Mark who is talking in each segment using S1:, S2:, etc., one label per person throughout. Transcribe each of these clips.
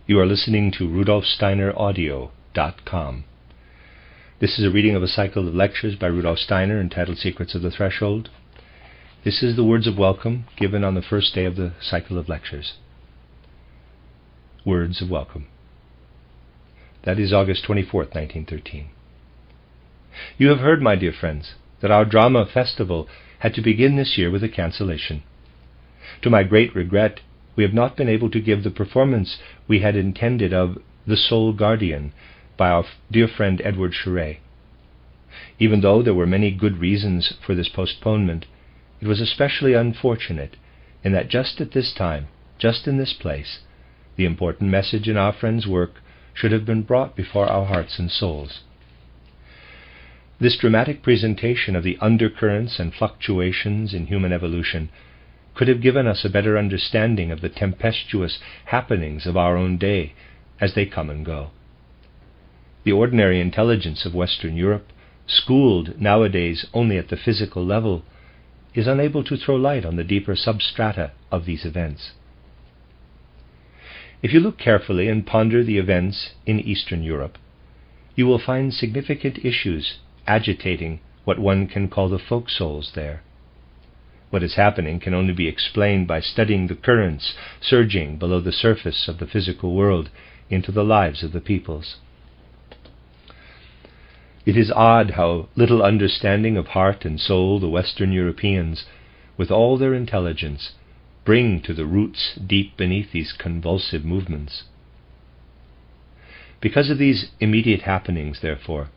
S1: You are listening to RudolfSteinerAudio.com. This is a reading of a cycle of lectures by Rudolf Steiner entitled Secrets of the Threshold. This is the words of welcome given on the first day of the cycle of lectures. Words of welcome. That is August 24th, 1913. You have heard, my dear friends, that our drama festival had to begin this year with a cancellation. To my great regret, we have not been able to give the performance we had intended of The Soul Guardian by our dear friend Edward Charest. Even though there were many good reasons for this postponement, it was especially unfortunate in that just at this time, just in this place, the important message in our friend's work should have been brought before our hearts and souls. This dramatic presentation of the undercurrents and fluctuations in human evolution could have given us a better understanding of the tempestuous happenings of our own day as they come and go. The ordinary intelligence of Western Europe, schooled nowadays only at the physical level, is unable to throw light on the deeper substrata of these events. If you look carefully and ponder the events in Eastern Europe, you will find significant issues agitating what one can call the folk souls there. What is happening can only be explained by studying the currents surging below the surface of the physical world into the lives of the peoples. It is odd how little understanding of heart and soul the Western Europeans, with all their intelligence, bring to the roots deep beneath these convulsive movements. Because of these immediate happenings, therefore,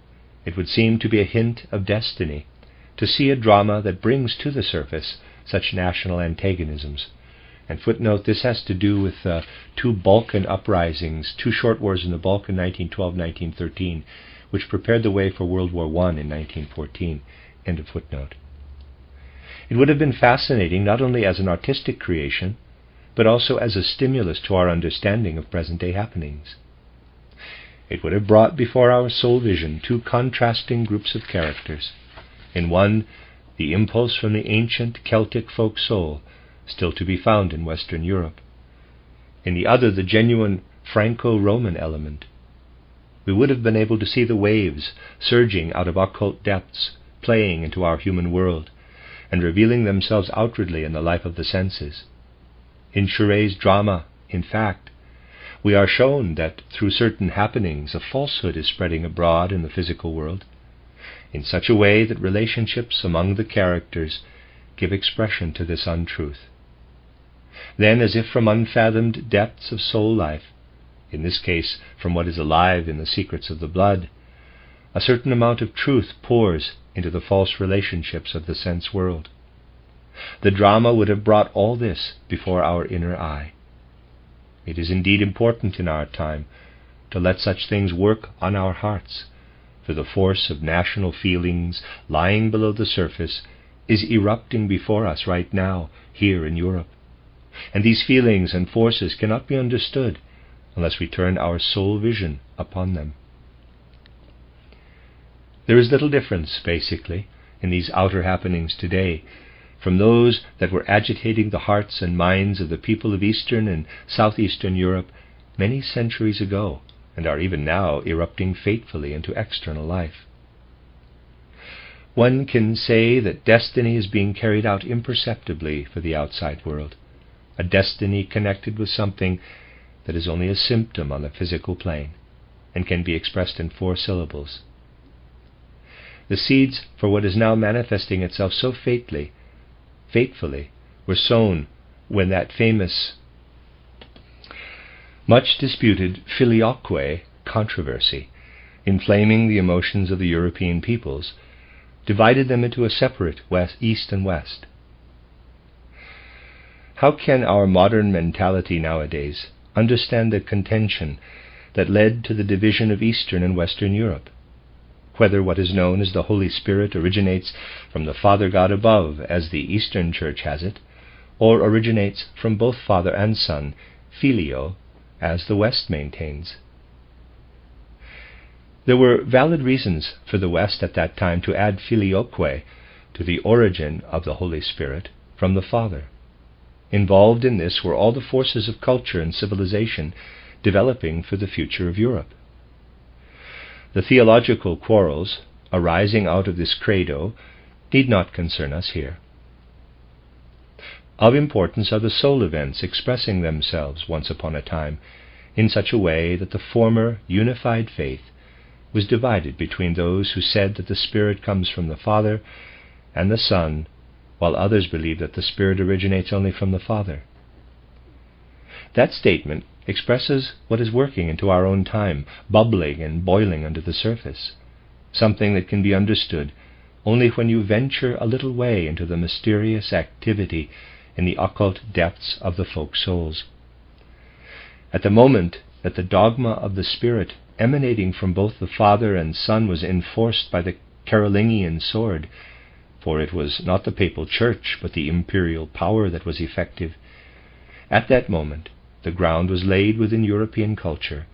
S1: it would seem to be a hint of destiny to see a drama that brings to the surface such national antagonisms. And footnote, this has to do with two Balkan uprisings, two short wars in the Balkan, 1912-1913, which prepared the way for World War I in 1914. End of footnote. It would have been fascinating not only as an artistic creation, but also as a stimulus to our understanding of present-day happenings. It would have brought before our soul vision two contrasting groups of characters. In one, the impulse from the ancient Celtic folk soul, still to be found in Western Europe. In the other, the genuine Franco-Roman element. We would have been able to see the waves surging out of occult depths, playing into our human world, and revealing themselves outwardly in the life of the senses. In Charest's drama, in fact, we are shown that through certain happenings a falsehood is spreading abroad in the physical world, in such a way that relationships among the characters give expression to this untruth. Then, as if from unfathomed depths of soul life, in this case from what is alive in the secrets of the blood, a certain amount of truth pours into the false relationships of the sense world. The drama would have brought all this before our inner eye. It is indeed important in our time to let such things work on our hearts, for the force of national feelings lying below the surface is erupting before us right now, here in Europe. And these feelings and forces cannot be understood unless we turn our soul vision upon them. There is little difference, basically, in these outer happenings today from those that were agitating the hearts and minds of the people of Eastern and Southeastern Europe many centuries ago, and are even now erupting fatefully into external life. One can say that destiny is being carried out imperceptibly for the outside world, a destiny connected with something that is only a symptom on the physical plane, and can be expressed in 4 syllables. The seeds for what is now manifesting itself so fatefully, were sown when that famous, much disputed filioque controversy, inflaming the emotions of the European peoples, divided them into a separate East and West. How can our modern mentality nowadays understand the contention that led to the division of Eastern and Western Europe? Whether what is known as the Holy Spirit originates from the Father God above, as the Eastern Church has it, or originates from both Father and Son, filio, as the West maintains. There were valid reasons for the West at that time to add filioque to the origin of the Holy Spirit from the Father. Involved in this were all the forces of culture and civilization developing for the future of Europe. The theological quarrels arising out of this credo need not concern us here. Of importance are the soul events expressing themselves once upon a time in such a way that the former unified faith was divided between those who said that the Spirit comes from the Father and the Son, while others believe that the Spirit originates only from the Father. That statement expresses what is working into our own time, bubbling and boiling under the surface, something that can be understood only when you venture a little way into the mysterious activity in the occult depths of the folk souls. At the moment that the dogma of the Spirit emanating from both the Father and Son was enforced by the Carolingian sword, for it was not the papal church but the imperial power that was effective, at that moment the ground was laid within European culture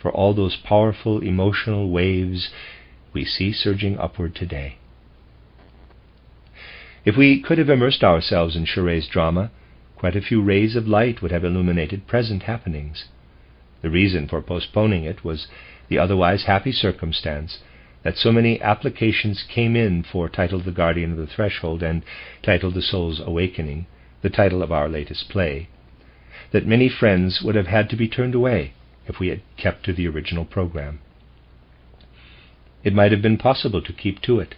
S1: for all those powerful emotional waves we see surging upward today. If we could have immersed ourselves in Chouret's drama, quite a few rays of light would have illuminated present happenings. The reason for postponing it was the otherwise happy circumstance that so many applications came in for titled The Guardian of the Threshold and titled The Soul's Awakening, the title of our latest play, that many friends would have had to be turned away if we had kept to the original program. It might have been possible to keep to it.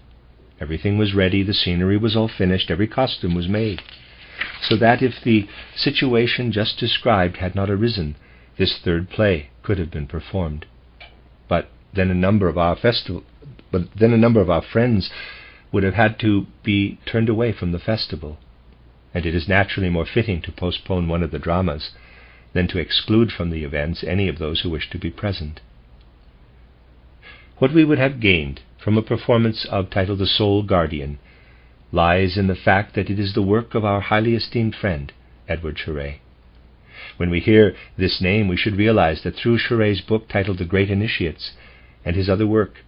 S1: Everything was ready, the scenery was all finished, every costume was made, so that if the situation just described had not arisen, this third play could have been performed. But then a number of our friends would have had to be turned away from the festival, and it is naturally more fitting to postpone one of the dramas than to exclude from the events any of those who wish to be present. What we would have gained from a performance of titled The Soul Guardian lies in the fact that it is the work of our highly esteemed friend, Edward Chouret. When we hear this name, we should realize that through Chouret's book titled The Great Initiates and his other work,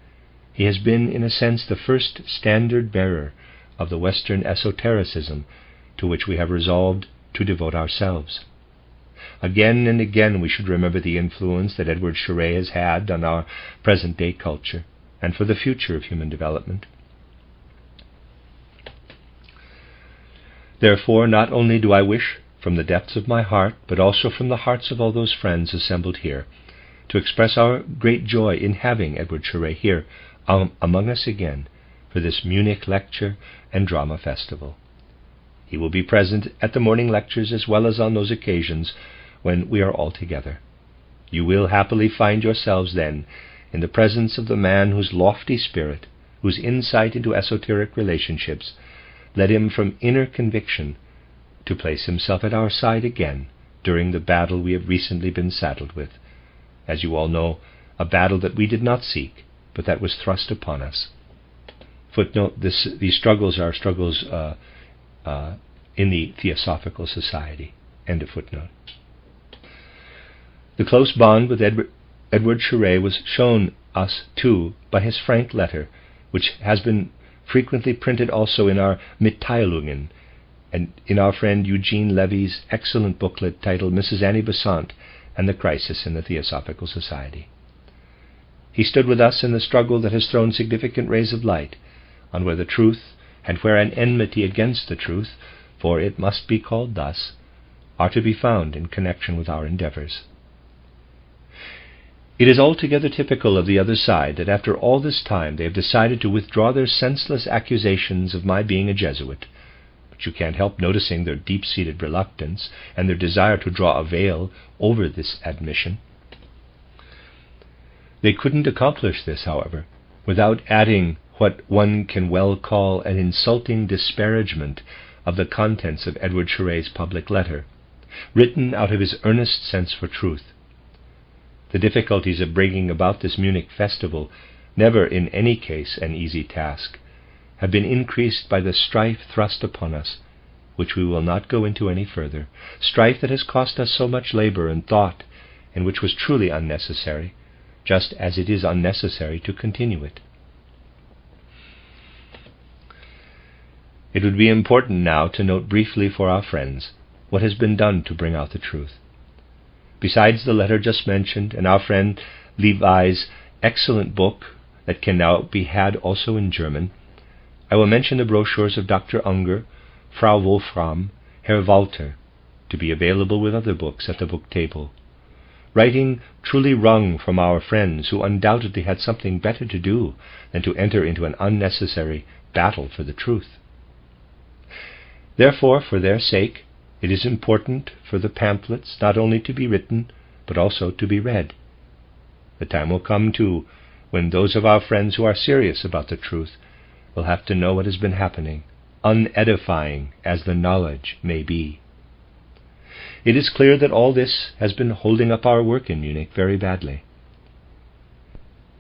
S1: he has been, in a sense, the first standard-bearer of the Western esotericism to which we have resolved to devote ourselves. Again and again we should remember the influence that Edward Chouret has had on our present-day culture and for the future of human development. Therefore, not only do I wish from the depths of my heart, but also from the hearts of all those friends assembled here, to express our great joy in having Edward Chouret here among us again for this Munich Lecture and Drama Festival. He will be present at the morning lectures as well as on those occasions when we are all together. You will happily find yourselves then in the presence of the man whose lofty spirit, whose insight into esoteric relationships, led him from inner conviction to place himself at our side again during the battle we have recently been saddled with. As you all know, a battle that we did not seek, but that was thrust upon us. Footnote, these struggles are struggles in the Theosophical Society. End of footnote. The close bond with Edward Chouret was shown us, too, by his frank letter, which has been frequently printed also in our Mitteilungen and in our friend Eugene Levy's excellent booklet titled Mrs. Annie Besant and the Crisis in the Theosophical Society. He stood with us in the struggle that has thrown significant rays of light on where the truth and where an enmity against the truth, for it must be called thus, are to be found in connection with our endeavors. It is altogether typical of the other side that after all this time they have decided to withdraw their senseless accusations of my being a Jesuit, but you can't help noticing their deep-seated reluctance and their desire to draw a veil over this admission. They couldn't accomplish this, however, without adding what one can well call an insulting disparagement of the contents of Edward Chouret's public letter, written out of his earnest sense for truth. The difficulties of bringing about this Munich festival, never in any case an easy task, have been increased by the strife thrust upon us, which we will not go into any further, strife that has cost us so much labor and thought, and which was truly unnecessary, just as it is unnecessary to continue it. It would be important now to note briefly for our friends what has been done to bring out the truth. Besides the letter just mentioned and our friend Levi's excellent book that can now be had also in German, I will mention the brochures of Dr. Unger, Frau Wolfram, Herr Walter, to be available with other books at the book table. Writing truly wrung from our friends who undoubtedly had something better to do than to enter into an unnecessary battle for the truth. Therefore, for their sake, it is important for the pamphlets not only to be written, but also to be read. The time will come, too, when those of our friends who are serious about the truth will have to know what has been happening, unedifying as the knowledge may be. It is clear that all this has been holding up our work in Munich very badly.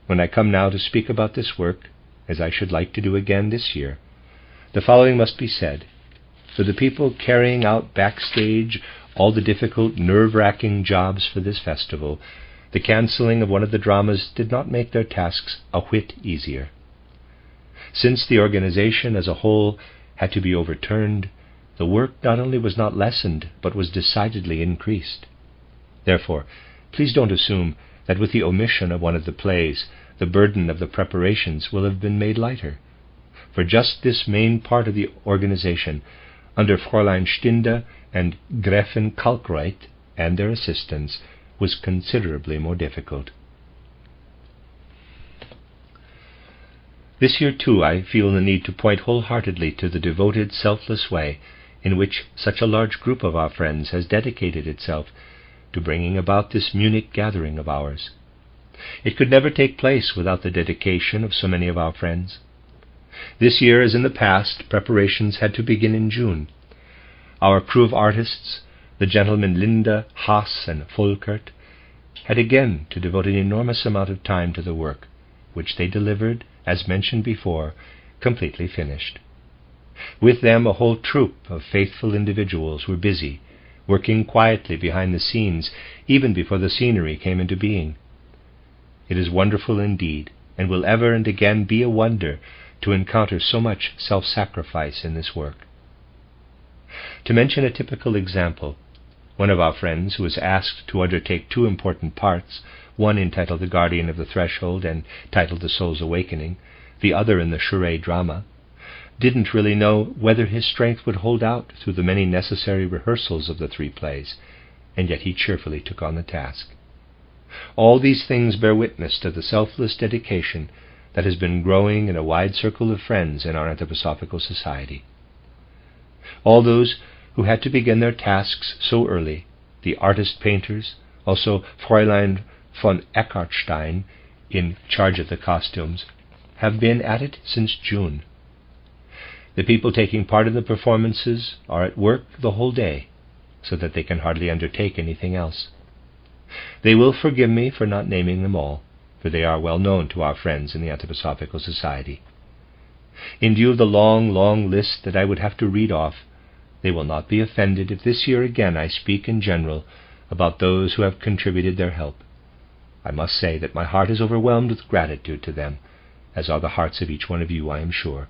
S1: When I come now to speak about this work, as I should like to do again this year, the following must be said. For the people carrying out backstage all the difficult, nerve-wracking jobs for this festival, the cancelling of one of the dramas did not make their tasks a whit easier. Since the organization as a whole had to be overturned, the work not only was not lessened, but was decidedly increased. Therefore, please don't assume that with the omission of one of the plays, the burden of the preparations will have been made lighter. For just this main part of the organization, under Fräulein Stinde and Gräfin Kalkreuth and their assistants, was considerably more difficult. This year, too, I feel the need to point wholeheartedly to the devoted, selfless way in which such a large group of our friends has dedicated itself to bringing about this Munich gathering of ours. It could never take place without the dedication of so many of our friends. This year, as in the past, preparations had to begin in June. Our crew of artists, the gentlemen Linde, Haas, and Volkert, had again to devote an enormous amount of time to the work, which they delivered, as mentioned before, completely finished. With them a whole troop of faithful individuals were busy, working quietly behind the scenes, even before the scenery came into being. It is wonderful indeed, and will ever and again be a wonder, to encounter so much self-sacrifice in this work. To mention a typical example, one of our friends who was asked to undertake two important parts, one entitled The Guardian of the Threshold and titled The Soul's Awakening, the other in the charade drama, didn't really know whether his strength would hold out through the many necessary rehearsals of the three plays, and yet he cheerfully took on the task. All these things bear witness to the selfless dedication that has been growing in a wide circle of friends in our Anthroposophical Society. All those who had to begin their tasks so early, the artist-painters, also Fräulein von Eckartstein, in charge of the costumes, have been at it since June. The people taking part in the performances are at work the whole day, so that they can hardly undertake anything else. They will forgive me for not naming them all, for they are well known to our friends in the Anthroposophical Society. In view of the long, long list that I would have to read off, they will not be offended if this year again I speak in general about those who have contributed their help. I must say that my heart is overwhelmed with gratitude to them, as are the hearts of each one of you, I am sure,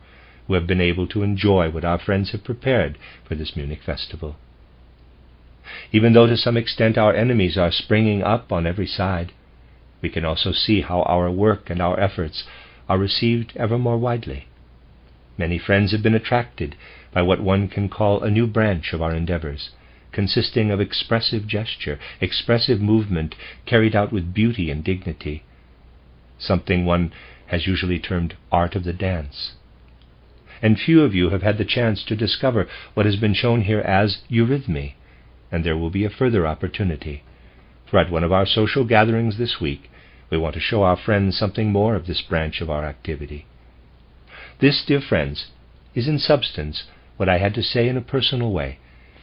S1: who have been able to enjoy what our friends have prepared for this Munich festival. Even though to some extent our enemies are springing up on every side, we can also see how our work and our efforts are received ever more widely. Many friends have been attracted by what one can call a new branch of our endeavors, consisting of expressive gesture, expressive movement carried out with beauty and dignity, something one has usually termed art of the dance. And few of you have had the chance to discover what has been shown here as eurythmy, and there will be a further opportunity, for at one of our social gatherings this week we want to show our friends something more of this branch of our activity. This, dear friends, is in substance what I had to say in a personal way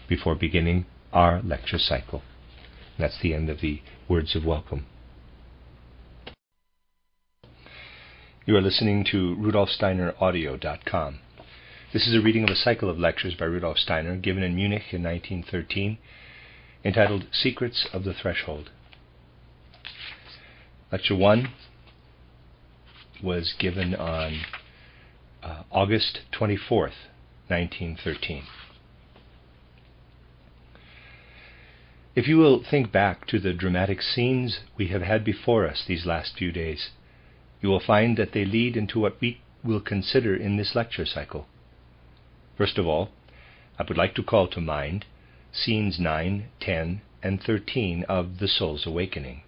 S1: before beginning our lecture cycle. That's the end of the words of welcome. You are listening to RudolfSteinerAudio.com. This is a reading of a cycle of lectures by Rudolf Steiner given in Munich in 1913, entitled Secrets of the Threshold. Lecture 1 was given on August 24th, 1913. If you will think back to the dramatic scenes we have had before us these last few days, you will find that they lead into what we will consider in this lecture cycle. First of all, I would like to call to mind scenes 9, 10, and 13 of The Soul's Awakening.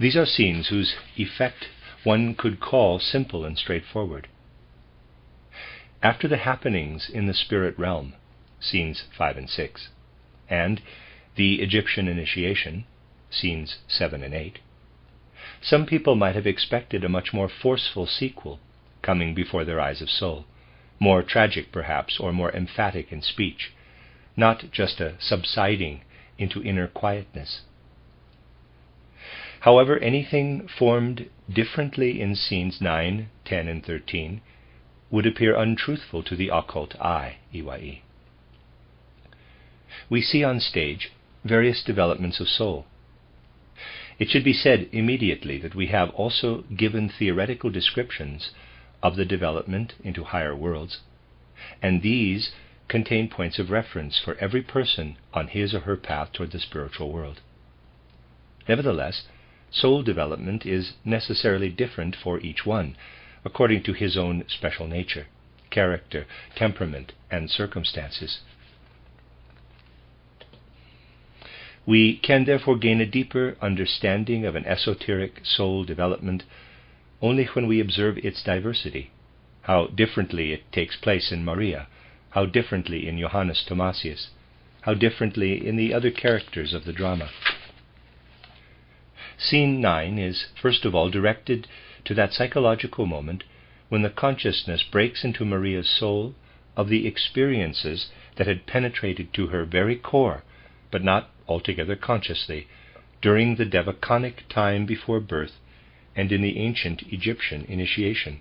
S1: These are scenes whose effect one could call simple and straightforward. After the happenings in the spirit realm, scenes 5 and 6, and the Egyptian initiation, scenes 7 and 8, some people might have expected a much more forceful sequel coming before their eyes of soul, more tragic perhaps, or more emphatic in speech, not just a subsiding into inner quietness. However, anything formed differently in scenes 9, 10, and 13 would appear untruthful to the occult eye, EYE. We see on stage various developments of soul. It should be said immediately that we have also given theoretical descriptions of the development into higher worlds, and these contain points of reference for every person on his or her path toward the spiritual world. Nevertheless, soul development is necessarily different for each one, according to his own special nature, character, temperament, and circumstances. We can therefore gain a deeper understanding of an esoteric soul development only when we observe its diversity, how differently it takes place in Maria, how differently in Johannes Thomasius, how differently in the other characters of the drama. Scene 9 is first of all directed to that psychological moment when the consciousness breaks into Maria's soul of the experiences that had penetrated to her very core, but not altogether consciously, during the devaconic time before birth and in the ancient Egyptian initiation.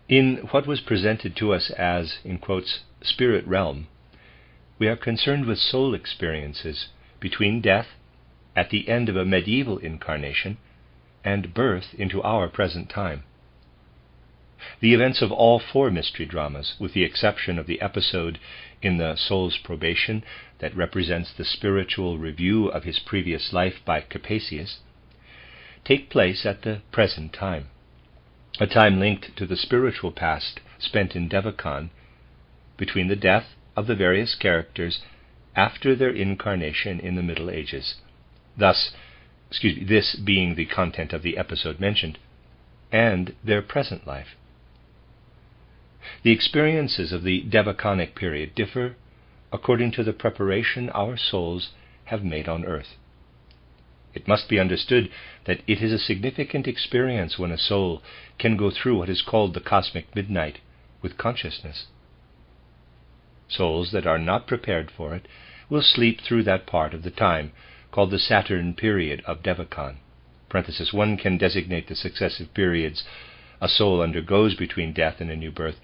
S1: In what was presented to us as, in quotes, spirit realm, we are concerned with soul experiences between death, at the end of a medieval incarnation, and birth into our present time. The events of all four mystery dramas, with the exception of the episode in the soul's probation that represents the spiritual review of his previous life by Capasius, take place at the present time, a time linked to the spiritual past spent in Devachan between the death of the various characters after their incarnation in the Middle Ages, this being the content of the episode mentioned, and their present life. The experiences of the devaconic period differ according to the preparation our souls have made on earth. It must be understood that it is a significant experience when a soul can go through what is called the cosmic midnight with consciousness. Souls that are not prepared for it will sleep through that part of the time called the Saturn period of Devachan. One can designate the successive periods a soul undergoes between death and a new birth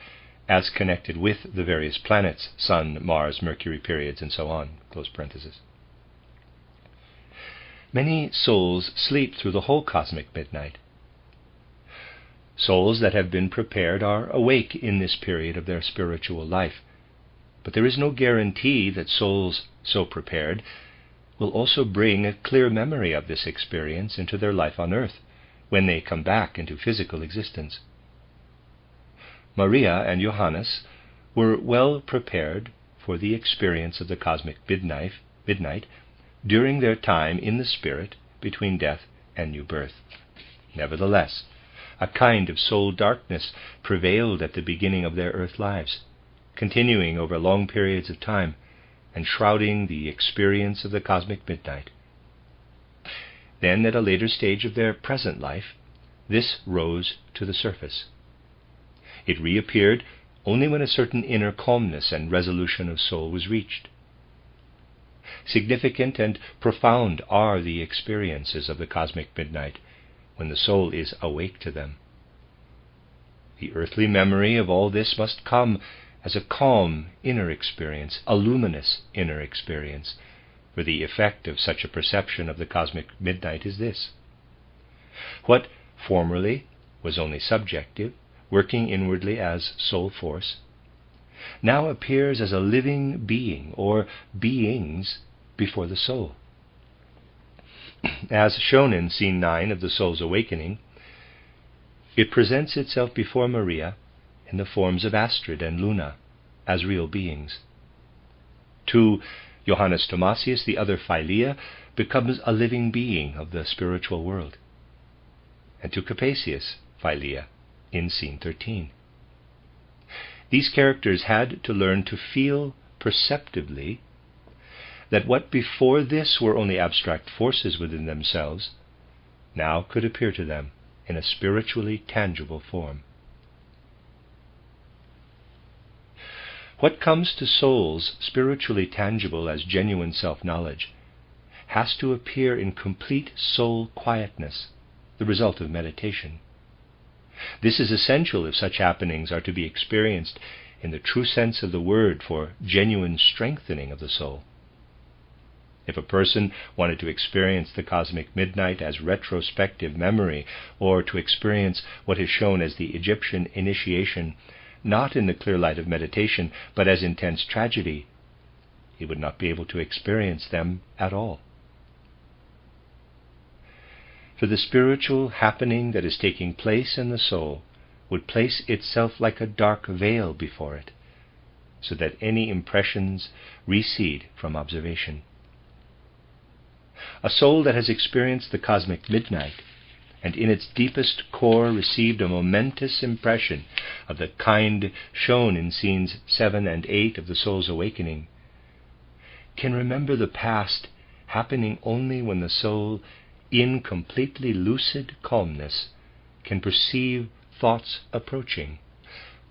S1: as connected with the various planets, Sun, Mars, Mercury periods, and so on. Many souls sleep through the whole cosmic midnight. Souls that have been prepared are awake in this period of their spiritual life, but there is no guarantee that souls so prepared will also bring a clear memory of this experience into their life on earth when they come back into physical existence. Maria and Johannes were well prepared for the experience of the cosmic midnight during their time in the spirit between death and new birth. Nevertheless, a kind of soul darkness prevailed at the beginning of their earth lives, continuing over long periods of time and shrouding the experience of the cosmic midnight. Then, at a later stage of their present life, this rose to the surface. It reappeared only when a certain inner calmness and resolution of soul was reached. Significant and profound are the experiences of the cosmic midnight when the soul is awake to them. The earthly memory of all this must come as a calm inner experience, a luminous inner experience, for the effect of such a perception of the cosmic midnight is this: what formerly was only subjective, working inwardly as soul force, now appears as a living being or beings before the soul. As shown in Scene 9 of the Soul's Awakening, it presents itself before Maria in the forms of Astrid and Luna as real beings. To Johannes Thomasius, the other Philia becomes a living being of the spiritual world, and to Capasius, Philia, in Scene 13. These characters had to learn to feel perceptibly that what before this were only abstract forces within themselves now could appear to them in a spiritually tangible form. What comes to souls spiritually tangible as genuine self-knowledge has to appear in complete soul quietness, the result of meditation. This is essential if such happenings are to be experienced in the true sense of the word for genuine strengthening of the soul. If a person wanted to experience the cosmic midnight as retrospective memory, or to experience what is shown as the Egyptian initiation, not in the clear light of meditation, but as intense tragedy, he would not be able to experience them at all. For the spiritual happening that is taking place in the soul would place itself like a dark veil before it, so that any impressions recede from observation. A soul that has experienced the cosmic midnight, and in its deepest core received a momentous impression of the kind shown in Scenes 7 and 8 of the Soul's Awakening, can remember the past happening only when the soul, in completely lucid calmness, can perceive thoughts approaching,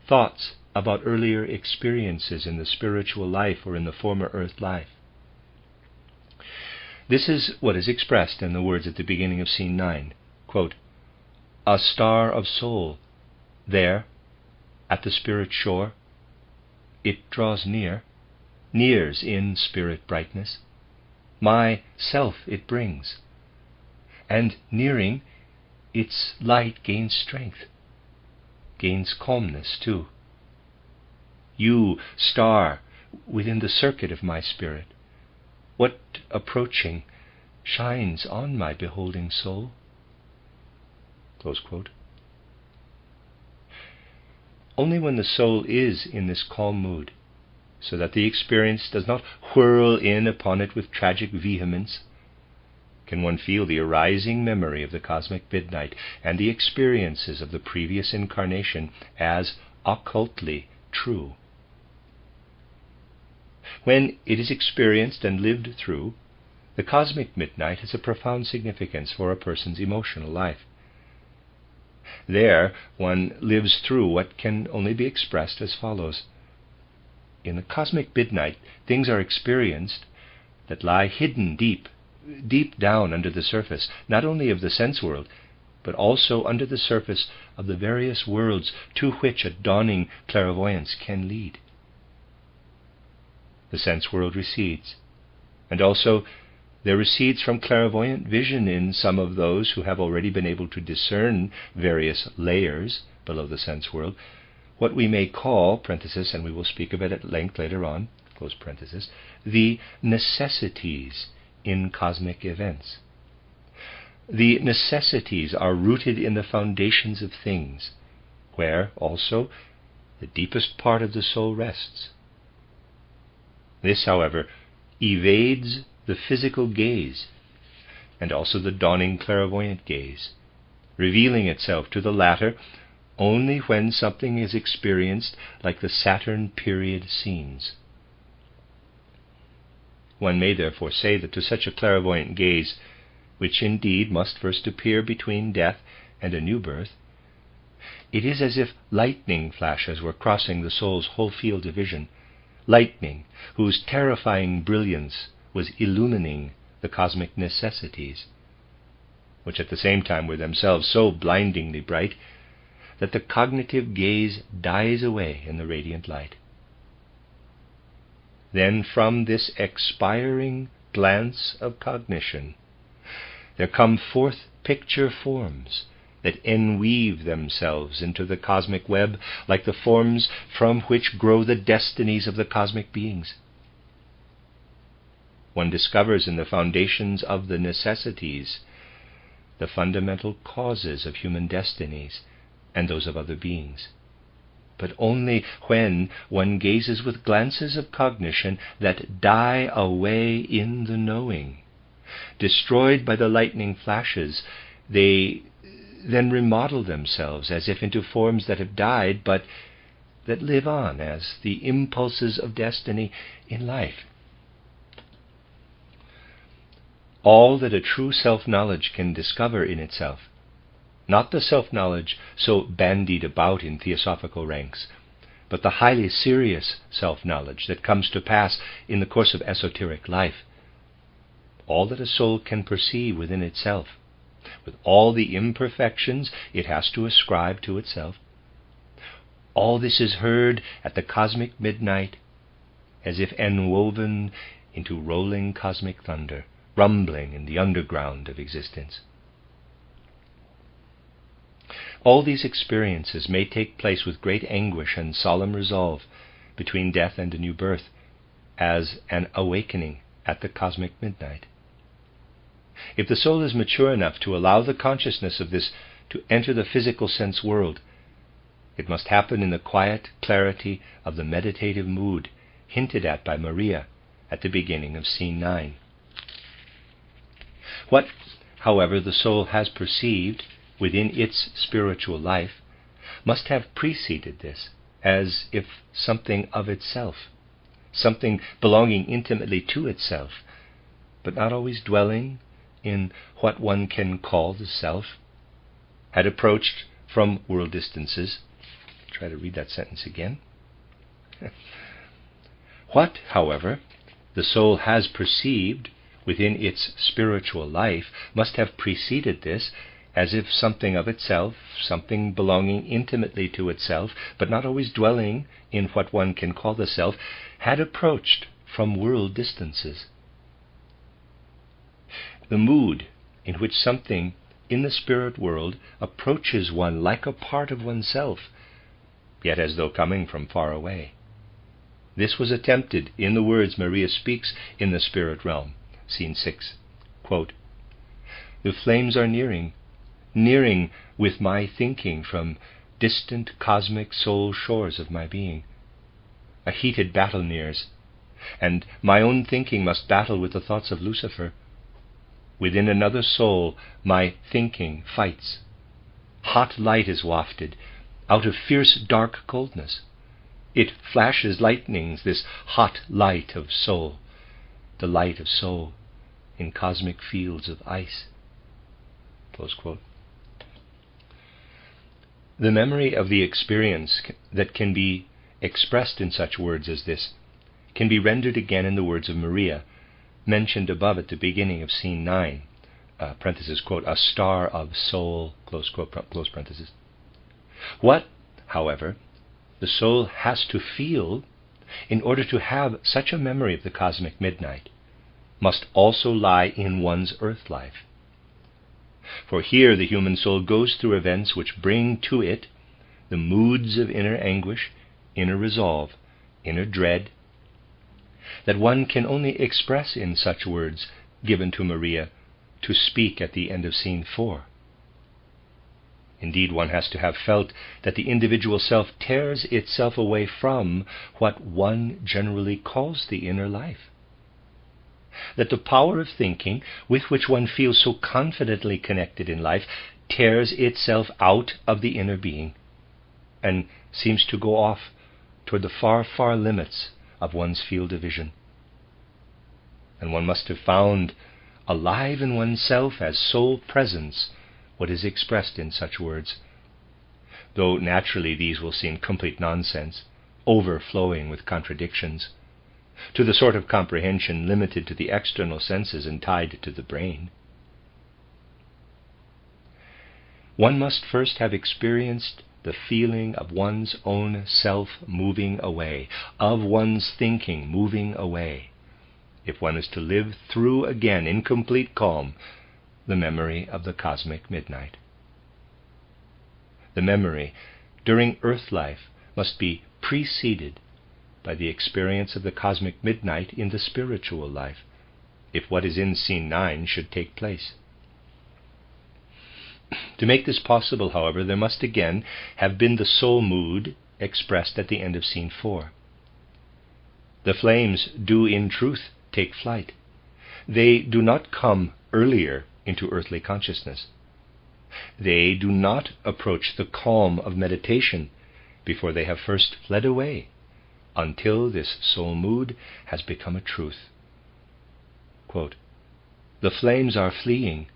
S1: thoughts about earlier experiences in the spiritual life or in the former earth life. This is what is expressed in the words at the beginning of Scene 9. Quote, "A star of soul, there, at the spirit shore, it draws near, nears in spirit brightness, my self it brings, and nearing, its light gains strength, gains calmness too. You, star, within the circuit of my spirit, what approaching shines on my beholding soul?" Close quote. Only when the soul is in this calm mood, so that the experience does not whirl in upon it with tragic vehemence, can one feel the arising memory of the cosmic midnight and the experiences of the previous incarnation as occultly true. When it is experienced and lived through, the cosmic midnight has a profound significance for a person's emotional life. There one lives through what can only be expressed as follows. In the cosmic midnight, things are experienced that lie hidden deep down under the surface, not only of the sense world, but also under the surface of the various worlds to which a dawning clairvoyance can lead. The sense world recedes, and also there recedes from clairvoyant vision in some of those who have already been able to discern various layers below the sense world, what we may call, parenthesis, and we will speak of it at length later on, close parenthesis, the necessities in cosmic events. The necessities are rooted in the foundations of things, where also the deepest part of the soul rests. This, however, evades the physical gaze, and also the dawning clairvoyant gaze, revealing itself to the latter only when something is experienced like the Saturn period scenes. One may therefore say that to such a clairvoyant gaze, which indeed must first appear between death and a new birth, it is as if lightning flashes were crossing the soul's whole field of vision, lightning whose terrifying brilliance was illumining the cosmic necessities, which at the same time were themselves so blindingly bright that the cognitive gaze dies away in the radiant light. Then from this expiring glance of cognition there come forth picture forms that enweave themselves into the cosmic web like the forms from which grow the destinies of the cosmic beings. One discovers in the foundations of the necessities the fundamental causes of human destinies and those of other beings, but only when one gazes with glances of cognition that die away in the knowing. Destroyed by the lightning flashes, they then remodel themselves as if into forms that have died, but that live on as the impulses of destiny in life. All that a true self-knowledge can discover in itself, not the self-knowledge so bandied about in theosophical ranks, but the highly serious self-knowledge that comes to pass in the course of esoteric life, all that a soul can perceive within itself, with all the imperfections it has to ascribe to itself, all this is heard at the cosmic midnight, as if enwoven into rolling cosmic thunder, rumbling in the underground of existence. All these experiences may take place with great anguish and solemn resolve between death and a new birth, as an awakening at the cosmic midnight. If the soul is mature enough to allow the consciousness of this to enter the physical sense world, it must happen in the quiet clarity of the meditative mood hinted at by Maria at the beginning of Scene 9. What, however, the soul has perceived within its spiritual life must have preceded this, as if something of itself, something belonging intimately to itself, but not always dwelling in what one can call the self, had approached from world distances. Try to read that sentence again. What, however, the soul has perceived within its spiritual life must have preceded this, as if something of itself, something belonging intimately to itself, but not always dwelling in what one can call the self, had approached from world distances. The mood in which something in the spirit world approaches one like a part of oneself, yet as though coming from far away. This was attempted in the words Maria speaks in the spirit realm, Scene 6. Quote, "The flames are nearing with my thinking from distant cosmic soul shores of my being. A heated battle nears, and my own thinking must battle with the thoughts of Lucifer. Within another soul my thinking fights. Hot light is wafted out of fierce dark coldness. It flashes lightnings, this hot light of soul, the light of soul in cosmic fields of ice." Close quote. The memory of the experience that can be expressed in such words as this can be rendered again in the words of Maria, mentioned above at the beginning of Scene 9, parenthesis, quote, "a star of soul," close quote, close parenthesis. What, however, the soul has to feel in order to have such a memory of the cosmic midnight must also lie in one's earth life. For here the human soul goes through events which bring to it the moods of inner anguish, inner resolve, inner dread, that one can only express in such words given to Maria to speak at the end of Scene 4. Indeed, one has to have felt that the individual self tears itself away from what one generally calls the inner life. That the power of thinking, with which one feels so confidently connected in life, tears itself out of the inner being, and seems to go off toward the far, far limits of one's field of vision. And one must have found alive in oneself as soul presence what is expressed in such words, though naturally these will seem complete nonsense, overflowing with contradictions, to the sort of comprehension limited to the external senses and tied to the brain. One must first have experienced the feeling of one's own self moving away, of one's thinking moving away, if one is to live through again in complete calm the memory of the cosmic midnight. the memory, during earth life must be preceded by the experience of the cosmic midnight in the spiritual life, if what is in scene 9 should take place. To make this possible, however, there must again have been the soul mood expressed at the end of scene 4. The flames do in truth take flight. They do not come earlier into earthly consciousness. They do not approach the calm of meditation before they have first fled away, until this soul mood has become a truth. Quote, "The flames are fleeing,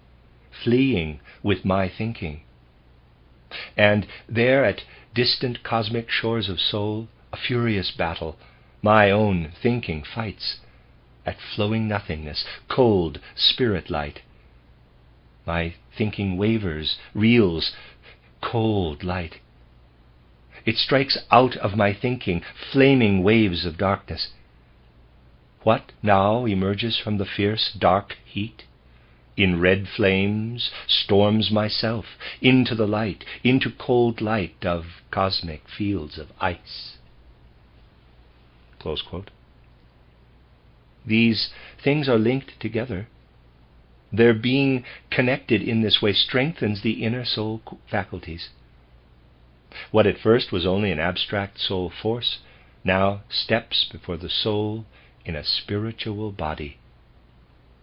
S1: fleeing with my thinking. And there at distant cosmic shores of soul, a furious battle, my own thinking fights, at flowing nothingness, cold spirit light. My thinking wavers, reels, cold light. It strikes out of my thinking, flaming waves of darkness. What now emerges from the fierce dark heat? In red flames storms myself, into the light, into cold light of cosmic fields of ice." Close quote. These things are linked together. Their being connected in this way strengthens the inner soul faculties. What at first was only an abstract soul force now steps before the soul in a spiritual body,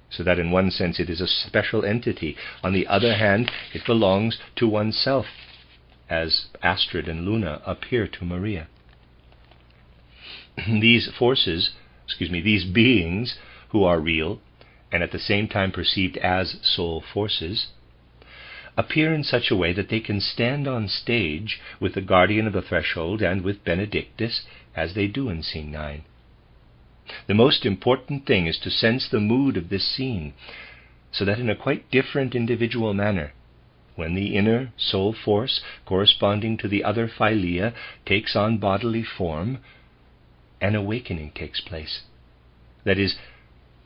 S1: so that in one sense it is a special entity. On the other hand, it belongs to oneself, as Astrid and Luna appear to Maria. These beings who are real, and at the same time perceived as soul forces, appear in such a way that they can stand on stage with the guardian of the threshold and with Benedictus, as they do in scene 9. The most important thing is to sense the mood of this scene, so that in a quite different individual manner, when the inner soul force corresponding to the other phylea takes on bodily form, an awakening takes place. That is,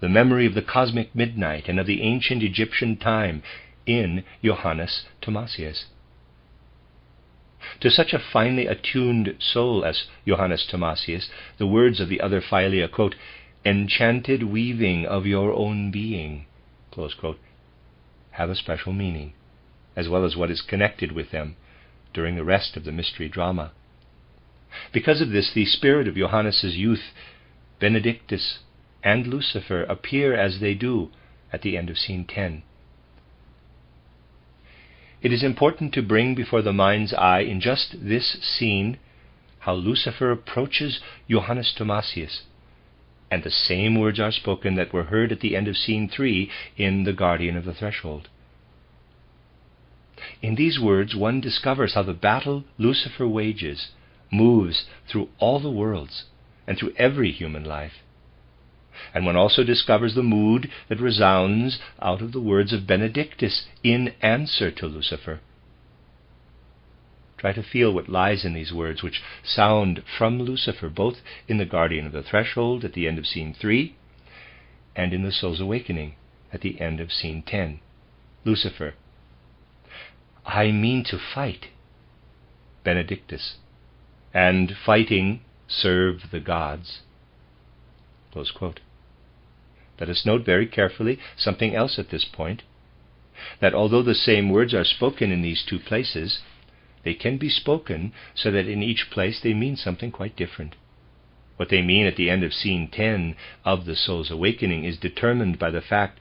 S1: the memory of the cosmic midnight and of the ancient Egyptian time in Johannes Thomasius. To such a finely attuned soul as Johannes Thomasius, the words of the other phylea, quote, "enchanted weaving of your own being," close quote, have a special meaning, as well as what is connected with them during the rest of the mystery drama. Because of this, the spirit of Johannes's youth, Benedictus, and Lucifer appear as they do at the end of scene 10. It is important to bring before the mind's eye in just this scene how Lucifer approaches Johannes Thomasius, and the same words are spoken that were heard at the end of scene 3 in The Guardian of the Threshold. In these words one discovers how the battle Lucifer wages moves through all the worlds and through every human life. And one also discovers the mood that resounds out of the words of Benedictus in answer to Lucifer. Try to feel what lies in these words, which sound from Lucifer both in The Guardian of the Threshold at the end of scene 3 and in the Soul's Awakening at the end of scene 10. Lucifer: "I mean to fight." Benedictus: "And fighting serve the gods." Close quote. Let us note very carefully something else at this point, that although the same words are spoken in these two places, they can be spoken so that in each place they mean something quite different. What they mean at the end of scene 10 of the Soul's Awakening is determined by the fact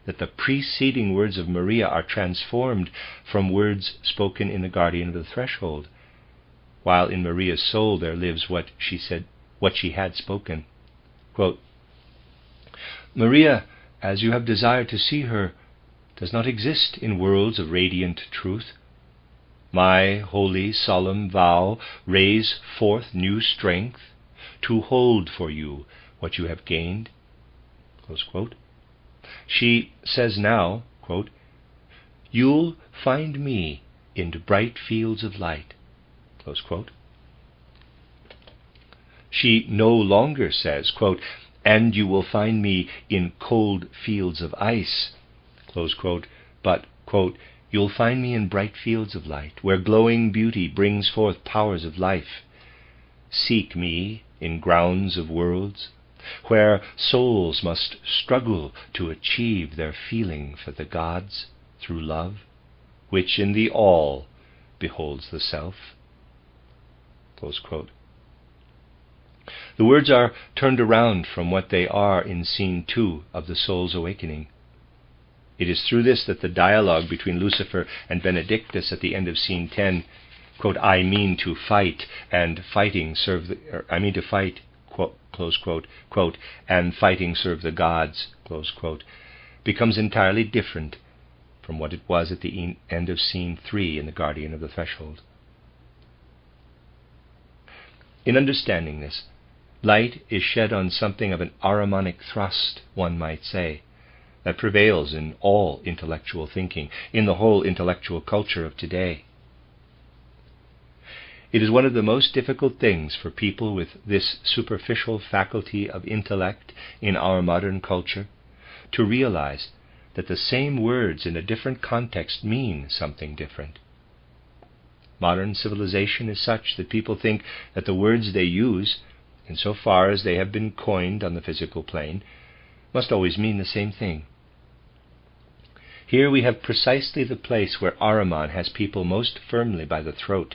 S1: that the preceding words of Maria are transformed from words spoken in The Guardian of the Threshold, while in Maria's soul there lives what she had spoken. Quote, "Maria, as you have desired to see her, does not exist in worlds of radiant truth. My holy solemn vow raise forth new strength to hold for you what you have gained." Close quote. She says now, quote, "You'll find me in bright fields of light." Close quote. She no longer says, quote, "and you will find me in cold fields of ice," close quote, but, quote, You'll find me in bright fields of light, where glowing beauty brings forth powers of life. Seek me in grounds of worlds, where souls must struggle to achieve their feeling for the gods through love, which in the all beholds the self." Close quote. The words are turned around from what they are in Scene 2 of the Soul's Awakening. It is through this that the dialogue between Lucifer and Benedictus at the end of Scene 10, quote, "I mean to fight, and fighting serve the," I mean to fight, quote, close quote, quote, "and fighting serve the gods," close quote, becomes entirely different from what it was at the end of Scene 3 in The Guardian of the Threshold. In understanding this, light is shed on something of an Ahrimanic thrust, one might say, that prevails in all intellectual thinking, in the whole intellectual culture of today. It is one of the most difficult things for people with this superficial faculty of intellect in our modern culture to realize that the same words in a different context mean something different. Modern civilization is such that people think that the words they use, insofar as they have been coined on the physical plane, must always mean the same thing. Here we have precisely the place where Ahriman has people most firmly by the throat,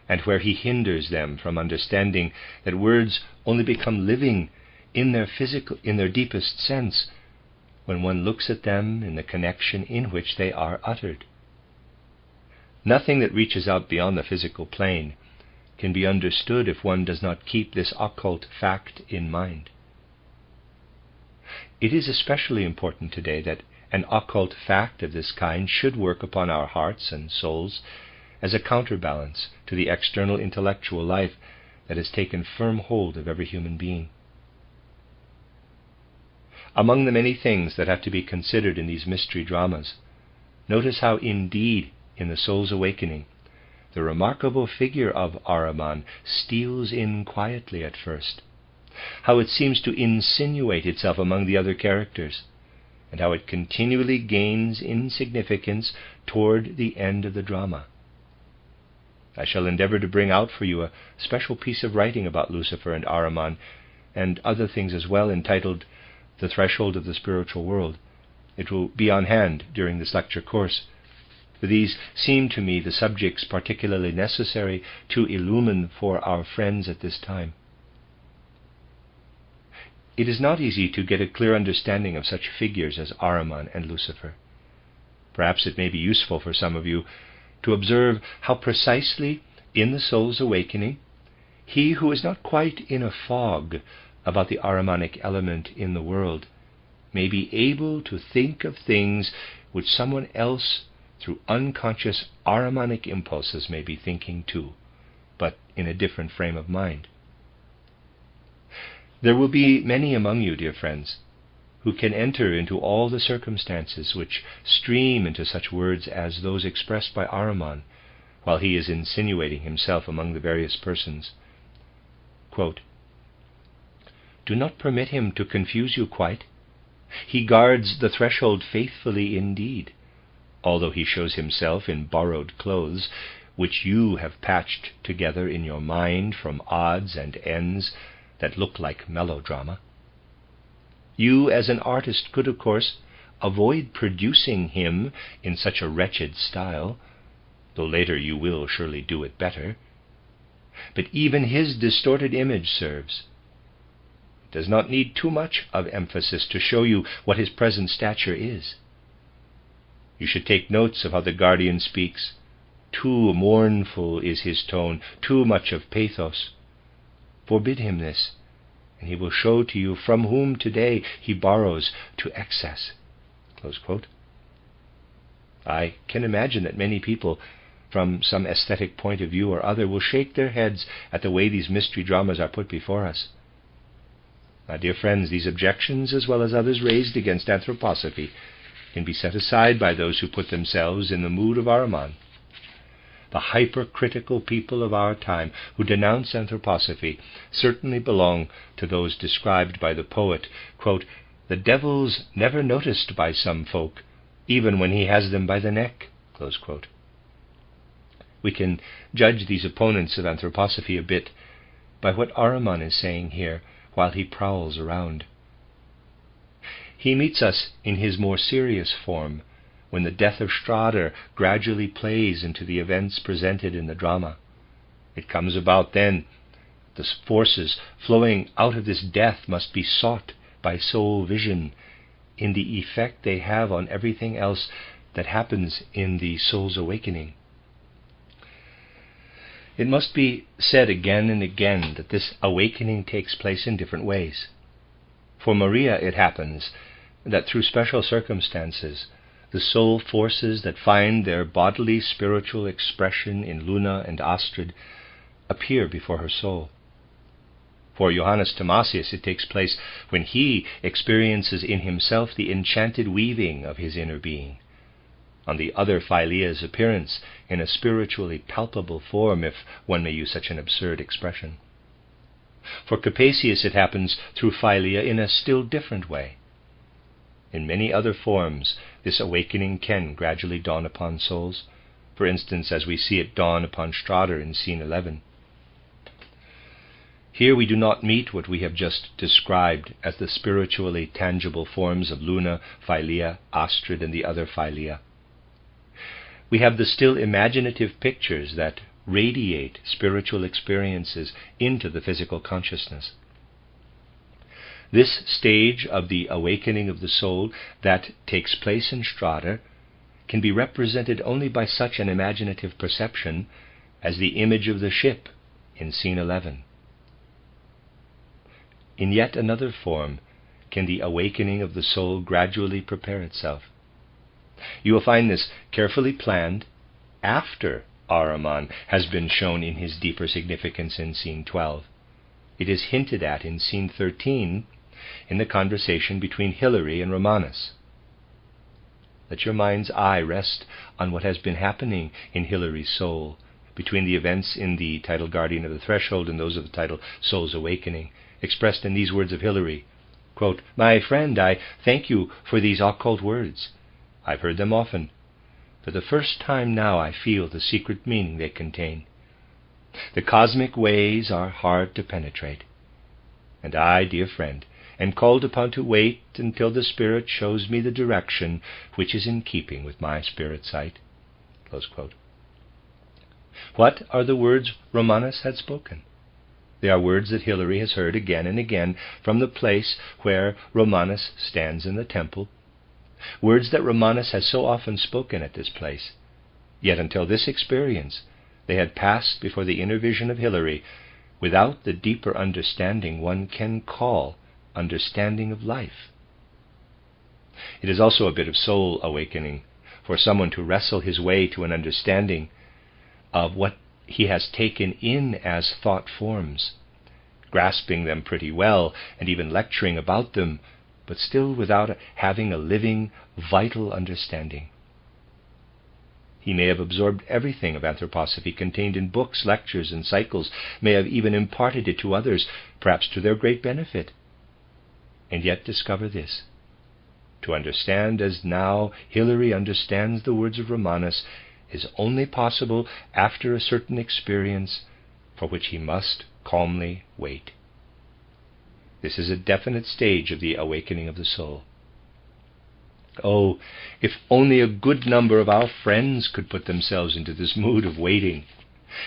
S1: and where he hinders them from understanding that words only become living in their deepest sense when one looks at them in the connection in which they are uttered. Nothing that reaches out beyond the physical plane can be understood if one does not keep this occult fact in mind. It is especially important today that an occult fact of this kind should work upon our hearts and souls as a counterbalance to the external intellectual life that has taken firm hold of every human being. Among the many things that have to be considered in these mystery dramas, notice how indeed in the Soul's Awakening the remarkable figure of Ahriman steals in quietly at first, how it seems to insinuate itself among the other characters, and how it continually gains in significance toward the end of the drama. I shall endeavor to bring out for you a special piece of writing about Lucifer and Ahriman, and other things as well, entitled "The Threshold of the Spiritual World." It will be on hand during this lecture course, for these seem to me the subjects particularly necessary to illumine for our friends at this time. It is not easy to get a clear understanding of such figures as Ahriman and Lucifer. Perhaps it may be useful for some of you to observe how precisely in the Soul's Awakening he who is not quite in a fog about the Ahrimanic element in the world may be able to think of things which someone else through unconscious Ahrimanic impulses may be thinking too, but in a different frame of mind. There will be many among you, dear friends, who can enter into all the circumstances which stream into such words as those expressed by Ahriman while he is insinuating himself among the various persons. Quote, "Do not permit him to confuse you quite. He guards the threshold faithfully indeed, although he shows himself in borrowed clothes, which you have patched together in your mind from odds and ends that look like melodrama. You, as an artist, could, of course, avoid producing him in such a wretched style, though later you will surely do it better. But even his distorted image serves. It does not need too much of emphasis to show you what his present stature is. You should take notes of how the guardian speaks. Too mournful is his tone, too much of pathos. Forbid him this, and he will show to you from whom today he borrows to excess." Close quote. I can imagine that many people, from some aesthetic point of view or other, will shake their heads at the way these mystery dramas are put before us. My dear friends, these objections, as well as others raised against anthroposophy, can be set aside by those who put themselves in the mood of Ahriman. The hypercritical people of our time who denounce anthroposophy certainly belong to those described by the poet, quote, "The devil's never noticed by some folk, even when he has them by the neck," Close quote. We can judge these opponents of anthroposophy a bit by what Ahriman is saying here while he prowls around. He meets us in his more serious form when the death of Strader gradually plays into the events presented in the drama. It comes about then. The forces flowing out of this death must be sought by soul vision in the effect they have on everything else that happens in the soul's awakening. It must be said again and again that this awakening takes place in different ways. For Maria it happens that through special circumstances, the soul forces that find their bodily spiritual expression in Luna and Astrid appear before her soul. For Johannes Thomasius it takes place when he experiences in himself the enchanted weaving of his inner being. On the other Philea's appearance in a spiritually palpable form, if one may use such an absurd expression. For Capasius it happens through Philea in a still different way. In many other forms, this awakening can gradually dawn upon souls, for instance, as we see it dawn upon Strader in scene 11. Here we do not meet what we have just described as the spiritually tangible forms of Luna, Philea, Astrid, and the other Philea. We have the still imaginative pictures that radiate spiritual experiences into the physical consciousness. This stage of the awakening of the soul that takes place in Strader can be represented only by such an imaginative perception as the image of the ship in scene 11. In yet another form can the awakening of the soul gradually prepare itself. You will find this carefully planned after Ahriman has been shown in his deeper significance in scene 12. It is hinted at in scene 13 in the conversation between Hilary and Romanus. Let your mind's eye rest on what has been happening in Hilary's soul between the events in the title Guardian of the Threshold and those of the title Soul's Awakening, expressed in these words of Hilary, quote, "My friend, I thank you for these occult words. I've heard them often. For the first time now I feel the secret meaning they contain. The cosmic ways are hard to penetrate. And I, dear friend, am called upon to wait until the Spirit shows me the direction which is in keeping with my spirit sight." Close quote. What are the words Romanus had spoken? They are words that Hilary has heard again and again from the place where Romanus stands in the temple, words that Romanus has so often spoken at this place. Yet until this experience, they had passed before the inner vision of Hilary without the deeper understanding one can call understanding of life. It is also a bit of soul awakening for someone to wrestle his way to an understanding of what he has taken in as thought forms, grasping them pretty well and even lecturing about them, but still without having a living, vital understanding. He may have absorbed everything of anthroposophy contained in books, lectures, and cycles, may have even imparted it to others, perhaps to their great benefit, and yet discover this: to understand as now Hilary understands the words of Romanus is only possible after a certain experience for which he must calmly wait. This is a definite stage of the awakening of the soul. Oh, if only a good number of our friends could put themselves into this mood of waiting,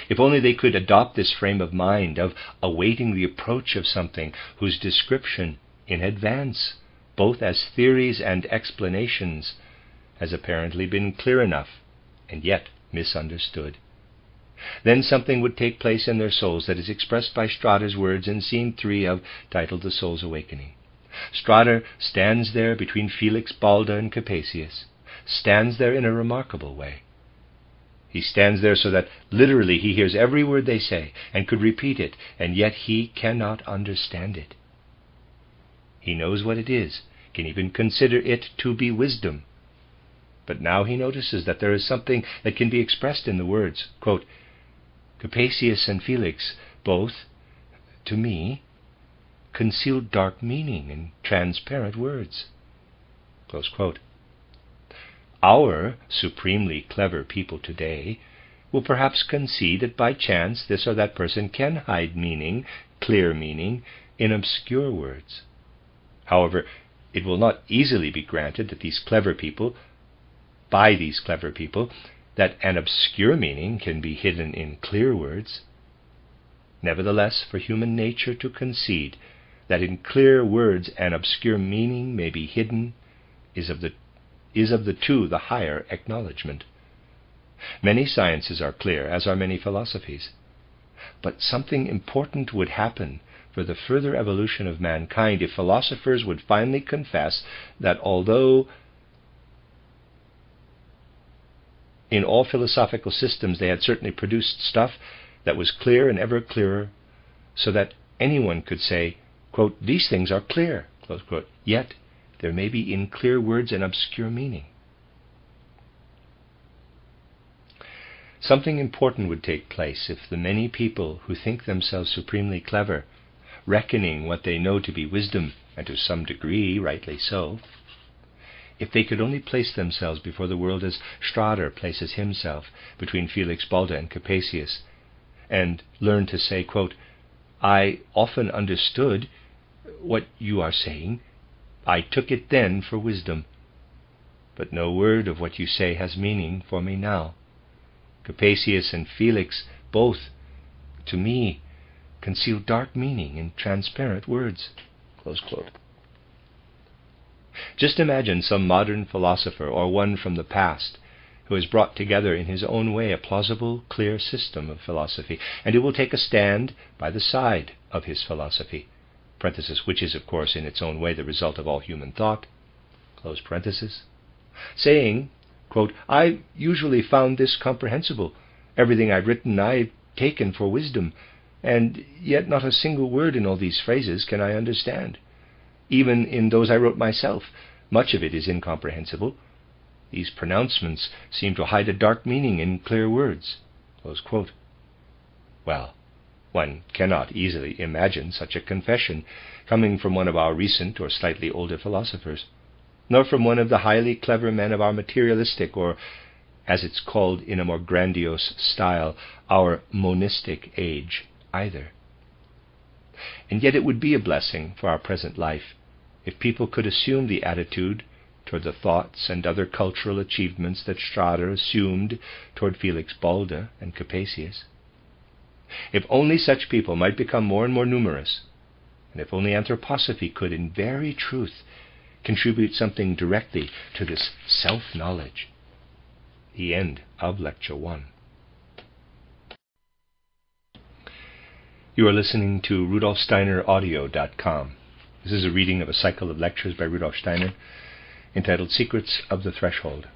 S1: if only they could adopt this frame of mind of awaiting the approach of something whose description in advance, both as theories and explanations, has apparently been clear enough and yet misunderstood. Then something would take place in their souls that is expressed by Strader's words in scene 3 of titled The Soul's Awakening. Strader stands there between Felix, Balda, and Capasius, stands there in a remarkable way. He stands there so that literally he hears every word they say and could repeat it, and yet he cannot understand it. He knows what it is, can even consider it to be wisdom. But now he notices that there is something that can be expressed in the words, quote, "Capasius and Felix both, to me, conceal dark meaning in transparent words." Close quote. Our supremely clever people today will perhaps concede that by chance this or that person can hide meaning, clear meaning, in obscure words. However, it will not easily be granted that by these clever people, that an obscure meaning can be hidden in clear words. Nevertheless, for human nature to concede that in clear words an obscure meaning may be hidden is of the two the higher acknowledgement. Many sciences are clear, as are many philosophies. But something important would happen for the further evolution of mankind if philosophers would finally confess that although in all philosophical systems they had certainly produced stuff that was clear and ever clearer, so that anyone could say, quote, "These things are clear," close quote, yet there may be in clear words an obscure meaning. Something important would take place if the many people who think themselves supremely clever, reckoning what they know to be wisdom, and to some degree rightly so, if they could only place themselves before the world as Strader places himself between Felix Balda and Capasius, and learn to say, quote, "I often understood what you are saying. I took it then for wisdom. But no word of what you say has meaning for me now. Capasius and Felix both, to me, conceal dark meaning in transparent words." Close quote. Just imagine some modern philosopher or one from the past who has brought together in his own way a plausible, clear system of philosophy, and who will take a stand by the side of his philosophy, which is, of course, in its own way the result of all human thought, saying, quote, "I usually found this comprehensible. Everything I've written I've taken for wisdom, and yet not a single word in all these phrases can I understand. Even in those I wrote myself, much of it is incomprehensible. These pronouncements seem to hide a dark meaning in clear words." Close quote. Well, one cannot easily imagine such a confession coming from one of our recent or slightly older philosophers, nor from one of the highly clever men of our materialistic, or, as it's called in a more grandiose style, our monistic age either. And yet it would be a blessing for our present life if people could assume the attitude toward the thoughts and other cultural achievements that Strader assumed toward Felix Balda and Capasius. If only such people might become more and more numerous, and if only anthroposophy could in very truth contribute something directly to this self-knowledge. The end of Lecture 1. You are listening to RudolfSteinerAudio.com. This is a reading of a cycle of lectures by Rudolf Steiner entitled Secrets of the Threshold.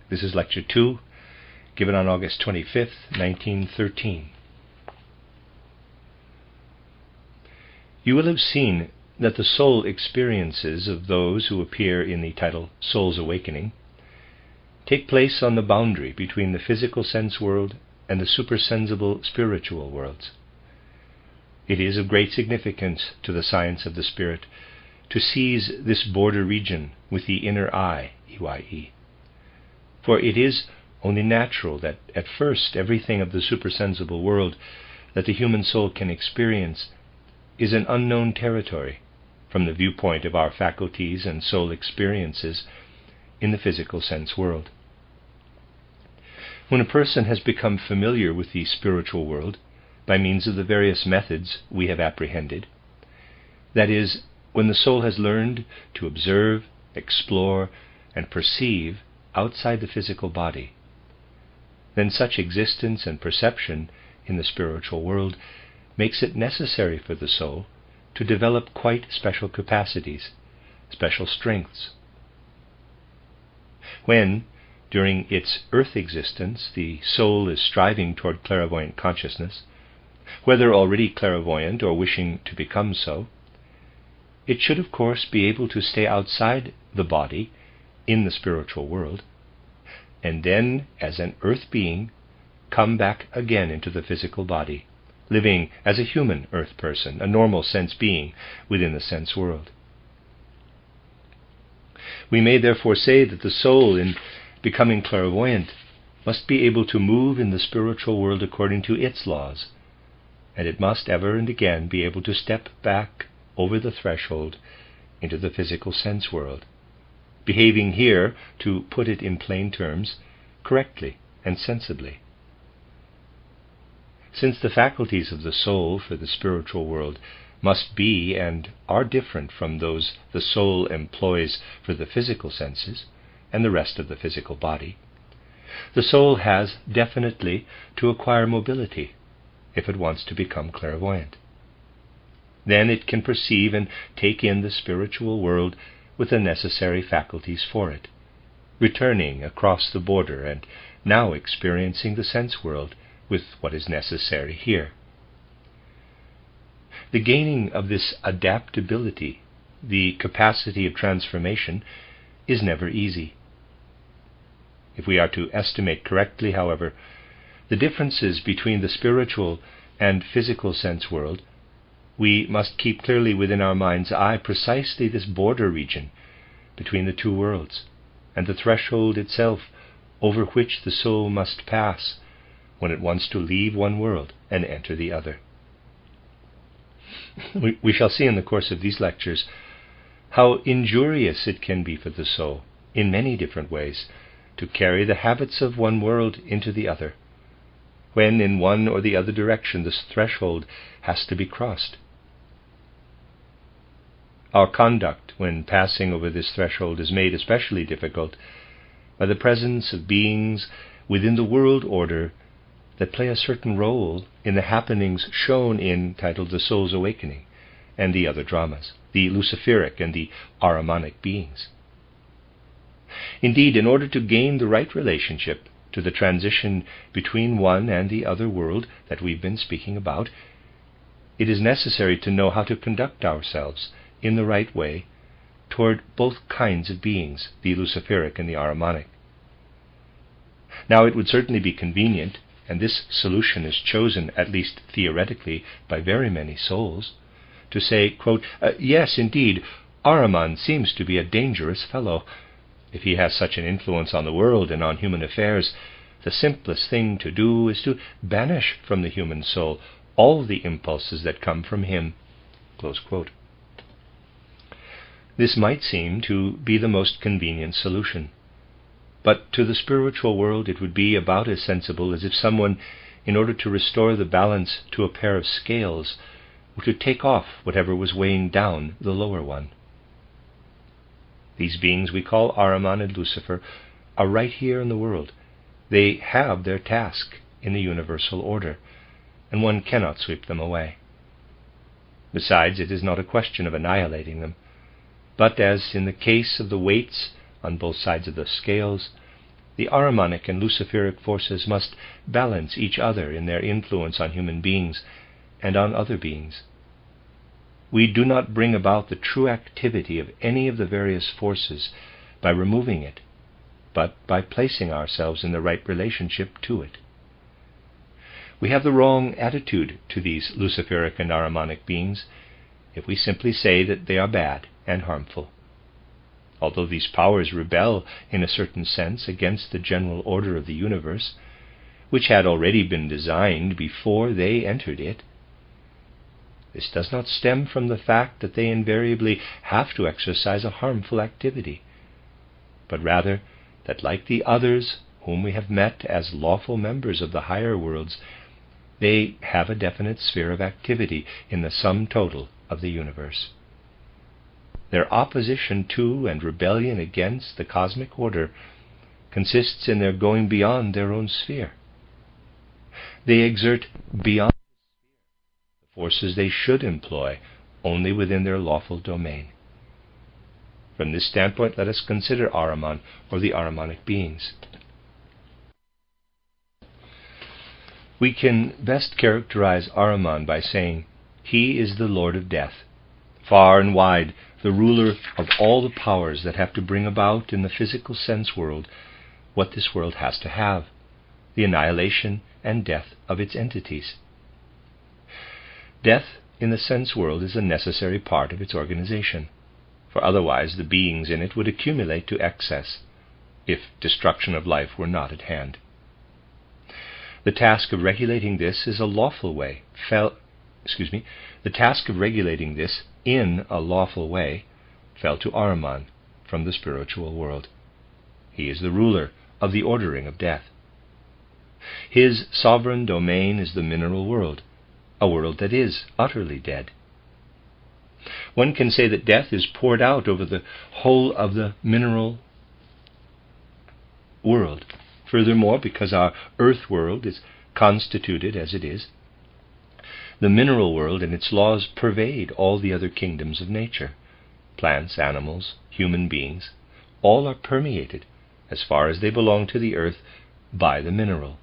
S1: This is Lecture 2, given on August 25th, 1913. You will have seen that the soul experiences of those who appear in the title Soul's Awakening take place on the boundary between the physical sense world and the supersensible spiritual worlds. It is of great significance to the science of the spirit to seize this border region with the inner eye, EYE. For it is only natural that at first everything of the supersensible world that the human soul can experience is an unknown territory from the viewpoint of our faculties and soul experiences in the physical sense world. When a person has become familiar with the spiritual world by means of the various methods we have apprehended, that is, when the soul has learned to observe, explore, and perceive outside the physical body, then such existence and perception in the spiritual world makes it necessary for the soul to develop quite special capacities, special strengths. When, during its earth existence, the soul is striving toward clairvoyant consciousness, whether already clairvoyant or wishing to become so, it should of course be able to stay outside the body in the spiritual world, and then, as an earth being, come back again into the physical body, living as a human earth person, a normal sense being within the sense world. We may therefore say that the soul, in becoming clairvoyant, must be able to move in the spiritual world according to its laws, and it must ever and again be able to step back over the threshold into the physical sense world, behaving here, to put it in plain terms, correctly and sensibly. Since the faculties of the soul for the spiritual world must be and are different from those the soul employs for the physical senses and the rest of the physical body, the soul has definitely to acquire mobility if it wants to become clairvoyant. Then it can perceive and take in the spiritual world with the necessary faculties for it, returning across the border and now experiencing the sense world with what is necessary here. The gaining of this adaptability, the capacity of transformation, is never easy. If we are to estimate correctly, however, the differences between the spiritual and physical sense world, we must keep clearly within our mind's eye precisely this border region between the two worlds, and the threshold itself over which the soul must pass when it wants to leave one world and enter the other. We shall see in the course of these lectures how injurious it can be for the soul, in many different ways, to carry the habits of one world into the other, when in one or the other direction this threshold has to be crossed. Our conduct when passing over this threshold is made especially difficult by the presence of beings within the world order that play a certain role in the happenings shown in titled The Soul's Awakening and the other dramas, the Luciferic and the Ahrimanic beings. Indeed, in order to gain the right relationship to the transition between one and the other world that we've been speaking about, it is necessary to know how to conduct ourselves in the right way toward both kinds of beings, the Luciferic and the Ahrimanic. Now, it would certainly be convenient, and this solution is chosen, at least theoretically, by very many souls, to say, quote, yes, indeed, Ahriman seems to be a dangerous fellow. If he has such an influence on the world and on human affairs, the simplest thing to do is to banish from the human soul all the impulses that come from him. Close quote. This might seem to be the most convenient solution, but to the spiritual world it would be about as sensible as if someone, in order to restore the balance to a pair of scales, were to take off whatever was weighing down the lower one. These beings we call Ahriman and Lucifer are right here in the world. They have their task in the universal order, and one cannot sweep them away. Besides, it is not a question of annihilating them, but as in the case of the weights on both sides of the scales, the Ahrimanic and Luciferic forces must balance each other in their influence on human beings and on other beings. We do not bring about the true activity of any of the various forces by removing it, but by placing ourselves in the right relationship to it. We have the wrong attitude to these Luciferic and Ahrimanic beings if we simply say that they are bad and harmful. Although these powers rebel in a certain sense against the general order of the universe, which had already been designed before they entered it, this does not stem from the fact that they invariably have to exercise a harmful activity, but rather that, like the others whom we have met as lawful members of the higher worlds, they have a definite sphere of activity in the sum total of the universe. Their opposition to and rebellion against the cosmic order consists in their going beyond their own sphere. They exert beyond the forces they should employ only within their lawful domain. From this standpoint, let us consider Ahriman, or the Ahrimanic beings. We can best characterize Ahriman by saying, he is the Lord of Death, far and wide the ruler of all the powers that have to bring about in the physical sense world what this world has to have, the annihilation and death of its entities. Death in the sense world is a necessary part of its organization, for otherwise the beings in it would accumulate to excess, if destruction of life were not at hand. The task of regulating this is a lawful way the task of regulating this in a lawful way fell to Ahriman from the spiritual world. He is the ruler of the ordering of death. His sovereign domain is the mineral world, a world that is utterly dead. One can say that death is poured out over the whole of the mineral world. Furthermore, because our earth world is constituted as it is, the mineral world and its laws pervade all the other kingdoms of nature. Plants, animals, human beings, all are permeated, as far as they belong to the earth, by the mineral.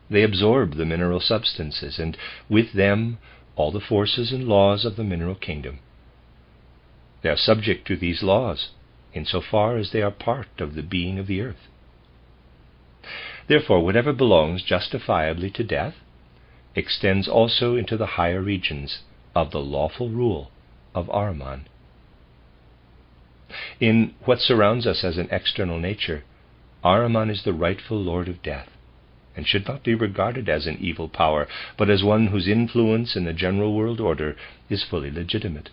S1: They absorb the mineral substances, and with them all the forces and laws of the mineral kingdom. They are subject to these laws, insofar as they are part of the being of the earth. Therefore, whatever belongs justifiably to death extends also into the higher regions of the lawful rule of Ahriman. In what surrounds us as an external nature, Ahriman is the rightful lord of death, and should not be regarded as an evil power, but as one whose influence in the general world order is fully legitimate.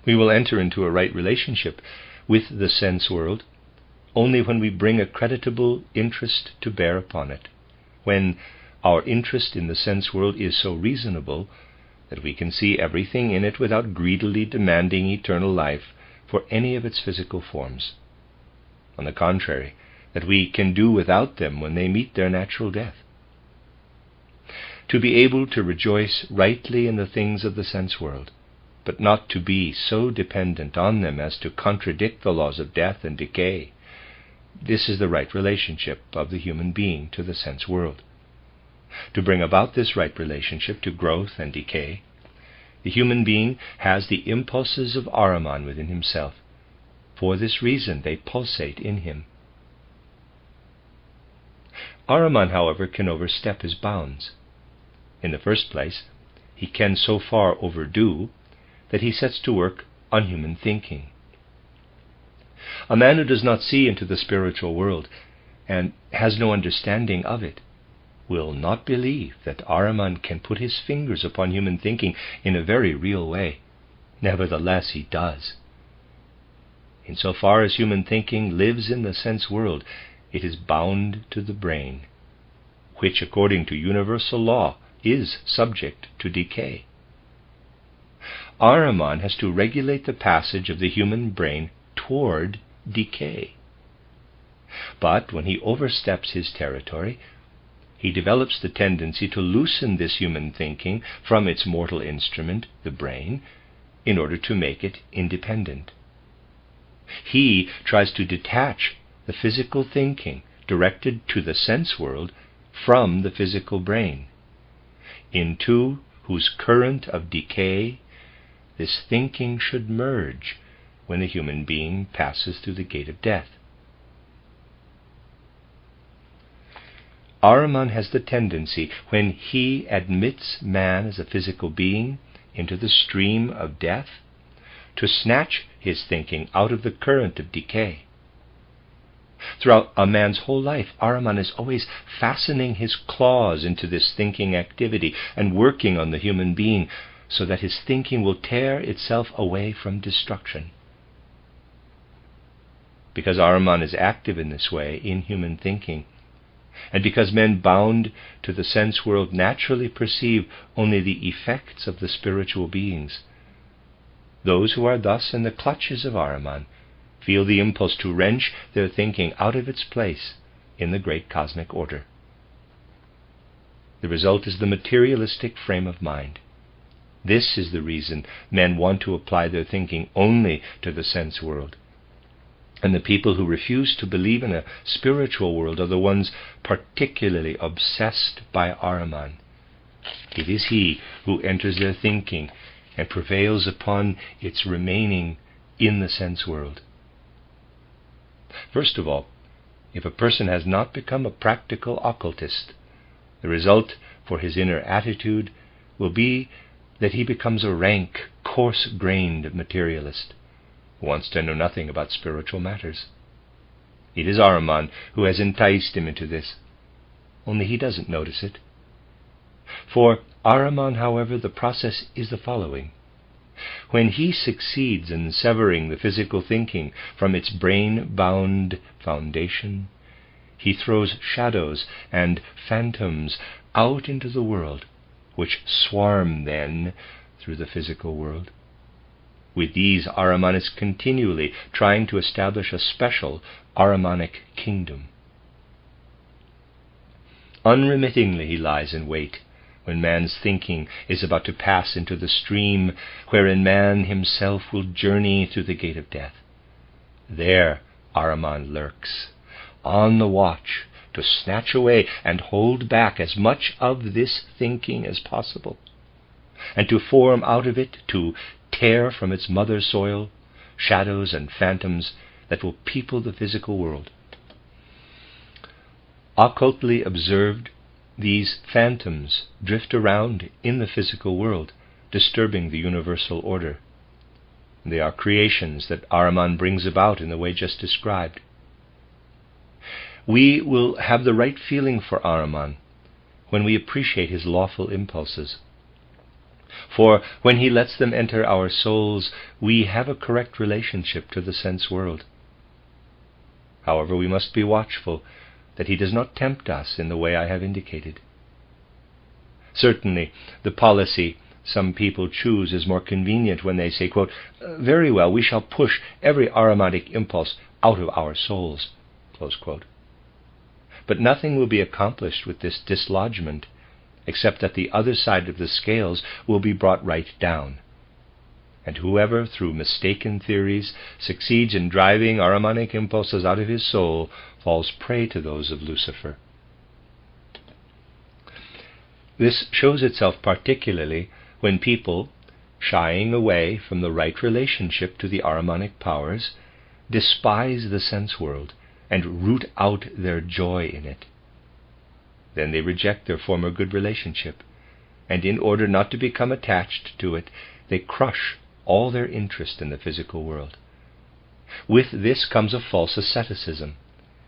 S1: We will enter into a right relationship with the sense world only when we bring a creditable interest to bear upon it, when our interest in the sense world is so reasonable that we can see everything in it without greedily demanding eternal life for any of its physical forms. On the contrary, that we can do without them when they meet their natural death. To be able to rejoice rightly in the things of the sense world, but not to be so dependent on them as to contradict the laws of death and decay, this is the right relationship of the human being to the sense world. To bring about this right relationship to growth and decay, the human being has the impulses of Ahriman within himself. For this reason they pulsate in him. Ahriman, however, can overstep his bounds. In the first place, he can so far overdo that he sets to work on human thinking. A man who does not see into the spiritual world and has no understanding of it will not believe that Ahriman can put his fingers upon human thinking in a very real way. Nevertheless, he does. In so far as human thinking lives in the sense world, it is bound to the brain, which, according to universal law, is subject to decay. Ahriman has to regulate the passage of the human brain toward decay. But when he oversteps his territory, he develops the tendency to loosen this human thinking from its mortal instrument, the brain, in order to make it independent. He tries to detach the physical thinking directed to the sense world from the physical brain, into whose current of decay this thinking should merge when the human being passes through the gate of death. Ahriman has the tendency, when he admits man as a physical being into the stream of death, to snatch his thinking out of the current of decay. Throughout a man's whole life, Ahriman is always fastening his claws into this thinking activity and working on the human being so that his thinking will tear itself away from destruction. Because Ahriman is active in this way in human thinking, and because men bound to the sense world naturally perceive only the effects of the spiritual beings, those who are thus in the clutches of Ahriman feel the impulse to wrench their thinking out of its place in the great cosmic order. The result is the materialistic frame of mind. This is the reason men want to apply their thinking only to the sense world. And the people who refuse to believe in a spiritual world are the ones particularly obsessed by Ahriman. It is he who enters their thinking and prevails upon its remaining in the sense world. First of all, if a person has not become a practical occultist, the result for his inner attitude will be that he becomes a rank, coarse-grained materialist, who wants to know nothing about spiritual matters. It is Ahriman who has enticed him into this, only he doesn't notice it. For Ahriman, however, the process is the following. When he succeeds in severing the physical thinking from its brain-bound foundation, he throws shadows and phantoms out into the world, which swarm then through the physical world. With these, Ahriman is continually trying to establish a special Ahrimanic kingdom. Unremittingly he lies in wait when man's thinking is about to pass into the stream wherein man himself will journey through the gate of death. There Ahriman lurks, on the watch to snatch away and hold back as much of this thinking as possible, and to form out of it, to tear from its mother soil, shadows and phantoms that will people the physical world. Occultly observed, these phantoms drift around in the physical world, disturbing the universal order. They are creations that Ahriman brings about in the way just described. We will have the right feeling for Ahriman when we appreciate his lawful impulses. For when he lets them enter our souls, we have a correct relationship to the sense world. However, we must be watchful that he does not tempt us in the way I have indicated. Certainly, the policy some people choose is more convenient when they say, quote, "Very well, we shall push every Ahrimanic impulse out of our souls," close quote. But nothing will be accomplished with this dislodgement, except that the other side of the scales will be brought right down. And whoever, through mistaken theories, succeeds in driving Ahrimanic impulses out of his soul falls prey to those of Lucifer. This shows itself particularly when people, shying away from the right relationship to the Ahrimanic powers, despise the sense world and root out their joy in it. Then they reject their former good relationship, and in order not to become attached to it, they crush all their interest in the physical world. With this comes a false asceticism,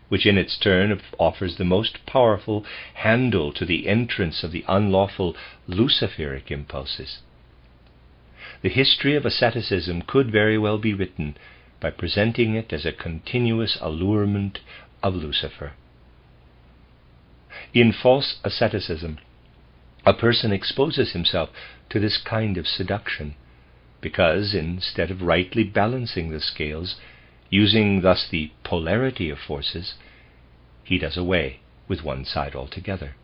S1: which in its turn offers the most powerful handle to the entrance of the unlawful Luciferic impulses. The history of asceticism could very well be written by presenting it as a continuous allurement of Lucifer. In false asceticism, a person exposes himself to this kind of seduction, because instead of rightly balancing the scales, using thus the polarity of forces, he does away with one side altogether.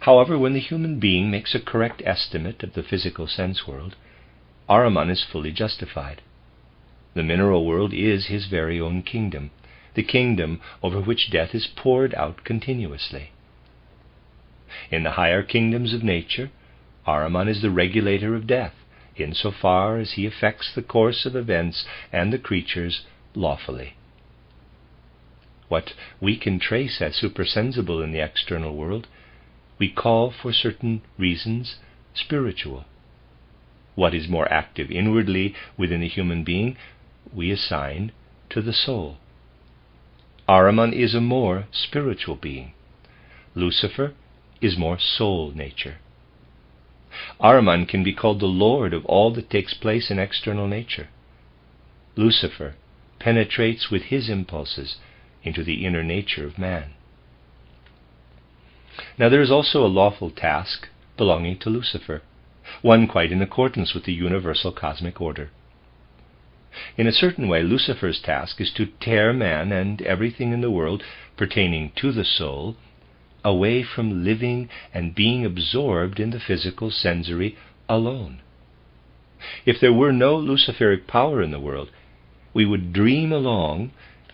S1: However, when the human being makes a correct estimate of the physical sense world, Ahriman is fully justified. The mineral world is his very own kingdom, the kingdom over which death is poured out continuously. In the higher kingdoms of nature, Ahriman is the regulator of death, insofar as he affects the course of events and the creatures lawfully. What we can trace as supersensible in the external world, we call for certain reasons spiritual. What is more active inwardly within the human being, we assign to the soul. Ahriman is a more spiritual being. Lucifer is more soul nature. Ahriman can be called the lord of all that takes place in external nature. Lucifer penetrates with his impulses into the inner nature of man. Now there is also a lawful task belonging to Lucifer, one quite in accordance with the universal cosmic order. In a certain way, Lucifer's task is to tear man and everything in the world pertaining to the soul away from living and being absorbed in the physical sensory alone. If there were no Luciferic power in the world, we would dream along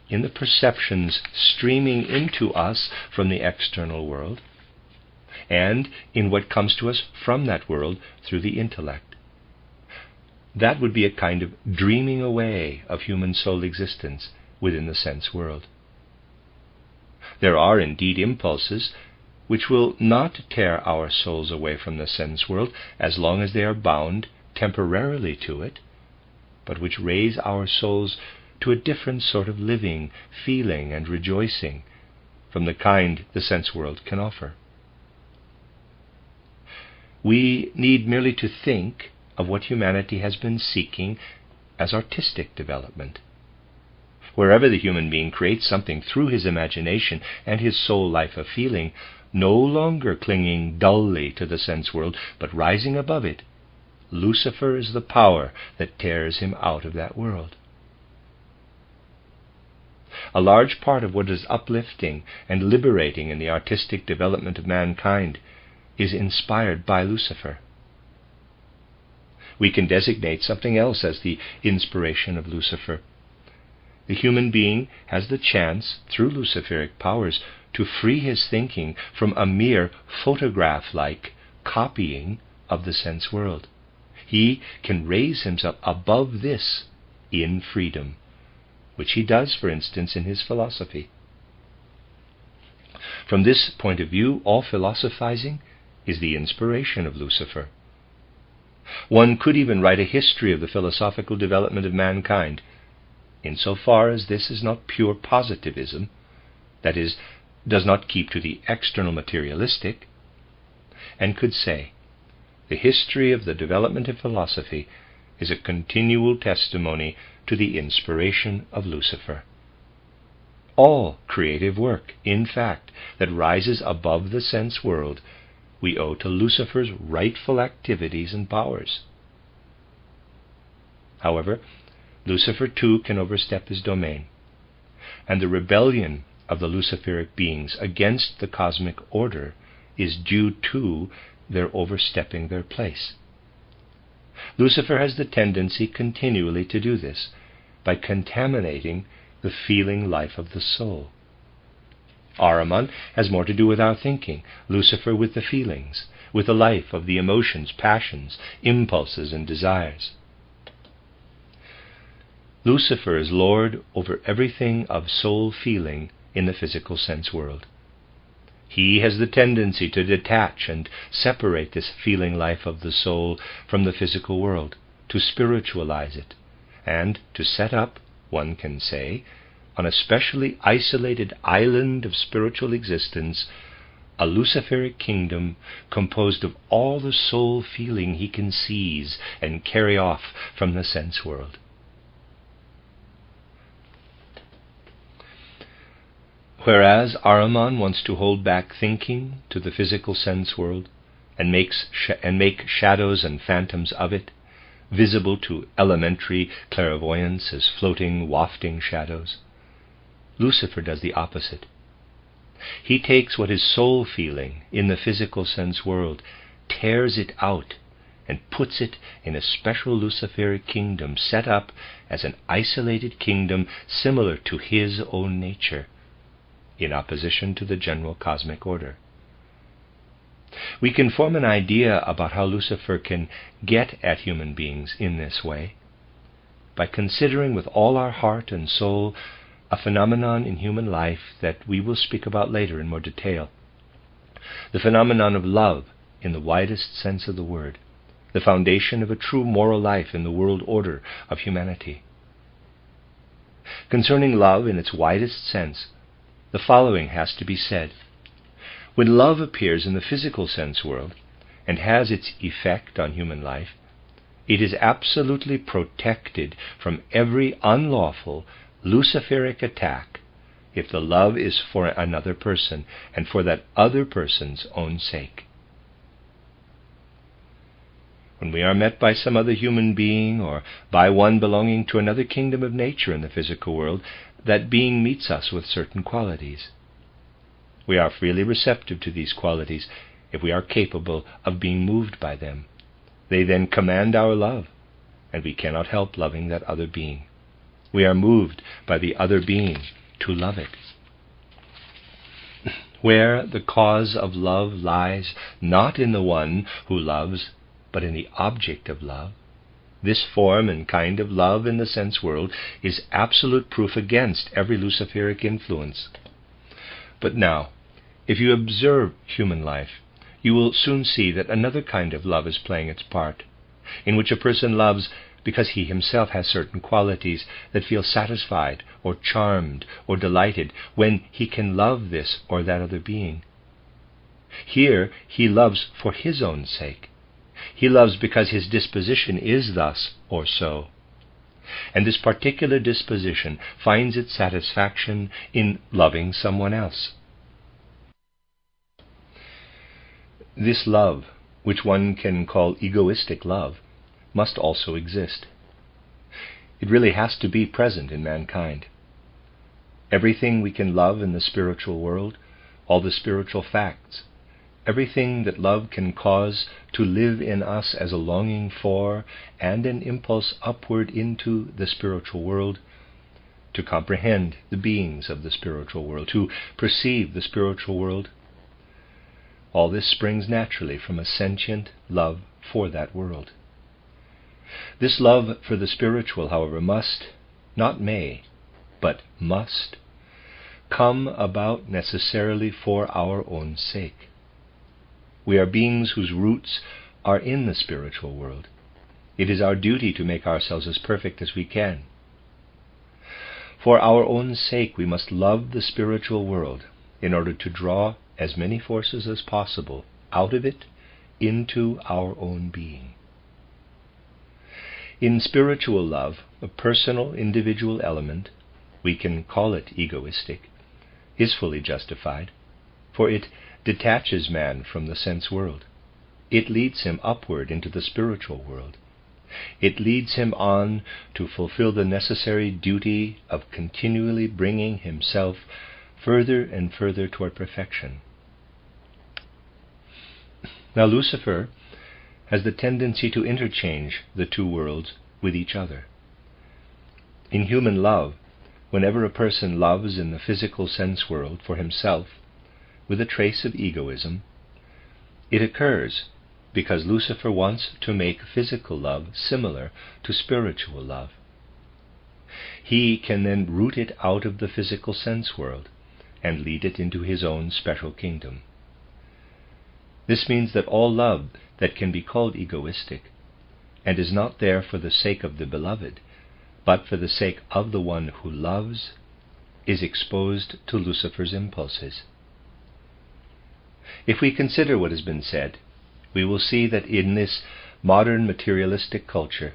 S1: in the perceptions streaming into us from the external world, and in what comes to us from that world through the intellect. That would be a kind of dreaming away of human soul existence within the sense world. There are indeed impulses which will not tear our souls away from the sense world as long as they are bound temporarily to it, but which raise our souls to a different sort of living, feeling, and rejoicing from the kind the sense world can offer. We need merely to think of what humanity has been seeking as artistic development. Wherever the human being creates something through his imagination and his soul life of feeling, no longer clinging dully to the sense world, but rising above it, Lucifer is the power that tears him out of that world. A large part of what is uplifting and liberating in the artistic development of mankind is inspired by Lucifer. We can designate something else as the inspiration of Lucifer. The human being has the chance, through Luciferic powers, to free his thinking from a mere photograph-like copying of the sense world. He can raise himself above this in freedom, which he does, for instance, in his philosophy. From this point of view, all philosophizing is the inspiration of Lucifer. One could even write a history of the philosophical development of mankind, insofar as this is not pure positivism, that is, does not keep to the external materialistic, and could say, the history of the development of philosophy is a continual testimony to the inspiration of Lucifer. All creative work, in fact, that rises above the sense world, we owe to Lucifer's rightful activities and powers. However, Lucifer too can overstep his domain, and the rebellion of the Luciferic beings against the cosmic order is due to their overstepping their place. Lucifer has the tendency continually to do this by contaminating the feeling life of the soul. Ahriman has more to do with our thinking, Lucifer with the feelings, with the life of the emotions, passions, impulses, and desires. Lucifer is lord over everything of soul feeling in the physical sense world. He has the tendency to detach and separate this feeling life of the soul from the physical world, to spiritualize it, and to set up, one can say, on a specially isolated island of spiritual existence, a Luciferic kingdom composed of all the soul feeling he can seize and carry off from the sense world. Whereas Ahriman wants to hold back thinking to the physical sense world and make shadows and phantoms of it, visible to elementary clairvoyance as floating, wafting shadows, Lucifer does the opposite. He takes what is soul feeling in the physical sense world, tears it out, and puts it in a special Luciferic kingdom set up as an isolated kingdom similar to his own nature, in opposition to the general cosmic order. We can form an idea about how Lucifer can get at human beings in this way by considering with all our heart and soul a phenomenon in human life that we will speak about later in more detail. The phenomenon of love in the widest sense of the word, the foundation of a true moral life in the world order of humanity. Concerning love in its widest sense, the following has to be said. When love appears in the physical sense world and has its effect on human life, it is absolutely protected from every unlawful Luciferic attack if the love is for another person and for that other person's own sake. When we are met by some other human being or by one belonging to another kingdom of nature in the physical world, that being meets us with certain qualities. We are freely receptive to these qualities if we are capable of being moved by them. They then command our love, and we cannot help loving that other being. We are moved by the other being to love it. Where the cause of love lies not in the one who loves, but in the object of love, this form and kind of love in the sense world is absolute proof against every Luciferic influence. But now, if you observe human life, you will soon see that another kind of love is playing its part, in which a person loves because he himself has certain qualities that feel satisfied or charmed or delighted when he can love this or that other being. Here he loves for his own sake. He loves because his disposition is thus or so. And this particular disposition finds its satisfaction in loving someone else. This love, which one can call egoistic love, must also exist. It really has to be present in mankind. Everything we can love in the spiritual world, all the spiritual facts, everything that love can cause to live in us as a longing for and an impulse upward into the spiritual world, to comprehend the beings of the spiritual world, to perceive the spiritual world, all this springs naturally from a sentient love for that world. This love for the spiritual, however, must, not may, but must, come about necessarily for our own sake. We are beings whose roots are in the spiritual world. It is our duty to make ourselves as perfect as we can. For our own sake, we must love the spiritual world in order to draw as many forces as possible out of it into our own being. In spiritual love, a personal, individual element, we can call it egoistic, is fully justified, for it detaches man from the sense world. It leads him upward into the spiritual world. It leads him on to fulfill the necessary duty of continually bringing himself further and further toward perfection. Now Lucifer has the tendency to interchange the two worlds with each other. In human love, whenever a person loves in the physical sense world for himself, with a trace of egoism, it occurs because Lucifer wants to make physical love similar to spiritual love. He can then root it out of the physical sense world and lead it into his own special kingdom. This means that all love that can be called egoistic, and is not there for the sake of the beloved, but for the sake of the one who loves, is exposed to Lucifer's impulses. If we consider what has been said, we will see that in this modern materialistic culture,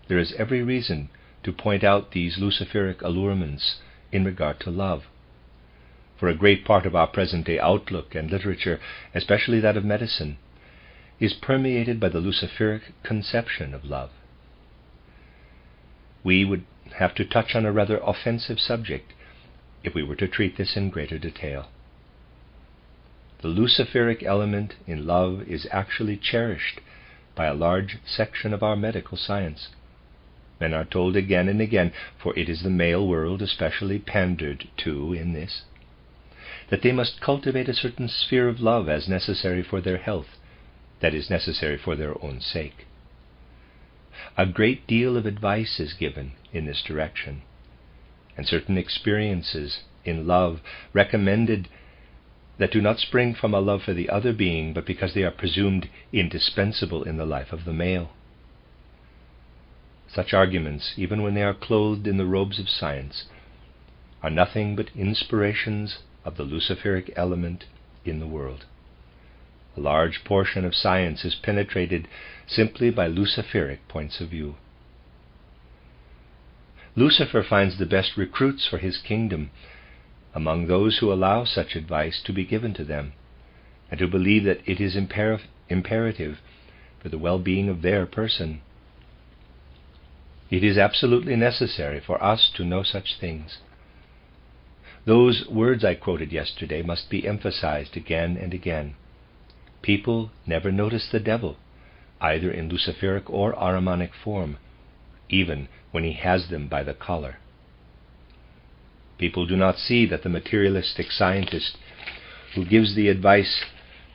S1: there is every reason to point out these Luciferic allurements in regard to love. For a great part of our present-day outlook and literature, especially that of medicine, is permeated by the Luciferic conception of love. We would have to touch on a rather offensive subject if we were to treat this in greater detail. The Luciferic element in love is actually cherished by a large section of our medical science. Men are told again and again, for it is the male world especially pandered to in this, that they must cultivate a certain sphere of love as necessary for their health, that is necessary for their own sake. A great deal of advice is given in this direction, and certain experiences in love recommended that do not spring from a love for the other being, but because they are presumed indispensable in the life of the male. Such arguments, even when they are clothed in the robes of science, are nothing but inspirations of the Luciferic element in the world. A large portion of science is penetrated simply by Luciferic points of view. Lucifer finds the best recruits for his kingdom among those who allow such advice to be given to them, and who believe that it is imperative for the well-being of their person. It is absolutely necessary for us to know such things. Those words I quoted yesterday must be emphasized again and again. People never notice the devil, either in Luciferic or Ahrimanic form, even when he has them by the collar. People do not see that the materialistic scientist who gives the advice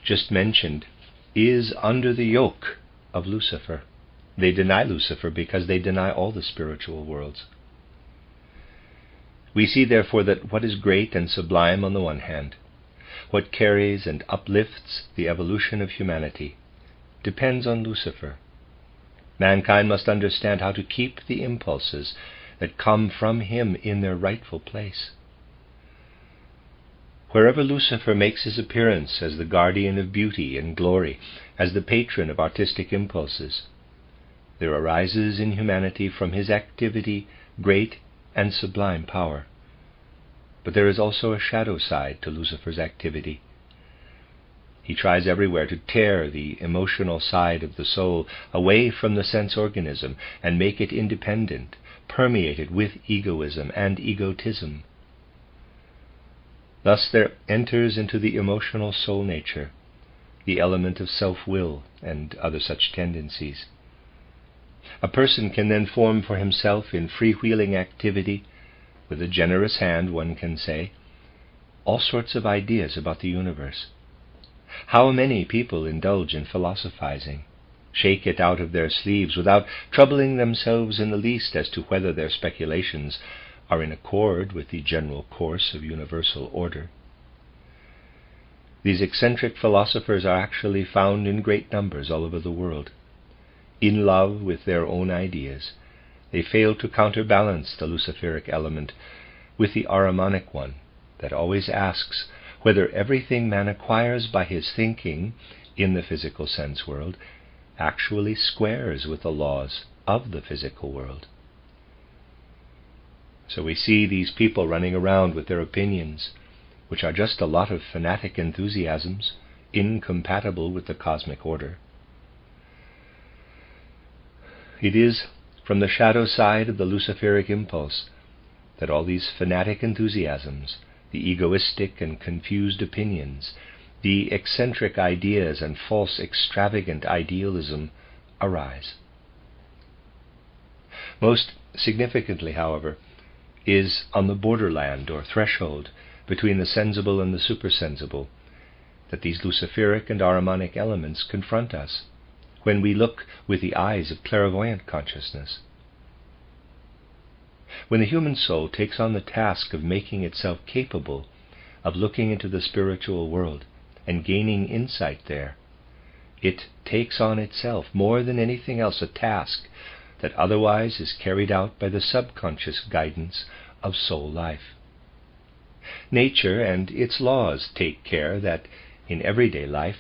S1: just mentioned is under the yoke of Lucifer. They deny Lucifer because they deny all the spiritual worlds. We see therefore that what is great and sublime on the one hand, what carries and uplifts the evolution of humanity, depends on Lucifer, Mankind must understand how to keep the impulses that come from him in their rightful place. Wherever Lucifer makes his appearance as the guardian of beauty and glory, as the patron of artistic impulses, there arises in humanity from his activity great and sublime power. But there is also a shadow side to Lucifer's activity. He tries everywhere to tear the emotional side of the soul away from the sense organism and make it independent, permeated with egoism and egotism. Thus there enters into the emotional soul nature the element of self-will and other such tendencies. A person can then form for himself in freewheeling activity, with a generous hand, one can say, all sorts of ideas about the universe. How many people indulge in philosophizing, shake it out of their sleeves without troubling themselves in the least as to whether their speculations are in accord with the general course of universal order. These eccentric philosophers are actually found in great numbers all over the world. In love with their own ideas, they fail to counterbalance the Luciferic element with the Ahrimanic one that always asks whether everything man acquires by his thinking in the physical sense world actually squares with the laws of the physical world. So we see these people running around with their opinions, which are just a lot of fanatic enthusiasms, incompatible with the cosmic order. It is from the shadow side of the Luciferic impulse that all these fanatic enthusiasms, the egoistic and confused opinions, the eccentric ideas and false extravagant idealism arise. Most significantly, however, is on the borderland or threshold between the sensible and the supersensible that these Luciferic and Ahrimanic elements confront us when we look with the eyes of clairvoyant consciousness. When the human soul takes on the task of making itself capable of looking into the spiritual world and gaining insight there, it takes on itself, more than anything else, a task that otherwise is carried out by the subconscious guidance of soul life. Nature and its laws take care that in everyday life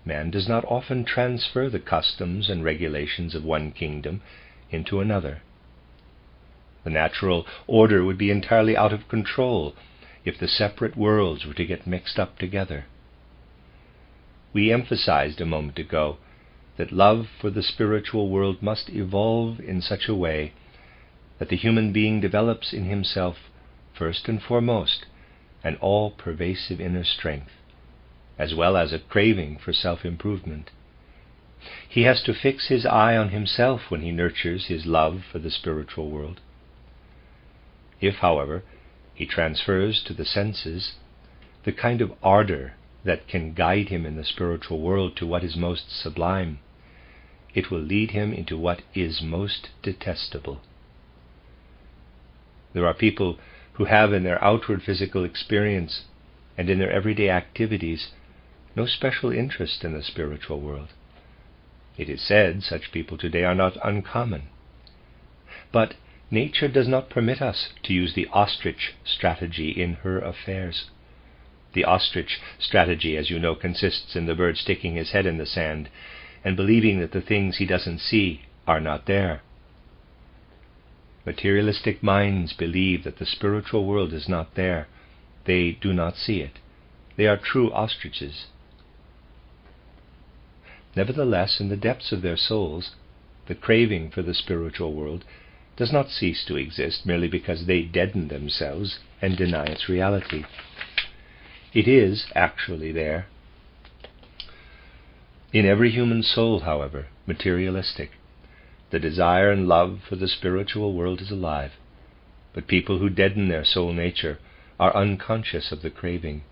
S1: man does not often transfer the customs and regulations of one kingdom into another. The natural order would be entirely out of control if the separate worlds were to get mixed up together. We emphasized a moment ago that love for the spiritual world must evolve in such a way that the human being develops in himself, first and foremost, an all-pervasive inner strength, as well as a craving for self-improvement. He has to fix his eye on himself when he nurtures his love for the spiritual world. If, however, he transfers to the senses the kind of ardor that can guide him in the spiritual world to what is most sublime, it will lead him into what is most detestable. There are people who have in their outward physical experience and in their everyday activities no special interest in the spiritual world. It is said such people today are not uncommon. But nature does not permit us to use the ostrich strategy in her affairs. The ostrich strategy, as you know, consists in the bird sticking his head in the sand and believing that the things he doesn't see are not there. Materialistic minds believe that the spiritual world is not there. They do not see it. They are true ostriches. Nevertheless, in the depths of their souls, the craving for the spiritual world does not cease to exist merely because they deaden themselves and deny its reality. It is actually there. In every human soul, however, materialistic, the desire and love for the spiritual world is alive, but people who deaden their soul nature are unconscious of the craving.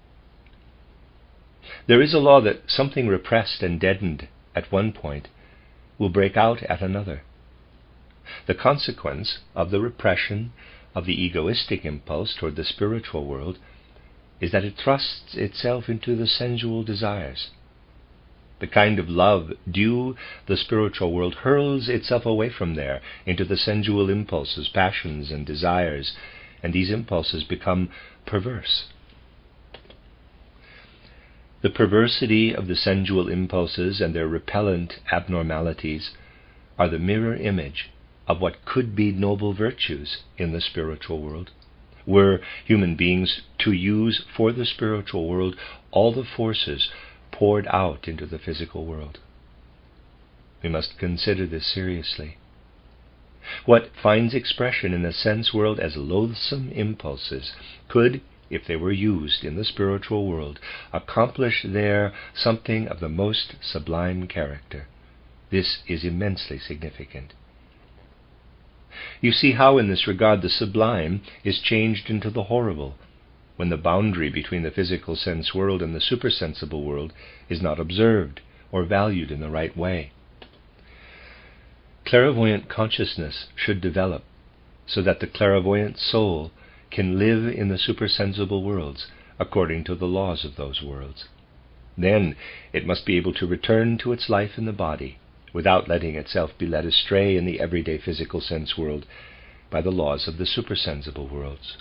S1: There is a law that something repressed and deadened at one point will break out at another. The consequence of the repression of the egoistic impulse toward the spiritual world is that it thrusts itself into the sensual desires. The kind of love due the spiritual world hurls itself away from there into the sensual impulses, passions, and desires, and these impulses become perverse. The perversity of the sensual impulses and their repellent abnormalities are the mirror image of what could be noble virtues in the spiritual world, were human beings to use for the spiritual world all the forces poured out into the physical world. We must consider this seriously. What finds expression in the sense world as loathsome impulses could, if they were used in the spiritual world, accomplish there something of the most sublime character. This is immensely significant. You see how in this regard the sublime is changed into the horrible, when the boundary between the physical sense world and the supersensible world is not observed or valued in the right way. Clairvoyant consciousness should develop so that the clairvoyant soul can live in the supersensible worlds according to the laws of those worlds. Then it must be able to return to its life in the body without letting itself be led astray in the everyday physical sense world by the laws of the supersensible worlds.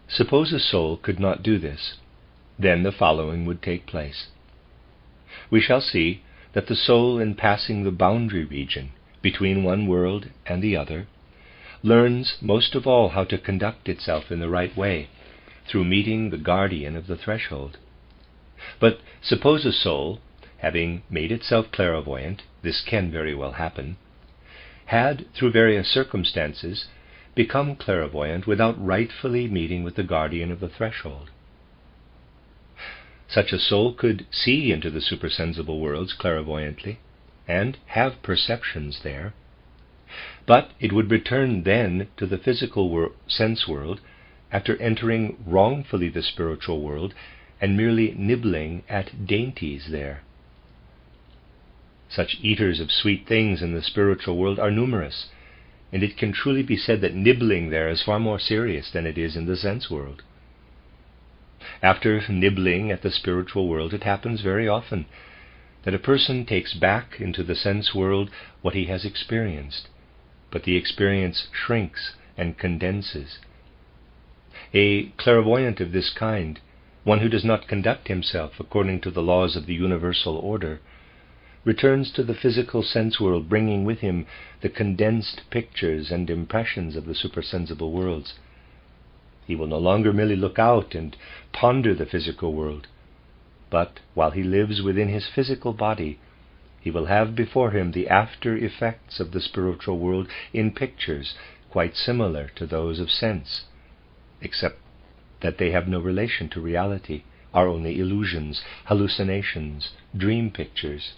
S1: Suppose a soul could not do this, then the following would take place. We shall see that the soul, in passing the boundary region between one world and the other, learns most of all how to conduct itself in the right way through meeting the guardian of the threshold. But suppose a soul, having made itself clairvoyant, this can very well happen, had, through various circumstances, become clairvoyant without rightfully meeting with the guardian of the threshold. Such a soul could see into the supersensible worlds clairvoyantly, and have perceptions there, but it would return then to the physical sense world after entering wrongfully the spiritual world and merely nibbling at dainties there. Such eaters of sweet things in the spiritual world are numerous, and it can truly be said that nibbling there is far more serious than it is in the sense world. After nibbling at the spiritual world, it happens very often that a person takes back into the sense world what he has experienced, but the experience shrinks and condenses. A clairvoyant of this kind, one who does not conduct himself according to the laws of the universal order, returns to the physical sense world bringing with him the condensed pictures and impressions of the supersensible worlds. He will no longer merely look out and ponder the physical world, but while he lives within his physical body, he will have before him the after effects of the spiritual world in pictures quite similar to those of sense, except that they have no relation to reality, are only illusions, hallucinations, dream pictures.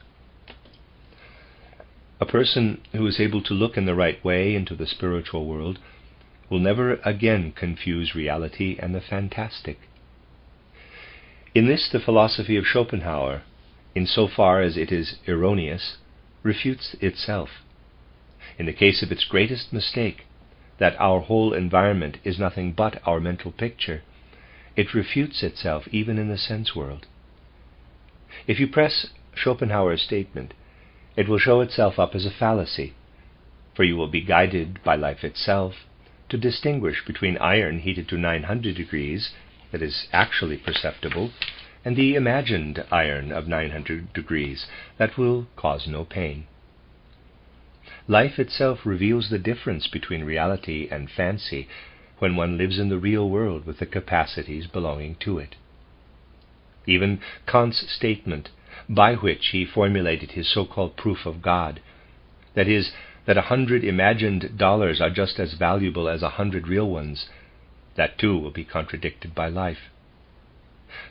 S1: A person who is able to look in the right way into the spiritual world will never again confuse reality and the fantastic. In this, the philosophy of Schopenhauer, in so far as it is erroneous, refutes itself. In the case of its greatest mistake, that our whole environment is nothing but our mental picture, it refutes itself even in the sense world. If you press Schopenhauer's statement, it will show itself up as a fallacy, for you will be guided by life itself to distinguish between iron heated to 900 degrees, that is actually perceptible, and the imagined iron of 900 degrees, that will cause no pain. Life itself reveals the difference between reality and fancy when one lives in the real world with the capacities belonging to it. Even Kant's statement, by which he formulated his so-called proof of God, that is, that 100 imagined dollars are just as valuable as 100 real ones, that too will be contradicted by life.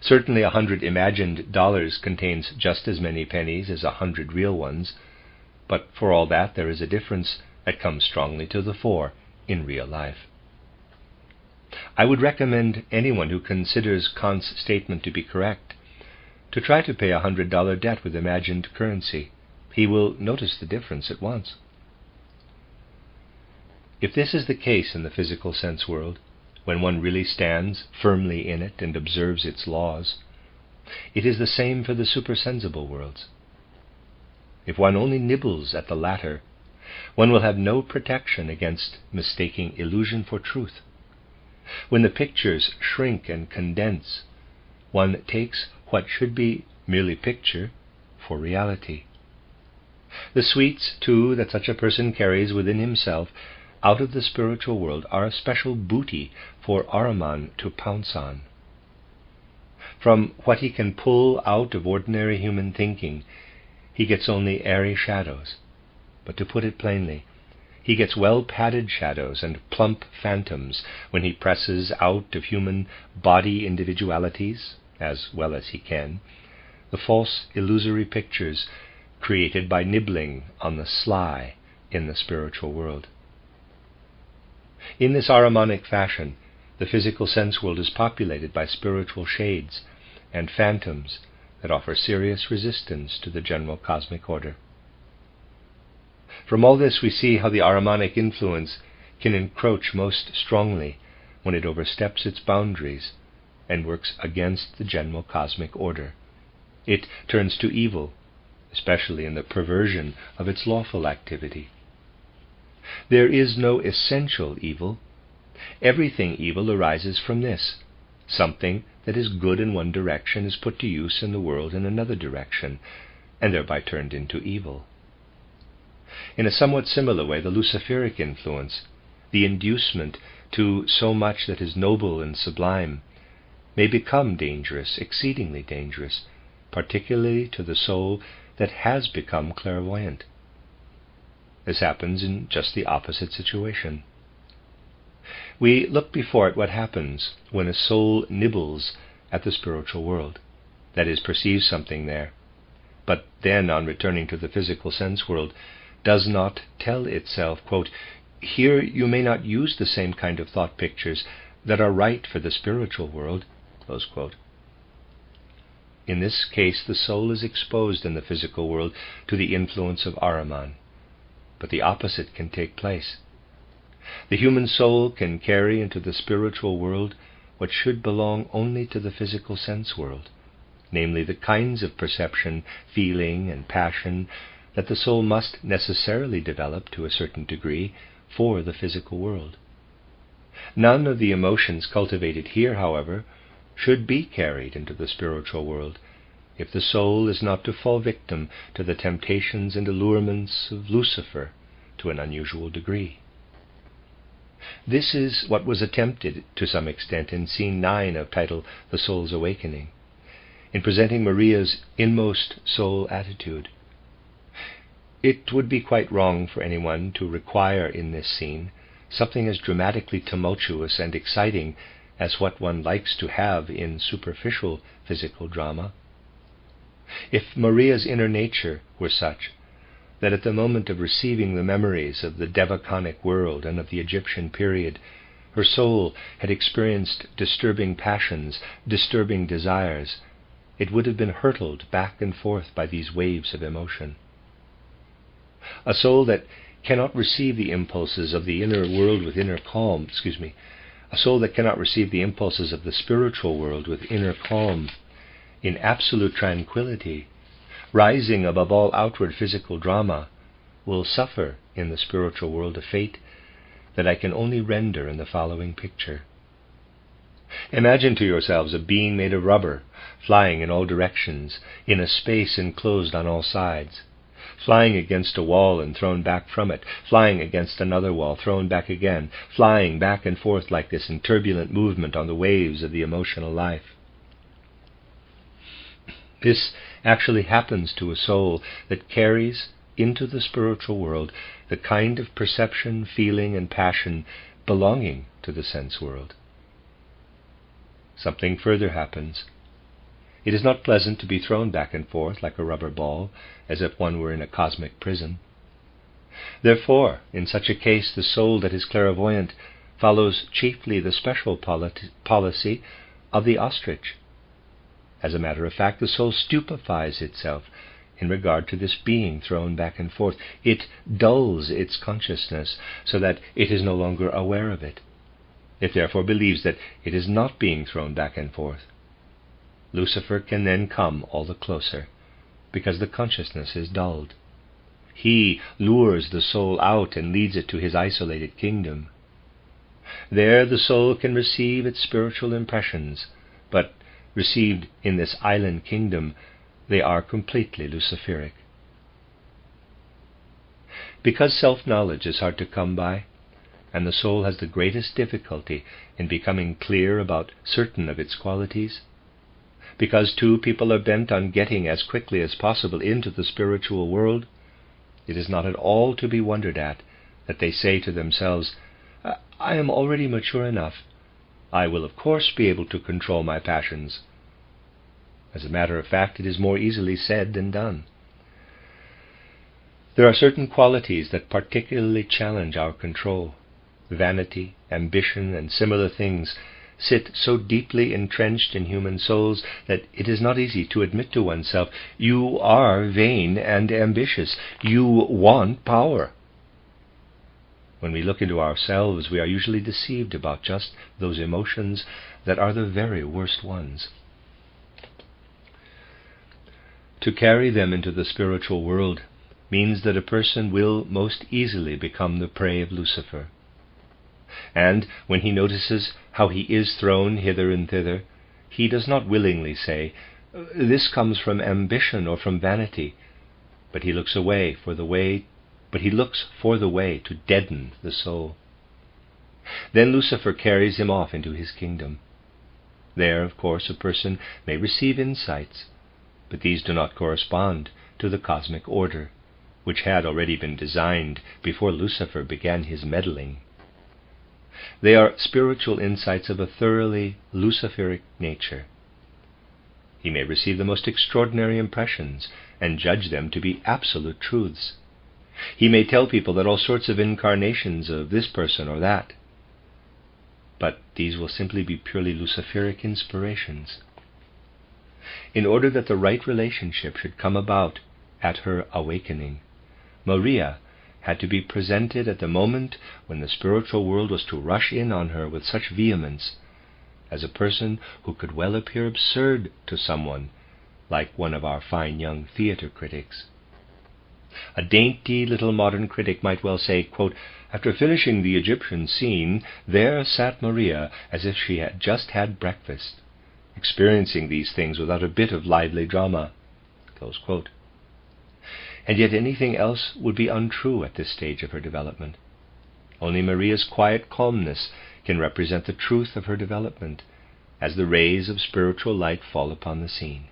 S1: Certainly 100 imagined dollars contains just as many pennies as 100 real ones, but for all that there is a difference that comes strongly to the fore in real life. I would recommend anyone who considers Kant's statement to be correct to try to pay a $100 debt with imagined currency. He will notice the difference at once. If this is the case in the physical sense world, when one really stands firmly in it and observes its laws, It is the same for the supersensible worlds. If one only nibbles at the latter, one will have no protection against mistaking illusion for truth. When the pictures shrink and condense, one takes what should be merely picture for reality. The sweets, too, that such a person carries within himself out of the spiritual world are a special booty for Ahriman to pounce on. From what he can pull out of ordinary human thinking, he gets only airy shadows. But to put it plainly, he gets well-padded shadows and plump phantoms when he presses out of human body individualities, as well as he can, the false illusory pictures created by nibbling on the sly in the spiritual world. In this Ahrimanic fashion, the physical sense world is populated by spiritual shades and phantoms that offer serious resistance to the general cosmic order. From all this we see how the Ahrimanic influence can encroach most strongly when it oversteps its boundaries and works against the general cosmic order. It turns to evil, especially in the perversion of its lawful activity. There is no essential evil. Everything evil arises from this. Something that is good in one direction is put to use in the world in another direction, and thereby turned into evil. In a somewhat similar way, the Luciferic influence, the inducement to so much that is noble and sublime, may become dangerous, exceedingly dangerous, particularly to the soul that has become clairvoyant. This happens in just the opposite situation. We look before at what happens when a soul nibbles at the spiritual world, that is, perceives something there, but then, on returning to the physical sense world, does not tell itself, quote, "Here you may not use the same kind of thought pictures that are right for the spiritual world," close quote. In this case, the soul is exposed in the physical world to the influence of Ahriman, but the opposite can take place. The human soul can carry into the spiritual world what should belong only to the physical sense world, namely the kinds of perception, feeling, and passion that the soul must necessarily develop to a certain degree for the physical world. None of the emotions cultivated here, however, should be carried into the spiritual world, if the soul is not to fall victim to the temptations and allurements of Lucifer to an unusual degree. This is what was attempted to some extent in Scene 9 of title The Soul's Awakening, in presenting Maria's inmost soul attitude. It would be quite wrong for anyone to require in this scene something as dramatically tumultuous and exciting as what one likes to have in superficial physical drama. If Maria's inner nature were such that at the moment of receiving the memories of the Devaconic world and of the Egyptian period, her soul had experienced disturbing passions, disturbing desires, it would have been hurtled back and forth by these waves of emotion. A soul that cannot receive the impulses of the inner world with inner calm, a soul that cannot receive the impulses of the spiritual world with inner calm, in absolute tranquility, rising above all outward physical drama, will suffer in the spiritual world a fate that I can only render in the following picture. Imagine to yourselves a being made of rubber, flying in all directions, in a space enclosed on all sides, flying against a wall and thrown back from it, flying against another wall, thrown back again, flying back and forth like this in turbulent movement on the waves of the emotional life. This actually happens to a soul that carries into the spiritual world the kind of perception, feeling, and passion belonging to the sense world. Something further happens. It is not pleasant to be thrown back and forth like a rubber ball, as if one were in a cosmic prison. Therefore, in such a case, the soul that is clairvoyant follows chiefly the special policy of the ostrich. As a matter of fact, the soul stupefies itself in regard to this being thrown back and forth. It dulls its consciousness so that it is no longer aware of it. It therefore believes that it is not being thrown back and forth. Lucifer can then come all the closer, because the consciousness is dulled. He lures the soul out and leads it to his isolated kingdom. There the soul can receive its spiritual impressions, but received in this island kingdom, they are completely Luciferic. Because self-knowledge is hard to come by, and the soul has the greatest difficulty in becoming clear about certain of its qualities, because too people are bent on getting as quickly as possible into the spiritual world, it is not at all to be wondered at that they say to themselves, I am already mature enough. I will of course be able to control my passions. As a matter of fact, it is more easily said than done. There are certain qualities that particularly challenge our control. Vanity, ambition, and similar things sit so deeply entrenched in human souls that it is not easy to admit to oneself, you are vain and ambitious, you want power. When we look into ourselves, we are usually deceived about just those emotions that are the very worst ones. To carry them into the spiritual world means that a person will most easily become the prey of Lucifer. And when he notices how he is thrown hither and thither, he does not willingly say, this comes from ambition or from vanity, but he looks for the way to deaden the soul. Then Lucifer carries him off into his kingdom. There, of course, a person may receive insights, but these do not correspond to the cosmic order, which had already been designed before Lucifer began his meddling. They are spiritual insights of a thoroughly Luciferic nature. He may receive the most extraordinary impressions and judge them to be absolute truths. He may tell people that all sorts of incarnations of this person or that, but these will simply be purely Luciferic inspirations. In order that the right relationship should come about at her awakening, Maria had to be presented at the moment when the spiritual world was to rush in on her with such vehemence, as a person who could well appear absurd to someone, like one of our fine young theatre critics. A dainty little modern critic might well say, quote, after finishing the Egyptian scene, there sat Maria as if she had just had breakfast, experiencing these things without a bit of lively drama. Close quote. And yet anything else would be untrue at this stage of her development. Only Maria's quiet calmness can represent the truth of her development, as the rays of spiritual light fall upon the scene.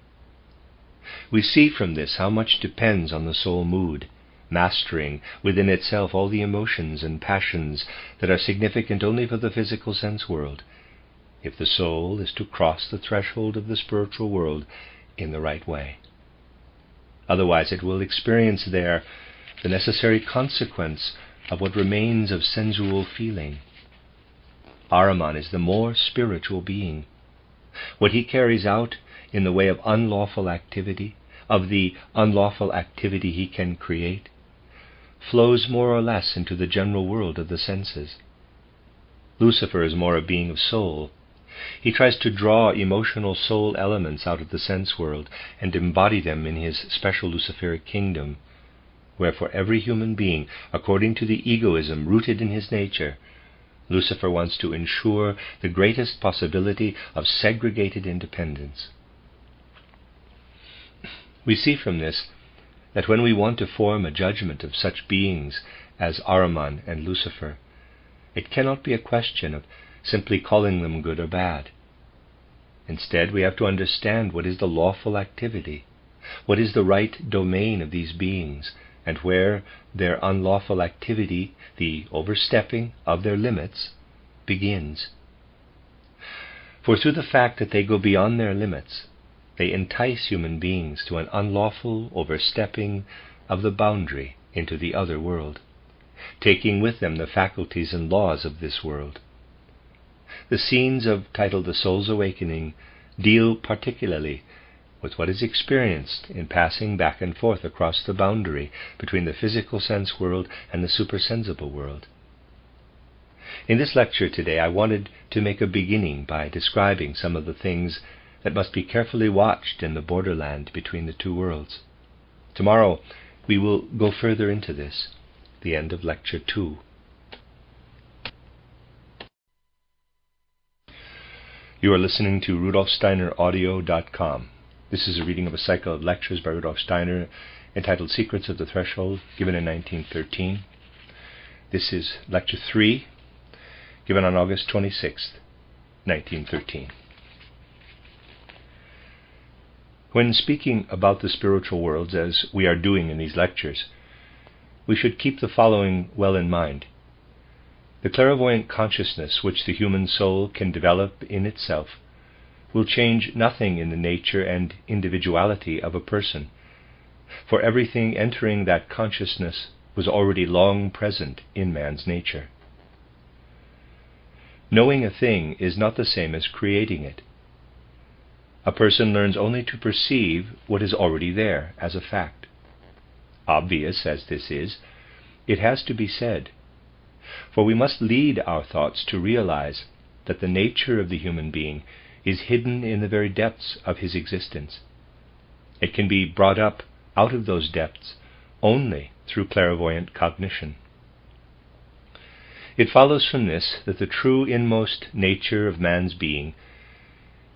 S1: We see from this how much depends on the soul mood, mastering within itself all the emotions and passions that are significant only for the physical sense world, if the soul is to cross the threshold of the spiritual world in the right way. Otherwise it will experience there the necessary consequence of what remains of sensual feeling. Ahriman is the more spiritual being. What he carries out in the way of unlawful activity, of the unlawful activity he can create, flows more or less into the general world of the senses. Lucifer is more a being of soul. He tries to draw emotional soul elements out of the sense world and embody them in his special Luciferic kingdom, where for every human being, according to the egoism rooted in his nature, Lucifer wants to ensure the greatest possibility of segregated independence. We see from this that when we want to form a judgment of such beings as Ahriman and Lucifer, it cannot be a question of simply calling them good or bad. Instead, we have to understand what is the lawful activity, what is the right domain of these beings, and where their unlawful activity, the overstepping of their limits, begins. For through the fact that they go beyond their limits, they entice human beings to an unlawful overstepping of the boundary into the other world, taking with them the faculties and laws of this world. The scenes titled The Soul's Awakening deal particularly with what is experienced in passing back and forth across the boundary between the physical sense world and the supersensible world. In this lecture today, I wanted to make a beginning by describing some of the things that must be carefully watched in the borderland between the two worlds. Tomorrow we will go further into this, the end of Lecture 2. You are listening to RudolfSteinerAudio.com. This is a reading of a cycle of lectures by Rudolf Steiner entitled Secrets of the Threshold, given in 1913. This is Lecture 3, given on August 26th, 1913. When speaking about the spiritual worlds, as we are doing in these lectures, we should keep the following well in mind. The clairvoyant consciousness which the human soul can develop in itself will change nothing in the nature and individuality of a person, for everything entering that consciousness was already long present in man's nature. Knowing a thing is not the same as creating it. A person learns only to perceive what is already there as a fact. Obvious as this is, it has to be said, for we must lead our thoughts to realize that the nature of the human being is hidden in the very depths of his existence. It can be brought up out of those depths only through clairvoyant cognition. It follows from this that the true inmost nature of man's being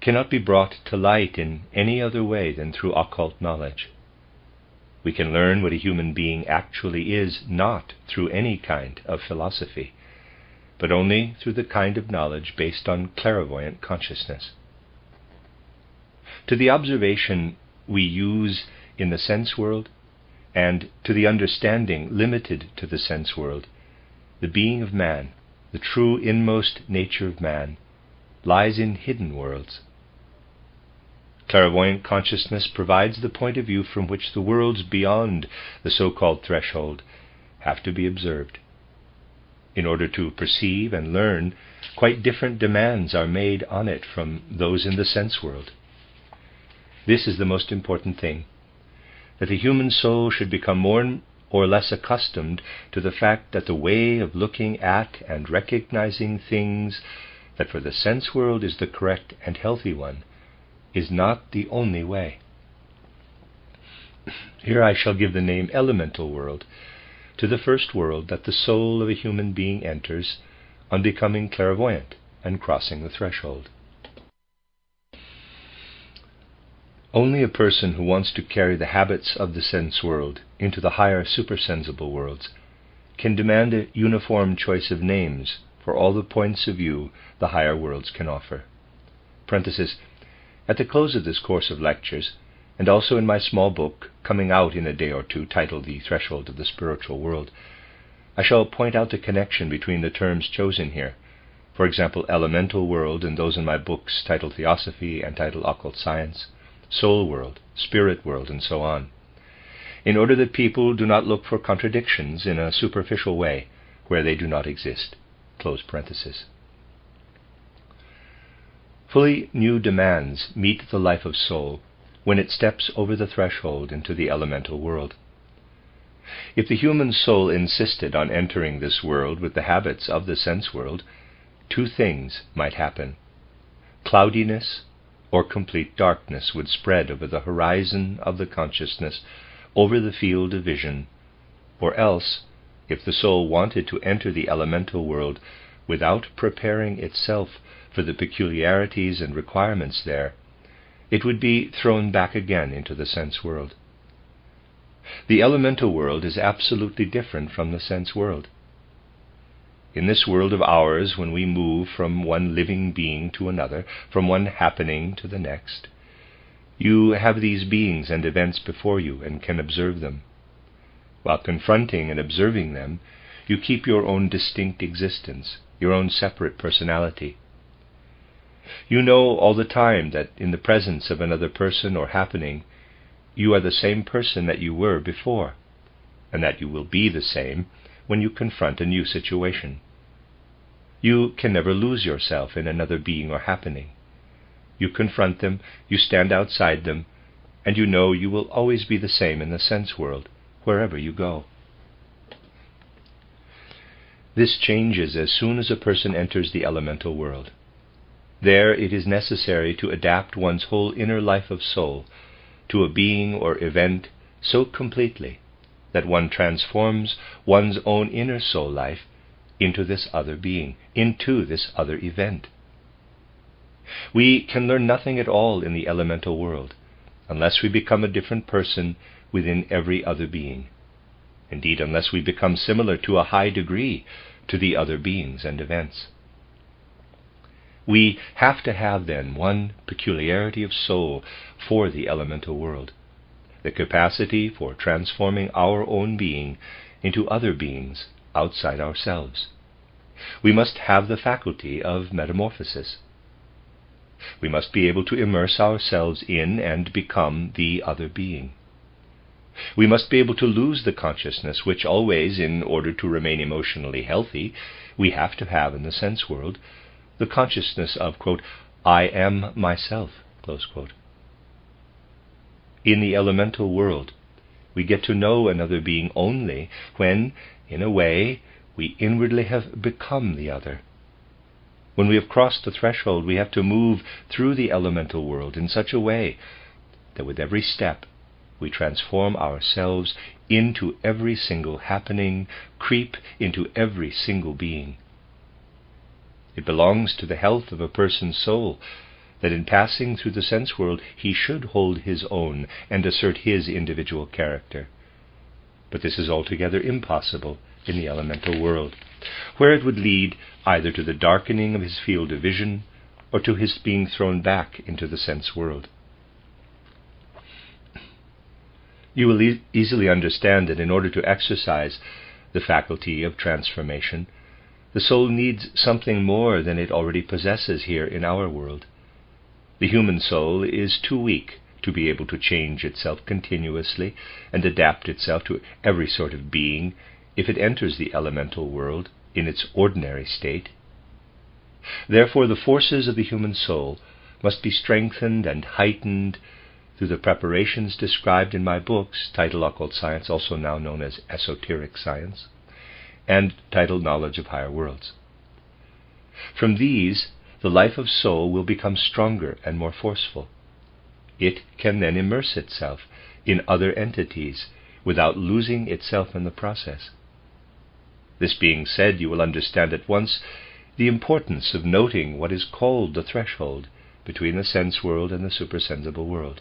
S1: cannot be brought to light in any other way than through occult knowledge. We can learn what a human being actually is not through any kind of philosophy, but only through the kind of knowledge based on clairvoyant consciousness. To the observation we use in the sense world, and to the understanding limited to the sense world, the being of man, the true inmost nature of man, lies in hidden worlds. Clairvoyant consciousness provides the point of view from which the worlds beyond the so-called threshold have to be observed. In order to perceive and learn, quite different demands are made on it from those in the sense world. This is the most important thing, that the human soul should become more or less accustomed to the fact that the way of looking at and recognizing things that for the sense world is the correct and healthy one is not the only way. Here I shall give the name elemental world to the first world that the soul of a human being enters on becoming clairvoyant and crossing the threshold. Only a person who wants to carry the habits of the sense world into the higher supersensible worlds can demand a uniform choice of names for all the points of view the higher worlds can offer. Parenthesis, at the close of this course of lectures, and also in my small book coming out in a day or two titled The Threshold of the Spiritual World, I shall point out the connection between the terms chosen here, for example, elemental world and those in my books titled Theosophy and titled Occult Science, soul world, spirit world, and so on, in order that people do not look for contradictions in a superficial way where they do not exist. Close parenthesis. Fully new demands meet the life of soul when it steps over the threshold into the elemental world. If the human soul insisted on entering this world with the habits of the sense world, two things might happen. Cloudiness or complete darkness would spread over the horizon of the consciousness, over the field of vision, or else, if the soul wanted to enter the elemental world without preparing itself for the peculiarities and requirements there, it would be thrown back again into the sense world. The elemental world is absolutely different from the sense world. In this world of ours, when we move from one living being to another, from one happening to the next, you have these beings and events before you and can observe them. While confronting and observing them, you keep your own distinct existence, your own separate personality. You know all the time that in the presence of another person or happening, you are the same person that you were before, and that you will be the same when you confront a new situation. You can never lose yourself in another being or happening. You confront them, you stand outside them, and you know you will always be the same in the sense world, wherever you go. This changes as soon as a person enters the elemental world. There it is necessary to adapt one's whole inner life of soul to a being or event so completely that one transforms one's own inner soul life into this other being, into this other event. We can learn nothing at all in the elemental world unless we become a different person within every other being. Indeed, unless we become similar to a high degree to the other beings and events. We have to have then one peculiarity of soul for the elemental world, the capacity for transforming our own being into other beings outside ourselves. We must have the faculty of metamorphosis. We must be able to immerse ourselves in and become the other being. We must be able to lose the consciousness which always, in order to remain emotionally healthy, we have to have in the sense world, the consciousness of, quote, I am myself, close quote. In the elemental world, we get to know another being only when, in a way, we inwardly have become the other. When we have crossed the threshold, we have to move through the elemental world in such a way that with every step we transform ourselves into every single happening, creep into every single being. It belongs to the health of a person's soul that in passing through the sense world he should hold his own and assert his individual character. But this is altogether impossible in the elemental world, where it would lead either to the darkening of his field of vision or to his being thrown back into the sense world. You will easily understand that in order to exercise the faculty of transformation, the soul needs something more than it already possesses here in our world. The human soul is too weak to be able to change itself continuously and adapt itself to every sort of being if it enters the elemental world in its ordinary state. Therefore, the forces of the human soul must be strengthened and heightened through the preparations described in my books, titled Occult Science, also now known as Esoteric Science, and titled Knowledge of Higher Worlds. From these, the life of soul will become stronger and more forceful. It can then immerse itself in other entities without losing itself in the process. This being said, you will understand at once the importance of noting what is called the threshold between the sense world and the supersensible world.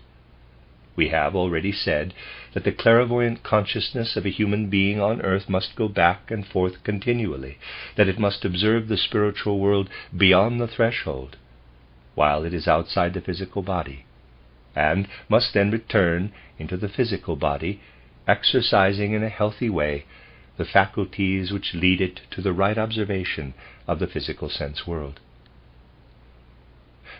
S1: We have already said that the clairvoyant consciousness of a human being on earth must go back and forth continually, that it must observe the spiritual world beyond the threshold, while it is outside the physical body, and must then return into the physical body, exercising in a healthy way the faculties which lead it to the right observation of the physical sense world.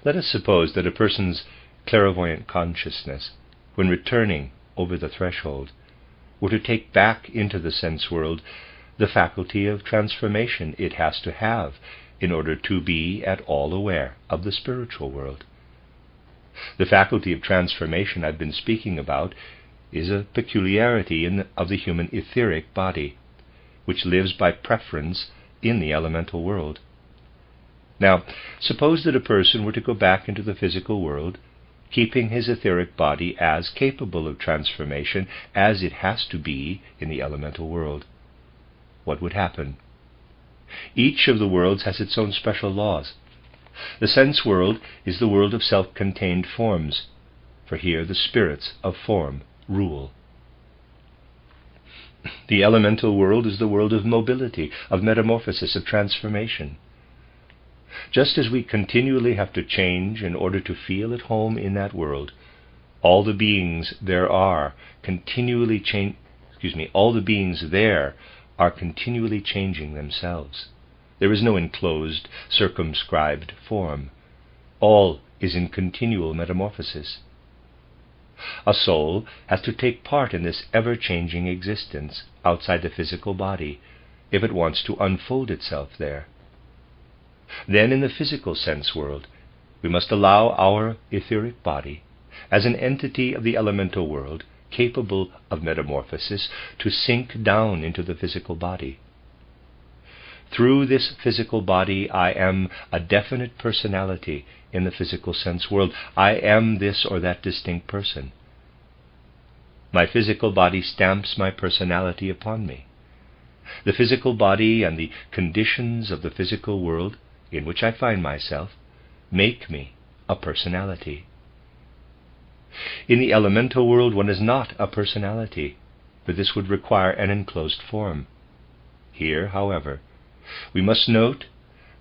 S1: Let us suppose that a person's clairvoyant consciousness, when returning over the threshold, were to take back into the sense world the faculty of transformation it has to have in order to be at all aware of the spiritual world. The faculty of transformation I've been speaking about is a peculiarity of the human etheric body, which lives by preference in the elemental world. Now, suppose that a person were to go back into the physical world, keeping his etheric body as capable of transformation as it has to be in the elemental world. What would happen? Each of the worlds has its own special laws. The sense world is the world of self-contained forms, for here the spirits of form rule. The elemental world is the world of mobility, of metamorphosis, of transformation. Just as we continually have to change in order to feel at home in that world, all the beings there are continually all the beings there are continually changing themselves. There is no enclosed, circumscribed form. All is in continual metamorphosis. A soul has to take part in this ever-changing existence outside the physical body if it wants to unfold itself there. Then in the physical sense world, we must allow our etheric body, as an entity of the elemental world capable of metamorphosis, to sink down into the physical body. Through this physical body, I am a definite personality in the physical sense world. I am this or that distinct person. My physical body stamps my personality upon me. The physical body and the conditions of the physical world in which I find myself make me a personality. In the elemental world, one is not a personality, for this would require an enclosed form. Here, however, we must note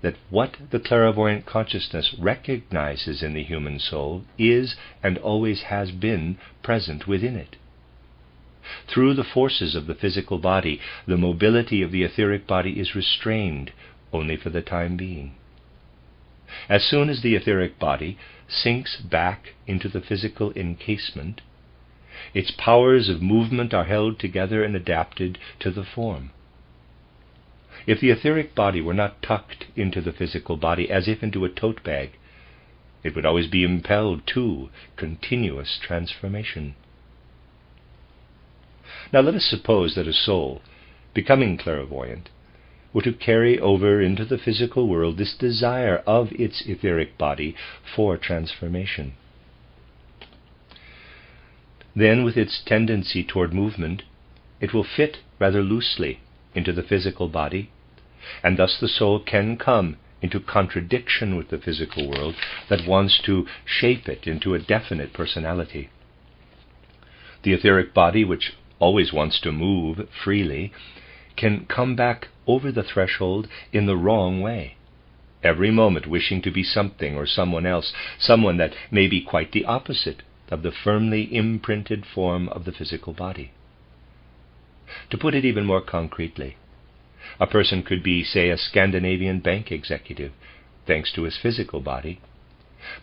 S1: that what the clairvoyant consciousness recognizes in the human soul is and always has been present within it. Through the forces of the physical body, the mobility of the etheric body is restrained only for the time being. As soon as the etheric body sinks back into the physical encasement, its powers of movement are held together and adapted to the form. If the etheric body were not tucked into the physical body as if into a tote bag, it would always be impelled to continuous transformation. Now let us suppose that a soul, becoming clairvoyant, were to carry over into the physical world this desire of its etheric body for transformation. Then, with its tendency toward movement, it will fit rather loosely into the physical body, and thus the soul can come into contradiction with the physical world that wants to shape it into a definite personality. The etheric body, which always wants to move freely, can come back over the threshold in the wrong way, every moment wishing to be something or someone else, someone that may be quite the opposite of the firmly imprinted form of the physical body. To put it even more concretely, a person could be, say, a Scandinavian bank executive, thanks to his physical body,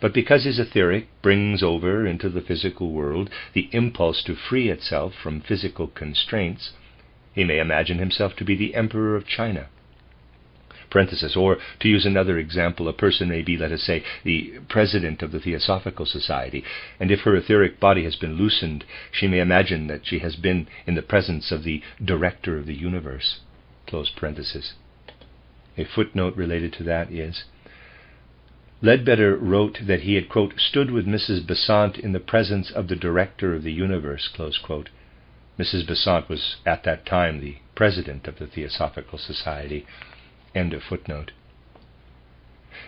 S1: but because his etheric brings over into the physical world the impulse to free itself from physical constraints, he may imagine himself to be the Emperor of China. Or, to use another example, a person may be, let us say, the President of the Theosophical Society, and if her etheric body has been loosened, she may imagine that she has been in the presence of the Director of the Universe. Close parenthesis. A footnote related to that is, Ledbetter wrote that he had, quote, stood with Mrs. Besant in the presence of the Director of the Universe, close quote. Mrs. Besant was at that time the President of the Theosophical Society. End of footnote.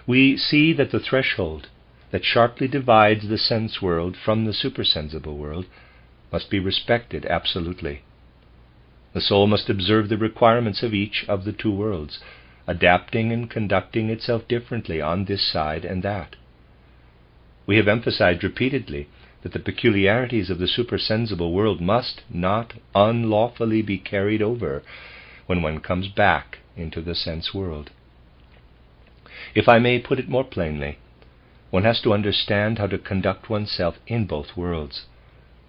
S1: We see that the threshold that sharply divides the sense world from the supersensible world must be respected absolutely. The soul must observe the requirements of each of the two worlds, adapting and conducting itself differently on this side and that. We have emphasized repeatedly that the peculiarities of the supersensible world must not unlawfully be carried over when one comes back into the sense world. If I may put it more plainly, one has to understand how to conduct oneself in both worlds.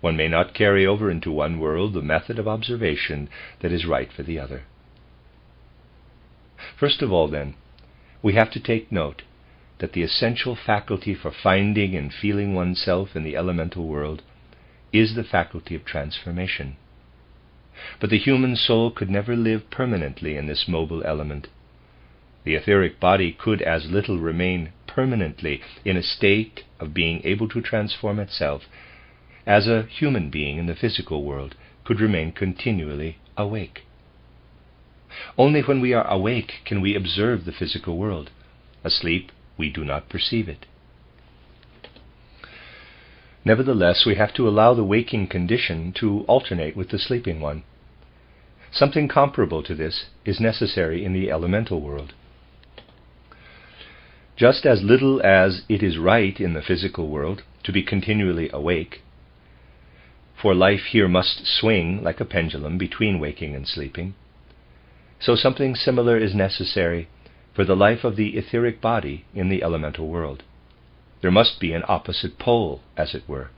S1: One may not carry over into one world the method of observation that is right for the other. First of all, then, we have to take note that the essential faculty for finding and feeling oneself in the elemental world is the faculty of transformation. But the human soul could never live permanently in this mobile element. The etheric body could as little remain permanently in a state of being able to transform itself as a human being in the physical world could remain continually awake. Only when we are awake can we observe the physical world. Asleep, we do not perceive it. Nevertheless, we have to allow the waking condition to alternate with the sleeping one. Something comparable to this is necessary in the elemental world. Just as little as it is right in the physical world to be continually awake, for life here must swing like a pendulum between waking and sleeping, so something similar is necessary for the life of the etheric body in the elemental world. There must be an opposite pole, as it were,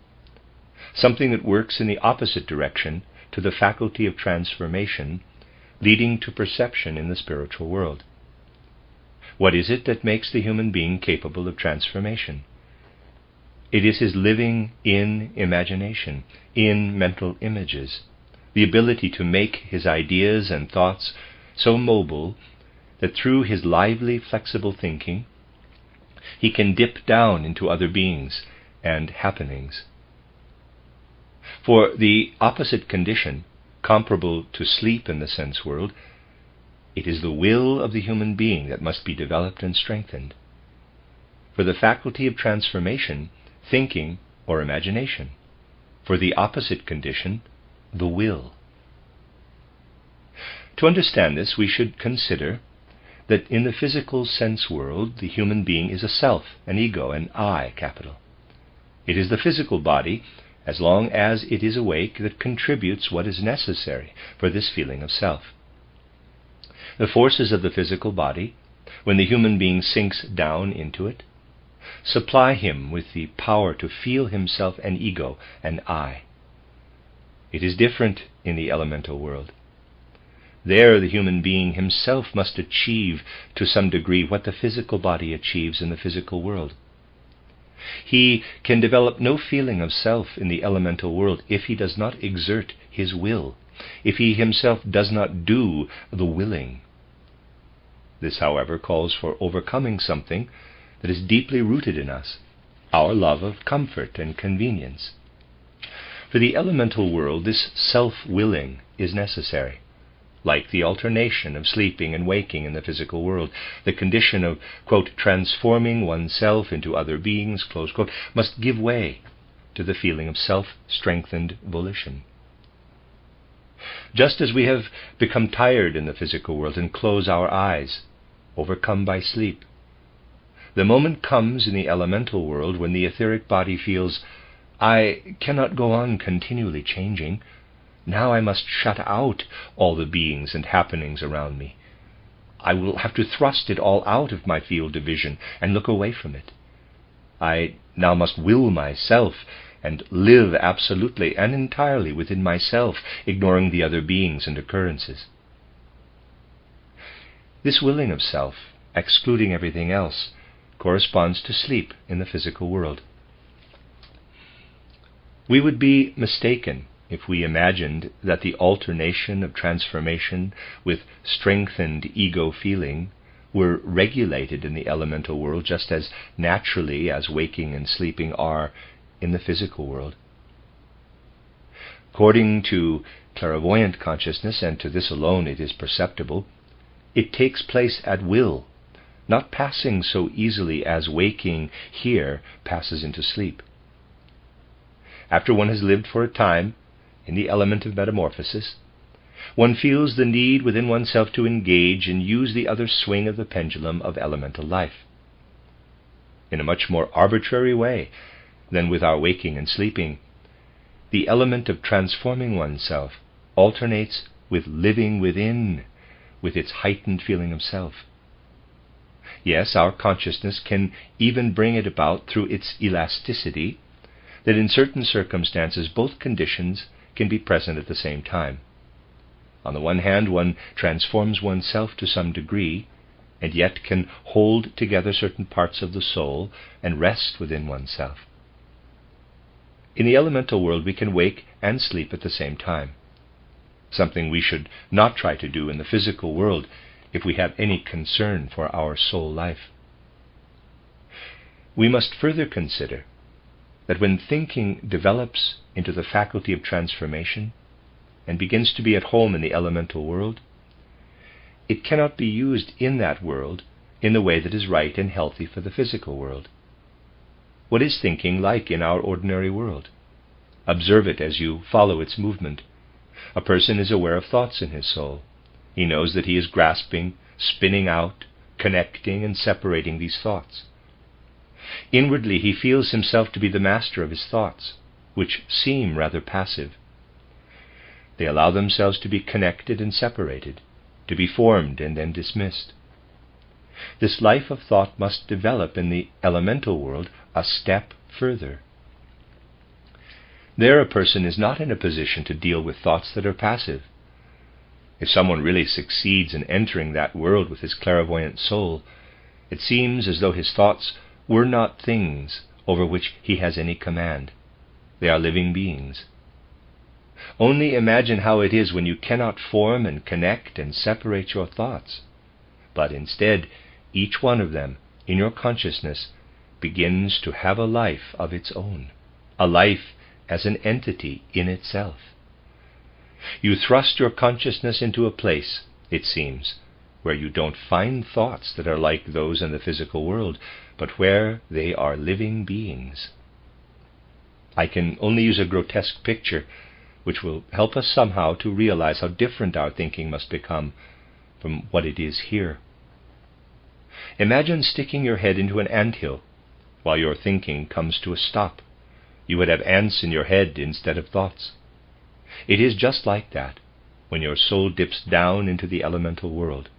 S1: something that works in the opposite direction to the faculty of transformation, leading to perception in the spiritual world. What is it that makes the human being capable of transformation? It is his living in imagination, in mental images, the ability to make his ideas and thoughts so mobile that through his lively, flexible thinking, he can dip down into other beings and happenings. For the opposite condition, comparable to sleep in the sense world, it is the will of the human being that must be developed and strengthened. For the faculty of transformation, thinking or imagination. For the opposite condition, the will. To understand this, we should consider that in the physical sense world, the human being is a self, an ego, an I, capital. It is the physical body, as long as it is awake, that contributes what is necessary for this feeling of self. The forces of the physical body, when the human being sinks down into it, supply him with the power to feel himself an ego, an I. It is different in the elemental world. There the human being himself must achieve to some degree what the physical body achieves in the physical world. He can develop no feeling of self in the elemental world if he does not exert his will, if he himself does not do the willing. This, however, calls for overcoming something that is deeply rooted in us, our love of comfort and convenience. For the elemental world, this self-willing is necessary. Like the alternation of sleeping and waking in the physical world, the condition of, quote, transforming oneself into other beings, close quote, must give way to the feeling of self-strengthened volition. Just as we have become tired in the physical world and close our eyes, overcome by sleep, the moment comes in the elemental world when the etheric body feels, I cannot go on continually changing. Now I must shut out all the beings and happenings around me. I will have to thrust it all out of my field of vision and look away from it. I now must will myself and live absolutely and entirely within myself, ignoring the other beings and occurrences. This willing of self, excluding everything else, corresponds to sleep in the physical world. We would be mistaken if we imagined that the alternation of transformation with strengthened ego feeling were regulated in the elemental world just as naturally as waking and sleeping are in the physical world. According to clairvoyant consciousness, and to this alone it is perceptible, it takes place at will, not passing so easily as waking here passes into sleep. After one has lived for a time in the element of metamorphosis, one feels the need within oneself to engage and use the other swing of the pendulum of elemental life. In a much more arbitrary way than with our waking and sleeping, the element of transforming oneself alternates with living within, with its heightened feeling of self. Yes, our consciousness can even bring it about through its elasticity, that in certain circumstances both conditions can be present at the same time. On the one hand, one transforms oneself to some degree, and yet can hold together certain parts of the soul and rest within oneself. In the elemental world we can wake and sleep at the same time, something we should not try to do in the physical world if we have any concern for our soul life. We must further consider that when thinking develops into the faculty of transformation and begins to be at home in the elemental world, it cannot be used in that world in the way that is right and healthy for the physical world. What is thinking like in our ordinary world? Observe it as you follow its movement. A person is aware of thoughts in his soul. He knows that he is grasping, spinning out, connecting and separating these thoughts. Inwardly he feels himself to be the master of his thoughts, which seem rather passive. They allow themselves to be connected and separated, to be formed and then dismissed. This life of thought must develop in the elemental world a step further. There a person is not in a position to deal with thoughts that are passive. If someone really succeeds in entering that world with his clairvoyant soul, it seems as though his thoughts were not things over which he has any command. They are living beings. Only imagine how it is when you cannot form and connect and separate your thoughts. but instead, each one of them, in your consciousness, begins to have a life of its own, a life as an entity in itself. You thrust your consciousness into a place, it seems, where you don't find thoughts that are like those in the physical world, but where they are living beings. I can only use a grotesque picture, which will help us somehow to realize how different our thinking must become from what it is here. Imagine sticking your head into an anthill while your thinking comes to a stop. You would have ants in your head instead of thoughts. It is just like that when your soul dips down into the elemental world.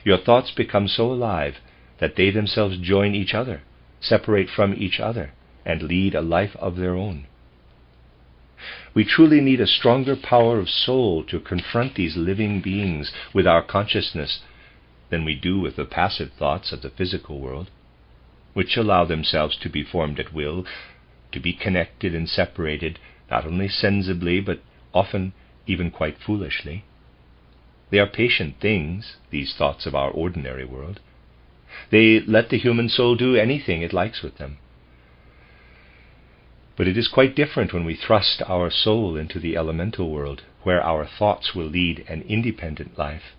S1: Your thoughts become so alive that they themselves join each other, separate from each other, and lead a life of their own. We truly need a stronger power of soul to confront these living beings with our consciousness than we do with the passive thoughts of the physical world, which allow themselves to be formed at will, to be connected and separated, not only sensibly, but often even quite foolishly. They are patient things, these thoughts of our ordinary world. They let the human soul do anything it likes with them. But it is quite different when we thrust our soul into the elemental world, where our thoughts will lead an independent life.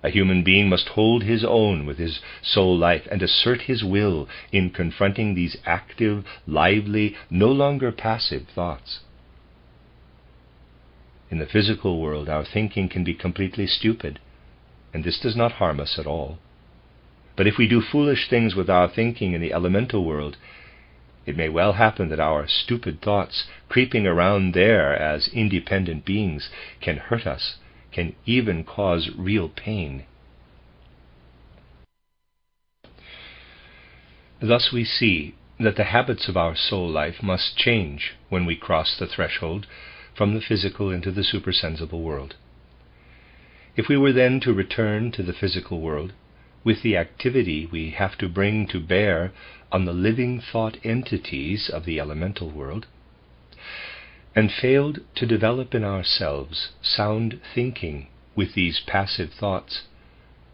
S1: A human being must hold his own with his soul life and assert his will in confronting these active, lively, no longer passive thoughts. In the physical world, our thinking can be completely stupid, and this does not harm us at all. But if we do foolish things with our thinking in the elemental world, it may well happen that our stupid thoughts, creeping around there as independent beings, can hurt us, can even cause real pain. Thus we see that the habits of our soul life must change when we cross the threshold from the physical into the supersensible world. If we were then to return to the physical world, with the activity we have to bring to bear on the living thought entities of the elemental world, and failed to develop in ourselves sound thinking with these passive thoughts,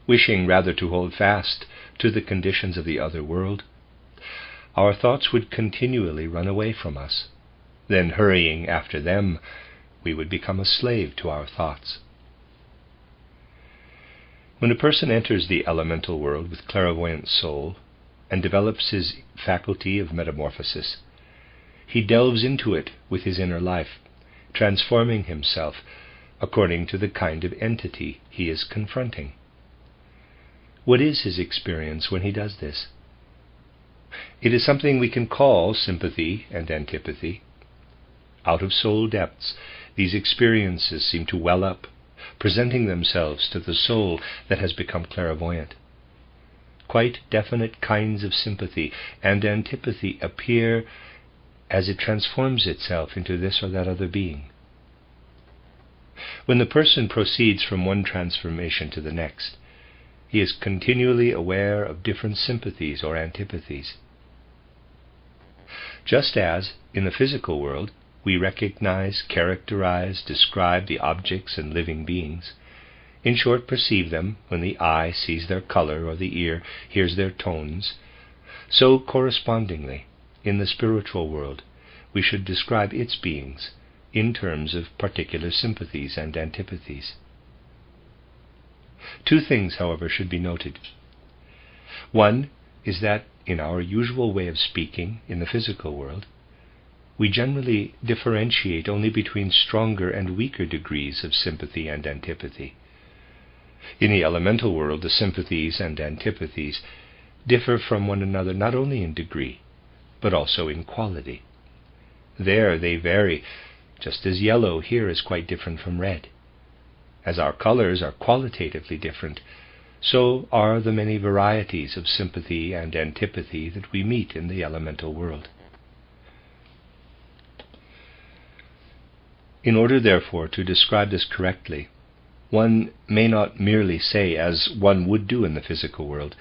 S1: wishing rather to hold fast to the conditions of the other world, our thoughts would continually run away from us. Then, hurrying after them, we would become a slave to our thoughts. When a person enters the elemental world with clairvoyant soul and develops his faculty of metamorphosis, he delves into it with his inner life, transforming himself according to the kind of entity he is confronting. What is his experience when he does this? It is something we can call sympathy and antipathy. Out of soul depths, these experiences seem to well up, presenting themselves to the soul that has become clairvoyant. Quite definite kinds of sympathy and antipathy appear as it transforms itself into this or that other being. When the person proceeds from one transformation to the next, he is continually aware of different sympathies or antipathies. Just as, in the physical world, we recognize, characterize, describe the objects and living beings, in short, perceive them when the eye sees their color or the ear hears their tones, so correspondingly, in the spiritual world, we should describe its beings in terms of particular sympathies and antipathies. Two things, however, should be noted. One is that in our usual way of speaking in the physical world, we generally differentiate only between stronger and weaker degrees of sympathy and antipathy. In the elemental world, the sympathies and antipathies differ from one another not only in degree, but also in quality. There they vary, just as yellow here is quite different from red. As our colors are qualitatively different, so are the many varieties of sympathy and antipathy that we meet in the elemental world. In order, therefore, to describe this correctly, one may not merely say, as one would do in the physical world,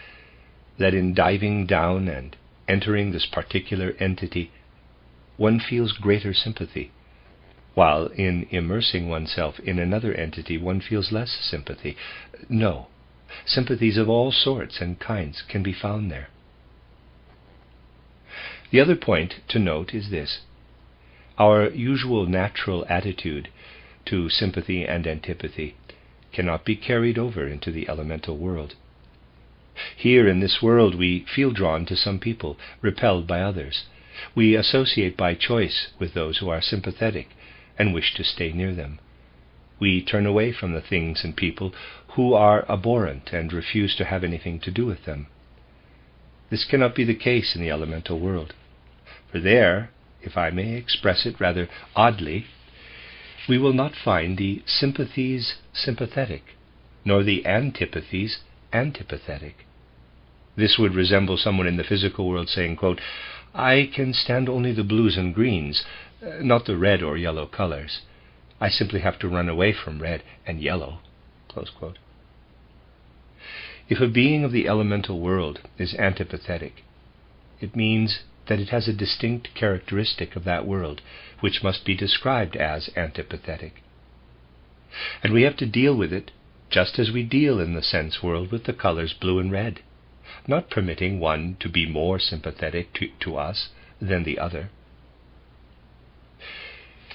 S1: that in diving down and entering this particular entity, one feels greater sympathy, while in immersing oneself in another entity one feels less sympathy. No, Sympathies of all sorts and kinds can be found there. The other point to note is this. Our usual natural attitude to sympathy and antipathy cannot be carried over into the elemental world. Here in this world we feel drawn to some people, repelled by others. We associate by choice with those who are sympathetic and wish to stay near them. We turn away from the things and people who are abhorrent and refuse to have anything to do with them. This cannot be the case in the elemental world, for there, if I may express it rather oddly, we will not find the sympathies sympathetic, nor the antipathies antipathetic. This would resemble someone in the physical world saying, quote, "I can stand only the blues and greens, not the red or yellow colors. I simply have to run away from red and yellow." Close quote. If a being of the elemental world is antipathetic, it means that it has a distinct characteristic of that world, which must be described as antipathetic. And we have to deal with it just as we deal in the sense world with the colors blue and red, not permitting one to be more sympathetic to us than the other.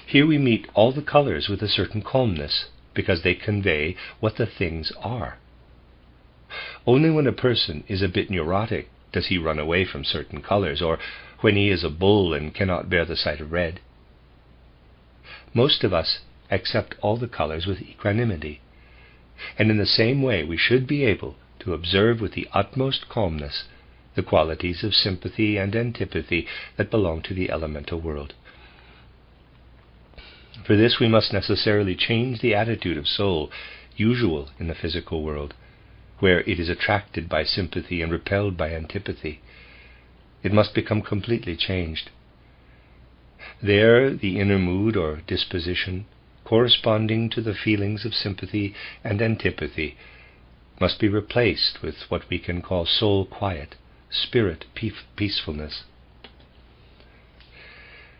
S1: Here we meet all the colors with a certain calmness, because they convey what the things are. Only when a person is a bit neurotic does he run away from certain colors, or when he is a bull and cannot bear the sight of red. Most of us accept all the colors with equanimity, and in the same way we should be able to observe with the utmost calmness the qualities of sympathy and antipathy that belong to the elemental world. For this we must necessarily change the attitude of soul usual in the physical world, where it is attracted by sympathy and repelled by antipathy. It must become completely changed. There, the inner mood or disposition, corresponding to the feelings of sympathy and antipathy, must be replaced with what we can call soul quiet, spirit peacefulness.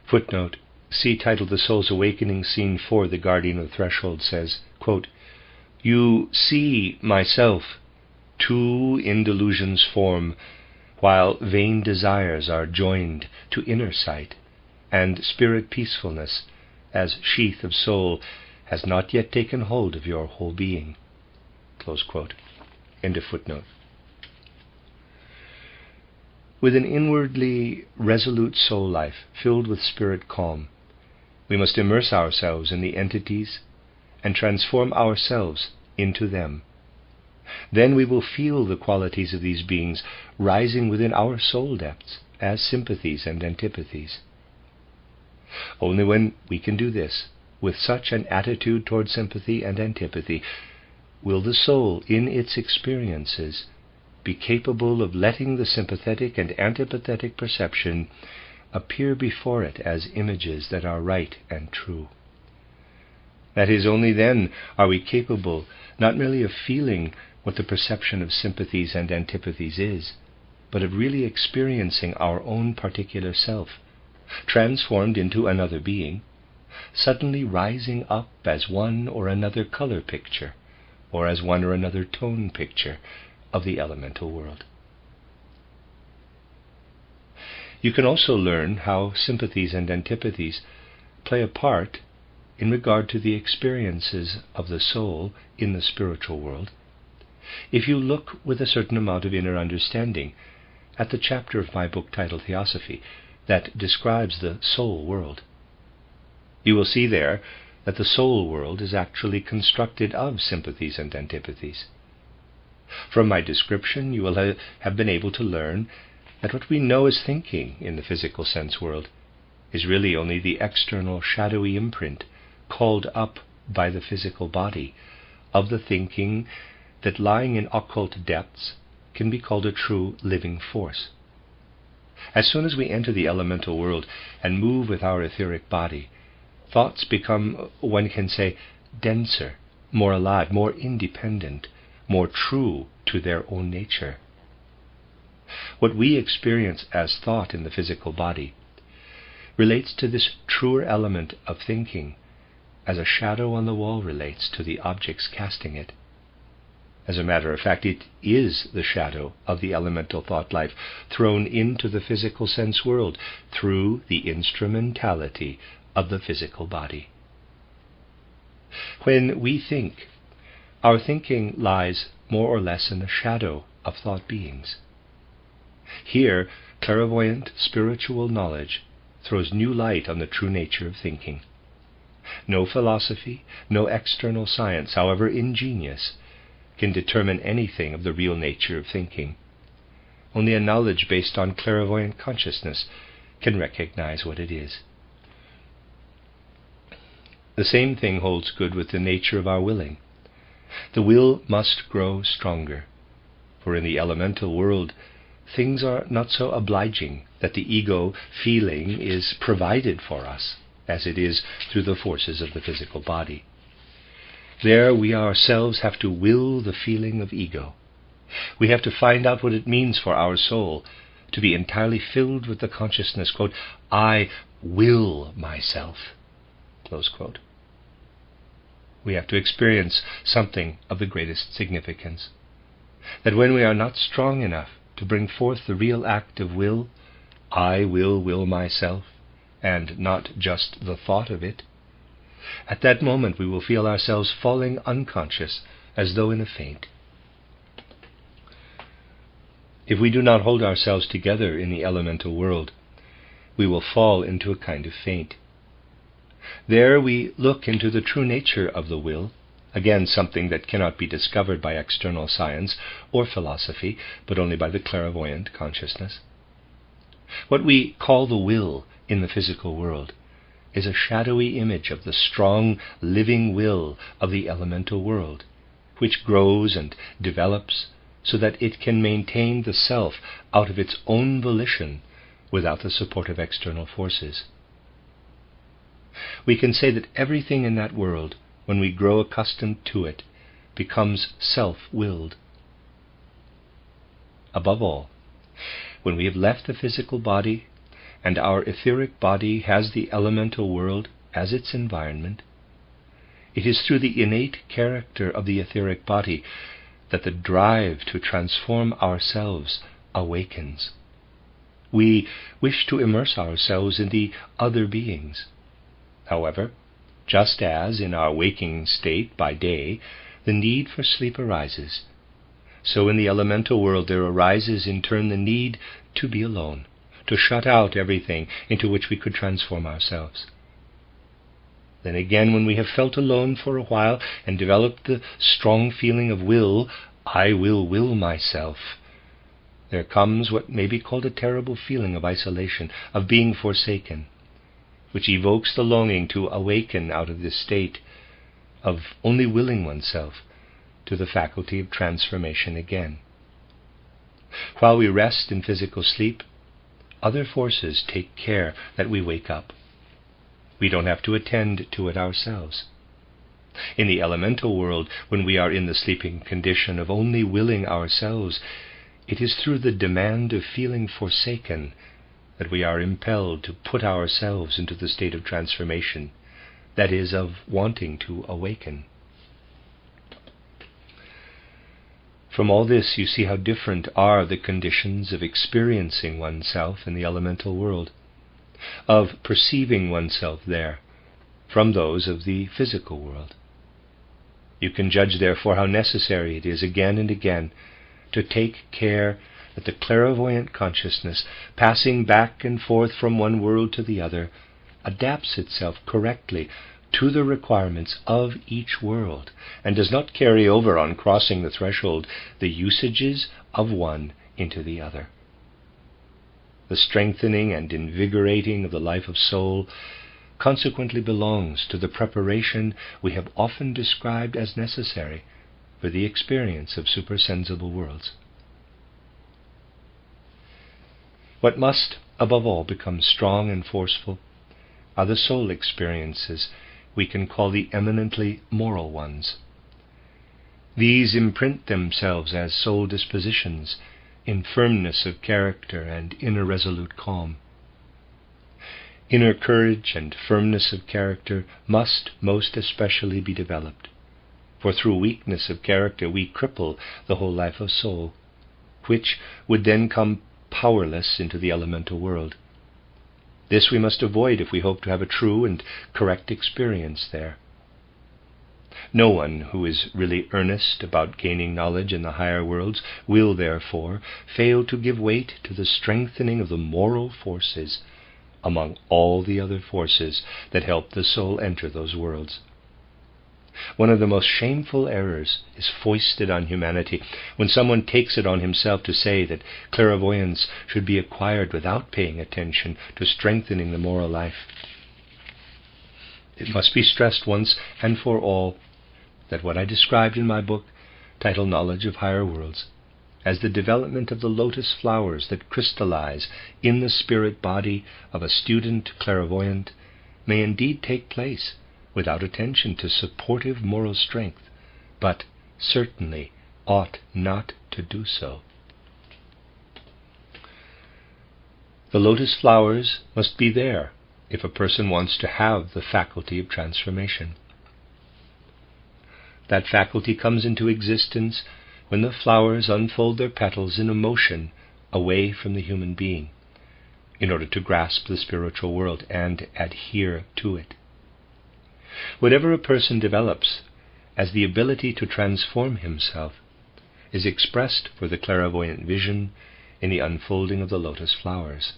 S1: Footnote: see title The Soul's Awakening, Scene 4, The Guardian of the Threshold says, quote, "You see myself, two in delusions form, while vain desires are joined to inner sight, and spirit peacefulness, as sheath of soul, has not yet taken hold of your whole being." Close quote. End of footnote. With an inwardly resolute soul life filled with spirit calm, we must immerse ourselves in the entities and transform ourselves into them. Then we will feel the qualities of these beings rising within our soul depths as sympathies and antipathies. Only when we can do this, with such an attitude toward sympathy and antipathy, will the soul in its experiences be capable of letting the sympathetic and antipathetic perception appear before it as images that are right and true. That is, only then are we capable not merely of feeling what the perception of sympathies and antipathies is, but of really experiencing our own particular self, transformed into another being, suddenly rising up as one or another color picture, or as one or another tone picture of the elemental world. You can also learn how sympathies and antipathies play a part in regard to the experiences of the soul in the spiritual world if you look with a certain amount of inner understanding at the chapter of my book titled Theosophy that describes the soul world. You will see there that the soul world is actually constructed of sympathies and antipathies. From my description you will have been able to learn that what we know as thinking in the physical sense world is really only the external shadowy imprint called up by the physical body of the thinking that, lying in occult depths, can be called a true living force. As soon as we enter the elemental world and move with our etheric body, thoughts become, one can say, denser, more alive, more independent, more true to their own nature. What we experience as thought in the physical body relates to this truer element of thinking as a shadow on the wall relates to the objects casting it. As a matter of fact, it is the shadow of the elemental thought life thrown into the physical sense world through the instrumentality of the physical body. When we think, our thinking lies more or less in the shadow of thought beings. Here, clairvoyant spiritual knowledge throws new light on the true nature of thinking. No philosophy, no external science, however ingenious, can determine anything of the real nature of thinking. Only a knowledge based on clairvoyant consciousness can recognize what it is. The same thing holds good with the nature of our willing. The will must grow stronger, for in the elemental world things are not so obliging that the ego feeling is provided for us, as it is through the forces of the physical body. There we ourselves have to will the feeling of ego. We have to find out what it means for our soul to be entirely filled with the consciousness, quote, I will myself, close quote. We have to experience something of the greatest significance. That when we are not strong enough to bring forth the real act of will, I will myself, and not just the thought of it, at that moment we will feel ourselves falling unconscious as though in a faint. If we do not hold ourselves together in the elemental world, we will fall into a kind of faint. There we look into the true nature of the will, again something that cannot be discovered by external science or philosophy, but only by the clairvoyant consciousness. What we call the will in the physical world is a shadowy image of the strong, living will of the elemental world, which grows and develops so that it can maintain the self out of its own volition without the support of external forces. We can say that everything in that world, when we grow accustomed to it, becomes self-willed. Above all, when we have left the physical body and our etheric body has the elemental world as its environment, it is through the innate character of the etheric body that the drive to transform ourselves awakens. We wish to immerse ourselves in the other beings. However, just as in our waking state by day the need for sleep arises, so in the elemental world there arises in turn the need to be alone, to shut out everything into which we could transform ourselves. Then again, when we have felt alone for a while and developed the strong feeling of will, I will myself, there comes what may be called a terrible feeling of isolation, of being forsaken, which evokes the longing to awaken out of this state of only willing oneself to the faculty of transformation again. While we rest in physical sleep, other forces take care that we wake up. We don't have to attend to it ourselves. In the elemental world, when we are in the sleeping condition of only willing ourselves, it is through the demand of feeling forsaken that we are impelled to put ourselves into the state of transformation, that is, of wanting to awaken. From all this you see how different are the conditions of experiencing oneself in the elemental world, of perceiving oneself there, from those of the physical world. You can judge therefore how necessary it is again and again to take care that the clairvoyant consciousness, passing back and forth from one world to the other, adapts itself correctly to the requirements of each world, and does not carry over on crossing the threshold the usages of one into the other. The strengthening and invigorating of the life of soul consequently belongs to the preparation we have often described as necessary for the experience of supersensible worlds. What must, above all, become strong and forceful are the soul experiences we can call the eminently moral ones. These imprint themselves as soul dispositions in firmness of character and inner resolute calm. Inner courage and firmness of character must most especially be developed, for through weakness of character we cripple the whole life of soul, which would then come powerless into the elemental world. This we must avoid if we hope to have a true and correct experience there. No one who is really earnest about gaining knowledge in the higher worlds will, therefore, fail to give weight to the strengthening of the moral forces among all the other forces that help the soul enter those worlds. One of the most shameful errors is foisted on humanity when someone takes it on himself to say that clairvoyance should be acquired without paying attention to strengthening the moral life. It must be stressed once and for all that what I described in my book, titled Knowledge of Higher Worlds, as the development of the lotus flowers that crystallize in the spirit body of a student clairvoyant, may indeed take place without attention to supportive moral strength, but certainly ought not to do so. The lotus flowers must be there if a person wants to have the faculty of transformation. That faculty comes into existence when the flowers unfold their petals in a motion away from the human being, in order to grasp the spiritual world and adhere to it. Whatever a person develops as the ability to transform himself is expressed for the clairvoyant vision in the unfolding of the lotus flowers.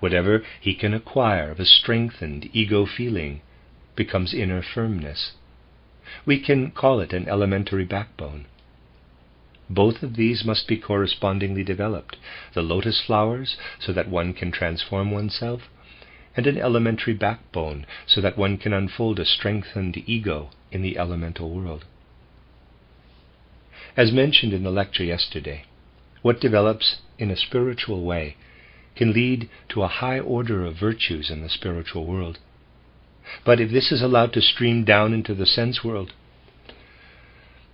S1: Whatever he can acquire of a strengthened ego feeling becomes inner firmness. We can call it an elementary backbone. Both of these must be correspondingly developed, the lotus flowers so that one can transform oneself, and an elementary backbone so that one can unfold a strengthened ego in the elemental world. As mentioned in the lecture yesterday, what develops in a spiritual way can lead to a high order of virtues in the spiritual world. But if this is allowed to stream down into the sense world,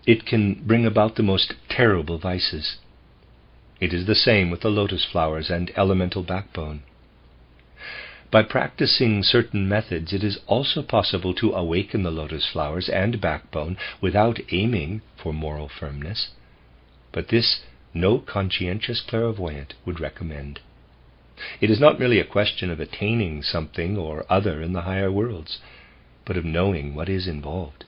S1: it can bring about the most terrible vices. It is the same with the lotus flowers and elemental backbone. By practicing certain methods, it is also possible to awaken the lotus flowers and backbone without aiming for moral firmness, but this no conscientious clairvoyant would recommend. It is not merely a question of attaining something or other in the higher worlds, but of knowing what is involved.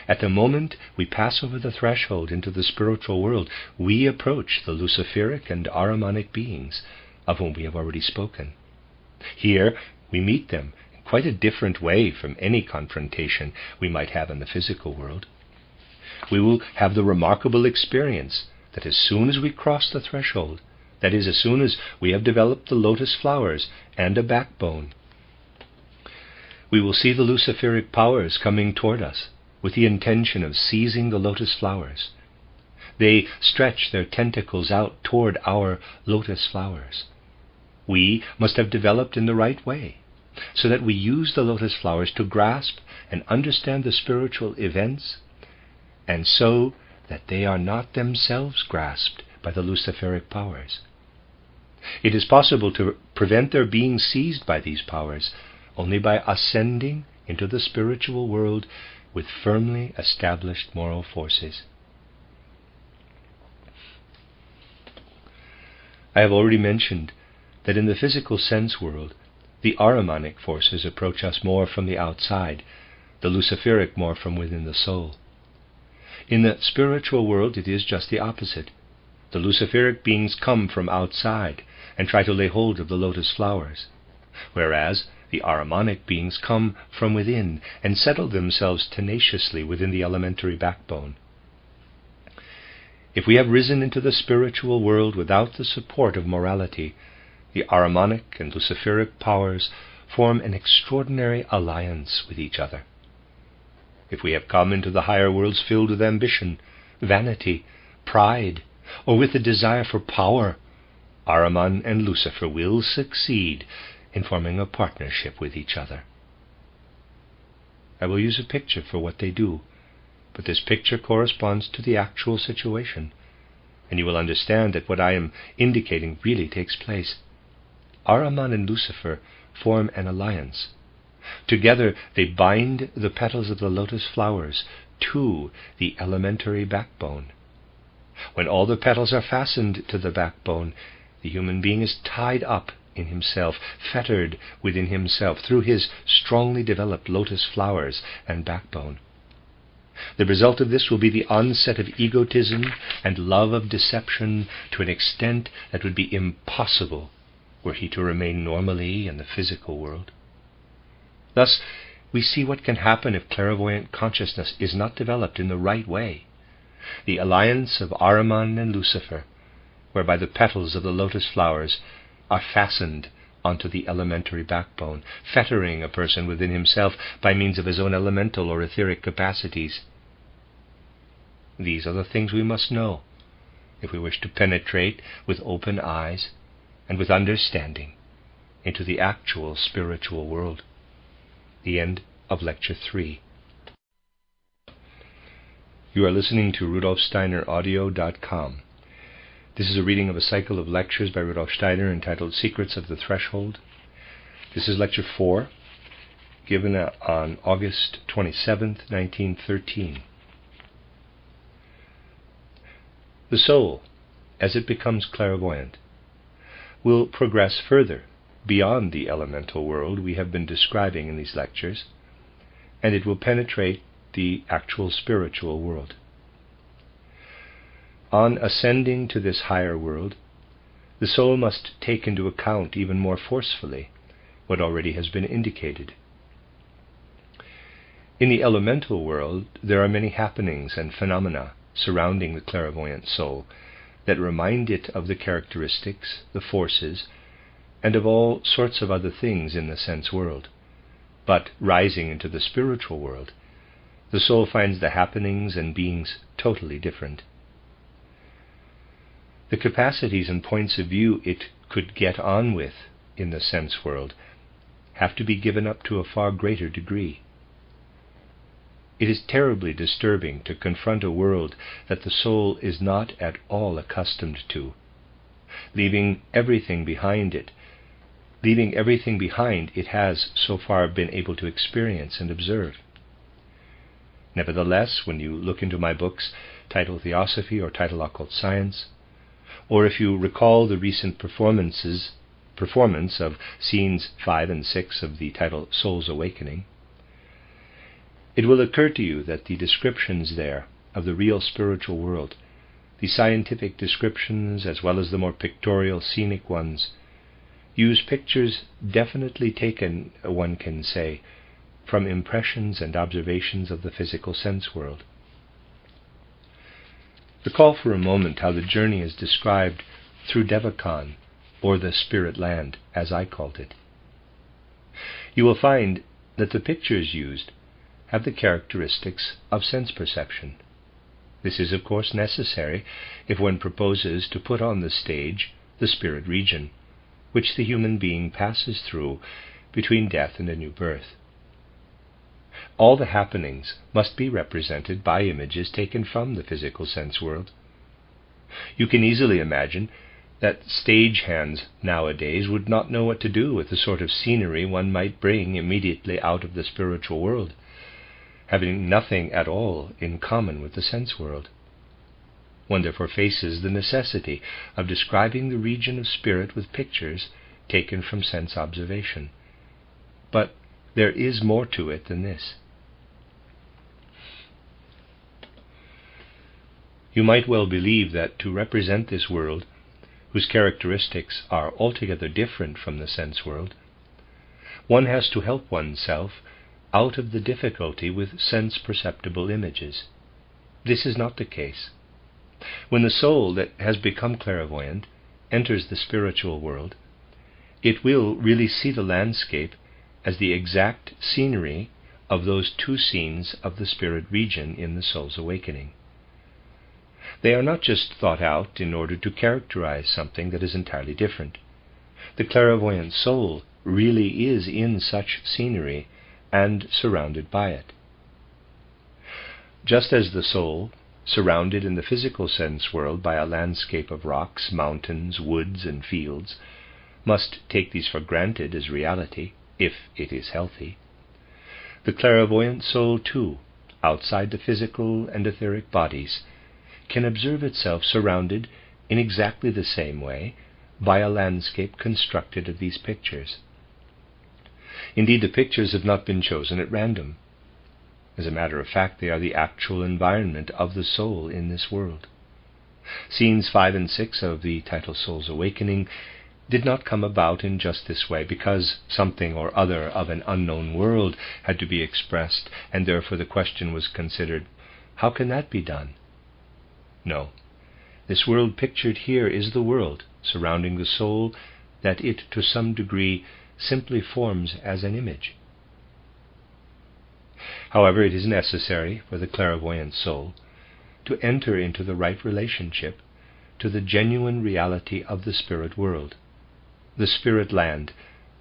S1: At the moment we pass over the threshold into the spiritual world, we approach the Luciferic and Ahrimanic beings, of whom we have already spoken. Here we meet them in quite a different way from any confrontation we might have in the physical world. We will have the remarkable experience that as soon as we cross the threshold, that is, as soon as we have developed the lotus flowers and a backbone, we will see the Luciferic powers coming toward us with the intention of seizing the lotus flowers. They stretch their tentacles out toward our lotus flowers. We must have developed in the right way, so that we use the lotus flowers to grasp and understand the spiritual events, and so that they are not themselves grasped by the Luciferic powers. It is possible to prevent their being seized by these powers only by ascending into the spiritual world with firmly established moral forces. I have already mentioned that in the physical sense world, the Ahrimanic forces approach us more from the outside, the Luciferic more from within the soul. In the spiritual world it is just the opposite. The Luciferic beings come from outside and try to lay hold of the lotus flowers, whereas the Ahrimanic beings come from within and settle themselves tenaciously within the elementary backbone. If we have risen into the spiritual world without the support of morality, the Ahrimanic and Luciferic powers form an extraordinary alliance with each other. If we have come into the higher worlds filled with ambition, vanity, pride, or with the desire for power, Ahriman and Lucifer will succeed in forming a partnership with each other. I will use a picture for what they do, but this picture corresponds to the actual situation, and you will understand that what I am indicating really takes place. Ahriman and Lucifer form an alliance, Together they bind the petals of the lotus flowers to the elementary backbone. When all the petals are fastened to the backbone, the human being is tied up in himself, fettered within himself through his strongly developed lotus flowers and backbone. The result of this will be the onset of egotism and love of deception to an extent that would be impossible were he to remain normally in the physical world. Thus, we see what can happen if clairvoyant consciousness is not developed in the right way. The alliance of Ahriman and Lucifer, whereby the petals of the lotus flowers are fastened onto the elementary backbone, fettering a person within himself by means of his own elemental or etheric capacities. These are the things we must know if we wish to penetrate with open eyes and with understanding into the actual spiritual world. The end of Lecture 3. You are listening to RudolfSteinerAudio.com. This is a reading of a cycle of lectures by Rudolf Steiner entitled Secrets of the Threshold. This is Lecture 4, given on August 27th, 1913. The soul, as it becomes clairvoyant, will progress further beyond the elemental world we have been describing in these lectures, and it will penetrate the actual spiritual world. On ascending to this higher world, the soul must take into account even more forcefully what already has been indicated. In the elemental world, there are many happenings and phenomena surrounding the clairvoyant soul that remind it of the characteristics, the forces, and of all sorts of other things in the sense world. But rising into the spiritual world, the soul finds the happenings and beings totally different. The capacities and points of view it could get on with in the sense world have to be given up to a far greater degree. It is terribly disturbing to confront a world that the soul is not at all accustomed to, leaving everything behind it has so far been able to experience and observe. Nevertheless, when you look into my books, titled Theosophy or titled Occult Science, or if you recall the recent performance of scenes 5 and 6 of the title Soul's Awakening, it will occur to you that the descriptions there of the real spiritual world, the scientific descriptions as well as the more pictorial, scenic ones, use pictures definitely taken, one can say, from impressions and observations of the physical sense world. Recall for a moment how the journey is described through Devachan, or the spirit land, as I called it. You will find that the pictures used have the characteristics of sense perception. This is, of course, necessary if one proposes to put on the stage the spirit region, which the human being passes through between death and a new birth. All the happenings must be represented by images taken from the physical sense world. You can easily imagine that stagehands nowadays would not know what to do with the sort of scenery one might bring immediately out of the spiritual world, having nothing at all in common with the sense world. One therefore faces the necessity of describing the region of spirit with pictures taken from sense observation. But there is more to it than this. You might well believe that to represent this world, whose characteristics are altogether different from the sense world, one has to help oneself out of the difficulty with sense-perceptible images. This is not the case. When the soul that has become clairvoyant enters the spiritual world, it will really see the landscape as the exact scenery of those two scenes of the spirit region in the soul's awakening. They are not just thought out in order to characterize something that is entirely different. The clairvoyant soul really is in such scenery and surrounded by it. Just as the soul, surrounded in the physical sense world by a landscape of rocks, mountains, woods, and fields, must take these for granted as reality, if it is healthy, The clairvoyant soul, too, outside the physical and etheric bodies, can observe itself surrounded in exactly the same way by a landscape constructed of these pictures. Indeed, the pictures have not been chosen at random. As a matter of fact, they are the actual environment of the soul in this world. Scenes 5 and 6 of the title Soul's Awakening did not come about in just this way because something or other of an unknown world had to be expressed, and therefore the question was considered, how can that be done? No. This world pictured here is the world surrounding the soul that it, to some degree, simply forms as an image. However, it is necessary for the clairvoyant soul to enter into the right relationship to the genuine reality of the spirit world, the spirit land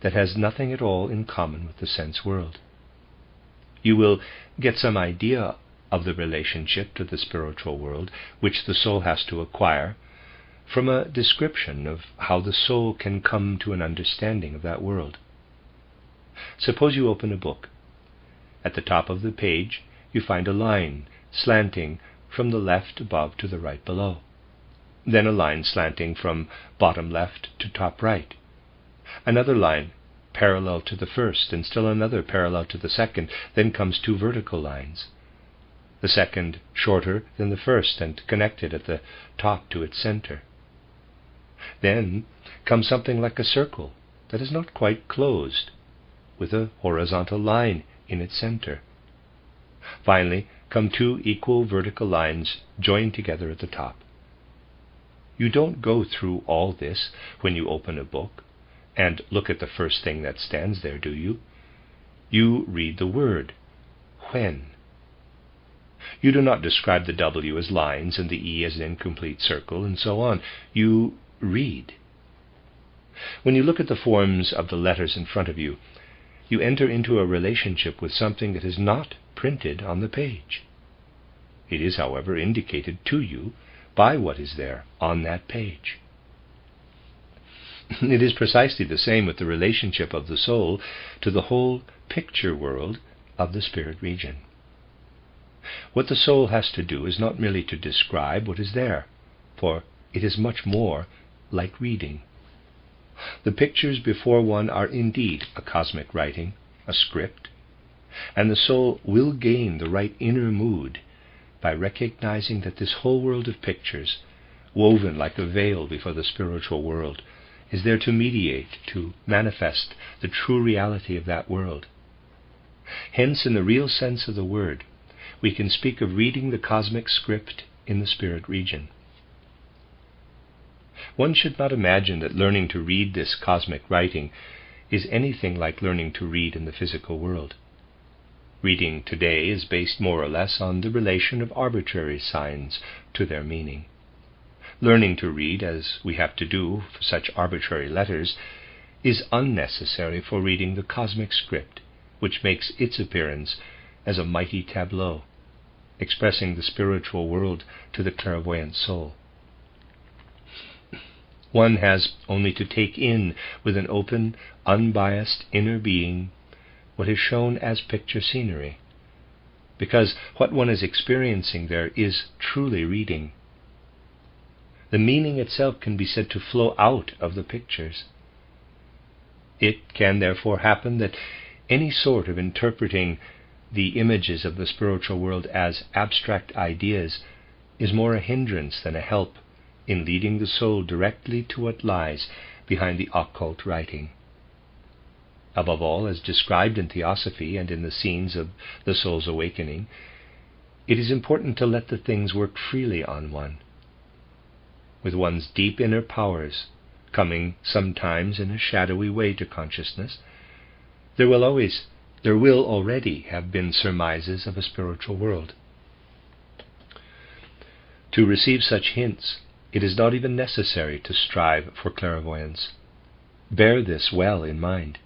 S1: that has nothing at all in common with the sense world. You will get some idea of the relationship to the spiritual world which the soul has to acquire from a description of how the soul can come to an understanding of that world. Suppose you open a book. At the top of the page you find a line slanting from the left above to the right below. Then a line slanting from bottom left to top right. Another line parallel to the first, and still another parallel to the second. Then comes two vertical lines. The second shorter than the first and connected at the top to its center. Then comes something like a circle that is not quite closed, with a horizontal line in its center. Finally come two equal vertical lines joined together at the top. You don't go through all this when you open a book and look at the first thing that stands there, do you? You read the word, when. You do not describe the W as lines and the E as an incomplete circle, and so on. You read. When you look at the forms of the letters in front of you, you enter into a relationship with something that is not printed on the page. It is, however, indicated to you by what is there on that page. It is precisely the same with the relationship of the soul to the whole picture world of the spirit region. What the soul has to do is not merely to describe what is there, for it is much more like reading. The pictures before one are indeed a cosmic writing, a script, and the soul will gain the right inner mood by recognizing that this whole world of pictures, woven like a veil before the spiritual world, is there to mediate, to manifest the true reality of that world. Hence, in the real sense of the word, we can speak of reading the cosmic script in the spirit region. One should not imagine that learning to read this cosmic writing is anything like learning to read in the physical world. Reading today is based more or less on the relation of arbitrary signs to their meaning. Learning to read, as we have to do for such arbitrary letters, is unnecessary for reading the cosmic script, which makes its appearance as a mighty tableau, expressing the spiritual world to the clairvoyant soul. One has only to take in with an open, unbiased inner being what is shown as picture scenery, because what one is experiencing there is truly reading. The meaning itself can be said to flow out of the pictures. It can therefore happen that any sort of interpreting the images of the spiritual world as abstract ideas is more a hindrance than a help in leading the soul directly to what lies behind the occult writing. Above all, as described in Theosophy and in the scenes of the soul's awakening, it is important to let the things work freely on one. With one's deep inner powers coming sometimes in a shadowy way to consciousness, there will already have been surmises of a spiritual world. To receive such hints, it is not even necessary to strive for clairvoyance. Bear this well in mind.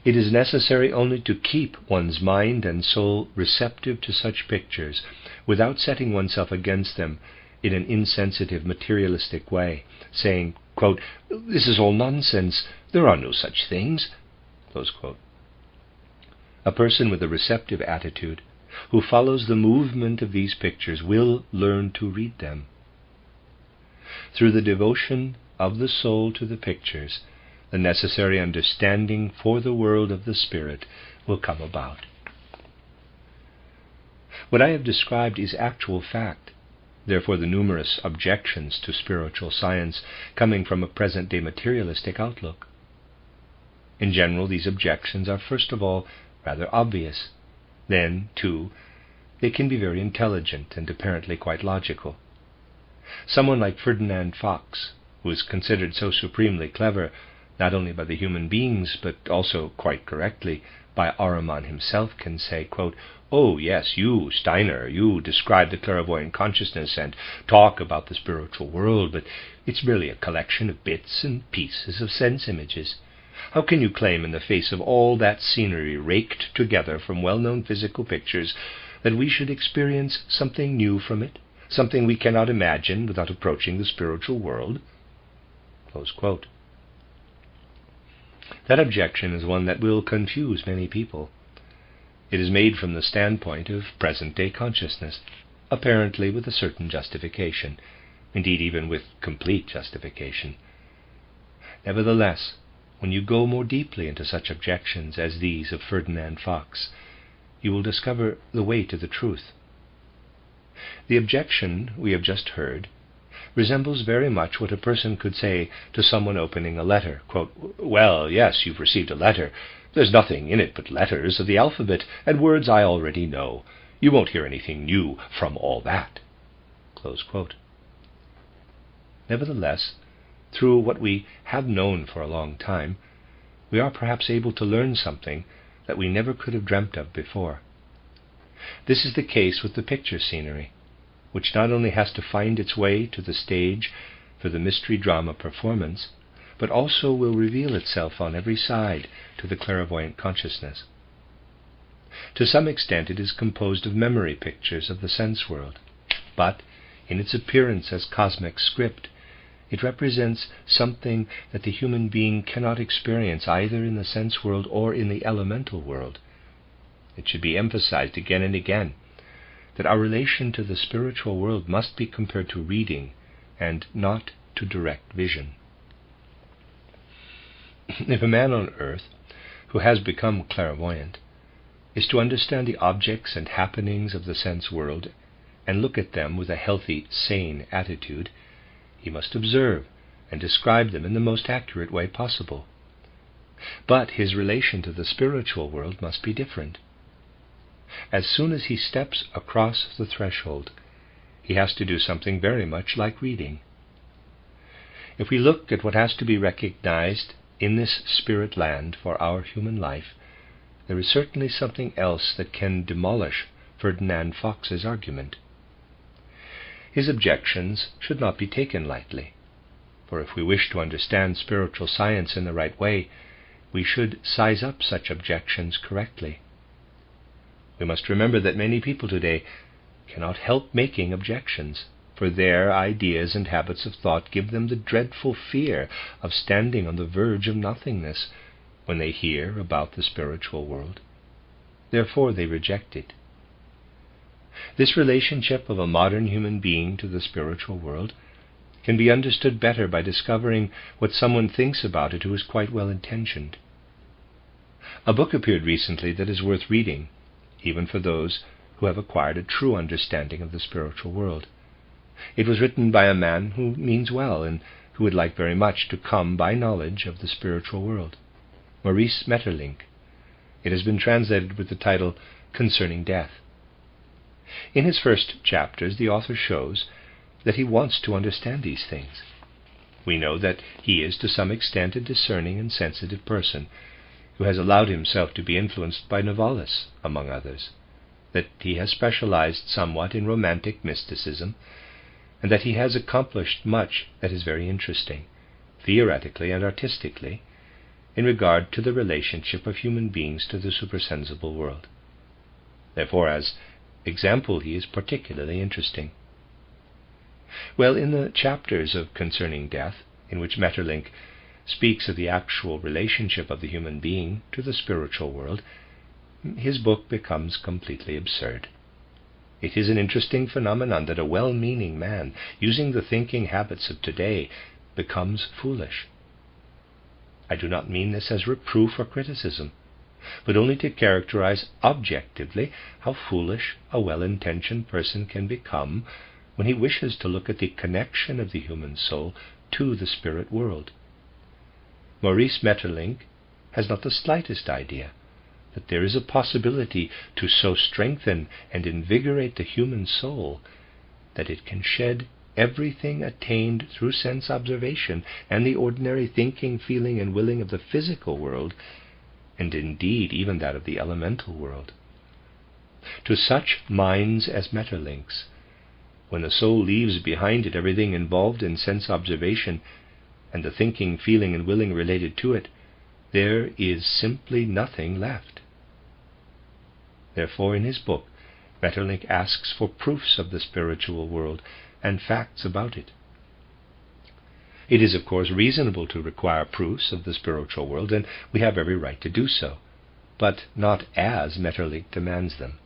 S1: It is necessary only to keep one's mind and soul receptive to such pictures, without setting oneself against them in an insensitive, materialistic way, saying, quote, "This is all nonsense, there are no such things," close quote. A person with a receptive attitude, who follows the movement of these pictures, will learn to read them. Through the devotion of the soul to the pictures, the necessary understanding for the world of the spirit will come about. What I have described is actual fact. Therefore, the numerous objections to spiritual science coming from a present-day materialistic outlook. In general, these objections are first of all rather obvious. Then, too, they can be very intelligent and apparently quite logical. Someone like Ferdinand Fox, who is considered so supremely clever, not only by the human beings, but also, quite correctly, by Ahriman himself, can say, quote, "Oh yes, you, Steiner, you describe the clairvoyant consciousness and talk about the spiritual world, but it's merely a collection of bits and pieces of sense images. How can you claim, in the face of all that scenery raked together from well-known physical pictures, that we should experience something new from it, something we cannot imagine without approaching the spiritual world?" Close quote. That objection is one that will confuse many people. It is made from the standpoint of present-day consciousness, apparently with a certain justification, indeed even with complete justification. Nevertheless, when you go more deeply into such objections as these of Ferdinand Fox, you will discover the way to the truth. The objection we have just heard resembles very much what a person could say to someone opening a letter. Quote, "Well, yes, you've received a letter. There's nothing in it but letters of the alphabet and words I already know. You won't hear anything new from all that." Close quote. Nevertheless, through what we have known for a long time, we are perhaps able to learn something that we never could have dreamt of before. This is the case with the picture scenery, which not only has to find its way to the stage for the mystery drama performance, but also will reveal itself on every side to the clairvoyant consciousness. To some extent it is composed of memory pictures of the sense world, but in its appearance as cosmic script, it represents something that the human being cannot experience either in the sense world or in the elemental world. It should be emphasized again and again that our relation to the spiritual world must be compared to reading and not to direct vision. If a man on earth who has become clairvoyant is to understand the objects and happenings of the sense world and look at them with a healthy, sane attitude, he must observe and describe them in the most accurate way possible. But his relation to the spiritual world must be different. As soon as he steps across the threshold, he has to do something very much like reading. If we look at what has to be recognized in this spirit land for our human life, there is certainly something else that can demolish Ferdinand Fox's argument. His objections should not be taken lightly, for if we wish to understand spiritual science in the right way, we should size up such objections correctly. We must remember that many people today cannot help making objections, for their ideas and habits of thought give them the dreadful fear of standing on the verge of nothingness when they hear about the spiritual world. Therefore they reject it. This relationship of a modern human being to the spiritual world can be understood better by discovering what someone thinks about it who is quite well-intentioned. A book appeared recently that is worth reading, even for those who have acquired a true understanding of the spiritual world. It was written by a man who means well and who would like very much to come by knowledge of the spiritual world, Maurice Maeterlinck. It has been translated with the title Concerning Death. In his first chapters, the author shows that he wants to understand these things. We know that he is to some extent a discerning and sensitive person who has allowed himself to be influenced by Novalis, among others, that he has specialized somewhat in romantic mysticism, and that he has accomplished much that is very interesting, theoretically and artistically, in regard to the relationship of human beings to the supersensible world. Therefore, as example, he is particularly interesting. Well, in the chapters of Concerning Death, in which Maeterlinck speaks of the actual relationship of the human being to the spiritual world, his book becomes completely absurd. It is an interesting phenomenon that a well-meaning man, using the thinking habits of today, becomes foolish. I do not mean this as reproof or criticism, but only to characterize objectively how foolish a well-intentioned person can become when he wishes to look at the connection of the human soul to the spirit world. Maurice Maeterlinck has not the slightest idea that there is a possibility to so strengthen and invigorate the human soul that it can shed everything attained through sense observation and the ordinary thinking, feeling, and willing of the physical world, and indeed even that of the elemental world. To such minds as Maeterlinck's, when the soul leaves behind it everything involved in sense observation and the thinking, feeling, and willing related to it, there is simply nothing left. Therefore, in his book, Maeterlinck asks for proofs of the spiritual world and facts about it. It is, of course, reasonable to require proofs of the spiritual world, and we have every right to do so, but not as Maeterlinck demands them.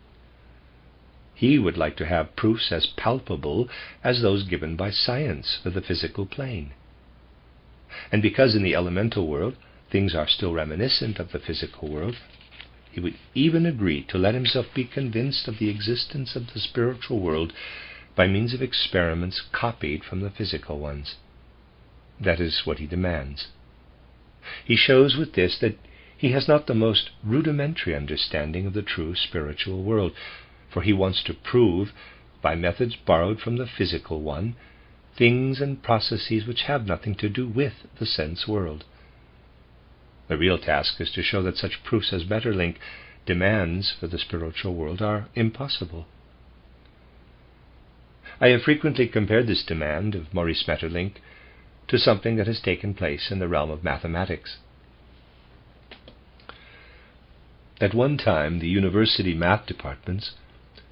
S1: He would like to have proofs as palpable as those given by science for the physical plane. And because in the elemental world things are still reminiscent of the physical world, he would even agree to let himself be convinced of the existence of the spiritual world by means of experiments copied from the physical ones. That is what he demands. He shows with this that he has not the most rudimentary understanding of the true spiritual world, for he wants to prove, by methods borrowed from the physical one, things and processes which have nothing to do with the sense world. The real task is to show that such proofs as Maeterlinck demands for the spiritual world are impossible. I have frequently compared this demand of Maurice Maeterlinck to something that has taken place in the realm of mathematics. At one time, the university math departments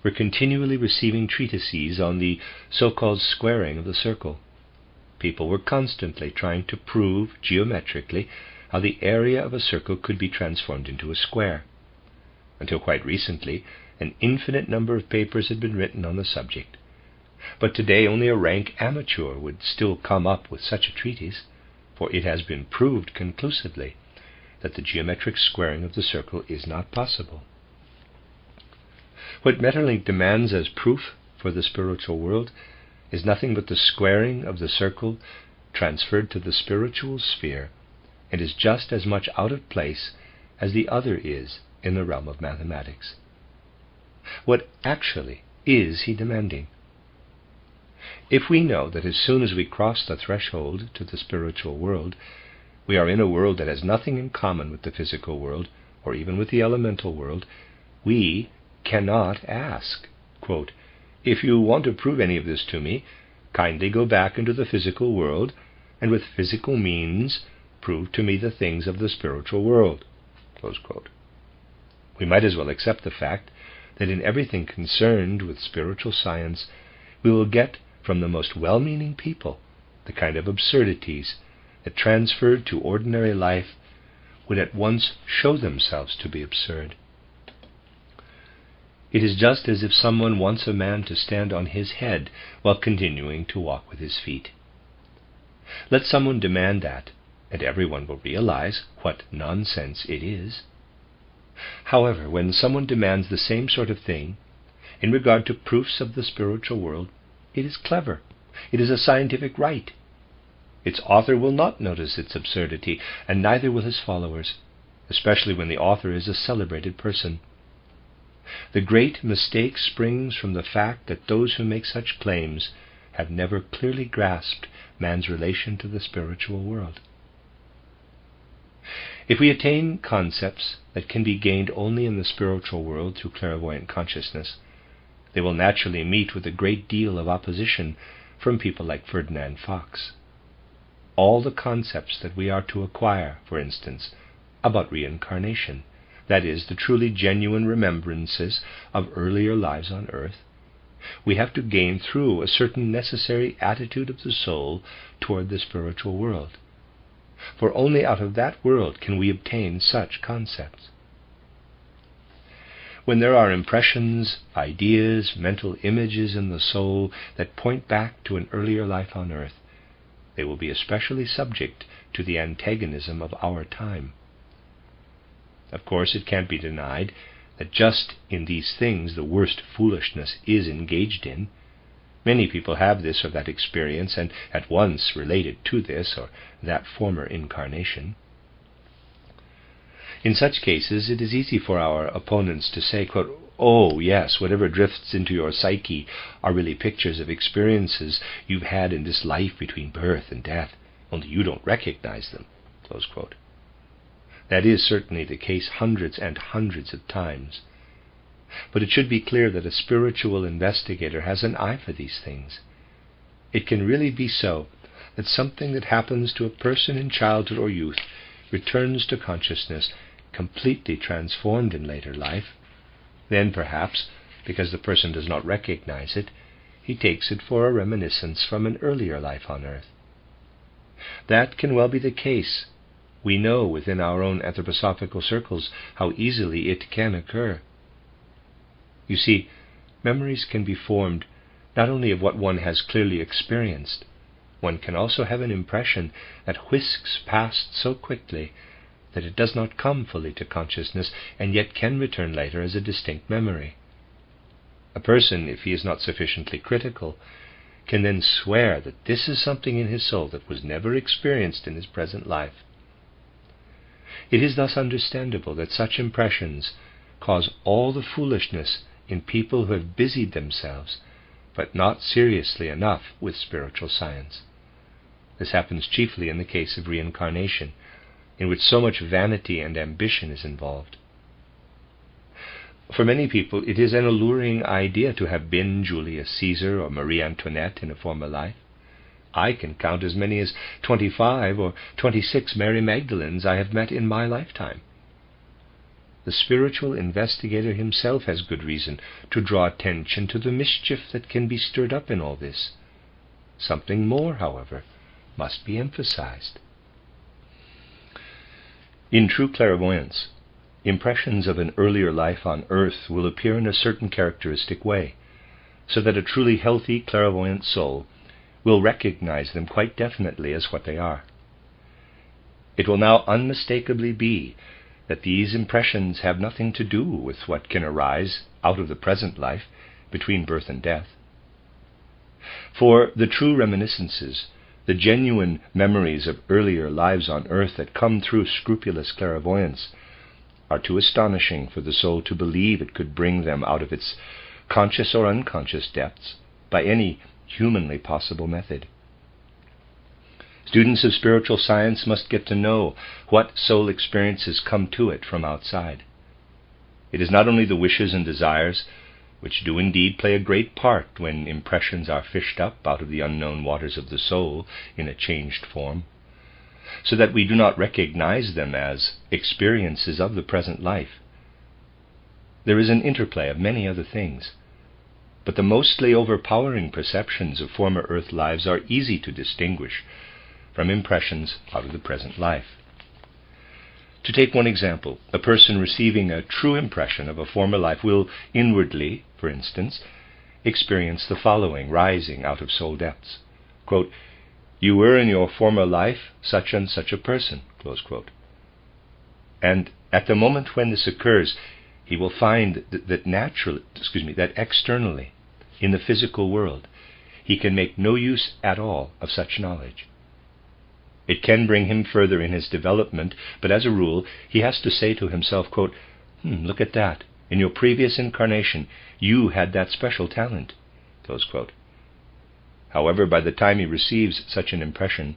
S1: were continually receiving treatises on the so-called squaring of the circle. People were constantly trying to prove geometrically how the area of a circle could be transformed into a square. Until quite recently, an infinite number of papers had been written on the subject. But today only a rank amateur would still come up with such a treatise, for it has been proved conclusively that the geometric squaring of the circle is not possible. What Maeterlinck demands as proof for the spiritual world is nothing but the squaring of the circle transferred to the spiritual sphere, and is just as much out of place as the other is in the realm of mathematics. What actually is he demanding? If we know that as soon as we cross the threshold to the spiritual world, we are in a world that has nothing in common with the physical world, or even with the elemental world, we cannot ask, quote, "If you want to prove any of this to me, kindly go back into the physical world, and with physical means prove to me the things of the spiritual world." Close quote. We might as well accept the fact that in everything concerned with spiritual science we will get from the most well-meaning people the kind of absurdities that transferred to ordinary life would at once show themselves to be absurd. It is just as if someone wants a man to stand on his head while continuing to walk with his feet. Let someone demand that, and everyone will realize what nonsense it is. However, when someone demands the same sort of thing in regard to proofs of the spiritual world, it is clever. It is a scientific right. Its author will not notice its absurdity, and neither will his followers, especially when the author is a celebrated person. The great mistake springs from the fact that those who make such claims have never clearly grasped man's relation to the spiritual world. If we attain concepts that can be gained only in the spiritual world through clairvoyant consciousness, they will naturally meet with a great deal of opposition from people like Ferdinand Fox. All the concepts that we are to acquire, for instance, about reincarnation, that is, the truly genuine remembrances of earlier lives on earth, we have to gain through a certain necessary attitude of the soul toward the spiritual world. For only out of that world can we obtain such concepts. when there are impressions, ideas, mental images in the soul that point back to an earlier life on earth, they will be especially subject to the antagonism of our time. Of course, it can't be denied that just in these things the worst foolishness is engaged in. Many people have this or that experience and at once relate it to this or that former incarnation. In such cases, it is easy for our opponents to say, quote, "Oh, yes, whatever drifts into your psyche are really pictures of experiences you've had in this life between birth and death, only you don't recognize them," close quote. That is certainly the case hundreds and hundreds of times. But it should be clear that a spiritual investigator has an eye for these things. It can really be so that something that happens to a person in childhood or youth returns to consciousness completely transformed in later life. Then perhaps, because the person does not recognize it, he takes it for a reminiscence from an earlier life on earth. That can well be the case. We know within our own anthroposophical circles how easily it can occur. You see, memories can be formed not only of what one has clearly experienced. One can also have an impression that whisks past so quickly that it does not come fully to consciousness and yet can return later as a distinct memory. A person, if he is not sufficiently critical, can then swear that this is something in his soul that was never experienced in his present life. It is thus understandable that such impressions cause all the foolishness in people who have busied themselves, but not seriously enough, with spiritual science. This happens chiefly in the case of reincarnation, in which so much vanity and ambition is involved. For many people, it is an alluring idea to have been Julius Caesar or Marie Antoinette in a former life. I can count as many as 25 or 26 Mary Magdalenes I have met in my lifetime. The spiritual investigator himself has good reason to draw attention to the mischief that can be stirred up in all this. Something more, however, must be emphasized. In true clairvoyance, impressions of an earlier life on earth will appear in a certain characteristic way, so that a truly healthy clairvoyant soul will recognize them quite definitely as what they are. It will now unmistakably be that these impressions have nothing to do with what can arise out of the present life between birth and death. For the true reminiscences, the genuine memories of earlier lives on earth that come through scrupulous clairvoyance, are too astonishing for the soul to believe it could bring them out of its conscious or unconscious depths by any humanly possible method. Students of spiritual science must get to know what soul experiences come to it from outside. It is not only the wishes and desires, which do indeed play a great part when impressions are fished up out of the unknown waters of the soul in a changed form, so that we do not recognize them as experiences of the present life. There is an interplay of many other things, but the mostly overpowering perceptions of former earth lives are easy to distinguish from impressions out of the present life. To take one example, a person receiving a true impression of a former life will inwardly, for instance, experience the following rising out of soul depths. Quote, "You were in your former life such and such a person," close quote. And at the moment when this occurs, he will find that externally, in the physical world, he can make no use at all of such knowledge. It can bring him further in his development, but as a rule, he has to say to himself, quote, "Look at that. In your previous incarnation, you had that special talent," close quote. However, by the time he receives such an impression,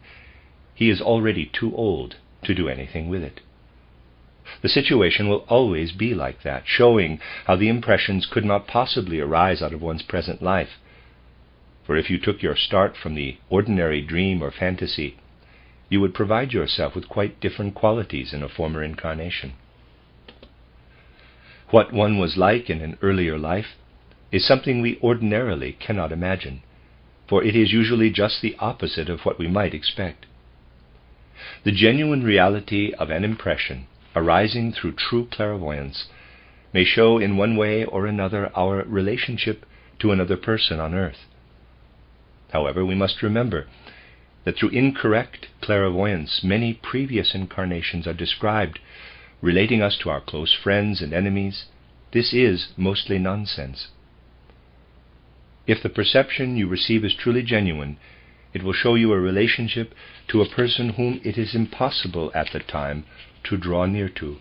S1: he is already too old to do anything with it. The situation will always be like that, showing how the impressions could not possibly arise out of one's present life. For if you took your start from the ordinary dream or fantasy, you would provide yourself with quite different qualities in a former incarnation. What one was like in an earlier life is something we ordinarily cannot imagine, for it is usually just the opposite of what we might expect. The genuine reality of an impression arising through true clairvoyance may show in one way or another our relationship to another person on earth. However, we must remember that through incorrect clairvoyance, many previous incarnations are described, relating us to our close friends and enemies. This is mostly nonsense. If the perception you receive is truly genuine, it will show you a relationship to a person whom it is impossible at the time to draw near to.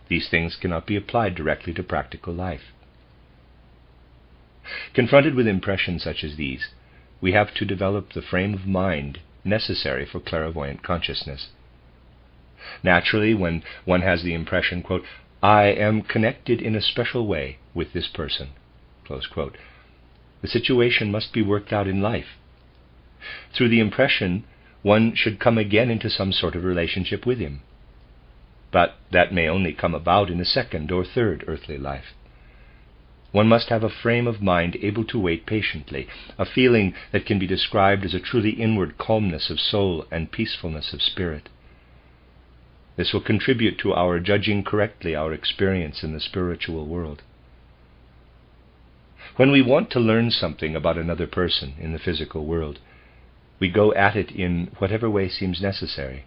S1: These things cannot be applied directly to practical life. Confronted with impressions such as these, we have to develop the frame of mind necessary for clairvoyant consciousness. Naturally, when one has the impression, quote, "I am connected in a special way with this person," close quote, the situation must be worked out in life. Through the impression, one should come again into some sort of relationship with him. But that may only come about in a second or third earthly life. One must have a frame of mind able to wait patiently, a feeling that can be described as a truly inward calmness of soul and peacefulness of spirit. This will contribute to our judging correctly our experience in the spiritual world. When we want to learn something about another person in the physical world, we go at it in whatever way seems necessary.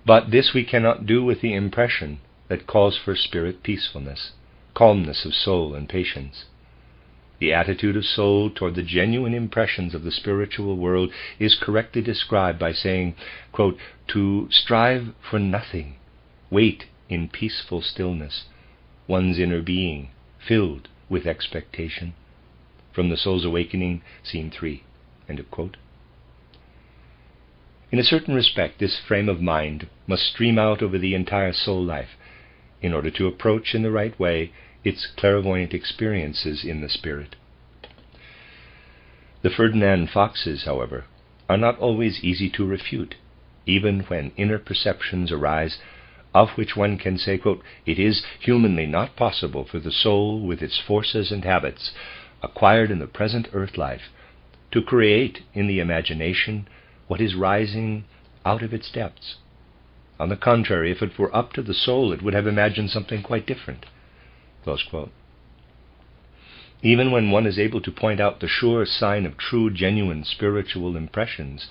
S1: But this we cannot do with the impression that calls for spirit peacefulness, calmness of soul and patience. The attitude of soul toward the genuine impressions of the spiritual world is correctly described by saying, quote, "To strive for nothing, wait in peaceful stillness, one's inner being filled with expectation." From The Soul's Awakening, Scene 3. End of quote. In a certain respect, this frame of mind must stream out over the entire soul life in order to approach in the right way its clairvoyant experiences in the spirit. The Ferdinand Foxes, however, are not always easy to refute, even when inner perceptions arise of which one can say, quote, "It is humanly not possible for the soul, with its forces and habits, acquired in the present earth life, to create in the imagination what is rising out of its depths. On the contrary, if it were up to the soul, it would have imagined something quite different." Close quote. Even when one is able to point out the sure sign of true, genuine spiritual impressions,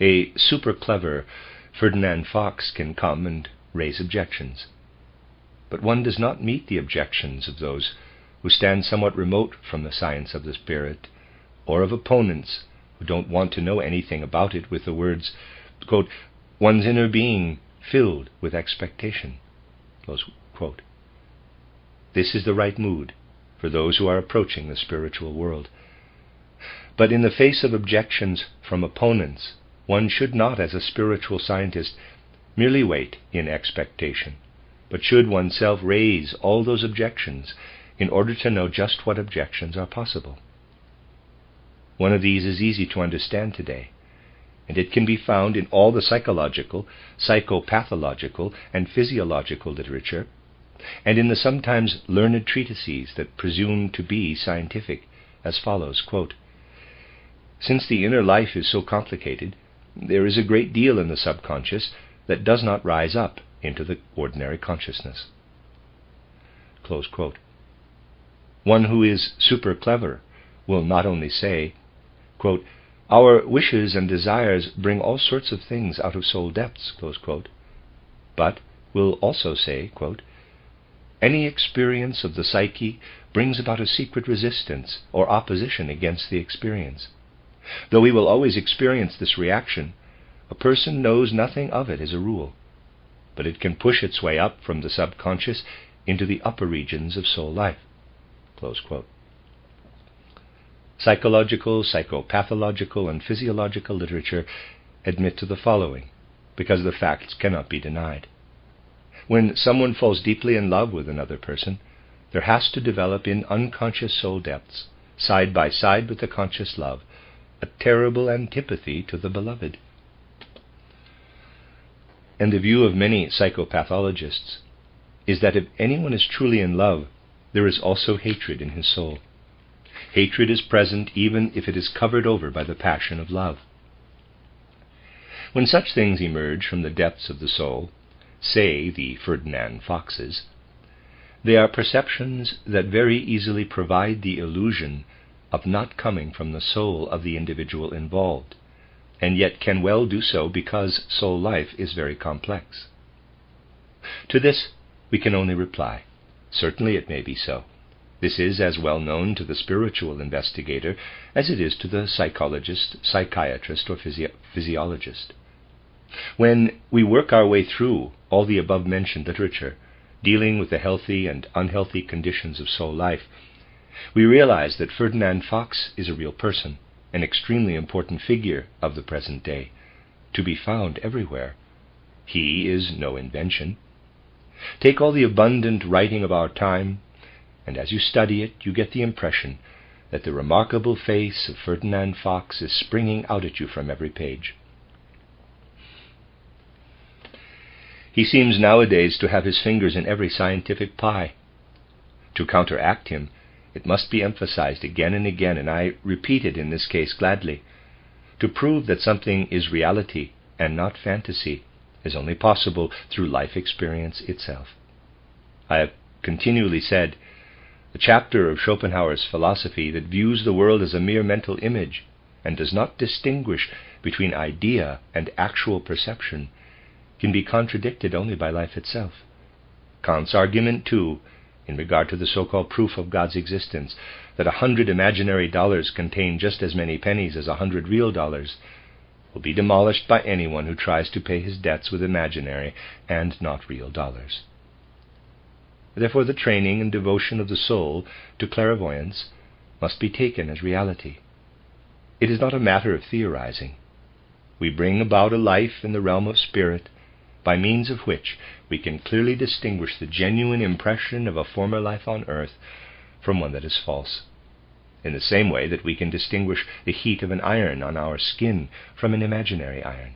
S1: a super clever Ferdinand Fox can come and raise objections. But one does not meet the objections of those who stand somewhat remote from the science of the spirit, or of opponents who don't want to know anything about it, with the words, quote, "One's inner being filled with expectation." Close quote. This is the right mood for those who are approaching the spiritual world. But in the face of objections from opponents, one should not, as a spiritual scientist, merely wait in expectation, but should oneself raise all those objections in order to know just what objections are possible. One of these is easy to understand today, and it can be found in all the psychological, psychopathological, and physiological literature, and in the sometimes learned treatises that presume to be scientific, as follows, quote, "Since the inner life is so complicated, there is a great deal in the subconscious that does not rise up into the ordinary consciousness." Close quote. One who is super clever will not only say, quote, "Our wishes and desires bring all sorts of things out of soul depths," close quote, but will also say, quote, "Any experience of the psyche brings about a secret resistance or opposition against the experience. Though we will always experience this reaction, a person knows nothing of it as a rule, but it can push its way up from the subconscious into the upper regions of soul life." Close quote. Psychological, psychopathological, and physiological literature admit to the following, because the facts cannot be denied. When someone falls deeply in love with another person, there has to develop in unconscious soul depths, side by side with the conscious love, a terrible antipathy to the beloved. And the view of many psychopathologists is that if anyone is truly in love, there is also hatred in his soul. Hatred is present even if it is covered over by the passion of love. When such things emerge from the depths of the soul, say the Ferdinand Foxes, They are perceptions that very easily provide the illusion of not coming from the soul of the individual involved, and yet can well do so because soul life is very complex. To this we can only reply, certainly it may be so. This is as well known to the spiritual investigator as it is to the psychologist, psychiatrist, or physiologist. When we work our way through all the above-mentioned literature, dealing with the healthy and unhealthy conditions of soul life, we realize that Ferdinand Fox is a real person, an extremely important figure of the present day, to be found everywhere. He is no invention. Take all the abundant writing of our time, and as you study it, you get the impression that the remarkable face of Ferdinand Fox is springing out at you from every page. He seems nowadays to have his fingers in every scientific pie. To counteract him, it must be emphasized again and again, and I repeat it in this case gladly. To prove that something is reality and not fantasy is only possible through life experience itself. I have continually said, the chapter of Schopenhauer's philosophy that views the world as a mere mental image and does not distinguish between idea and actual perception can be contradicted only by life itself. Kant's argument, too, in regard to the so-called proof of God's existence, that 100 imaginary dollars contain just as many pennies as 100 real dollars, will be demolished by anyone who tries to pay his debts with imaginary and not real dollars. Therefore, the training and devotion of the soul to clairvoyance must be taken as reality. It is not a matter of theorizing. We bring about a life in the realm of spirit, by means of which we can clearly distinguish the genuine impression of a former life on earth from one that is false, in the same way that we can distinguish the heat of an iron on our skin from an imaginary iron.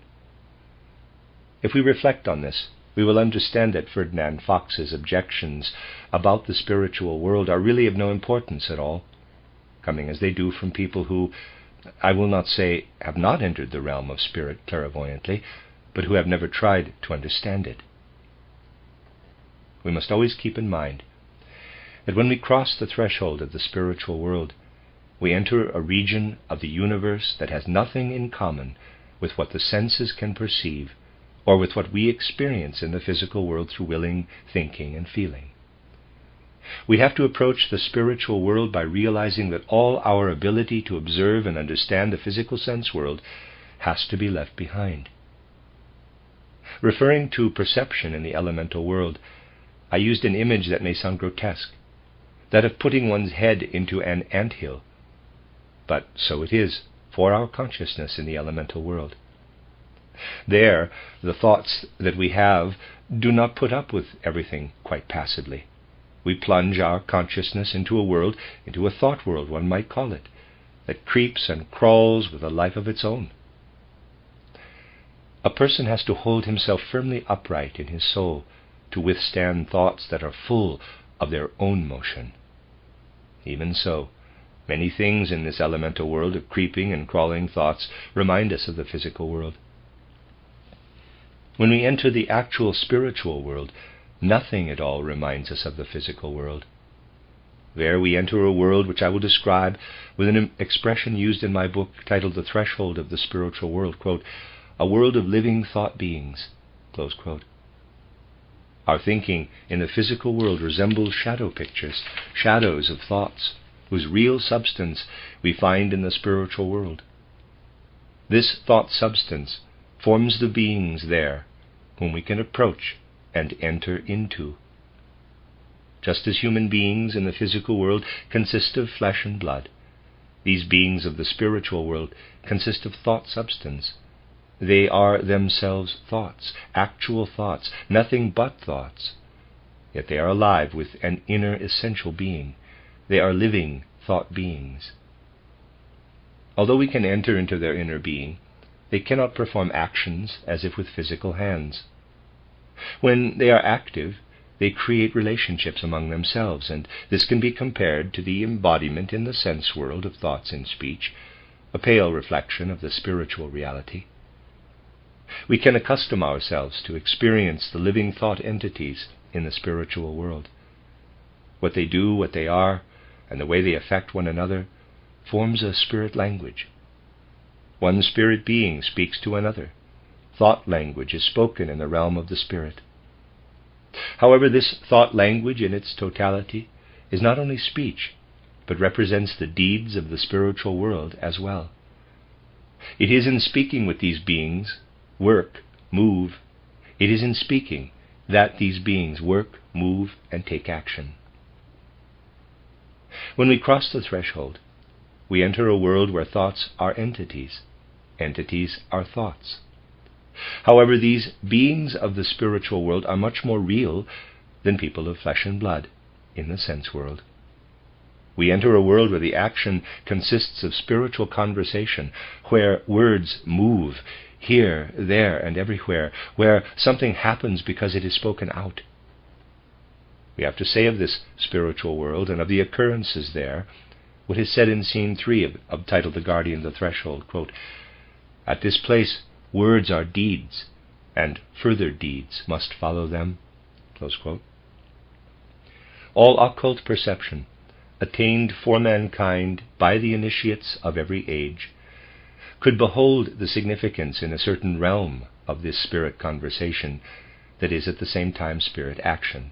S1: If we reflect on this, we will understand that Ferdinand Fox's objections about the spiritual world are really of no importance at all, coming as they do from people who, I will not say have not entered the realm of spirit clairvoyantly, but who have never tried to understand it. We must always keep in mind that when we cross the threshold of the spiritual world, we enter a region of the universe that has nothing in common with what the senses can perceive or with what we experience in the physical world through willing, thinking, and feeling. We have to approach the spiritual world by realizing that all our ability to observe and understand the physical sense world has to be left behind. Referring to perception in the elemental world, I used an image that may sound grotesque, that of putting one's head into an anthill. But so it is for our consciousness in the elemental world. There, the thoughts that we have do not put up with everything quite passively. We plunge our consciousness into a world, into a thought world, one might call it, that creeps and crawls with a life of its own. A person has to hold himself firmly upright in his soul to withstand thoughts that are full of their own motion. Even so, many things in this elemental world of creeping and crawling thoughts remind us of the physical world. When we enter the actual spiritual world, nothing at all reminds us of the physical world. There we enter a world which I will describe with an expression used in my book titled The Threshold of the Spiritual World, quote, a world of living thought beings, close quote. Our thinking in the physical world resembles shadow pictures, shadows of thoughts, whose real substance we find in the spiritual world. This thought substance forms the beings there, whom we can approach and enter into. Just as human beings in the physical world consist of flesh and blood, these beings of the spiritual world consist of thought substance. They are themselves thoughts, actual thoughts, nothing but thoughts. Yet they are alive with an inner essential being. They are living thought beings. Although we can enter into their inner being, they cannot perform actions as if with physical hands. When they are active, they create relationships among themselves, and this can be compared to the embodiment in the sense world of thoughts and speech, a pale reflection of the spiritual reality. We can accustom ourselves to experience the living thought entities in the spiritual world. what they do, what they are, and the way they affect one another, forms a spirit language. One spirit being speaks to another. Thought language is spoken in the realm of the spirit. However, this thought language in its totality is not only speech, but represents the deeds of the spiritual world as well. It is in speaking with these beings, work, move, it is in speaking that these beings work, move, and take action. When we cross the threshold, we enter a world where thoughts are entities, entities are thoughts. However, these beings of the spiritual world are much more real than people of flesh and blood in the sense world. We enter a world where the action consists of spiritual conversation, where words move here, there, and everywhere, where something happens because it is spoken out. We have to say of this spiritual world and of the occurrences there what is said in Scene 3 of titled The Guardian of the Threshold, quote, "At this place words are deeds, and further deeds must follow them." Close quote. All occult perception, attained for mankind by the initiates of every age, could behold the significance in a certain realm of this spirit conversation that is at the same time spirit action.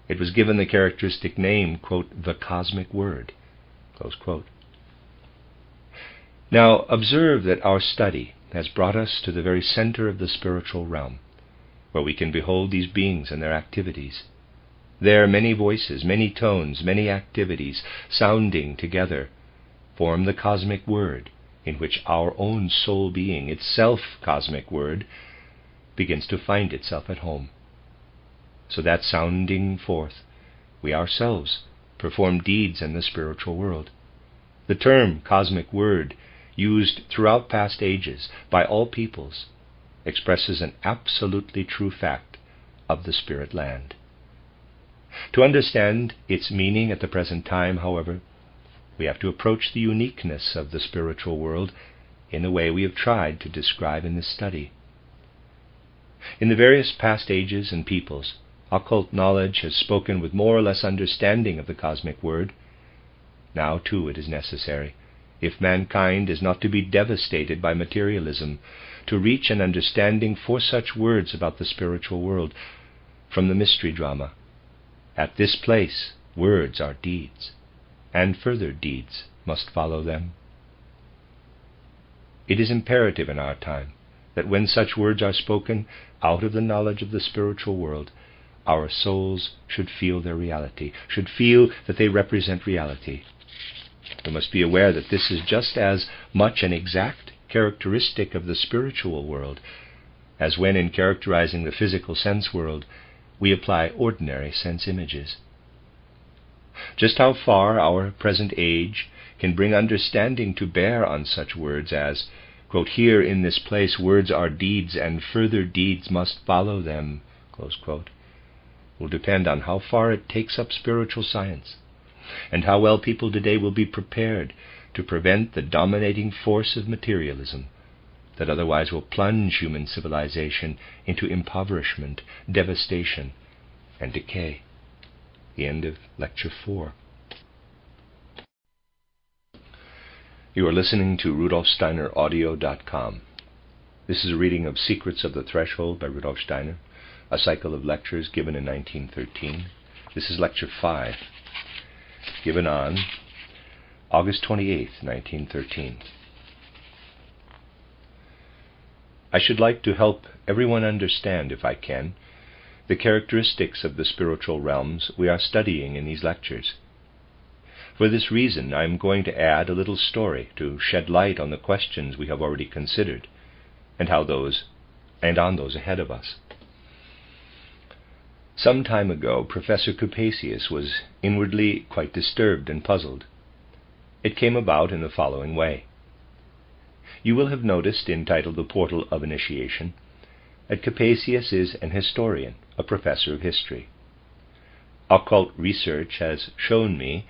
S1: It was given the characteristic name, quote, "the cosmic word." Close quote. Now observe that our study has brought us to the very center of the spiritual realm, where we can behold these beings and their activities. There many voices, many tones, many activities, sounding together, form the cosmic word, in which our own soul being, itself cosmic word, begins to find itself at home. So that sounding forth, we ourselves perform deeds in the spiritual world. The term cosmic word, used throughout past ages by all peoples, expresses an absolutely true fact of the spirit land. To understand its meaning at the present time, however, we have to approach the uniqueness of the spiritual world in the way we have tried to describe in this study. In the various past ages and peoples, occult knowledge has spoken with more or less understanding of the cosmic word. Now, too, it is necessary, if mankind is not to be devastated by materialism, to reach an understanding for such words about the spiritual world from the mystery drama. At this place, words are deeds, and further deeds must follow them. It is imperative in our time that when such words are spoken out of the knowledge of the spiritual world, our souls should feel their reality, should feel that they represent reality. We must be aware that this is just as much an exact characteristic of the spiritual world as when, in characterizing the physical sense world, we apply ordinary sense images. Just how far our present age can bring understanding to bear on such words as, quote, "Here in this place words are deeds, and further deeds must follow them," close quote, will depend on how far it takes up spiritual science, and how well people today will be prepared to prevent the dominating force of materialism that otherwise will plunge human civilization into impoverishment, devastation, and decay. The end of Lecture 4. You are listening to RudolfSteinerAudio.com. This is a reading of Secrets of the Threshold by Rudolf Steiner, a cycle of lectures given in 1913. This is Lecture 5, given on August 28, 1913. I should like to help everyone understand, if I can, the characteristics of the spiritual realms we are studying in these lectures. For this reason, I am going to add a little story to shed light on the questions we have already considered, and on those ahead of us. Some time ago, Professor Thomasius was inwardly quite disturbed and puzzled. It came about in the following way. You will have noticed, entitled The Portal of Initiation, that Thomasius is an historian, a professor of history. Occult research has shown me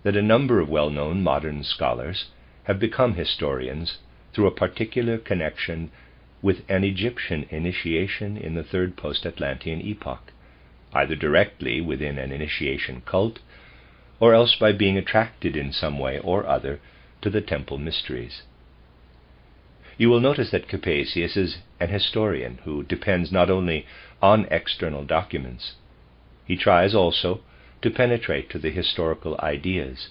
S1: that a number of well-known modern scholars have become historians through a particular connection with an Egyptian initiation in the third post-Atlantean epoch, either directly within an initiation cult, or else by being attracted in some way or other to the temple mysteries. You will notice that Capesius is an historian who depends not only on external documents. He tries also to penetrate to the historical ideas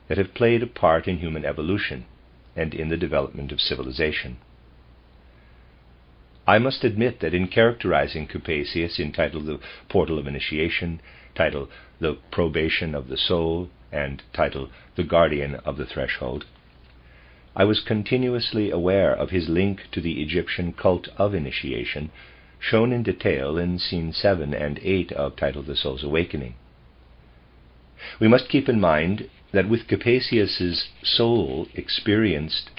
S1: that have played a part in human evolution and in the development of civilization. I must admit that in characterizing Capesius, entitled The Portal of Initiation, titled The Probation of the Soul, and titled The Guardian of the Threshold, I was continuously aware of his link to the Egyptian cult of initiation, shown in detail in Scene 7 and 8 of titled The Soul's Awakening. We must keep in mind that what Capesius's soul experienced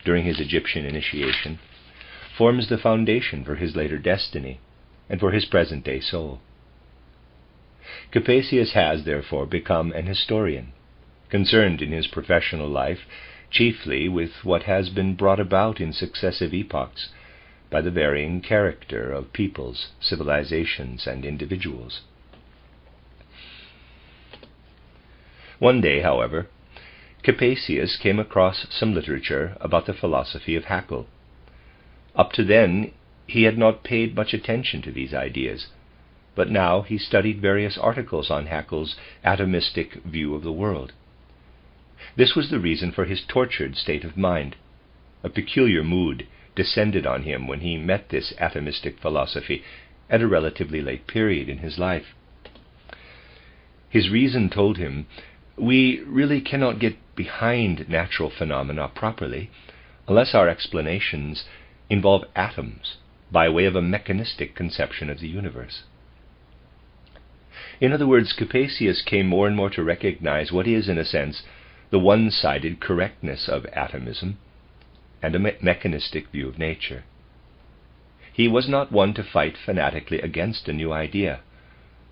S1: during his Egyptian initiation forms the foundation for his later destiny and for his present-day soul. Capesius has, therefore, become an historian, concerned in his professional life chiefly with what has been brought about in successive epochs by the varying character of peoples, civilizations, and individuals. One day, however, Capesius came across some literature about the philosophy of Haeckel. Up to then, he had not paid much attention to these ideas, but now he studied various articles on Haeckel's atomistic view of the world. This was the reason for his tortured state of mind. A peculiar mood descended on him when he met this atomistic philosophy at a relatively late period in his life. His reason told him, we really cannot get behind natural phenomena properly unless our explanations involve atoms by way of a mechanistic conception of the universe. In other words, Capesius came more and more to recognize what is, in a sense, the one-sided correctness of atomism and a mechanistic view of nature. He was not one to fight fanatically against a new idea,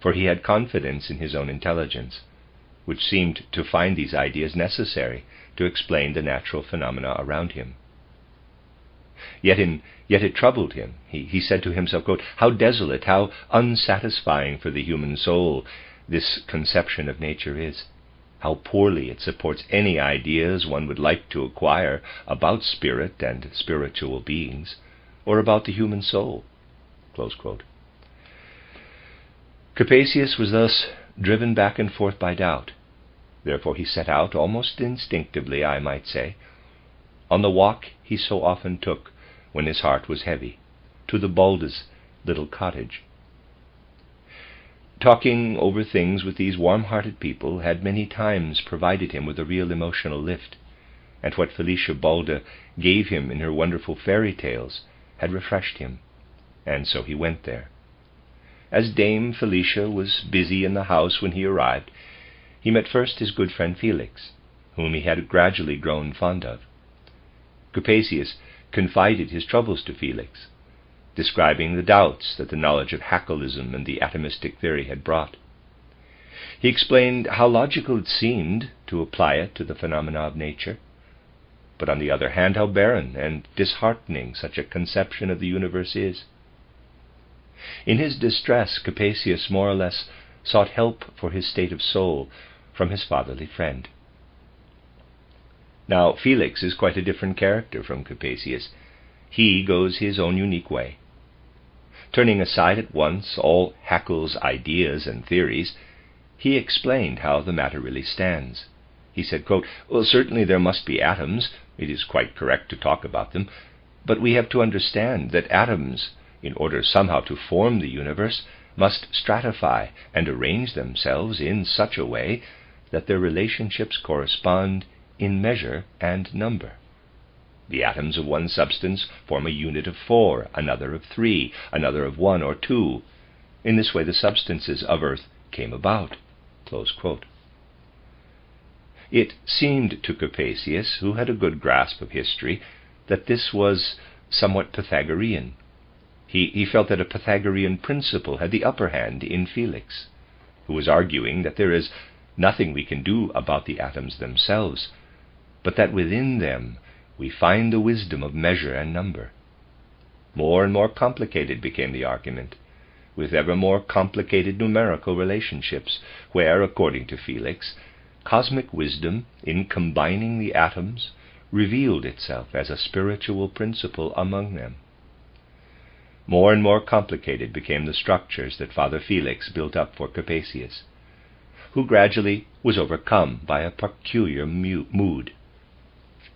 S1: for he had confidence in his own intelligence, which seemed to find these ideas necessary to explain the natural phenomena around him. Yet it troubled him. He said to himself, quote, "How desolate, how unsatisfying for the human soul this conception of nature is. How poorly it supports any ideas one would like to acquire about spirit and spiritual beings, or about the human soul." Close quote. Capesius was thus driven back and forth by doubt. Therefore he set out, almost instinctively, I might say, on the walk he so often took when his heart was heavy, to the Baldas' little cottage. Talking over things with these warm-hearted people had many times provided him with a real emotional lift, and what Felicia Balda gave him in her wonderful fairy tales had refreshed him, and so he went there. As Dame Felicia was busy in the house when he arrived, he met first his good friend Felix, whom he had gradually grown fond of. Capesius confided his troubles to Felix, describing the doubts that the knowledge of Haeckelism and the atomistic theory had brought. He explained how logical it seemed to apply it to the phenomena of nature, but on the other hand how barren and disheartening such a conception of the universe is. In his distress, Capesius more or less sought help for his state of soul from his fatherly friend. Now, Felix is quite a different character from Capesius. He goes his own unique way. Turning aside at once all Haeckel's ideas and theories, he explained how the matter really stands. He said, quote, "Well, certainly there must be atoms. It is quite correct to talk about them. But we have to understand that atoms, in order somehow to form the universe, must stratify and arrange themselves in such a way that their relationships correspond in measure and number. The atoms of one substance form a unit of 4, another of 3, another of 1 or 2. In this way the substances of earth came about." Close quote. It seemed to Capesius, who had a good grasp of history, that this was somewhat Pythagorean. He felt that a Pythagorean principle had the upper hand in Felix, who was arguing that there is nothing we can do about the atoms themselves, but that within them we find the wisdom of measure and number. More and more complicated became the argument, with ever more complicated numerical relationships, where, according to Felix, cosmic wisdom, in combining the atoms, revealed itself as a spiritual principle among them. More and more complicated became the structures that Father Felix built up for Capasius, who gradually was overcome by a peculiar mood.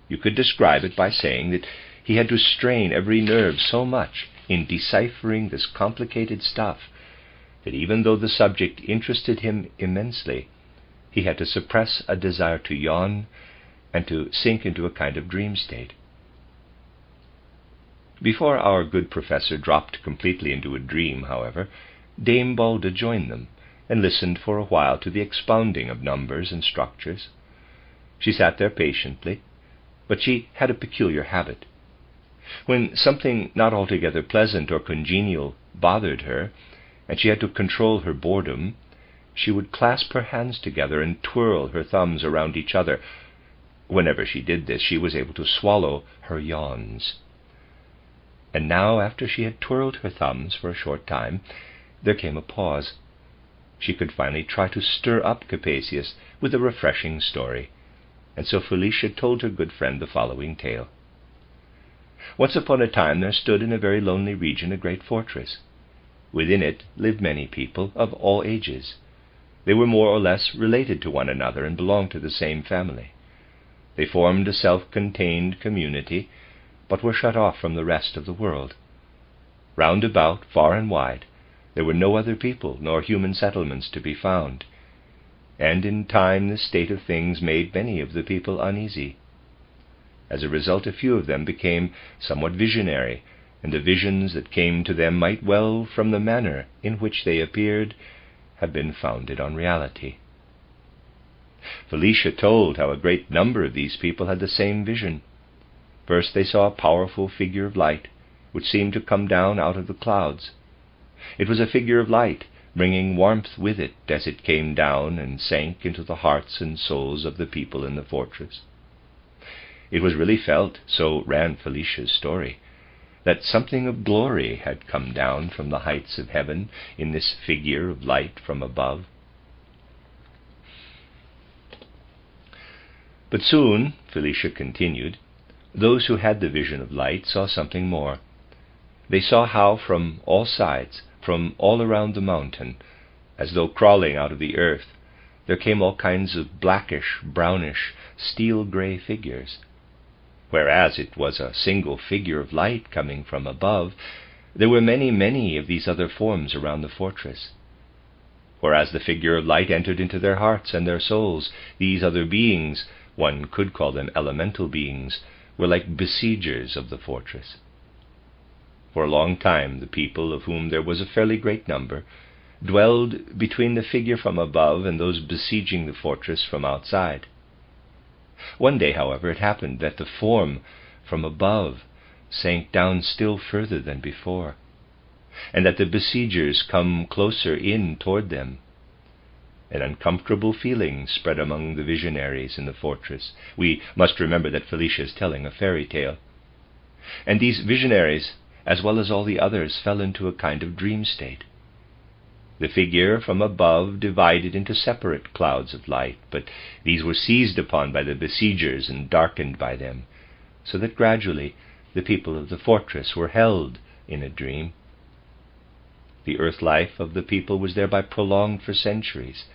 S1: You could describe it by saying that he had to strain every nerve so much in deciphering this complicated stuff that even though the subject interested him immensely, he had to suppress a desire to yawn and to sink into a kind of dream state. Before our good professor dropped completely into a dream, however, Dame Balda joined them and listened for a while to the expounding of numbers and structures. She sat there patiently, but she had a peculiar habit. When something not altogether pleasant or congenial bothered her, and she had to control her boredom, she would clasp her hands together and twirl her thumbs around each other. Whenever she did this, she was able to swallow her yawns. And now, after she had twirled her thumbs for a short time, there came a pause. She could finally try to stir up Capasius with a refreshing story, and so Felicia told her good friend the following tale. Once upon a time there stood in a very lonely region a great fortress. Within it lived many people of all ages. They were more or less related to one another and belonged to the same family. They formed a self-contained community, but were shut off from the rest of the world. Round about, far and wide, there were no other people nor human settlements to be found, and in time this state of things made many of the people uneasy. As a result, a few of them became somewhat visionary, and the visions that came to them might well, from the manner in which they appeared, have been founded on reality. Felicia told how a great number of these people had the same vision. First they saw a powerful figure of light, which seemed to come down out of the clouds. It was a figure of light, bringing warmth with it as it came down and sank into the hearts and souls of the people in the fortress. It was really felt, so ran Felicia's story, that something of glory had come down from the heights of heaven in this figure of light from above. But soon, Felicia continued, those who had the vision of light saw something more. They saw how from all sides, from all around the mountain, as though crawling out of the earth, there came all kinds of blackish, brownish, steel-gray figures. Whereas it was a single figure of light coming from above, there were many, many of these other forms around the fortress. Whereas the figure of light entered into their hearts and their souls, these other beings, one could call them elemental beings, were like besiegers of the fortress. For a long time the people, of whom there was a fairly great number, dwelled between the figure from above and those besieging the fortress from outside. One day, however, it happened that the form from above sank down still further than before, and that the besiegers come closer in toward them. An uncomfortable feeling spread among the visionaries in the fortress. We must remember that Felicia is telling a fairy tale. And these visionaries, as well as all the others, fell into a kind of dream state. The figure from above divided into separate clouds of light, but these were seized upon by the besiegers and darkened by them, so that gradually the people of the fortress were held in a dream. The earth life of the people was thereby prolonged for centuries,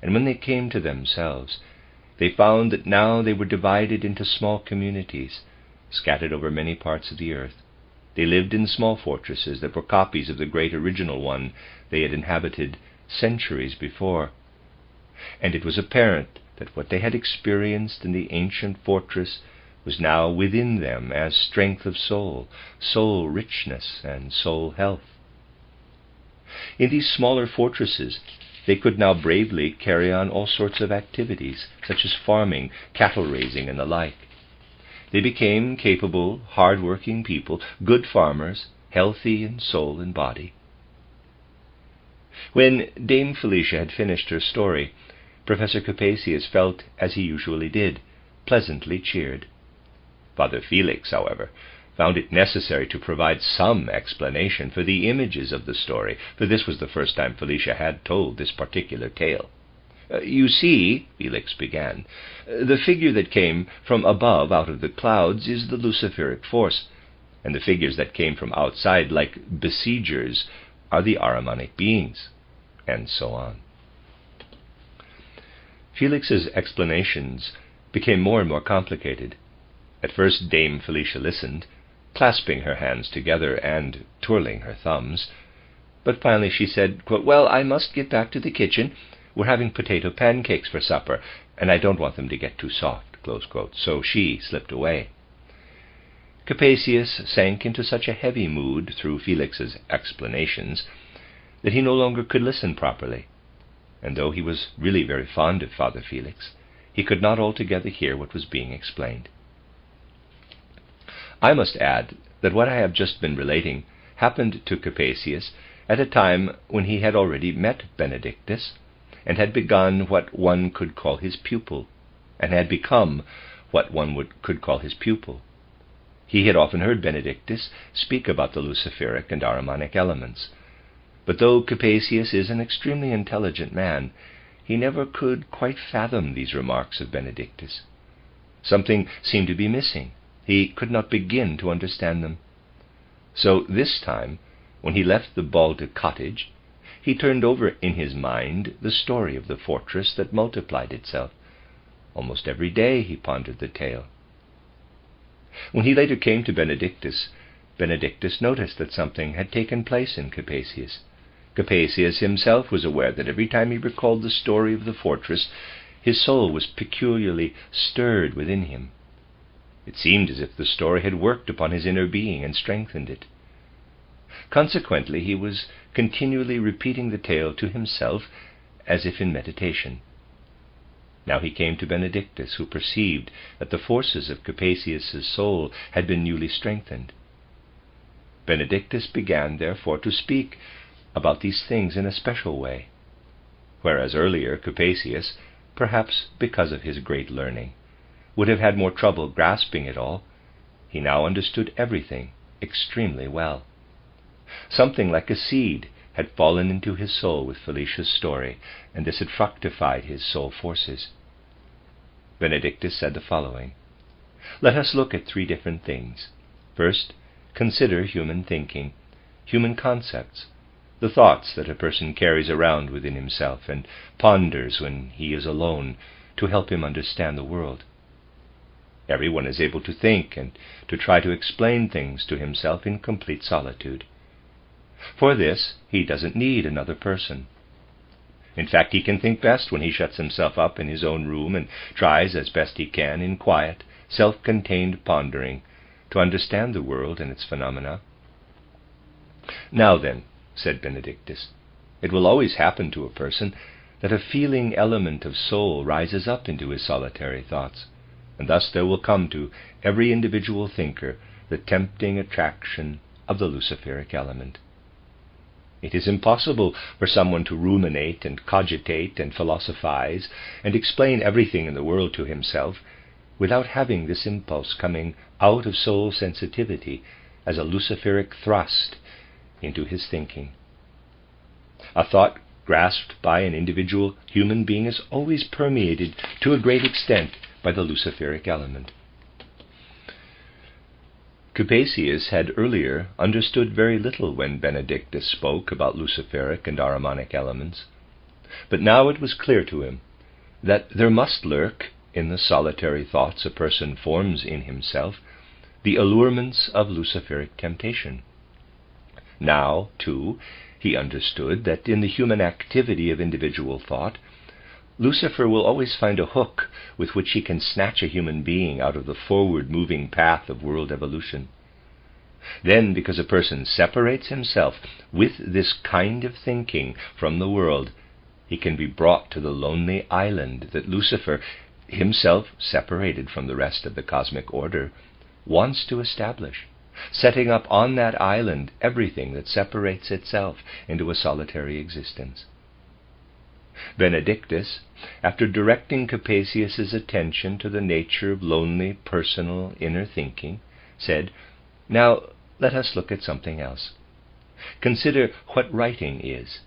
S1: and when they came to themselves, they found that now they were divided into small communities, scattered over many parts of the earth. They lived in small fortresses that were copies of the great original one they had inhabited centuries before. And it was apparent that what they had experienced in the ancient fortress was now within them as strength of soul, soul richness, and soul health. In these smaller fortresses, they could now bravely carry on all sorts of activities, such as farming, cattle raising, and the like. They became capable, hard-working people, good farmers, healthy in soul and body. When Dame Felicia had finished her story, Professor Capasius felt as he usually did, pleasantly cheered. Father Felix, however, found it necessary to provide some explanation for the images of the story, for this was the first time Felicia had told this particular tale. "You see," Felix began, "the figure that came from above out of the clouds is the Luciferic force, and the figures that came from outside like besiegers are the Ahrimanic beings," and so on. Felix's explanations became more and more complicated. At first Dame Felicia listened, clasping her hands together and twirling her thumbs. But finally she said, quote, "Well, I must get back to the kitchen. We're having potato pancakes for supper, and I don't want them to get too soft," close quote. So she slipped away. Capasius sank into such a heavy mood through Felix's explanations that he no longer could listen properly, and though he was really very fond of Father Felix, he could not altogether hear what was being explained. I must add that what I have just been relating happened to Capasius at a time when he had already met Benedictus, and had begun what one could call his pupil, and had become what one could call his pupil. He had often heard Benedictus speak about the Luciferic and Ahrimanic elements, but though Capasius is an extremely intelligent man, he never could quite fathom these remarks of Benedictus. Something seemed to be missing. He could not begin to understand them. So this time, when he left the Balde cottage, he turned over in his mind the story of the fortress that multiplied itself. Almost every day he pondered the tale. When he later came to Benedictus, Benedictus noticed that something had taken place in Capasius. Capasius himself was aware that every time he recalled the story of the fortress, his soul was peculiarly stirred within him. It seemed as if the story had worked upon his inner being and strengthened it. Consequently, he was continually repeating the tale to himself as if in meditation. Now he came to Benedictus, who perceived that the forces of Capasius's soul had been newly strengthened. Benedictus began, therefore, to speak about these things in a special way, whereas earlier Capasius, perhaps because of his great learning, would have had more trouble grasping it all. He now understood everything extremely well. Something like a seed had fallen into his soul with Felicia's story, and this had fructified his soul forces. Benedictus said the following: "Let us look at 3 different things. First, consider human thinking, human concepts, the thoughts that a person carries around within himself and ponders when he is alone to help him understand the world. Everyone is able to think and to try to explain things to himself in complete solitude. For this, he doesn't need another person. In fact, he can think best when he shuts himself up in his own room and tries as best he can, in quiet, self-contained pondering, to understand the world and its phenomena. Now then," said Benedictus, "it will always happen to a person that a feeling element of soul rises up into his solitary thoughts, and thus there will come to every individual thinker the tempting attraction of the Luciferic element. It is impossible for someone to ruminate and cogitate and philosophize and explain everything in the world to himself without having this impulse coming out of soul sensitivity as a Luciferic thrust into his thinking. A thought grasped by an individual human being is always permeated to a great extent by the Luciferic element." Capasius had earlier understood very little when Benedictus spoke about Luciferic and Ahrimanic elements, but now it was clear to him that there must lurk in the solitary thoughts a person forms in himself the allurements of Luciferic temptation. Now, too, he understood that in the human activity of individual thought, Lucifer will always find a hook with which he can snatch a human being out of the forward-moving path of world evolution. Then, because a person separates himself with this kind of thinking from the world, he can be brought to the lonely island that Lucifer, himself separated from the rest of the cosmic order, wants to establish, setting up on that island everything that separates itself into a solitary existence. Benedictus, after directing Capasius's attention to the nature of lonely, personal, inner thinking, said, Now, let us look at something else. Consider what writing is,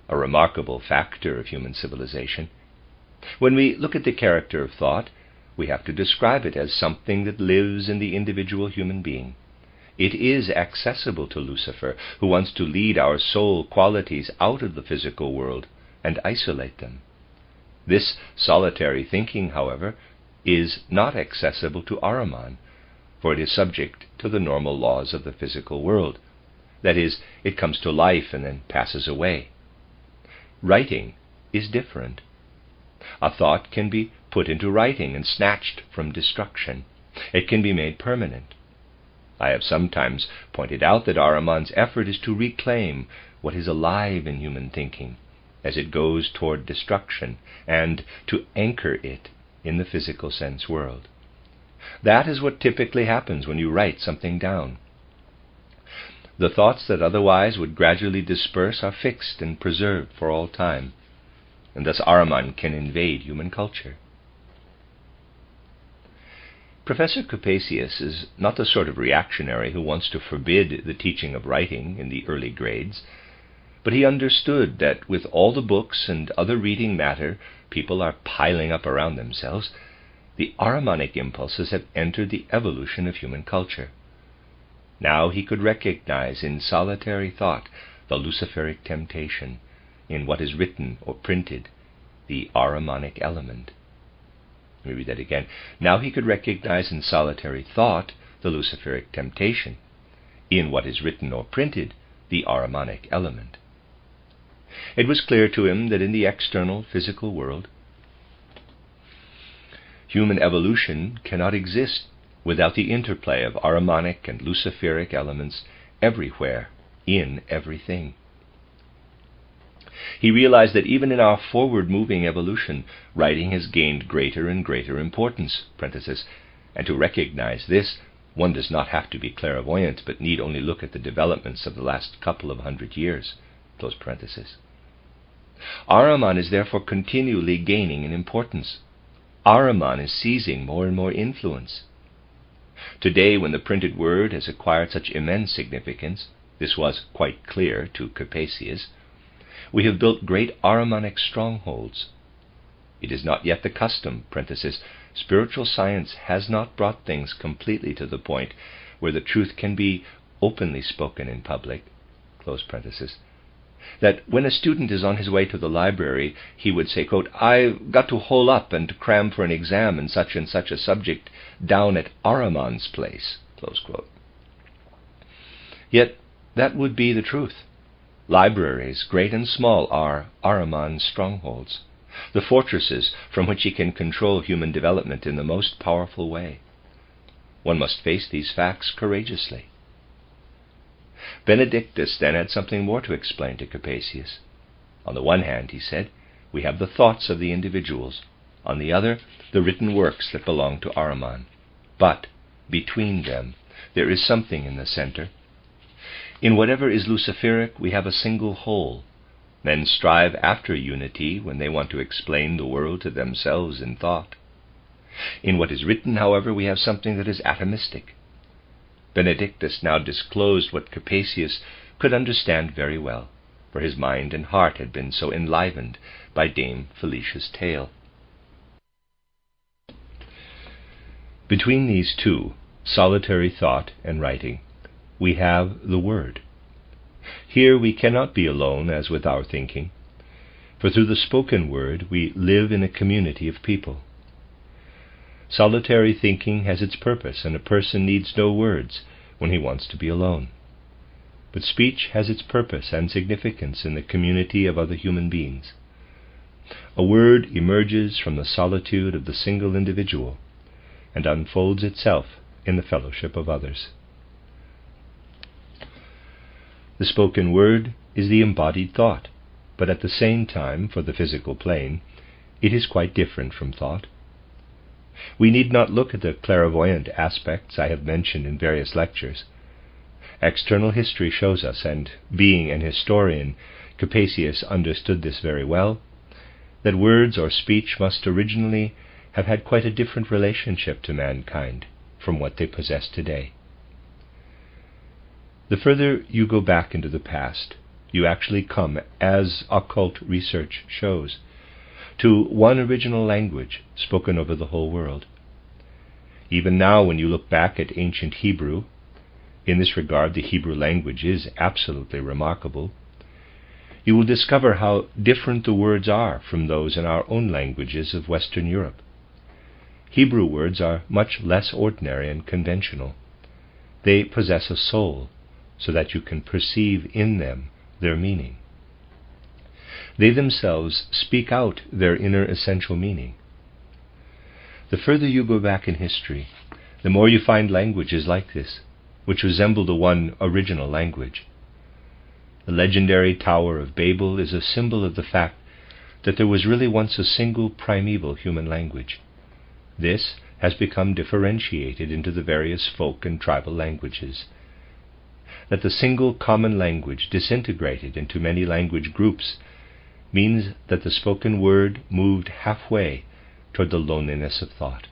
S1: a remarkable factor of human civilization. When we look at the character of thought, we have to describe it as something that lives in the individual human being. It is accessible to Lucifer, who wants to lead our soul qualities out of the physical world and isolate them. This solitary thinking, however, is not accessible to Ahriman, for it is subject to the normal laws of the physical world. That is, it comes to life and then passes away. Writing is different. A thought can be put into writing and snatched from destruction. It can be made permanent. I have sometimes pointed out that Ahriman's effort is to reclaim what is alive in human thinking as it goes toward destruction, and to anchor it in the physical sense world. That is what typically happens when you write something down. The thoughts that otherwise would gradually disperse are fixed and preserved for all time, and thus Ahriman can invade human culture. Professor Thomasius is not the sort of reactionary who wants to forbid the teaching of writing in the early grades, but he understood that with all the books and other reading matter people are piling up around themselves, the Ahrimanic impulses have entered the evolution of human culture. Now he could recognize in solitary thought the Luciferic temptation, in what is written or printed, the Ahrimanic element. Let me read that again. Now he could recognize in solitary thought the Luciferic temptation, in what is written or printed, the Ahrimanic element. It was clear to him that in the external physical world, human evolution cannot exist without the interplay of Ahrimanic and Luciferic elements everywhere, in everything. He realized that even in our forward-moving evolution, writing has gained greater and greater importance, and to recognize this, one does not have to be clairvoyant, but need only look at the developments of the last couple of 100 years. Ahriman is therefore continually gaining in importance. Ahriman is seizing more and more influence. Today, when the printed word has acquired such immense significance, this was quite clear to Thomasius, we have built great Ahrimanic strongholds. It is not yet the custom, spiritual science has not brought things completely to the point where the truth can be openly spoken in public, that when a student is on his way to the library, he would say, quote, "I've got to hole up and cram for an exam in such and such a subject down at Ahriman's place," close quote. Yet that would be the truth. Libraries, great and small, are Ahriman's strongholds, the fortresses from which he can control human development in the most powerful way. One must face these facts courageously. Benedictus then had something more to explain to Thomasius. On the one hand, he said, we have the thoughts of the individuals, on the other, the written works that belong to Ahriman. But between them, there is something in the center. In whatever is Luciferic, we have a single whole. Men strive after unity when they want to explain the world to themselves in thought. In what is written, however, we have something that is atomistic. Benedictus now disclosed what Thomasius could understand very well, for his mind and heart had been so enlivened by Dame Felicia's tale. Between these two, solitary thought and writing, we have the Word. Here we cannot be alone as with our thinking, for through the spoken word we live in a community of people. Solitary thinking has its purpose, and a person needs no words when he wants to be alone. But speech has its purpose and significance in the community of other human beings. A word emerges from the solitude of the single individual and unfolds itself in the fellowship of others. The spoken word is the embodied thought, but at the same time, for the physical plane, it is quite different from thought. We need not look at the clairvoyant aspects I have mentioned in various lectures. External history shows us, and being an historian, Thomasius understood this very well, that words or speech must originally have had quite a different relationship to mankind from what they possess today. The further you go back into the past, you actually come, as occult research shows, to one original language spoken over the whole world. Even now, when you look back at ancient Hebrew, in this regard the Hebrew language is absolutely remarkable, you will discover how different the words are from those in our own languages of Western Europe. Hebrew words are much less ordinary and conventional. They possess a soul, so that you can perceive in them their meaning. They themselves speak out their inner essential meaning. The further you go back in history, the more you find languages like this, which resemble the one original language. The legendary Tower of Babel is a symbol of the fact that there was really once a single primeval human language. This has become differentiated into the various folk and tribal languages. That the single common language disintegrated into many language groups means that the spoken word moved halfway toward the loneliness of thought.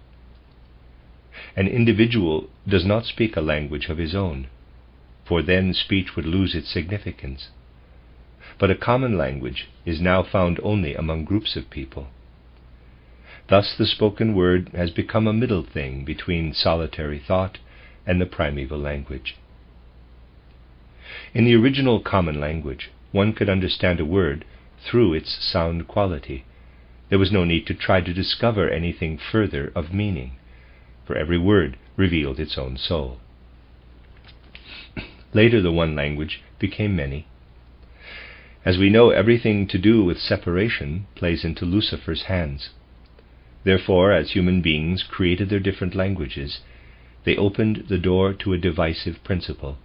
S1: An individual does not speak a language of his own, for then speech would lose its significance. But a common language is now found only among groups of people. Thus the spoken word has become a middle thing between solitary thought and the primeval language. In the original common language, one could understand a word through its sound quality. There was no need to try to discover anything further of meaning, for every word revealed its own soul. Later the one language became many. As we know, everything to do with separation plays into Lucifer's hands. Therefore, as human beings created their different languages, they opened the door to a divisive principle.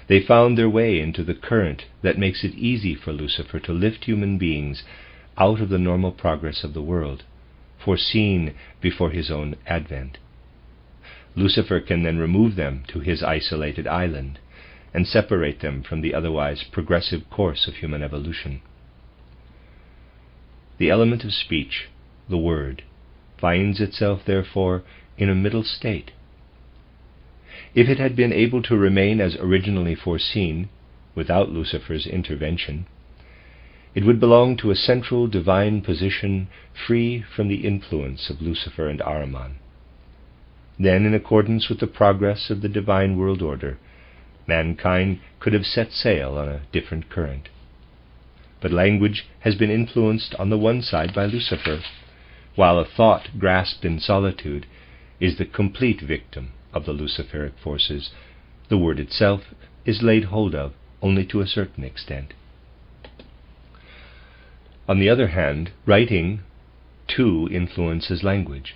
S1: They found their way into the current that makes it easy for Lucifer to lift human beings out of the normal progress of the world, foreseen before his own advent. Lucifer can then remove them to his isolated island and separate them from the otherwise progressive course of human evolution. The element of speech, the word, finds itself, therefore, in a middle state. If it had been able to remain as originally foreseen, without Lucifer's intervention, it would belong to a central divine position free from the influence of Lucifer and Ahriman. Then, in accordance with the progress of the divine world order, mankind could have set sail on a different current. But language has been influenced on the one side by Lucifer, while a thought grasped in solitude is the complete victim of the Luciferic forces. The word itself is laid hold of only to a certain extent. On the other hand, writing, too, influences language.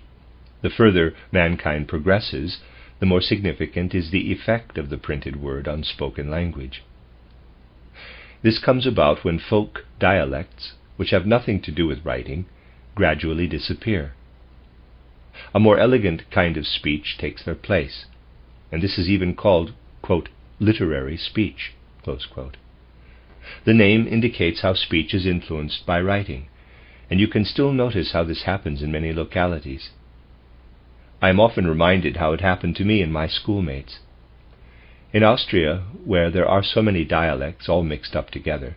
S1: The further mankind progresses, the more significant is the effect of the printed word on spoken language. This comes about when folk dialects, which have nothing to do with writing, gradually disappear. A more elegant kind of speech takes their place, and this is even called, quote, literary speech, close quote. The name indicates how speech is influenced by writing, and you can still notice how this happens in many localities. I am often reminded how it happened to me and my schoolmates. In Austria, where there are so many dialects all mixed up together,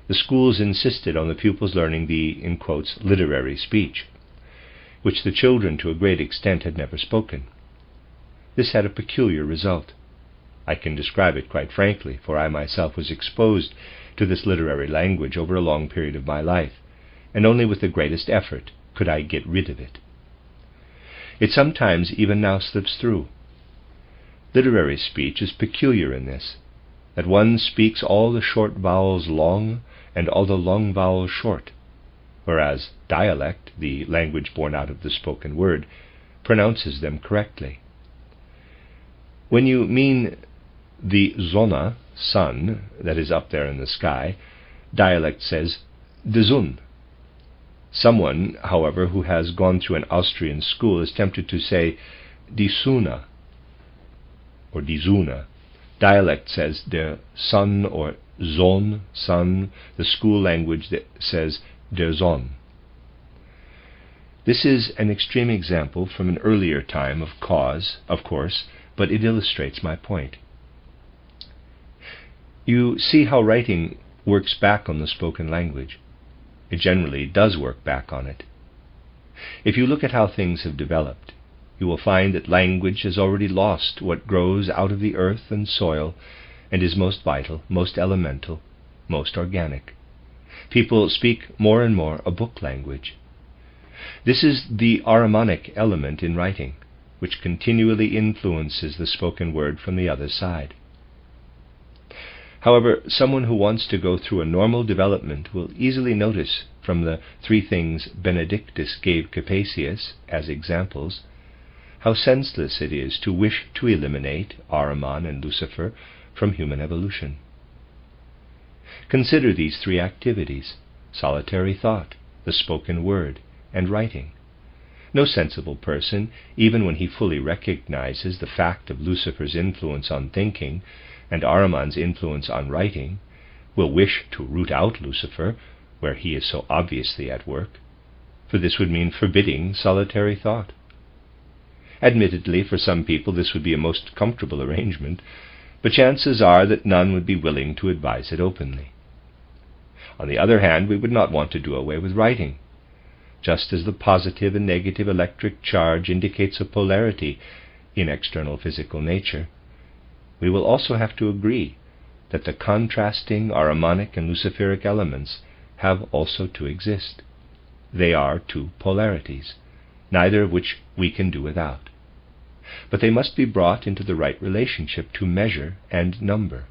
S1: the schools insisted on the pupils learning the, in quotes, literary speech, which the children to a great extent had never spoken. This had a peculiar result. I can describe it quite frankly, for I myself was exposed to this literary language over a long period of my life, and only with the greatest effort could I get rid of it. It sometimes even now slips through. Literary speech is peculiar in this, that one speaks all the short vowels long and all the long vowels short, whereas dialect, the language born out of the spoken word, pronounces them correctly. When you mean the Sonne, sun, that is up there in the sky, dialect says de Sonne. Someone, however, who has gone through an Austrian school is tempted to say die Sonne or die Sonne. Dialect says der Sun or Sohn, son. The school language that says der Sohn. This is an extreme example from an earlier time of cause, of course, but it illustrates my point. You see how writing works back on the spoken language. It generally does work back on it. If you look at how things have developed, you will find that language has already lost what grows out of the earth and soil and is most vital, most elemental, most organic. People speak more and more a book language. This is the Ahrimanic element in writing, which continually influences the spoken word from the other side. However, someone who wants to go through a normal development will easily notice from the three things Benedictus gave Capasius as examples how senseless it is to wish to eliminate Ahriman and Lucifer from human evolution. Consider these three activities: solitary thought, the spoken word, and writing. No sensible person, even when he fully recognizes the fact of Lucifer's influence on thinking and Ahriman's influence on writing, will wish to root out Lucifer where he is so obviously at work, for this would mean forbidding solitary thought. Admittedly, for some people this would be a most comfortable arrangement, but chances are that none would be willing to advise it openly. On the other hand, we would not want to do away with writing. Just as the positive and negative electric charge indicates a polarity in external physical nature, we will also have to agree that the contrasting Ahrimanic and Luciferic elements have also to exist. They are two polarities, neither of which we can do without. But they must be brought into the right relationship to measure and number.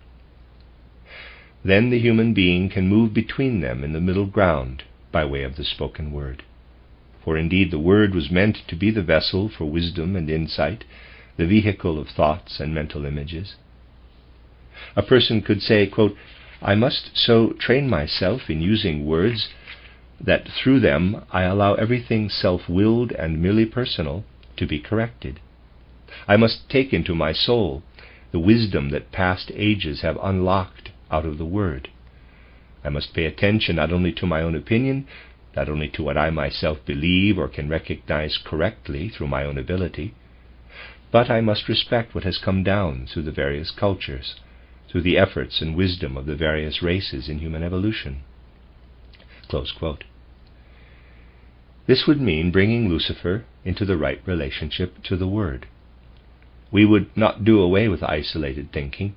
S1: Then the human being can move between them in the middle ground by way of the spoken word. For indeed the word was meant to be the vessel for wisdom and insight, the vehicle of thoughts and mental images. A person could say, quote, "I must so train myself in using words that through them I allow everything self-willed and merely personal to be corrected. I must take into my soul the wisdom that past ages have unlocked out of the word. I must pay attention not only to my own opinion, not only to what I myself believe or can recognize correctly through my own ability, but I must respect what has come down through the various cultures, through the efforts and wisdom of the various races in human evolution." Close quote. This would mean bringing Lucifer into the right relationship to the Word. We would not do away with isolated thinking,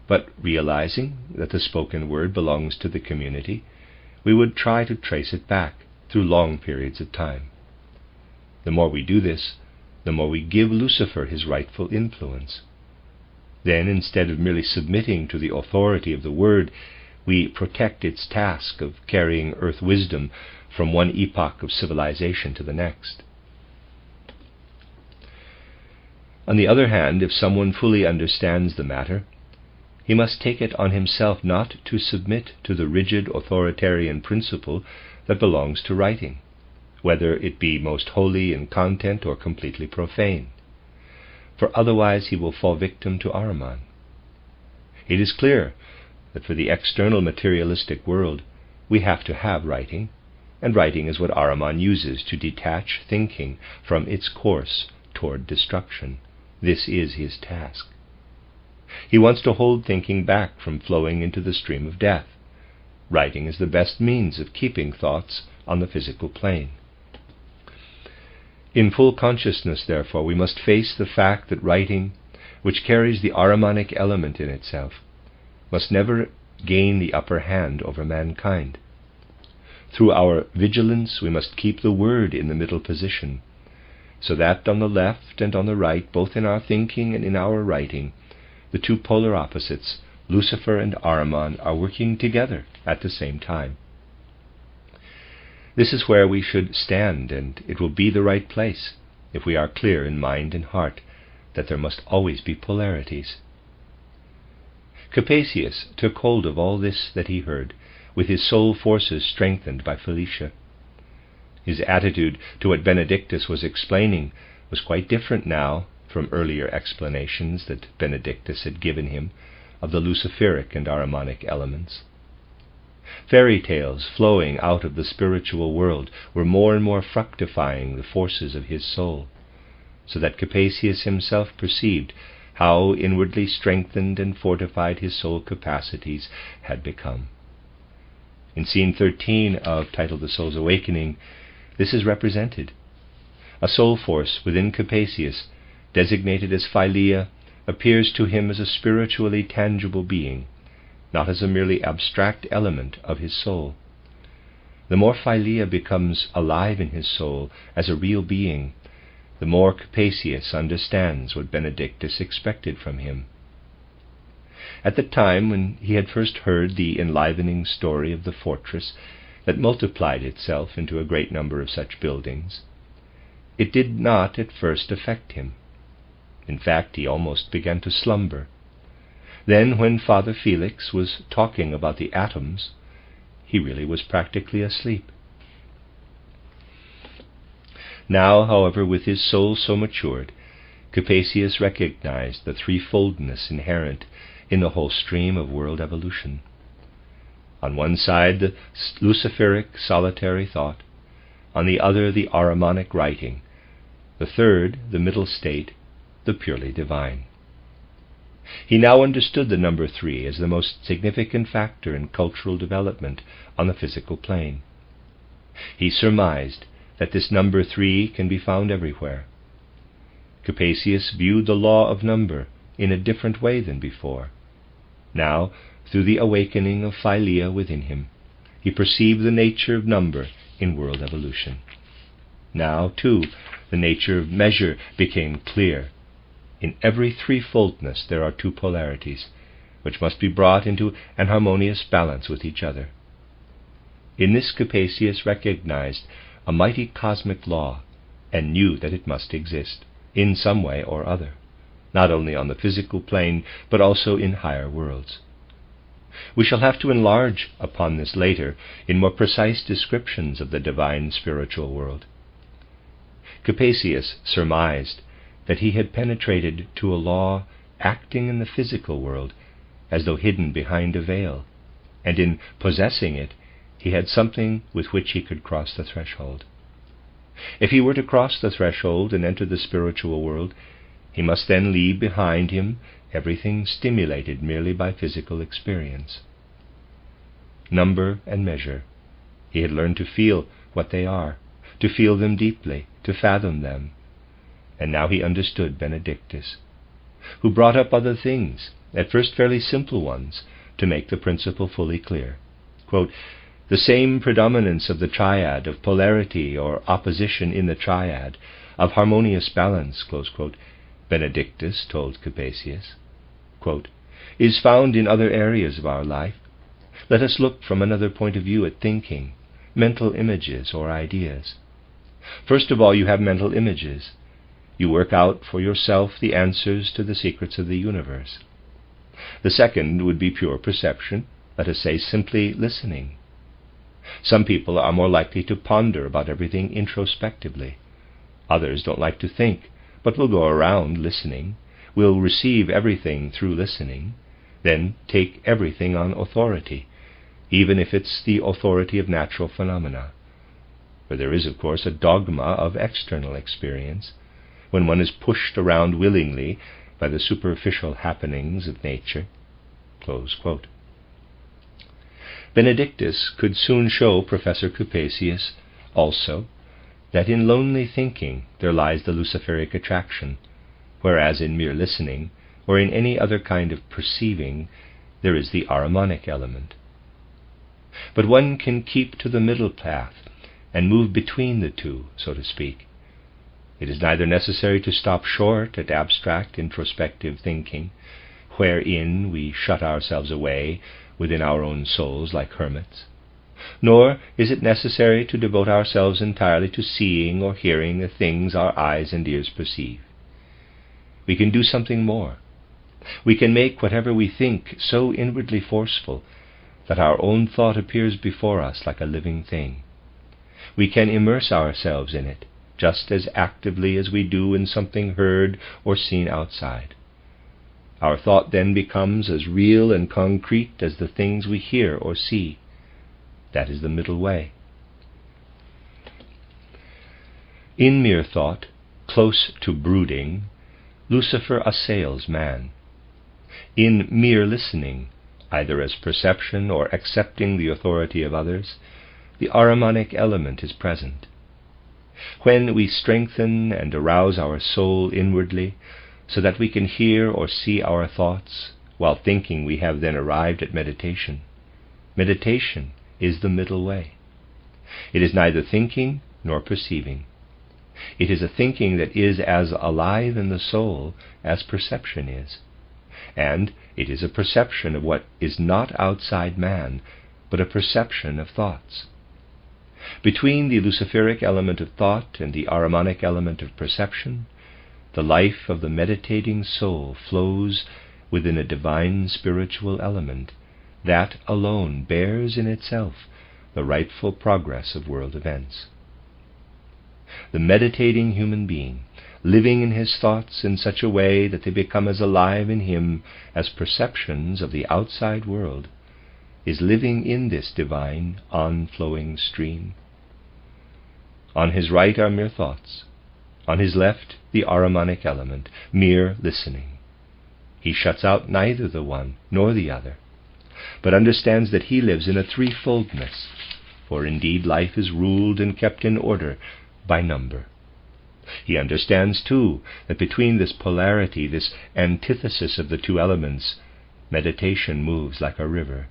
S1: but realizing that the spoken word belongs to the community, we would try to trace it back through long periods of time. The more we do this, the more we give Lucifer his rightful influence. Then, instead of merely submitting to the authority of the word, we protect its task of carrying earth wisdom from one epoch of civilization to the next. On the other hand, if someone fully understands the matter, he must take it on himself not to submit to the rigid authoritarian principle that belongs to writing, whether it be most holy in content or completely profane, for otherwise he will fall victim to Ahriman. It is clear that for the external materialistic world we have to have writing, and writing is what Ahriman uses to detach thinking from its course toward destruction. This is his task. He wants to hold thinking back from flowing into the stream of death. Writing is the best means of keeping thoughts on the physical plane. In full consciousness, therefore, we must face the fact that writing, which carries the Ahrimanic element in itself, must never gain the upper hand over mankind. Through our vigilance we must keep the word in the middle position, so that on the left and on the right, both in our thinking and in our writing, the two polar opposites, Lucifer and Ahriman, are working together at the same time. This is where we should stand, and it will be the right place if we are clear in mind and heart that there must always be polarities. Capasius took hold of all this that he heard, with his soul forces strengthened by Felicia. His attitude to what Benedictus was explaining was quite different now from earlier explanations that Benedictus had given him of the Luciferic and Ahrimanic elements. Fairy tales flowing out of the spiritual world were more and more fructifying the forces of his soul, so that Capasius himself perceived how inwardly strengthened and fortified his soul capacities had become. In scene 13 of titled The Soul's Awakening, this is represented. A soul force within Capasius, designated as Philia, appears to him as a spiritually tangible being, not as a merely abstract element of his soul. The more Philia becomes alive in his soul as a real being, the more Capasius understands what Benedictus expected from him. At the time when he had first heard the enlivening story of the fortress that multiplied itself into a great number of such buildings, it did not at first affect him. In fact, he almost began to slumber. Then, when Father Felix was talking about the atoms, he really was practically asleep. Now, however, with his soul so matured, Capasius recognized the threefoldness inherent in the whole stream of world evolution. On one side, the Luciferic solitary thought; on the other, the Ahrimanic writing; the third, the middle state, the purely divine. He now understood the number 3 as the most significant factor in cultural development on the physical plane. He surmised that this number 3 can be found everywhere. Capasius viewed the law of number in a different way than before. Now, through the awakening of Philia within him, he perceived the nature of number in world evolution. Now, too, the nature of measure became clear. In every threefoldness there are 2 polarities, which must be brought into an harmonious balance with each other. In this Capasius recognized a mighty cosmic law, and knew that it must exist, in some way or other, not only on the physical plane, but also in higher worlds. We shall have to enlarge upon this later in more precise descriptions of the divine spiritual world. Capasius surmised that he had penetrated to a law acting in the physical world as though hidden behind a veil, and in possessing it he had something with which he could cross the threshold. If he were to cross the threshold and enter the spiritual world, he must then leave behind him everything stimulated merely by physical experience. Number and measure. He had learned to feel what they are, to feel them deeply, to fathom them. And now he understood Benedictus, who brought up other things, at first fairly simple ones, to make the principle fully clear. Quote, "The same predominance of the triad, of polarity or opposition in the triad, of harmonious balance," close quote, Benedictus told Capasius, quote, "is found in other areas of our life. Let us look from another point of view at thinking, mental images or ideas. First of all, you have mental images. You work out for yourself the answers to the secrets of the universe. The second would be pure perception, let us say simply listening. Some people are more likely to ponder about everything introspectively. Others don't like to think, but will go around listening, will receive everything through listening, then take everything on authority, even if it's the authority of natural phenomena. For there is, of course, a dogma of external experience, when one is pushed around willingly by the superficial happenings of nature." Close quote. Benedictus could soon show Professor Capasius also that in lonely thinking there lies the Luciferic attraction, whereas in mere listening, or in any other kind of perceiving, there is the Ahrimanic element. But one can keep to the middle path and move between the two, so to speak. It is neither necessary to stop short at abstract introspective thinking, wherein we shut ourselves away within our own souls like hermits, nor is it necessary to devote ourselves entirely to seeing or hearing the things our eyes and ears perceive. We can do something more. We can make whatever we think so inwardly forceful that our own thought appears before us like a living thing. We can immerse ourselves in it just as actively as we do in something heard or seen outside. Our thought then becomes as real and concrete as the things we hear or see. That is the middle way. In mere thought, close to brooding, Lucifer assails man. In mere listening, either as perception or accepting the authority of others, the Ahrimanic element is present. When we strengthen and arouse our soul inwardly, so that we can hear or see our thoughts, while thinking we have then arrived at meditation, meditation is the middle way. It is neither thinking nor perceiving. It is a thinking that is as alive in the soul as perception is, and it is a perception of what is not outside man, but a perception of thoughts. Between the Luciferic element of thought and the Ahrimanic element of perception, the life of the meditating soul flows within a divine spiritual element that alone bears in itself the rightful progress of world events. The meditating human being, living in his thoughts in such a way that they become as alive in him as perceptions of the outside world, is living in this divine, on-flowing stream. On his right are mere thoughts, on his left the Ahrimanic element, mere listening. He shuts out neither the one nor the other, but understands that he lives in a threefoldness, for indeed life is ruled and kept in order by number. He understands, too, that between this polarity, this antithesis of the two elements, meditation moves like a river.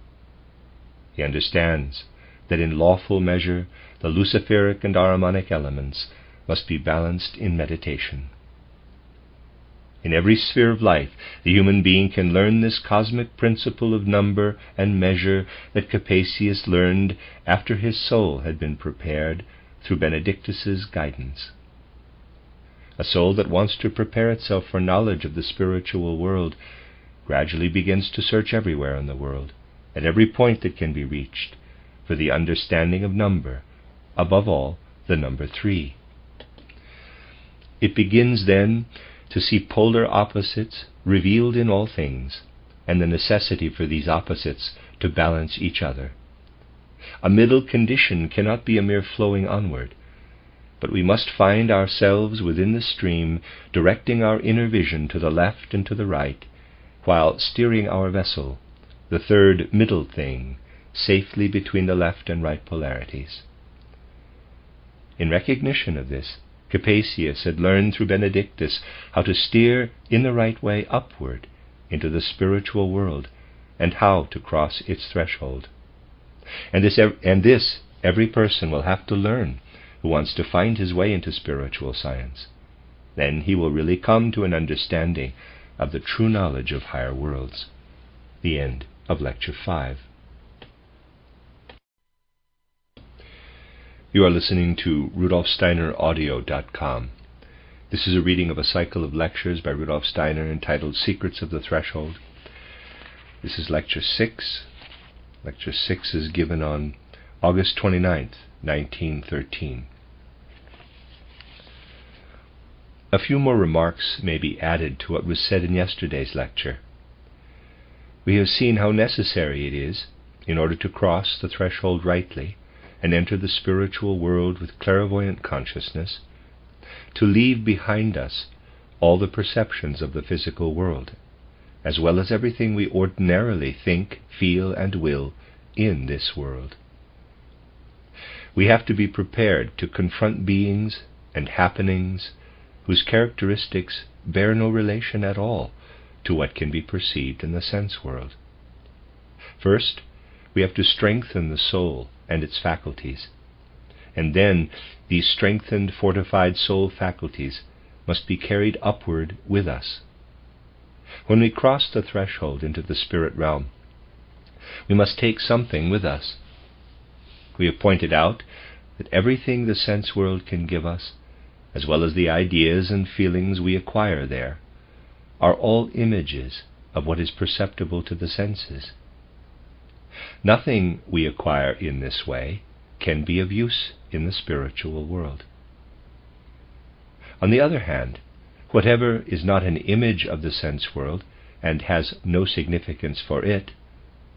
S1: He understands that in lawful measure the Luciferic and Ahrimanic elements must be balanced in meditation. In every sphere of life, the human being can learn this cosmic principle of number and measure that Capasius learned after his soul had been prepared through Benedictus's guidance. A soul that wants to prepare itself for knowledge of the spiritual world gradually begins to search everywhere in the world, at every point that can be reached, for the understanding of number, above all, the number 3. It begins then to see polar opposites revealed in all things, and the necessity for these opposites to balance each other. A middle condition cannot be a mere flowing onward, but we must find ourselves within the stream, directing our inner vision to the left and to the right, while steering our vessel, the third middle thing, safely between the left and right polarities. In recognition of this, Capasius had learned through Benedictus how to steer in the right way upward into the spiritual world, and how to cross its threshold. And this every person will have to learn who wants to find his way into spiritual science. Then he will really come to an understanding of the true knowledge of higher worlds. The end of Lecture 5. You are listening to RudolfSteinerAudio.com. This is a reading of a cycle of lectures by Rudolf Steiner entitled Secrets of the Threshold. This is Lecture 6. Lecture 6 is given on August 29th, 1913. A few more remarks may be added to what was said in yesterday's lecture. We have seen how necessary it is, in order to cross the threshold rightly and enter the spiritual world with clairvoyant consciousness, to leave behind us all the perceptions of the physical world, as well as everything we ordinarily think, feel, and will in this world. We have to be prepared to confront beings and happenings whose characteristics bear no relation at all to what can be perceived in the sense world. First, we have to strengthen the soul and its faculties, and then these strengthened, fortified soul faculties must be carried upward with us. When we cross the threshold into the spirit realm, we must take something with us. We have pointed out that everything the sense world can give us, as well as the ideas and feelings we acquire there, are all images of what is perceptible to the senses. Nothing we acquire in this way can be of use in the spiritual world. On the other hand, whatever is not an image of the sense world and has no significance for it,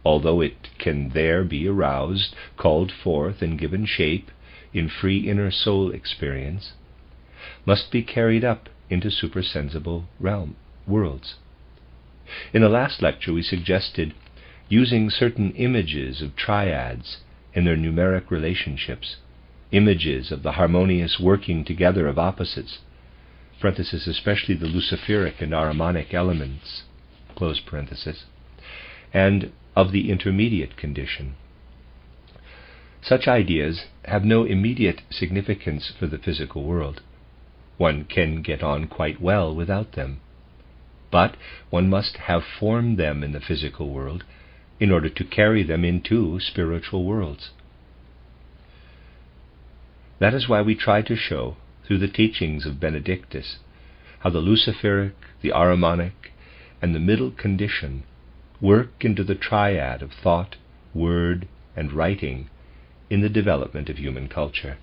S1: although it can there be aroused, called forth, and given shape in free inner soul experience, must be carried up into supersensible worlds. In the last lecture we suggested using certain images of triads in their numeric relationships, images of the harmonious working together of opposites, parenthesis, especially the Luciferic and Ahrimanic elements, close parenthesis, and of the intermediate condition. Such ideas have no immediate significance for the physical world. One can get on quite well without them. But one must have formed them in the physical world in order to carry them into spiritual worlds. That is why we try to show, through the teachings of Benedictus, how the Luciferic, the Ahrimanic, and the middle condition work into the triad of thought, word, and writing in the development of human culture.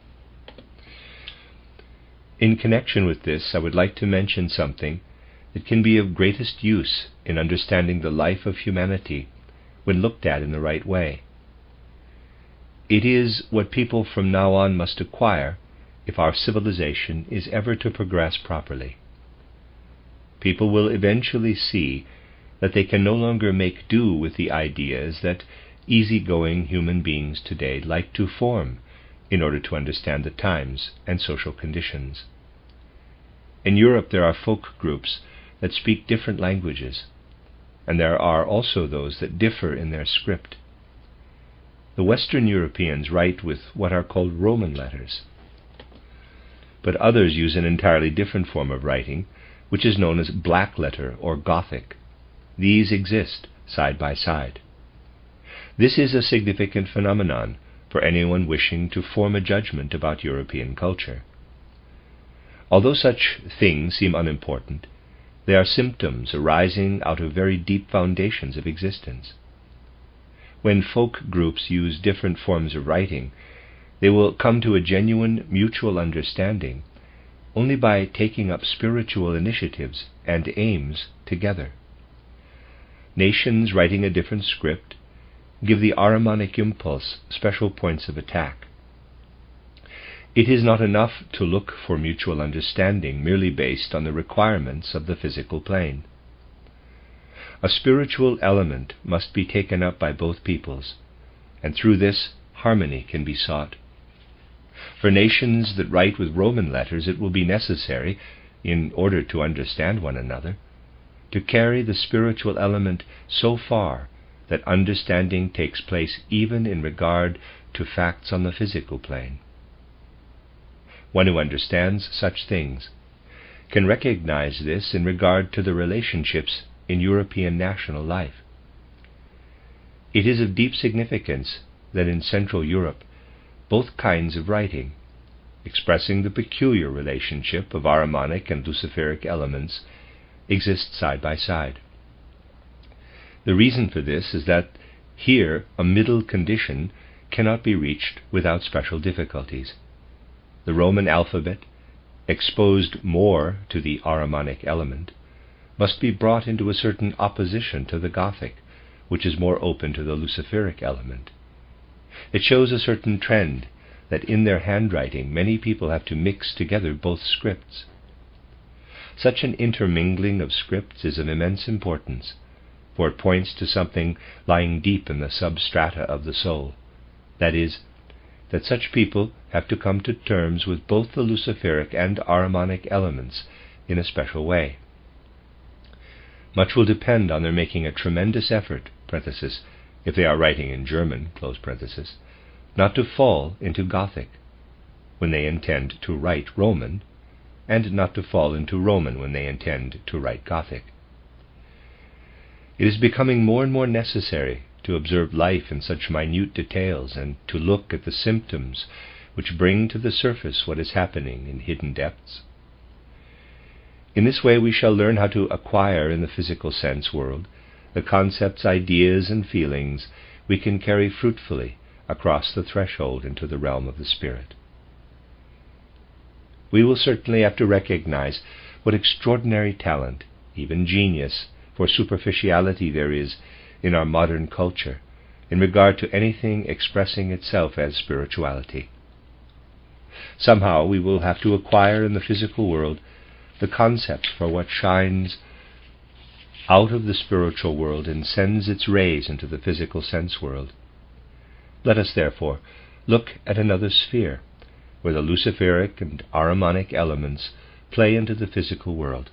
S1: In connection with this, I would like to mention something that can be of greatest use in understanding the life of humanity when looked at in the right way. It is what people from now on must acquire if our civilization is ever to progress properly. People will eventually see that they can no longer make do with the ideas that easygoing human beings today like to form in order to understand the times and social conditions. In Europe there are folk groups that speak different languages, and there are also those that differ in their script. The Western Europeans write with what are called Roman letters, but others use an entirely different form of writing, which is known as black letter or Gothic. These exist side by side. This is a significant phenomenon for anyone wishing to form a judgment about European culture. Although such things seem unimportant, they are symptoms arising out of very deep foundations of existence. When folk groups use different forms of writing, they will come to a genuine mutual understanding only by taking up spiritual initiatives and aims together. Nations writing a different script give the Ahrimanic impulse special points of attack. It is not enough to look for mutual understanding merely based on the requirements of the physical plane. A spiritual element must be taken up by both peoples, and through this harmony can be sought. For nations that write with Roman letters, it will be necessary, in order to understand one another, to carry the spiritual element so far that understanding takes place even in regard to facts on the physical plane. One who understands such things can recognize this in regard to the relationships in European national life. It is of deep significance that in Central Europe both kinds of writing, expressing the peculiar relationship of Ahrimanic and Luciferic elements, exist side by side. The reason for this is that here a middle condition cannot be reached without special difficulties. The Roman alphabet, exposed more to the Ahrimanic element, must be brought into a certain opposition to the Gothic, which is more open to the Luciferic element. It shows a certain trend that in their handwriting many people have to mix together both scripts. Such an intermingling of scripts is of immense importance, for it points to something lying deep in the substrata of the soul, that is, that such people have to come to terms with both the Luciferic and Ahrimanic elements in a special way. Much will depend on their making a tremendous effort, parenthesis, if they are writing in German, close parenthesis, not to fall into Gothic when they intend to write Roman, and not to fall into Roman when they intend to write Gothic. It is becoming more and more necessary to observe life in such minute details and to look at the symptoms which bring to the surface what is happening in hidden depths. In this way we shall learn how to acquire in the physical sense world the concepts, ideas, and feelings we can carry fruitfully across the threshold into the realm of the spirit. We will certainly have to recognize what extraordinary talent, even genius, for superficiality there is in our modern culture in regard to anything expressing itself as spirituality. Somehow we will have to acquire in the physical world the concept for what shines out of the spiritual world and sends its rays into the physical sense world. Let us, therefore, look at another sphere, where the Luciferic and Ahrimanic elements play into the physical world.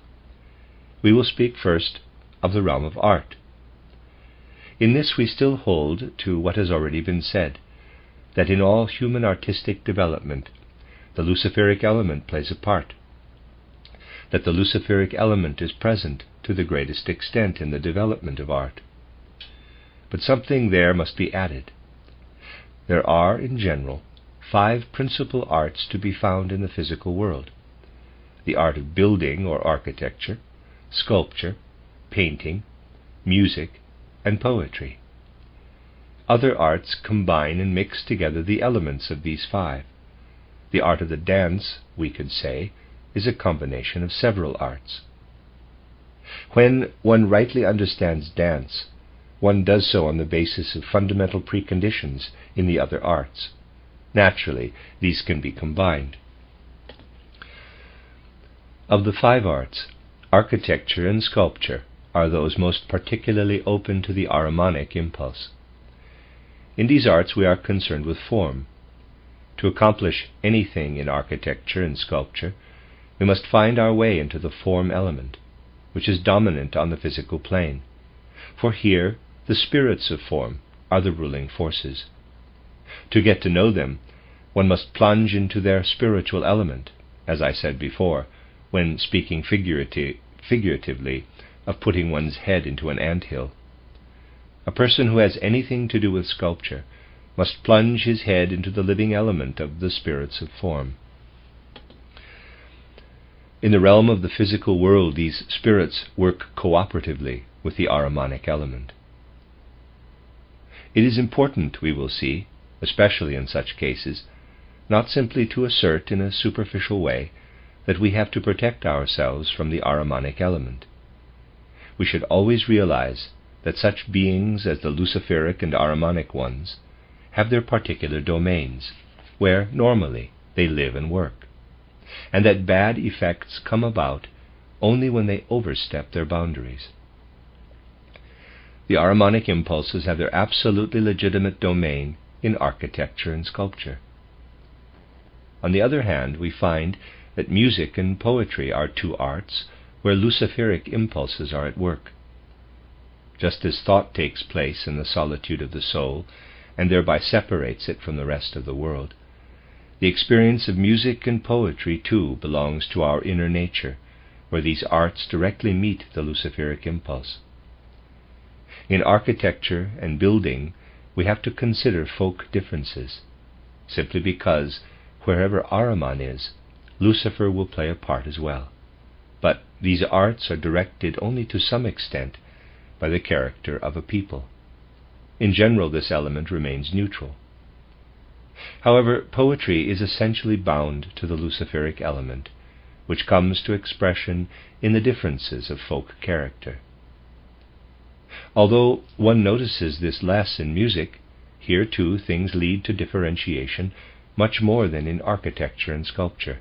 S1: We will speak first of the realm of art. In this we still hold to what has already been said, that in all human artistic development the Luciferic element plays a part, that the Luciferic element is present to the greatest extent in the development of art. But something there must be added. There are, in general, 5 principal arts to be found in the physical world: the art of building or architecture, sculpture, painting, music, and poetry. Other arts combine and mix together the elements of these 5. The art of the dance, we could say, is a combination of several arts. When one rightly understands dance, one does so on the basis of fundamental preconditions in the other arts. Naturally, these can be combined. Of the 5 arts, architecture and sculpture are those most particularly open to the Ahrimanic impulse. In these arts we are concerned with form. To accomplish anything in architecture and sculpture, we must find our way into the form element, which is dominant on the physical plane, for here the spirits of form are the ruling forces. To get to know them, one must plunge into their spiritual element, as I said before, when speaking figuratively of putting one's head into an anthill. A person who has anything to do with sculpture must plunge his head into the living element of the spirits of form. In the realm of the physical world, these spirits work cooperatively with the Ahrimanic element. It is important, we will see, especially in such cases, not simply to assert in a superficial way that we have to protect ourselves from the Ahrimanic element. We should always realize that such beings as the Luciferic and Ahrimanic ones have their particular domains, where normally they live and work, and that bad effects come about only when they overstep their boundaries. The Ahrimanic impulses have their absolutely legitimate domain in architecture and sculpture. On the other hand, we find that music and poetry are 2 arts where Luciferic impulses are at work. Just as thought takes place in the solitude of the soul, and thereby separates it from the rest of the world, the experience of music and poetry too belongs to our inner nature, where these arts directly meet the Luciferic impulse. In architecture and building, we have to consider folk differences, simply because wherever Ahriman is, Lucifer will play a part as well. But these arts are directed only to some extent by the character of a people. In general, this element remains neutral. However, poetry is essentially bound to the Luciferic element, which comes to expression in the differences of folk character. Although one notices this less in music, here too things lead to differentiation much more than in architecture and sculpture.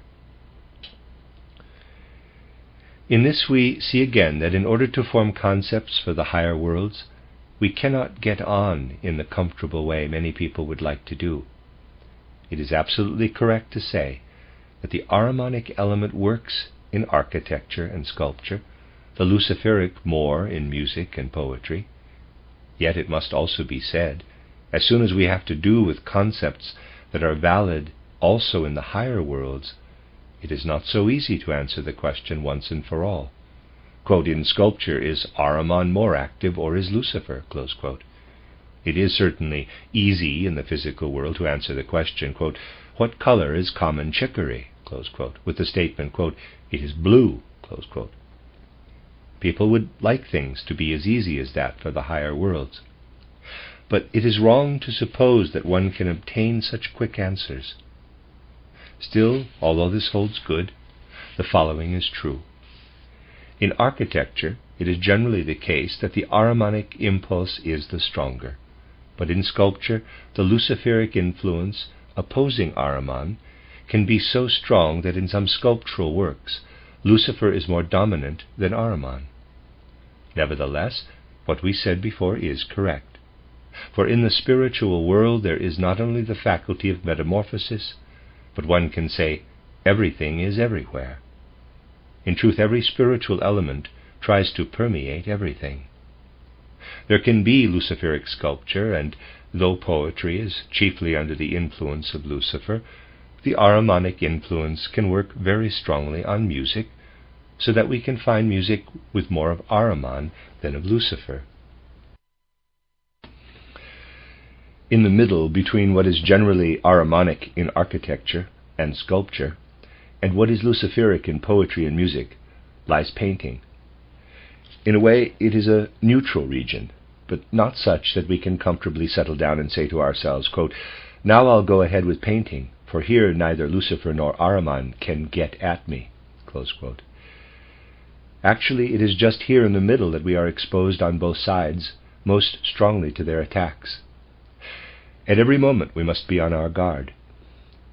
S1: In this we see again that in order to form concepts for the higher worlds, we cannot get on in the comfortable way many people would like to do. It is absolutely correct to say that the Ahrimanic element works in architecture and sculpture, the Luciferic more in music and poetry. Yet it must also be said, as soon as we have to do with concepts that are valid also in the higher worlds, it is not so easy to answer the question once and for all. Quote, in sculpture, is Ahriman more active or is Lucifer? Close quote. It is certainly easy in the physical world to answer the question, quote, what color is common chicory? Close quote, with the statement, quote, it is blue. Close quote. People would like things to be as easy as that for the higher worlds. But it is wrong to suppose that one can obtain such quick answers. Still, although this holds good, the following is true. In architecture, it is generally the case that the Ahrimanic impulse is the stronger, but in sculpture, the Luciferic influence opposing Ahriman can be so strong that in some sculptural works, Lucifer is more dominant than Ahriman. Nevertheless, what we said before is correct. For in the spiritual world there is not only the faculty of metamorphosis, but one can say everything is everywhere. In truth, every spiritual element tries to permeate everything. There can be Luciferic sculpture, and though poetry is chiefly under the influence of Lucifer, the Ahrimanic influence can work very strongly on music, so that we can find music with more of Ahriman than of Lucifer. In the middle between what is generally Ahrimanic in architecture and sculpture, and what is Luciferic in poetry and music, lies painting. In a way, it is a neutral region, but not such that we can comfortably settle down and say to ourselves, quote, "Now I'll go ahead with painting, for here neither Lucifer nor Ahriman can get at me." Close quote. Actually, it is just here in the middle that we are exposed on both sides most strongly to their attacks. At every moment we must be on our guard.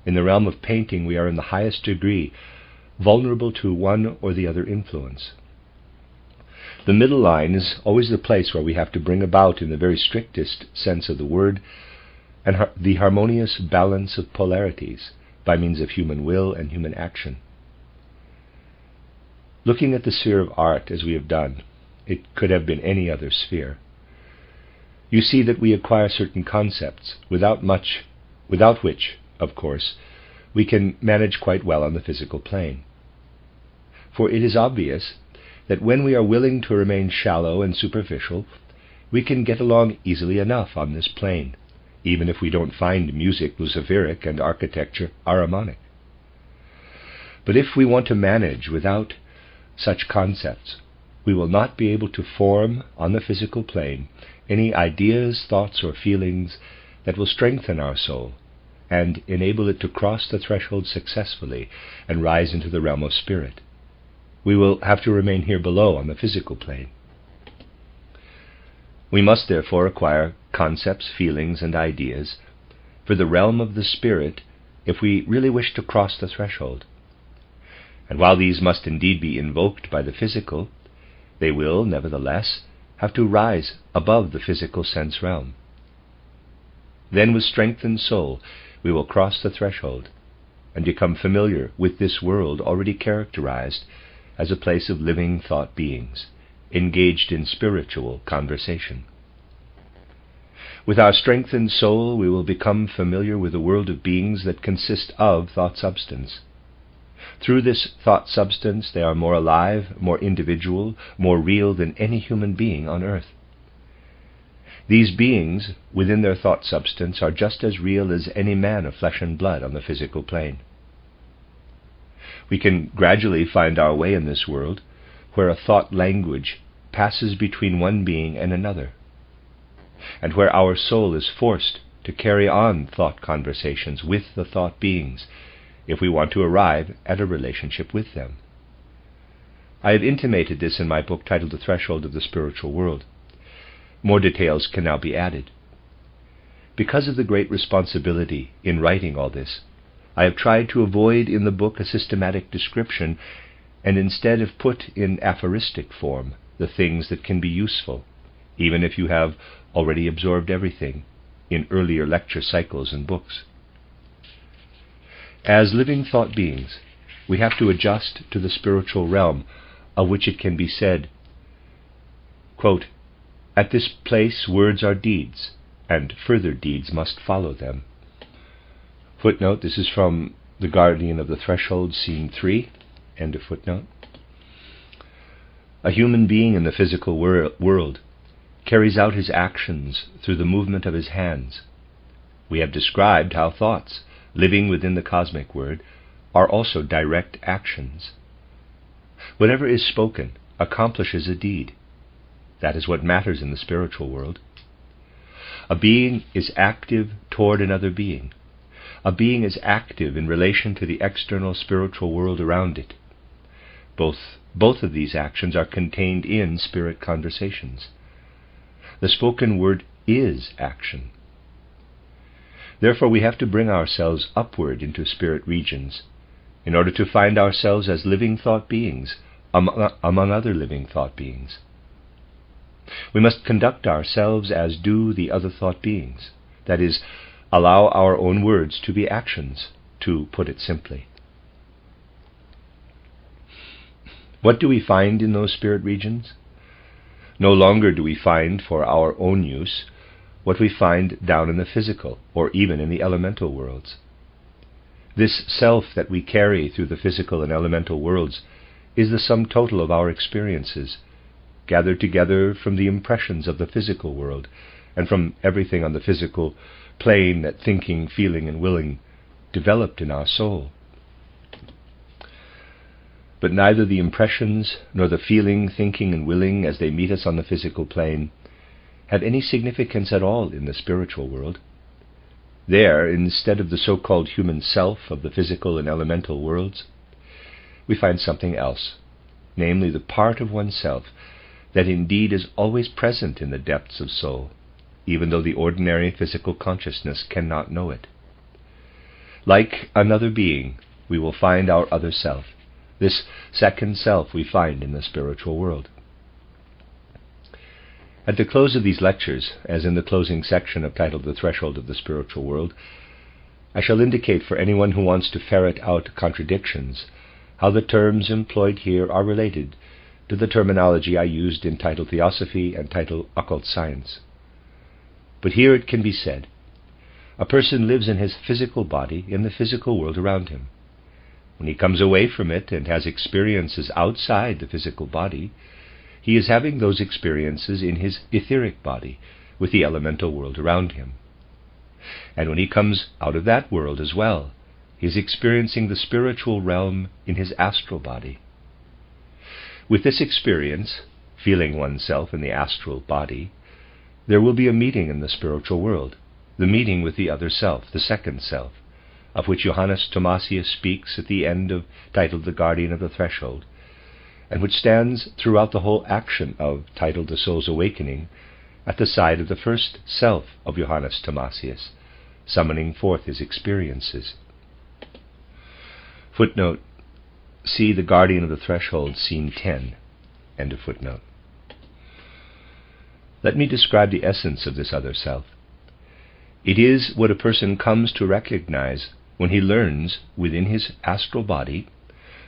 S1: In the realm of painting we are in the highest degree vulnerable to one or the other influence. The middle line is always the place where we have to bring about, in the very strictest sense of the word, the harmonious balance of polarities by means of human will and human action. Looking at the sphere of art as we have done, it could have been any other sphere, you see that we acquire certain concepts without which, of course, we can manage quite well on the physical plane. For it is obvious that when we are willing to remain shallow and superficial, we can get along easily enough on this plane, even if we don't find music Luciferic and architecture Ahrimanic. But if we want to manage without such concepts, we will not be able to form on the physical plane any ideas, thoughts, or feelings that will strengthen our soul and enable it to cross the threshold successfully and rise into the realm of spirit. We will have to remain here below on the physical plane. We must therefore acquire concepts, feelings, and ideas for the realm of the spirit if we really wish to cross the threshold. And while these must indeed be invoked by the physical, they will, nevertheless, have to rise above the physical sense realm. Then with strengthened soul we will cross the threshold and become familiar with this world already characterized as a place of living thought beings, engaged in spiritual conversation. With our strengthened soul we will become familiar with a world of beings that consist of thought substance. Through this thought substance they are more alive, more individual, more real than any human being on earth. These beings, within their thought substance, are just as real as any man of flesh and blood on the physical plane. We can gradually find our way in this world, where a thought language passes between one being and another, and where our soul is forced to carry on thought conversations with the thought beings, if we want to arrive at a relationship with them. I have intimated this in my book titled The Threshold of the Spiritual World. More details can now be added. Because of the great responsibility in writing all this, I have tried to avoid in the book a systematic description, and instead have put in aphoristic form the things that can be useful, even if you have already absorbed everything in earlier lecture cycles and books. As living thought beings, we have to adjust to the spiritual realm, of which it can be said, quote, "At this place words are deeds, and further deeds must follow them." Footnote, this is from The Guardian of the Threshold, Scene 3, end of footnote. A human being in the physical world carries out his actions through the movement of his hands. We have described how thoughts, living within the cosmic word, are also direct actions. Whatever is spoken accomplishes a deed. That is what matters in the spiritual world. A being is active toward another being. A being is active in relation to the external spiritual world around it. Both of these actions are contained in spirit conversations. The spoken word is action. Therefore we have to bring ourselves upward into spirit regions in order to find ourselves as living thought beings among other living thought beings. We must conduct ourselves as do the other thought beings, that is, allow our own words to be actions, to put it simply. What do we find in those spirit regions? No longer do we find for our own use what we find down in the physical or even in the elemental worlds. This self that we carry through the physical and elemental worlds is the sum total of our experiences, gathered together from the impressions of the physical world and from everything on the physical plane that thinking, feeling, and willing developed in our soul. But neither the impressions nor the feeling, thinking, and willing as they meet us on the physical plane have any significance at all in the spiritual world. There, instead of the so-called human self of the physical and elemental worlds, we find something else, namely the part of oneself that indeed is always present in the depths of soul, even though the ordinary physical consciousness cannot know it. Like another being, we will find our other self. This second self we find in the spiritual world. At the close of these lectures, as in the closing section titled The Threshold of the Spiritual World, I shall indicate for anyone who wants to ferret out contradictions how the terms employed here are related to the terminology I used in Title Theosophy and Title Occult Science. But here it can be said, a person lives in his physical body in the physical world around him. When he comes away from it and has experiences outside the physical body, he is having those experiences in his etheric body with the elemental world around him. And when he comes out of that world as well, he is experiencing the spiritual realm in his astral body. With this experience, feeling oneself in the astral body, there will be a meeting in the spiritual world, the meeting with the other self, the second self, of which Johannes Thomasius speaks at the end of titled The Guardian of the Threshold, and which stands throughout the whole action of titled The Soul's Awakening at the side of the first self of Johannes Thomasius, summoning forth his experiences. Footnote: see The Guardian of the Threshold, Scene 10. End of footnote. Let me describe the essence of this other self. It is what a person comes to recognize when he learns within his astral body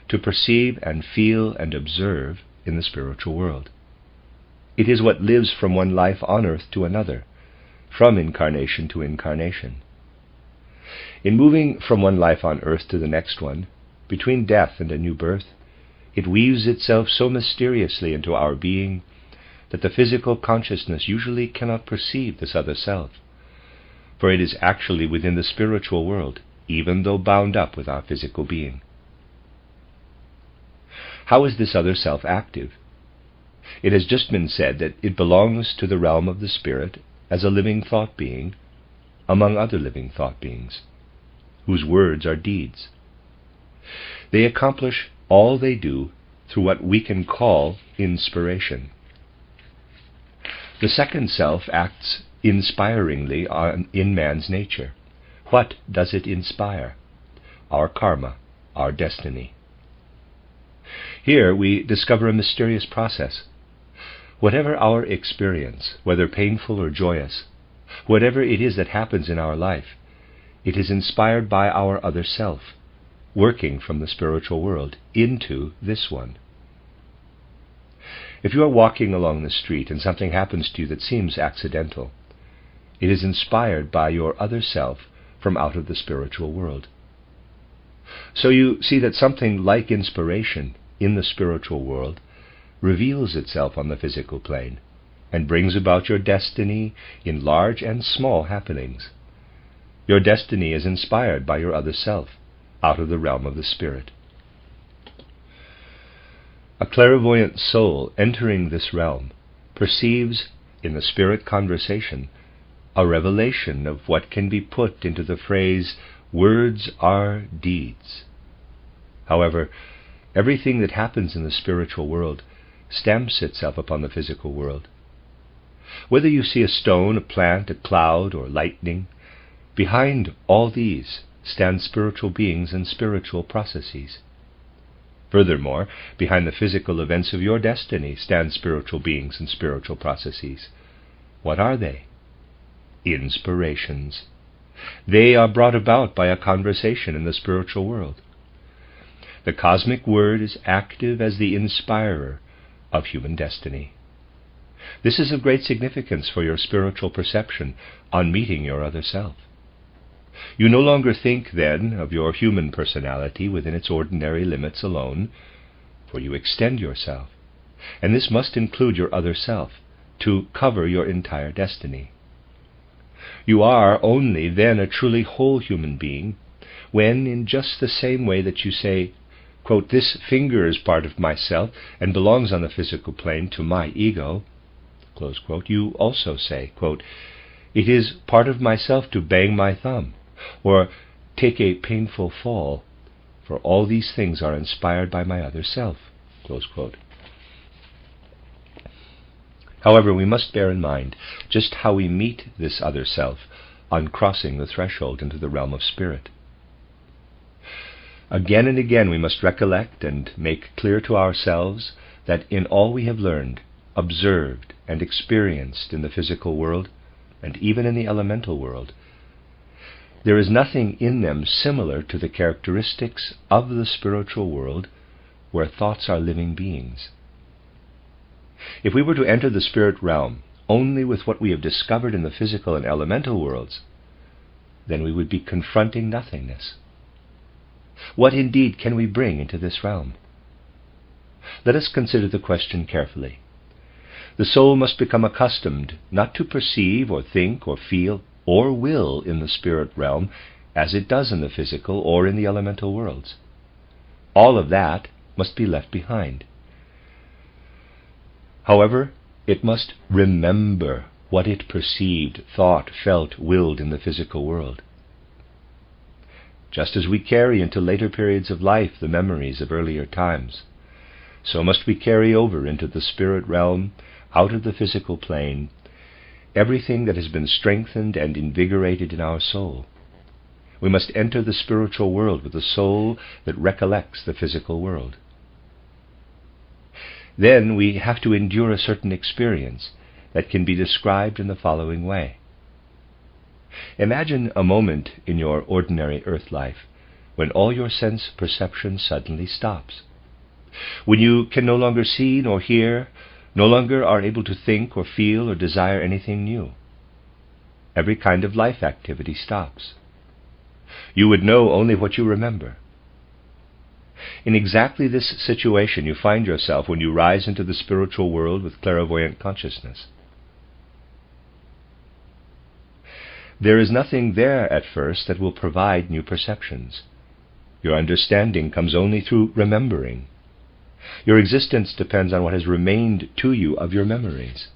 S1: to perceive and feel and observe in the spiritual world. It is what lives from one life on earth to another, from incarnation to incarnation. In moving from one life on earth to the next one, between death and a new birth, it weaves itself so mysteriously into our being that the physical consciousness usually cannot perceive this other self, for it is actually within the spiritual world, even though bound up with our physical being. How is this other self active? It has just been said that it belongs to the realm of the spirit as a living thought being, among other living thought beings, whose words are deeds. They accomplish all they do through what we can call inspiration. The second self acts inspiringly in man's nature. What does it inspire? Our karma, our destiny. Here we discover a mysterious process. Whatever our experience, whether painful or joyous, whatever it is that happens in our life, it is inspired by our other self, working from the spiritual world into this one. If you are walking along the street and something happens to you that seems accidental, it is inspired by your other self from out of the spiritual world. So you see that something like inspiration in the spiritual world reveals itself on the physical plane and brings about your destiny in large and small happenings. Your destiny is inspired by your other self out of the realm of the spirit. A clairvoyant soul entering this realm perceives in the spirit conversation a revelation of what can be put into the phrase, "Words are deeds." However, everything that happens in the spiritual world stamps itself upon the physical world. Whether you see a stone, a plant, a cloud, or lightning, behind all these stand spiritual beings and spiritual processes. Furthermore, behind the physical events of your destiny stand spiritual beings and spiritual processes. What are they? Inspirations. They are brought about by a conversation in the spiritual world. The cosmic word is active as the inspirer of human destiny. This is of great significance for your spiritual perception on meeting your other self. You no longer think, then, of your human personality within its ordinary limits alone, for you extend yourself, and this must include your other self, to cover your entire destiny. You are only then a truly whole human being when, in just the same way that you say, quote, "This finger is part of myself and belongs on the physical plane to my ego," close quote, you also say, quote, "It is part of myself to bang my thumb or take a painful fall, for all these things are inspired by my other self," close quote. However, we must bear in mind just how we meet this other self on crossing the threshold into the realm of spirit. Again and again we must recollect and make clear to ourselves that in all we have learned, observed, and experienced in the physical world, and even in the elemental world, there is nothing in them similar to the characteristics of the spiritual world where thoughts are living beings. If we were to enter the spirit realm only with what we have discovered in the physical and elemental worlds, then we would be confronting nothingness. What indeed can we bring into this realm? Let us consider the question carefully. The soul must become accustomed not to perceive or think or feel or will in the spirit realm as it does in the physical or in the elemental worlds. All of that must be left behind. However, it must remember what it perceived, thought, felt, willed in the physical world. Just as we carry into later periods of life the memories of earlier times, so must we carry over into the spirit realm, out of the physical plane, everything that has been strengthened and invigorated in our soul. We must enter the spiritual world with a soul that recollects the physical world. Then we have to endure a certain experience that can be described in the following way. Imagine a moment in your ordinary earth life when all your sense perception suddenly stops, when you can no longer see nor hear, no longer are able to think or feel or desire anything new. Every kind of life activity stops. You would know only what you remember. In exactly this situation you find yourself when you rise into the spiritual world with clairvoyant consciousness. There is nothing there at first that will provide new perceptions. Your understanding comes only through remembering. Your existence depends on what has remained to you of your memories.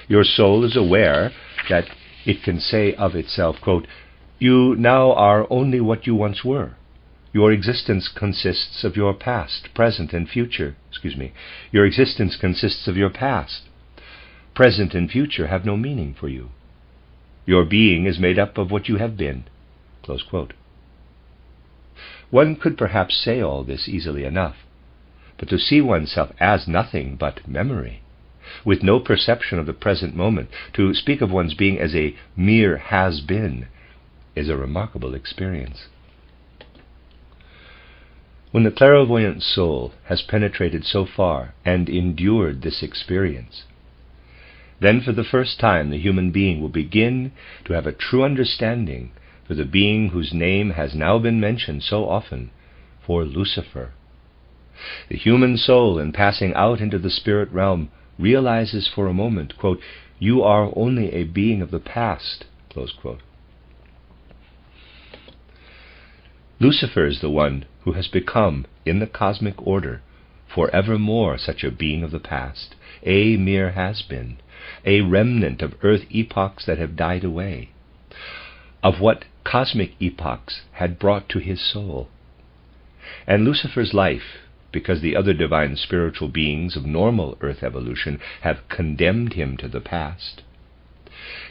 S1: Your soul is aware that it can say of itself, quote, "You now are only what you once were. Your existence consists of your past, present, and future. Your existence consists of your past. Present and future have no meaning for you. Your being is made up of what you have been." Close quote. One could perhaps say all this easily enough, but to see oneself as nothing but memory, with no perception of the present moment, to speak of one's being as a mere has-been, is a remarkable experience. When the clairvoyant soul has penetrated so far and endured this experience, then for the first time the human being will begin to have a true understanding for the being whose name has now been mentioned so often, for Lucifer. The human soul, in passing out into the spirit realm, realizes for a moment, quote, "You are only a being of the past," close quote. Lucifer is the one who has become, in the cosmic order, forevermore such a being of the past, a mere has-been, a remnant of earth epochs that have died away, of what cosmic epochs had brought to his soul. And Lucifer's life, because the other divine spiritual beings of normal earth evolution have condemned him to the past,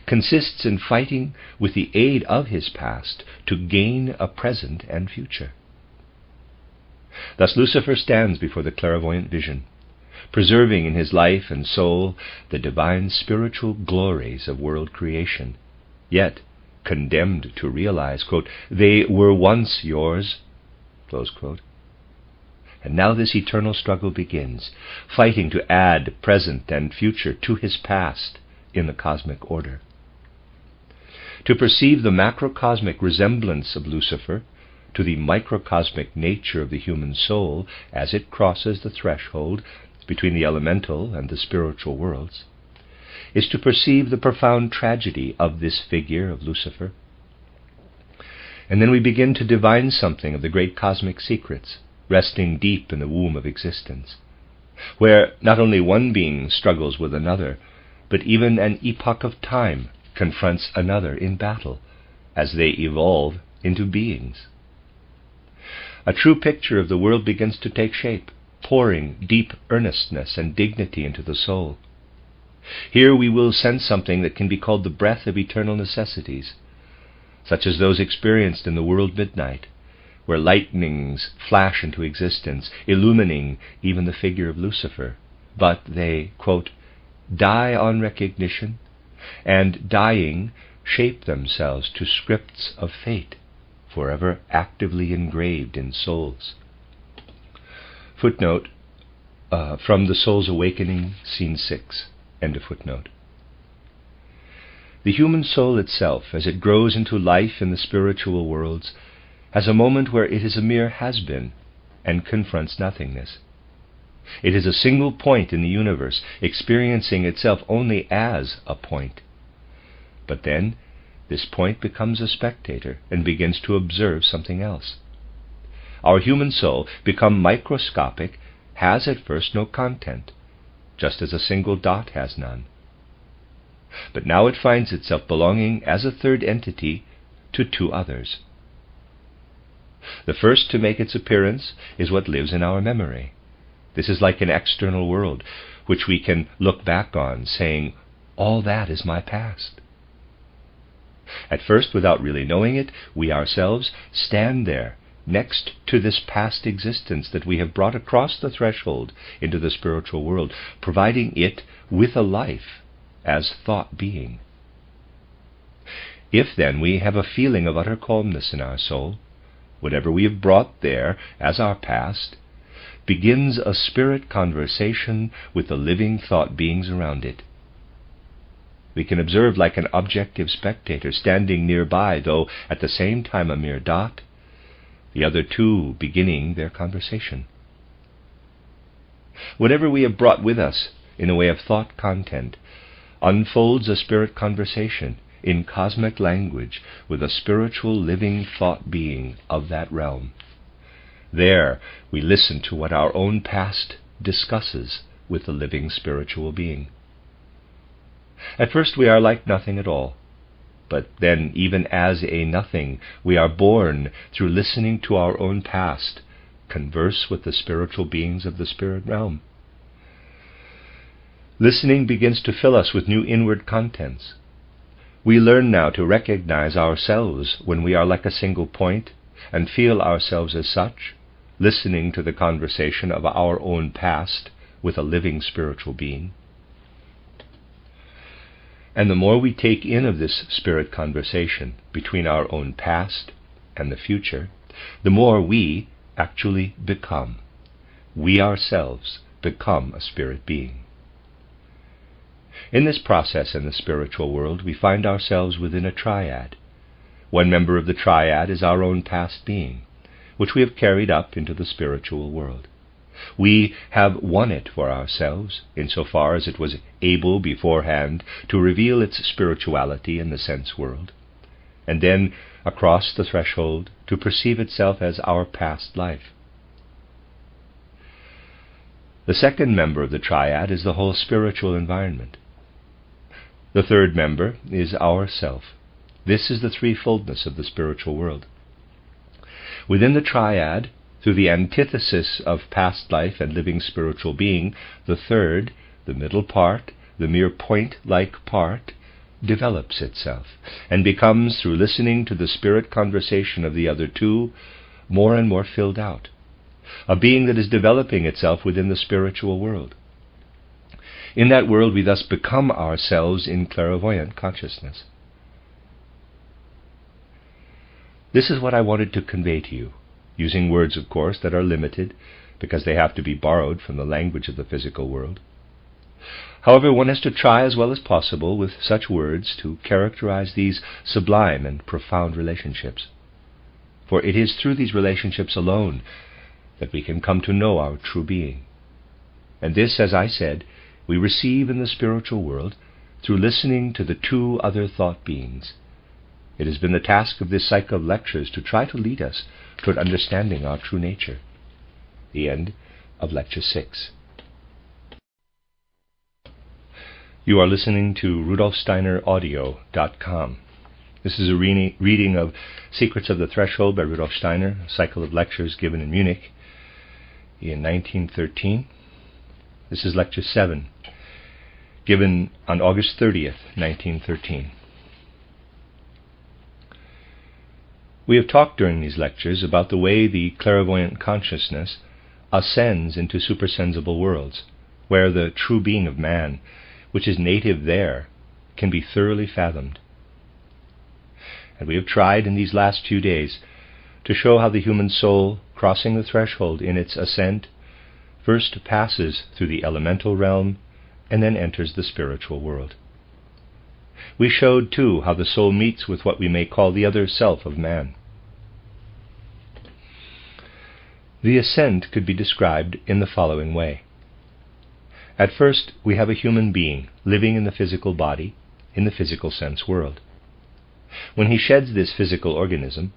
S1: consists in fighting with the aid of his past to gain a present and future. Thus Lucifer stands before the clairvoyant vision, preserving in his life and soul the divine spiritual glories of world creation, yet condemned to realize, quote, "They were once yours," close quote. And now this eternal struggle begins, fighting to add present and future to his past in the cosmic order. To perceive the macrocosmic resemblance of Lucifer to the microcosmic nature of the human soul as it crosses the threshold between the elemental and the spiritual worlds, is to perceive the profound tragedy of this figure of Lucifer. And then we begin to divine something of the great cosmic secrets resting deep in the womb of existence, where not only one being struggles with another, but even an epoch of time confronts another in battle as they evolve into beings. A true picture of the world begins to take shape, pouring deep earnestness and dignity into the soul. Here we will sense something that can be called the breath of eternal necessities, such as those experienced in the world midnight, where lightnings flash into existence, illumining even the figure of Lucifer, but they, quote, die on recognition, and dying shape themselves to scripts of fate, forever actively engraved in souls. Footnote, from The Soul's Awakening, Scene 6, end of footnote. The human soul itself, as it grows into life in the spiritual worlds, has a moment where it is a mere has-been and confronts nothingness. It is a single point in the universe, experiencing itself only as a point. But then, this point becomes a spectator and begins to observe something else. Our human soul, become microscopic, has at first no content, just as a single dot has none. But now it finds itself belonging as a third entity to two others. The first to make its appearance is what lives in our memory. This is like an external world, which we can look back on, saying, all that is my past. At first, without really knowing it, we ourselves stand there, next to this past existence that we have brought across the threshold into the spiritual world, providing it with a life as thought being. If then we have a feeling of utter calmness in our soul, whatever we have brought there as our past begins a spirit conversation with the living thought beings around it. We can observe like an objective spectator standing nearby, though at the same time a mere dot, the other two beginning their conversation. Whatever we have brought with us in the way of thought content unfolds a spirit conversation in cosmic language with a spiritual living thought being of that realm. There we listen to what our own past discusses with the living spiritual being. At first we are like nothing at all, but then even as a nothing we are born through listening to our own past converse with the spiritual beings of the spirit realm. Listening begins to fill us with new inward contents. We learn now to recognize ourselves when we are like a single point and feel ourselves as such, listening to the conversation of our own past with a living spiritual being. And the more we take in of this spirit conversation between our own past and the future, the more we actually become. We ourselves become a spirit being. In this process in the spiritual world, we find ourselves within a triad. One member of the triad is our own past being, which we have carried up into the spiritual world. We have won it for ourselves, insofar as it was able beforehand to reveal its spirituality in the sense world, and then, across the threshold, to perceive itself as our past life. The second member of the triad is the whole spiritual environment. The third member is our self. This is the threefoldness of the spiritual world. Within the triad, through the antithesis of past life and living spiritual being, the third, the middle part, the mere point-like part, develops itself, and becomes, through listening to the spirit conversation of the other two, more and more filled out, a being that is developing itself within the spiritual world. In that world we thus become ourselves in clairvoyant consciousness. This is what I wanted to convey to you, using words, of course, that are limited, because they have to be borrowed from the language of the physical world. However, one has to try as well as possible with such words to characterize these sublime and profound relationships. For it is through these relationships alone that we can come to know our true being. And this, as I said, we receive in the spiritual world through listening to the two other thought beings. It has been the task of this cycle of lectures to try to lead us toward understanding our true nature. The end of Lecture 6. You are listening to RudolfSteinerAudio.com. This is a reading of Secrets of the Threshold by Rudolf Steiner, a cycle of lectures given in Munich in 1913. This is Lecture 7, given on August 30th, 1913. We have talked during these lectures about the way the clairvoyant consciousness ascends into supersensible worlds, where the true being of man, which is native there, can be thoroughly fathomed. And we have tried in these last few days to show how the human soul, crossing the threshold in its ascent, first passes through the elemental realm and then enters the spiritual world. We showed, too, how the soul meets with what we may call the other self of man. The ascent could be described in the following way. At first, we have a human being living in the physical body, in the physical sense world. When he sheds this physical organism,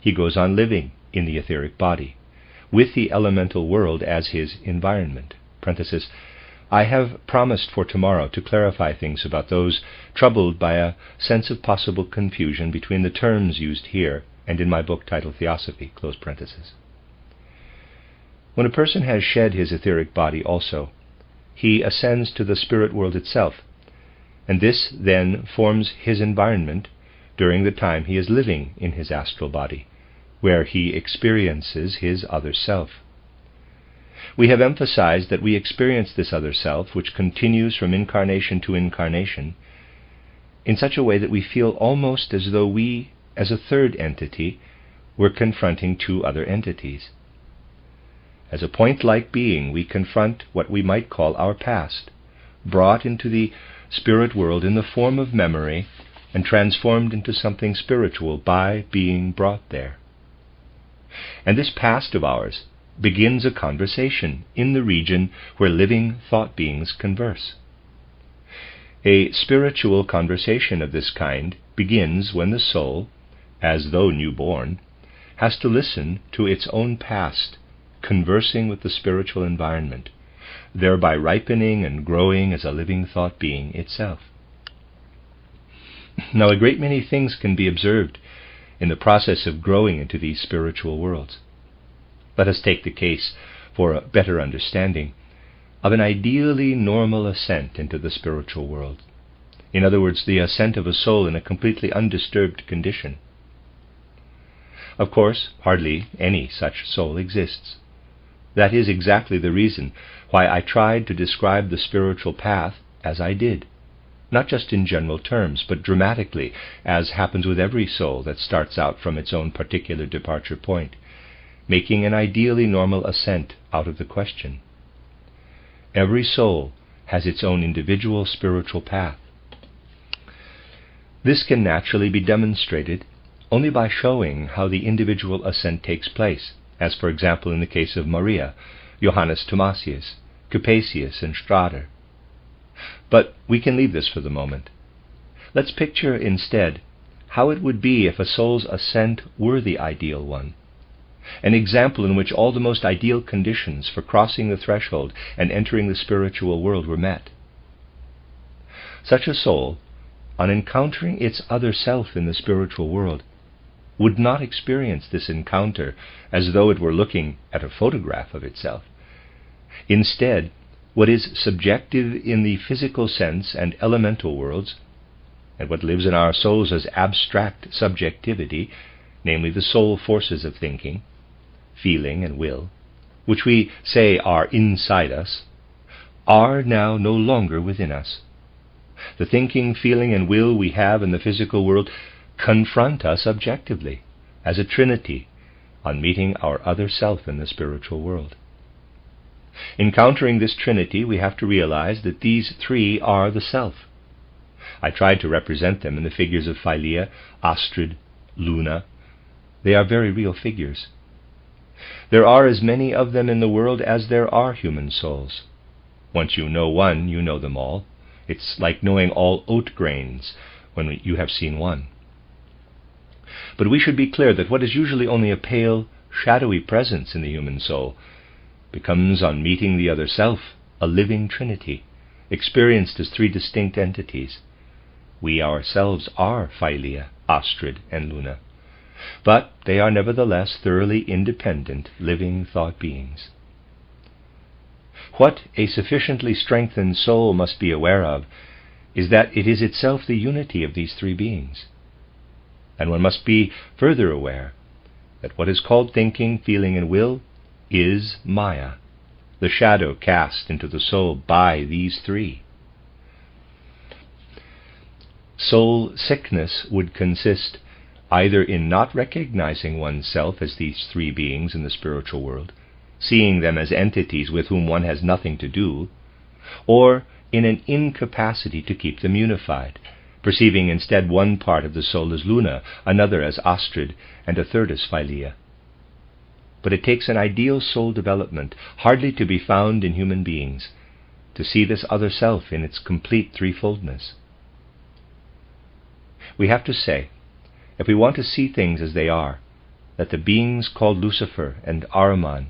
S1: he goes on living in the etheric body, with the elemental world as his environment. Parenthesis, I have promised for tomorrow to clarify things about those troubled by a sense of possible confusion between the terms used here and in my book titled Theosophy. Close parenthesis. When a person has shed his etheric body also, he ascends to the spirit world itself, and this then forms his environment during the time he is living in his astral body, where he experiences his other self. We have emphasized that we experience this other self, which continues from incarnation to incarnation, in such a way that we feel almost as though we, as a third entity, were confronting two other entities. As a point-like being, we confront what we might call our past, brought into the spirit world in the form of memory and transformed into something spiritual by being brought there. And this past of ours begins a conversation in the region where living thought beings converse. A spiritual conversation of this kind begins when the soul, as though newborn, has to listen to its own past, conversing with the spiritual environment, thereby ripening and growing as a living thought being itself. Now, a great many things can be observed in the process of growing into these spiritual worlds. Let us take the case, for a better understanding, of an ideally normal ascent into the spiritual world. In other words, the ascent of a soul in a completely undisturbed condition. Of course, hardly any such soul exists. That is exactly the reason why I tried to describe the spiritual path as I did, not just in general terms, but dramatically, as happens with every soul that starts out from its own particular departure point, making an ideally normal ascent out of the question. Every soul has its own individual spiritual path. This can naturally be demonstrated only by showing how the individual ascent takes place, as for example in the case of Maria, Johannes Thomasius, Capasius, and Strader. But we can leave this for the moment. Let's picture instead how it would be if a soul's ascent were the ideal one, an example in which all the most ideal conditions for crossing the threshold and entering the spiritual world were met. Such a soul, on encountering its other self in the spiritual world, would not experience this encounter as though it were looking at a photograph of itself. Instead, what is subjective in the physical sense and elemental worlds and what lives in our souls as abstract subjectivity, namely the soul forces of thinking, feeling, and will, which we say are inside us, are now no longer within us. The thinking, feeling, and will we have in the physical world confront us objectively, as a trinity, on meeting our other self in the spiritual world. Encountering this trinity, we have to realize that these three are the self. I tried to represent them in the figures of Philia, Astrid, Luna. They are very real figures. There are as many of them in the world as there are human souls. Once you know one, you know them all. It's like knowing all oat grains when you have seen one. But we should be clear that what is usually only a pale, shadowy presence in the human soul becomes, on meeting the other self, a living trinity, experienced as three distinct entities. We ourselves are Philia, Astrid, and Luna, but they are nevertheless thoroughly independent, living thought beings. What a sufficiently strengthened soul must be aware of is that it is itself the unity of these three beings. And one must be further aware that what is called thinking, feeling, and will is Maya, the shadow cast into the soul by these three. Soul sickness would consist either in not recognizing oneself as these three beings in the spiritual world, seeing them as entities with whom one has nothing to do, or in an incapacity to keep them unified, perceiving instead one part of the soul as Luna, another as Astrid, and a third as Philia. But it takes an ideal soul development, hardly to be found in human beings, to see this other self in its complete threefoldness. We have to say, if we want to see things as they are, that the beings called Lucifer and Ahriman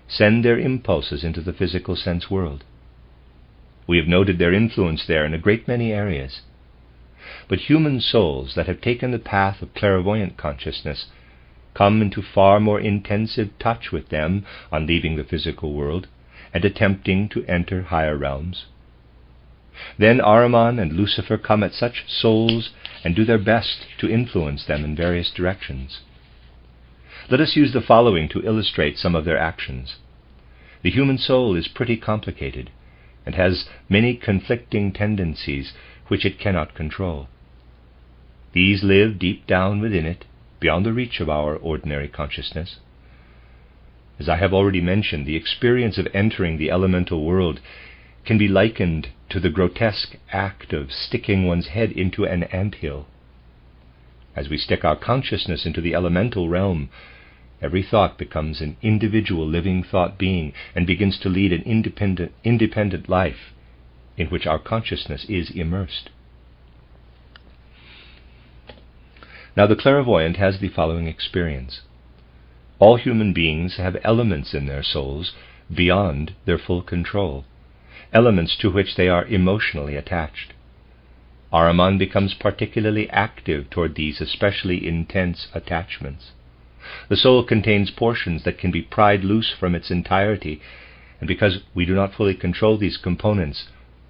S1: send their impulses into the physical sense world. We have noted their influence there in a great many areas. But human souls that have taken the path of clairvoyant consciousness come into far more intensive touch with them on leaving the physical world and attempting to enter higher realms. Then Ahriman and Lucifer come at such souls and do their best to influence them in various directions. Let us use the following to illustrate some of their actions. The human soul is pretty complicated and has many conflicting tendencies which it cannot control. These live deep down within it, beyond the reach of our ordinary consciousness. As I have already mentioned, the experience of entering the elemental world can be likened to the grotesque act of sticking one's head into an anthill. As we stick our consciousness into the elemental realm, every thought becomes an individual living thought being and begins to lead an independent life in which our consciousness is immersed. Now the clairvoyant has the following experience. All human beings have elements in their souls beyond their full control, elements to which they are emotionally attached. Ahriman becomes particularly active toward these especially intense attachments. The soul contains portions that can be pried loose from its entirety, and because we do not fully control these components,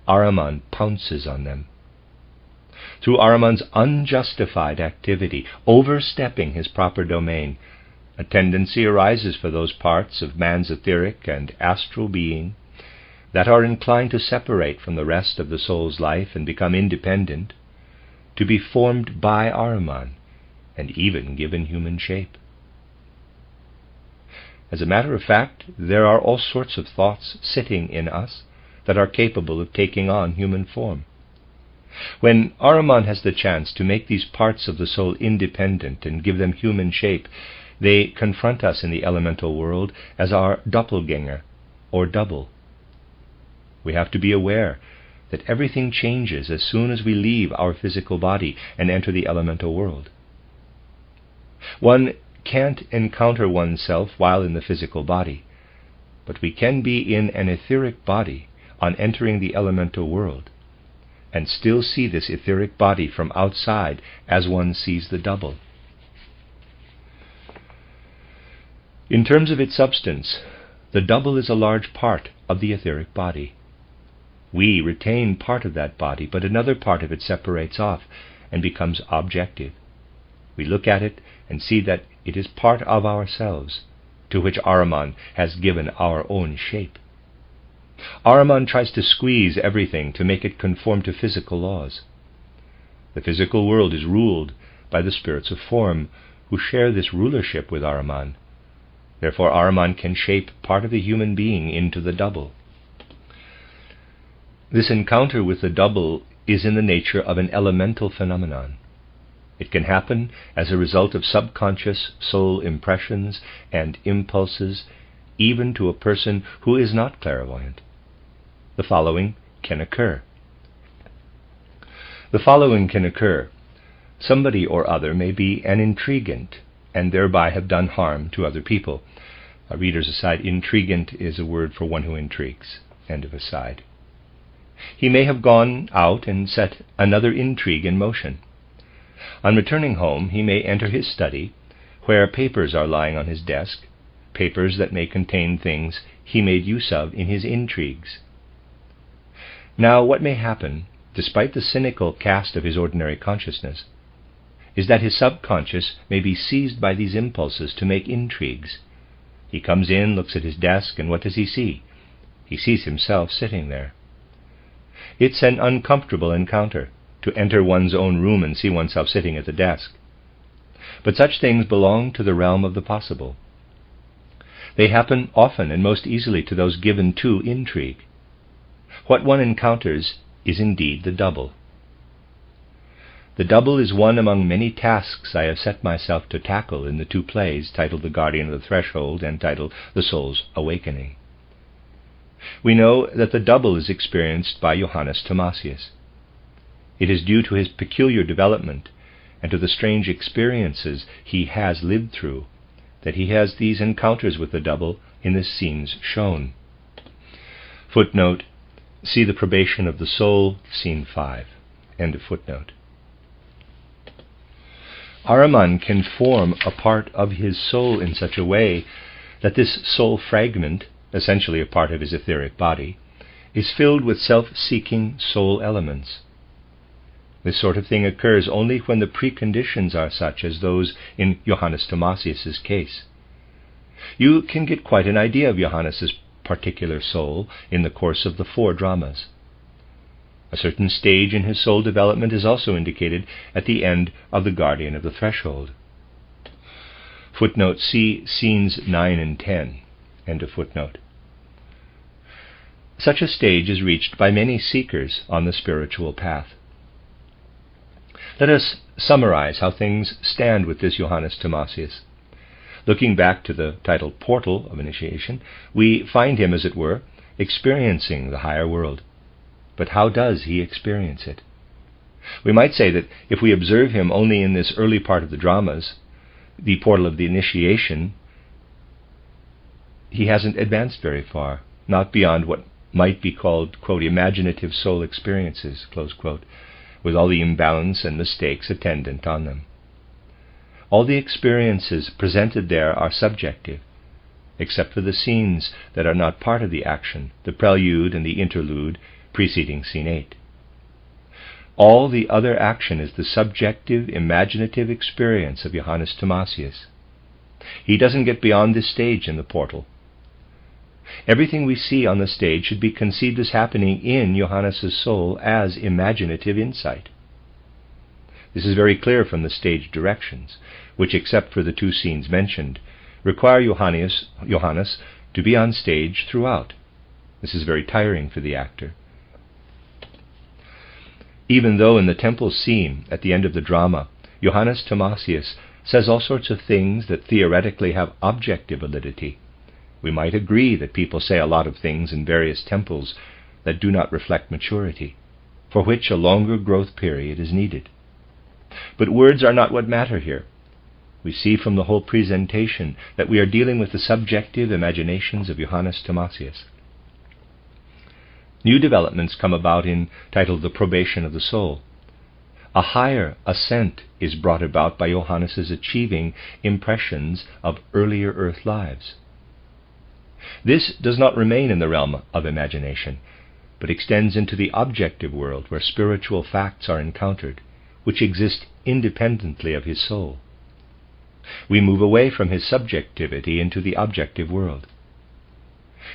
S1: Ahriman pounces on them. Through Ahriman's unjustified activity, overstepping his proper domain, a tendency arises for those parts of man's etheric and astral being that are inclined to separate from the rest of the soul's life and become independent, to be formed by Ahriman and even given human shape. As a matter of fact, there are all sorts of thoughts sitting in us that are capable of taking on human form. When Ahriman has the chance to make these parts of the soul independent and give them human shape, they confront us in the elemental world as our doppelganger, or double. We have to be aware that everything changes as soon as we leave our physical body and enter the elemental world. One can't encounter oneself while in the physical body, but we can be in an etheric body on entering the elemental world, and still see this etheric body from outside as one sees the double. In terms of its substance, the double is a large part of the etheric body. We retain part of that body, but another part of it separates off, and becomes objective. We look at it and see that it is part of ourselves, to which Ahriman has given our own shape. Ahriman tries to squeeze everything to make it conform to physical laws. The physical world is ruled by the spirits of form, who share this rulership with Ahriman. Therefore Ahriman can shape part of the human being into the double. This encounter with the double is in the nature of an elemental phenomenon. It can happen as a result of subconscious soul impressions and impulses, even to a person who is not clairvoyant. The following can occur. Somebody or other may be an intriguant, and thereby have done harm to other people. Readers aside, intriguant is a word for one who intrigues. End of aside. He may have gone out and set another intrigue in motion. On returning home, he may enter his study, where papers are lying on his desk, papers that may contain things he made use of in his intrigues. Now, what may happen, despite the cynical cast of his ordinary consciousness, is that his subconscious may be seized by these impulses to make intrigues. He comes in, looks at his desk, and what does he see? He sees himself sitting there. It's an uncomfortable encounter, to enter one's own room and see oneself sitting at the desk. But such things belong to the realm of the possible. They happen often and most easily to those given to intrigue. What one encounters is indeed the double. The double is one among many tasks I have set myself to tackle in the two plays titled The Guardian of the Threshold and titled The Soul's Awakening. We know that the double is experienced by Johannes Thomasius. It is due to his peculiar development and to the strange experiences he has lived through that he has these encounters with the double in the scenes shown. Footnote: see The Probation of the Soul, Scene 5. End of footnote. Ahriman can form a part of his soul in such a way that this soul fragment, essentially a part of his etheric body, is filled with self-seeking soul elements. This sort of thing occurs only when the preconditions are such as those in Johannes Thomasius' case. You can get quite an idea of Johannes' particular soul in the course of the 4 dramas. A certain stage in his soul development is also indicated at the end of The Guardian of the Threshold. Footnote: see Scenes 9 and 10. End of footnote. Such a stage is reached by many seekers on the spiritual path. Let us summarize how things stand with this Johannes Thomasius. Looking back to the titled Portal of Initiation, we find him, as it were, experiencing the higher world. But how does he experience it? We might say that if we observe him only in this early part of the dramas, the portal of the initiation, he hasn't advanced very far, not beyond what might be called, quote, imaginative soul experiences, close quote, with all the imbalance and mistakes attendant on them. All the experiences presented there are subjective, except for the scenes that are not part of the action, the prelude and the interlude preceding Scene 8. All the other action is the subjective, imaginative experience of Johannes Thomasius. He doesn't get beyond this stage in the portal. Everything we see on the stage should be conceived as happening in Johannes' soul as imaginative insight. This is very clear from the stage directions, which, except for the 2 scenes mentioned, require Johannes to be on stage throughout. This is very tiring for the actor. Even though in the temple scene at the end of the drama, Johannes Thomasius says all sorts of things that theoretically have objective validity, we might agree that people say a lot of things in various temples that do not reflect maturity, for which a longer growth period is needed. But words are not what matter here. We see from the whole presentation that we are dealing with the subjective imaginations of Johannes Thomasius. New developments come about in titled The Probation of the Soul. A higher ascent is brought about by Johannes' achieving impressions of earlier earth lives. This does not remain in the realm of imagination, but extends into the objective world where spiritual facts are encountered, which exist independently of his soul. We move away from his subjectivity into the objective world.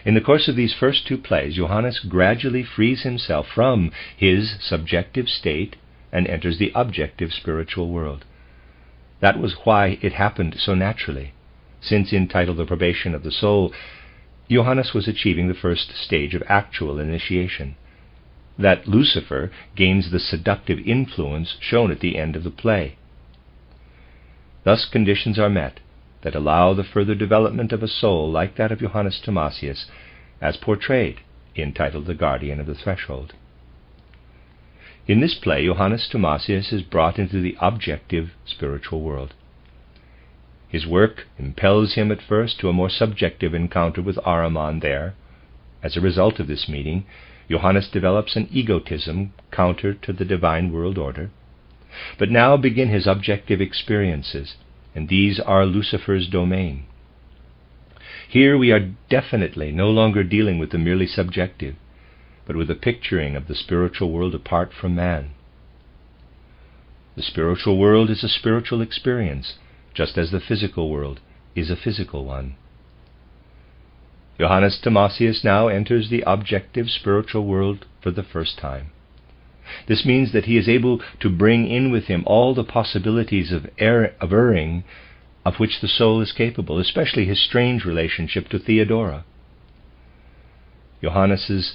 S1: In the course of these first two plays, Johannes gradually frees himself from his subjective state and enters the objective spiritual world. That was why it happened so naturally, since entitled The Probation of the Soul, Johannes was achieving the first stage of actual initiation. That Lucifer gains the seductive influence shown at the end of the play. Thus conditions are met that allow the further development of a soul like that of Johannes Thomasius, as portrayed entitled The Guardian of the Threshold. In this play, Johannes Thomasius is brought into the objective spiritual world. His work impels him at first to a more subjective encounter with Ahriman there. As a result of this meeting, Johannes develops an egotism counter to the divine world order. But now begin his objective experiences, and these are Lucifer's domain. Here we are definitely no longer dealing with the merely subjective, but with a picturing of the spiritual world apart from man. The spiritual world is a spiritual experience, just as the physical world is a physical one. Johannes Thomasius now enters the objective spiritual world for the first time. This means that he is able to bring in with him all the possibilities of erring of which the soul is capable, especially his strange relationship to Theodora. Johannes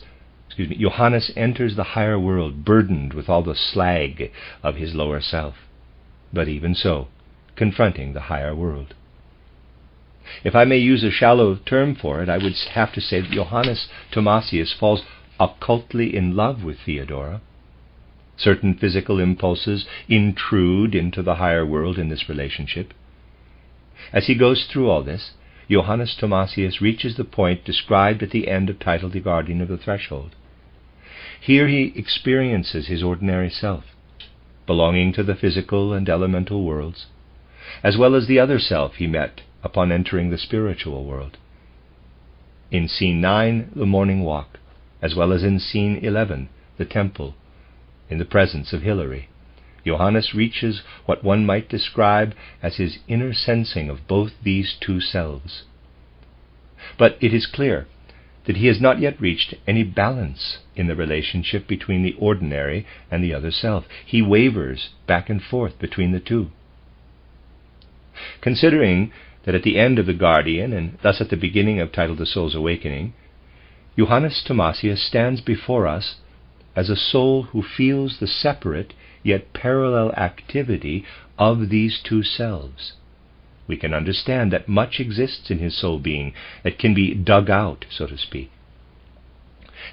S1: enters the higher world burdened with all the slag of his lower self, but even so, confronting the higher world. If I may use a shallow term for it, I would have to say that Johannes Thomasius falls occultly in love with Theodora. Certain physical impulses intrude into the higher world in this relationship. As he goes through all this, Johannes Thomasius reaches the point described at the end of title The Guardian of the Threshold. Here he experiences his ordinary self, belonging to the physical and elemental worlds, as well as the other self he met upon entering the spiritual world. In Scene 9, the morning walk, as well as in Scene 11, the temple, in the presence of Hilary, Johannes reaches what one might describe as his inner sensing of both these two selves. But it is clear that he has not yet reached any balance in the relationship between the ordinary and the other self. He wavers back and forth between the two. Considering that at the end of The Guardian, and thus at the beginning of title The Soul's Awakening, Johannes Thomasius stands before us as a soul who feels the separate yet parallel activity of these two selves. We can understand that much exists in his soul being that can be dug out, so to speak.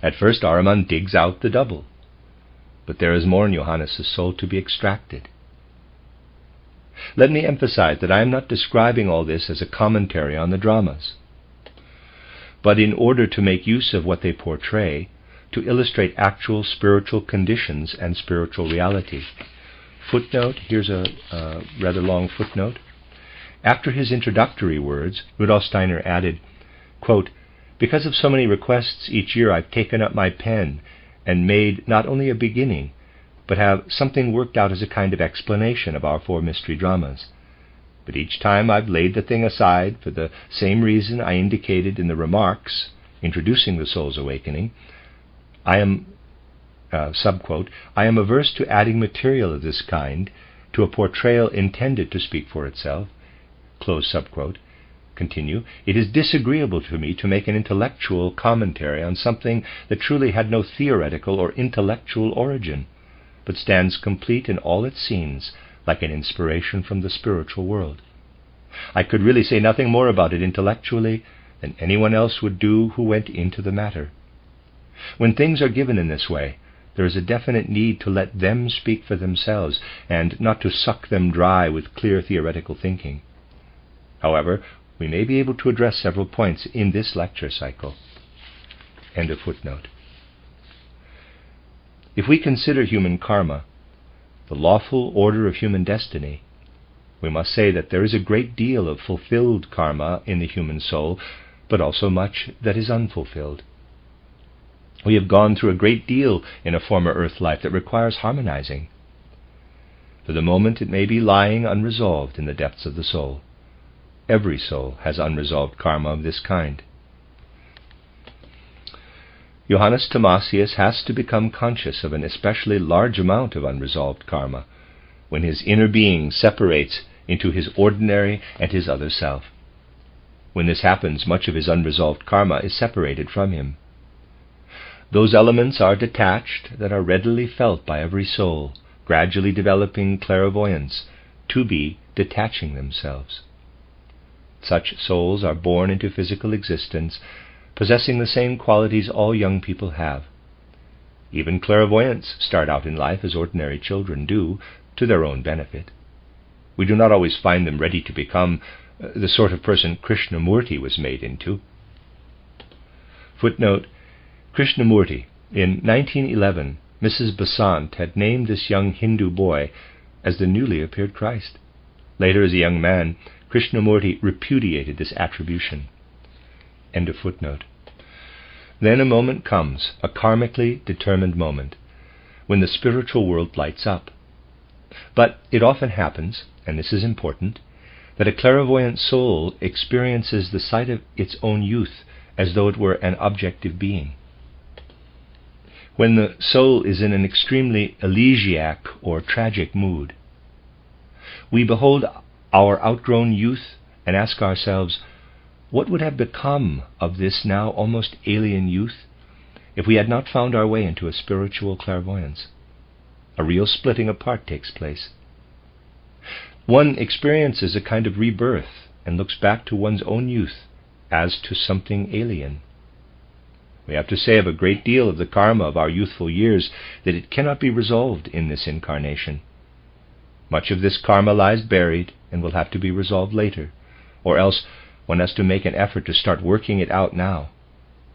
S1: At first Ahriman digs out the double, but there is more in Johannes' soul to be extracted. Let me emphasize that I am not describing all this as a commentary on the dramas, but in order to make use of what they portray, to illustrate actual spiritual conditions and spiritual reality. Footnote, here's a rather long footnote. After his introductory words, Rudolf Steiner added, quote, "Because of so many requests each year, I've taken up my pen and made not only a beginning, but have something worked out as a kind of explanation of our 4 mystery dramas. But each time I've laid the thing aside for the same reason I indicated in the remarks introducing The Soul's Awakening. I am, subquote, I am averse to adding material of this kind to a portrayal intended to speak for itself, close subquote. Continue, it is disagreeable to me to make an intellectual commentary on something that truly had no theoretical or intellectual origin, but stands complete in all its scenes, like an inspiration from the spiritual world. I could really say nothing more about it intellectually than anyone else would do who went into the matter. When things are given in this way, there is a definite need to let them speak for themselves, and not to suck them dry with clear theoretical thinking. However, we may be able to address several points in this lecture cycle." End of footnote. If we consider human karma, the lawful order of human destiny, we must say that there is a great deal of fulfilled karma in the human soul, but also much that is unfulfilled. We have gone through a great deal in a former earth life that requires harmonizing. For the moment it may be lying unresolved in the depths of the soul. Every soul has unresolved karma of this kind. Johannes Thomasius has to become conscious of an especially large amount of unresolved karma when his inner being separates into his ordinary and his other self. When this happens, much of his unresolved karma is separated from him. Those elements are detached that are readily felt by every soul, gradually developing clairvoyance to be detaching themselves. Such souls are born into physical existence, possessing the same qualities all young people have. Even clairvoyants start out in life as ordinary children do, to their own benefit. We do not always find them ready to become the sort of person Krishnamurti was made into. Footnote: Krishnamurti. In 1911, Mrs. Besant had named this young Hindu boy as the newly appeared Christ. Later, as a young man, Krishnamurti repudiated this attribution. End of footnote. Then a moment comes, a karmically determined moment, when the spiritual world lights up. But it often happens, and this is important, that a clairvoyant soul experiences the sight of its own youth as though it were an objective being. When the soul is in an extremely elegiac or tragic mood, we behold our outgrown youth and ask ourselves, what would have become of this now almost alien youth if we had not found our way into a spiritual clairvoyance? A real splitting apart takes place. One experiences a kind of rebirth and looks back to one's own youth as to something alien. We have to say of a great deal of the karma of our youthful years that it cannot be resolved in this incarnation. Much of this karma lies buried and will have to be resolved later, or else one has to make an effort to start working it out now.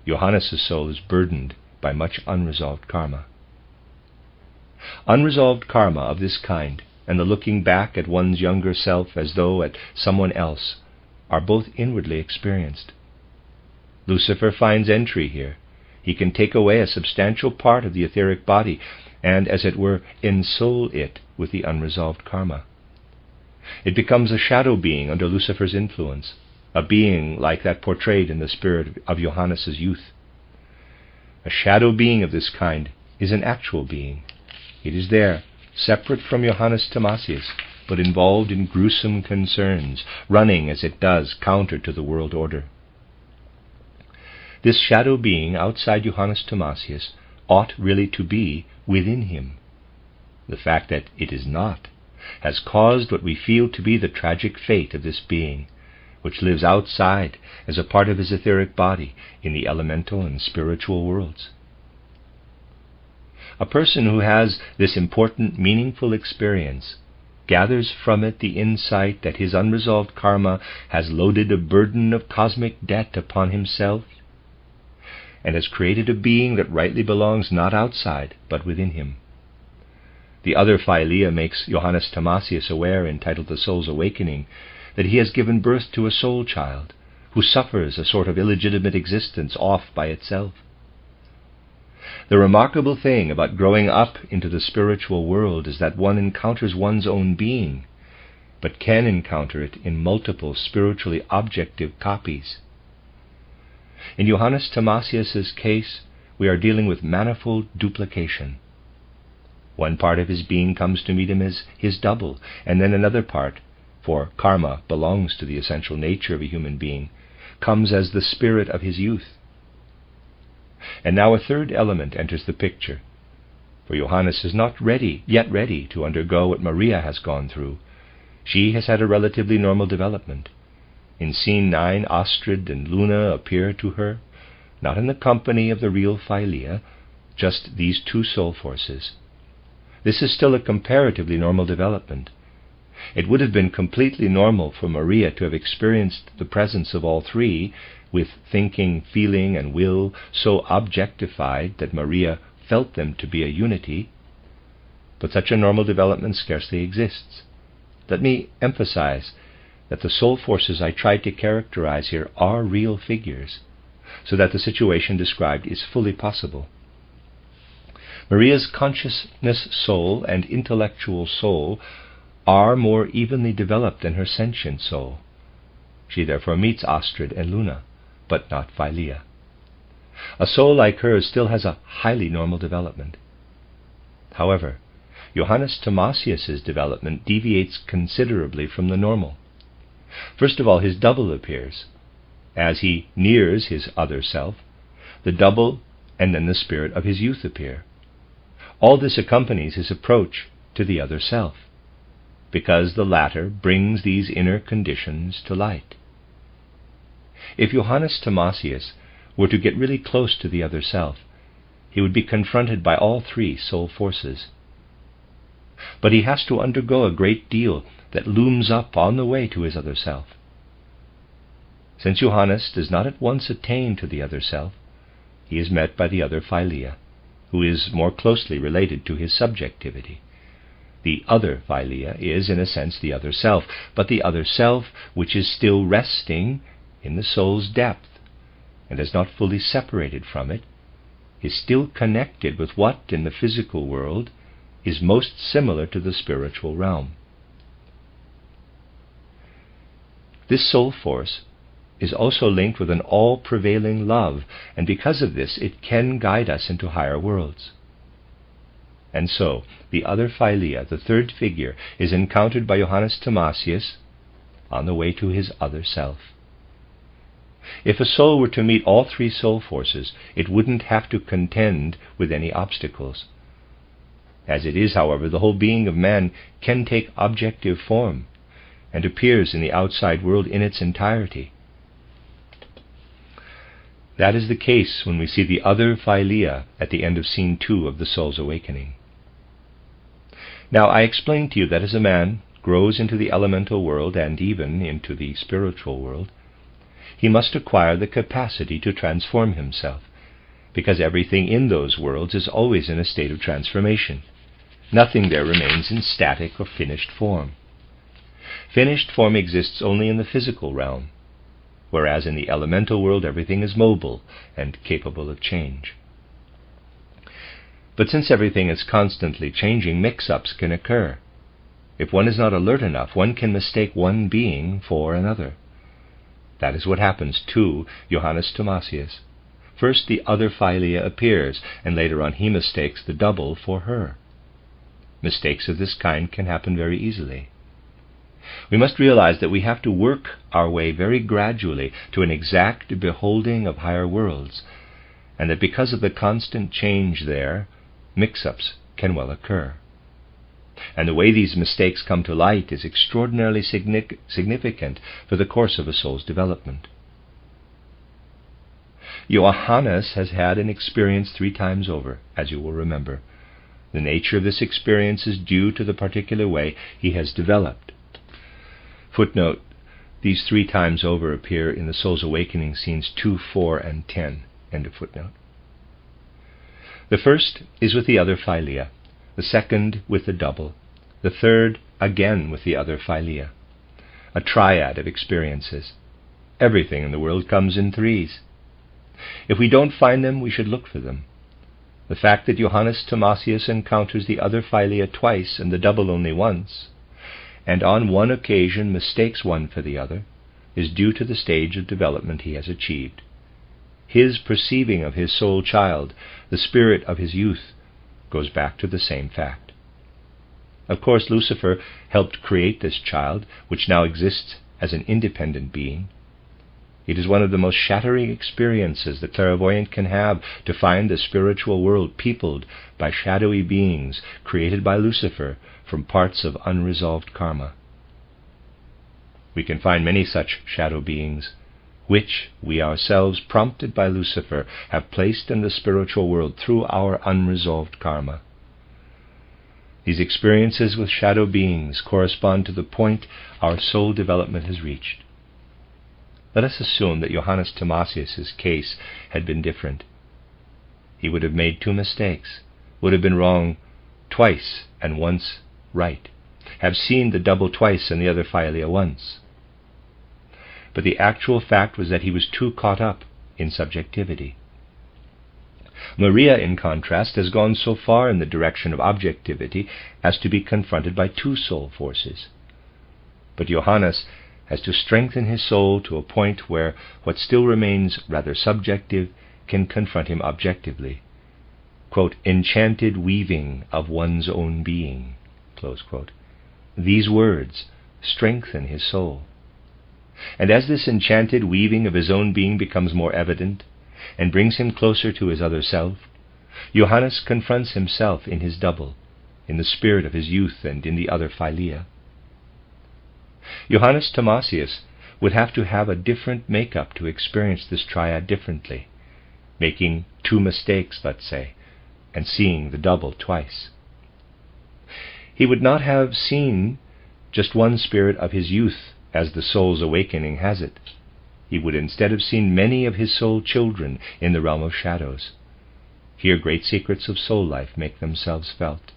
S1: Johannes' soul is burdened by much unresolved karma. Unresolved karma of this kind and the looking back at one's younger self as though at someone else are both inwardly experienced. Lucifer finds entry here. He can take away a substantial part of the etheric body and, as it were, ensoul it with the unresolved karma. It becomes a shadow being under Lucifer's influence, a being like that portrayed in the spirit of Johannes' youth. A shadow being of this kind is an actual being. It is there, separate from Johannes Thomasius, but involved in gruesome concerns, running as it does counter to the world order. This shadow being outside Johannes Thomasius ought really to be within him. The fact that it is not has caused what we feel to be the tragic fate of this being, which lives outside as a part of his etheric body in the elemental and spiritual worlds. A person who has this important, meaningful experience gathers from it the insight that his unresolved karma has loaded a burden of cosmic debt upon himself and has created a being that rightly belongs not outside, but within him. The other Philia makes Johannes Thomasius aware, entitled The Soul's Awakening, that he has given birth to a soul child, who suffers a sort of illegitimate existence off by itself. The remarkable thing about growing up into the spiritual world is that one encounters one's own being, but can encounter it in multiple spiritually objective copies. In Johannes Thomasius' case, we are dealing with manifold duplication. One part of his being comes to meet him as his double, and then another part, for karma belongs to the essential nature of a human being, comes as the spirit of his youth. And now a third element enters the picture, for Johannes is not yet ready to undergo what Maria has gone through. She has had a relatively normal development. In scene 9, Astrid and Luna appear to her, not in the company of the real Philia, just these two soul forces. This is still a comparatively normal development. It would have been completely normal for Maria to have experienced the presence of all three, with thinking, feeling, and will so objectified that Maria felt them to be a unity, but such a normal development scarcely exists. Let me emphasize that the soul forces I tried to characterize here are real figures, so that the situation described is fully possible. Maria's consciousness soul and intellectual soul are more evenly developed than her sentient soul. She therefore meets Astrid and Luna, but not Philea. A soul like hers still has a highly normal development. However, Johannes Thomasius' development deviates considerably from the normal. First of all, his double appears. As he nears his other self, the double and then the spirit of his youth appear. All this accompanies his approach to the other self, because the latter brings these inner conditions to light. If Johannes Thomasius were to get really close to the other self, he would be confronted by all three soul forces. But he has to undergo a great deal that looms up on the way to his other self. Since Johannes does not at once attain to the other self, he is met by the other Philea, who is more closely related to his subjectivity. The other Philea is, in a sense, the other self, but the other self, which is still resting in the soul's depth and is not fully separated from it, is still connected with what in the physical world is most similar to the spiritual realm. This soul force is also linked with an all-prevailing love, and because of this it can guide us into higher worlds. And so, the other Philea, the third figure, is encountered by Johannes Thomasius on the way to his other self. If a soul were to meet all three soul forces, it wouldn't have to contend with any obstacles. As it is, however, the whole being of man can take objective form and appears in the outside world in its entirety. That is the case when we see the other Philea at the end of Scene 2 of the Soul's Awakening. Now, I explained to you that as a man grows into the elemental world and even into the spiritual world, he must acquire the capacity to transform himself, because everything in those worlds is always in a state of transformation. Nothing there remains in static or finished form. Finished form exists only in the physical realm, whereas in the elemental world everything is mobile and capable of change. But since everything is constantly changing, mix-ups can occur. If one is not alert enough, one can mistake one being for another. That is what happens to Johannes Thomasius. First the other Philea appears, and later on he mistakes the double for her. Mistakes of this kind can happen very easily. We must realize that we have to work our way very gradually to an exact beholding of higher worlds, and that because of the constant change there, mix-ups can well occur. And the way these mistakes come to light is extraordinarily significant for the course of a soul's development. Johannes has had an experience 3 times over, as you will remember. The nature of this experience is due to the particular way he has developed. Footnote, these 3 times over appear in the Soul's Awakening scenes 2, 4, and 10. End of footnote. The first is with the other Philea, the second with the double, the third again with the other Philea. A triad of experiences. Everything in the world comes in 3s. If we don't find them, we should look for them. The fact that Johannes Thomasius encounters the other Philea twice and the double only once, and on one occasion mistakes one for the other, is due to the stage of development he has achieved. His perceiving of his soul child, the spirit of his youth, goes back to the same fact. Of course, Lucifer helped create this child, which now exists as an independent being. It is one of the most shattering experiences the clairvoyant can have to find the spiritual world peopled by shadowy beings created by Lucifer from parts of unresolved karma. We can find many such shadow beings, which we ourselves, prompted by Lucifer, have placed in the spiritual world through our unresolved karma. These experiences with shadow beings correspond to the point our soul development has reached. Let us assume that Johannes Thomasius' case had been different. He would have made 2 mistakes, would have been wrong twice and once right, have seen the double twice and the other Philea once. But the actual fact was that he was too caught up in subjectivity. Maria, in contrast, has gone so far in the direction of objectivity as to be confronted by two soul forces. But Johannes has to strengthen his soul to a point where what still remains rather subjective can confront him objectively. Quote, enchanted weaving of one's own being. Close quote. These words strengthen his soul. And as this enchanted weaving of his own being becomes more evident and brings him closer to his other self, Johannes confronts himself in his double, in the spirit of his youth and in the other philia. Johannes Thomasius would have to have a different makeup to experience this triad differently, making two mistakes, let's say, and seeing the double twice. He would not have seen just one spirit of his youth as the soul's awakening has it. He would instead have seen many of his soul children in the realm of shadows. Here great secrets of soul life make themselves felt.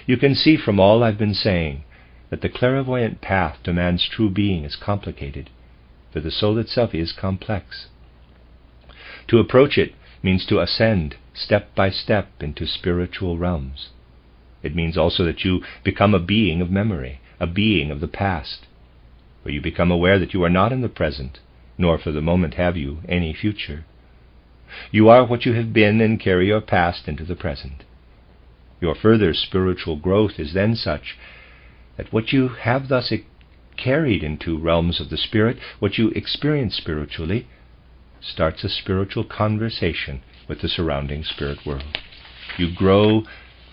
S1: You can see from all I've been saying that the clairvoyant path to man's true being is complicated, for the soul itself is complex. To approach it means to ascend step by step into spiritual realms. It means also that you become a being of memory, a being of the past, where you become aware that you are not in the present, nor for the moment have you any future. You are what you have been and carry your past into the present. Your further spiritual growth is then such that what you have thus carried into realms of the spirit, what you experience spiritually, starts a spiritual conversation with the surrounding spirit world. You grow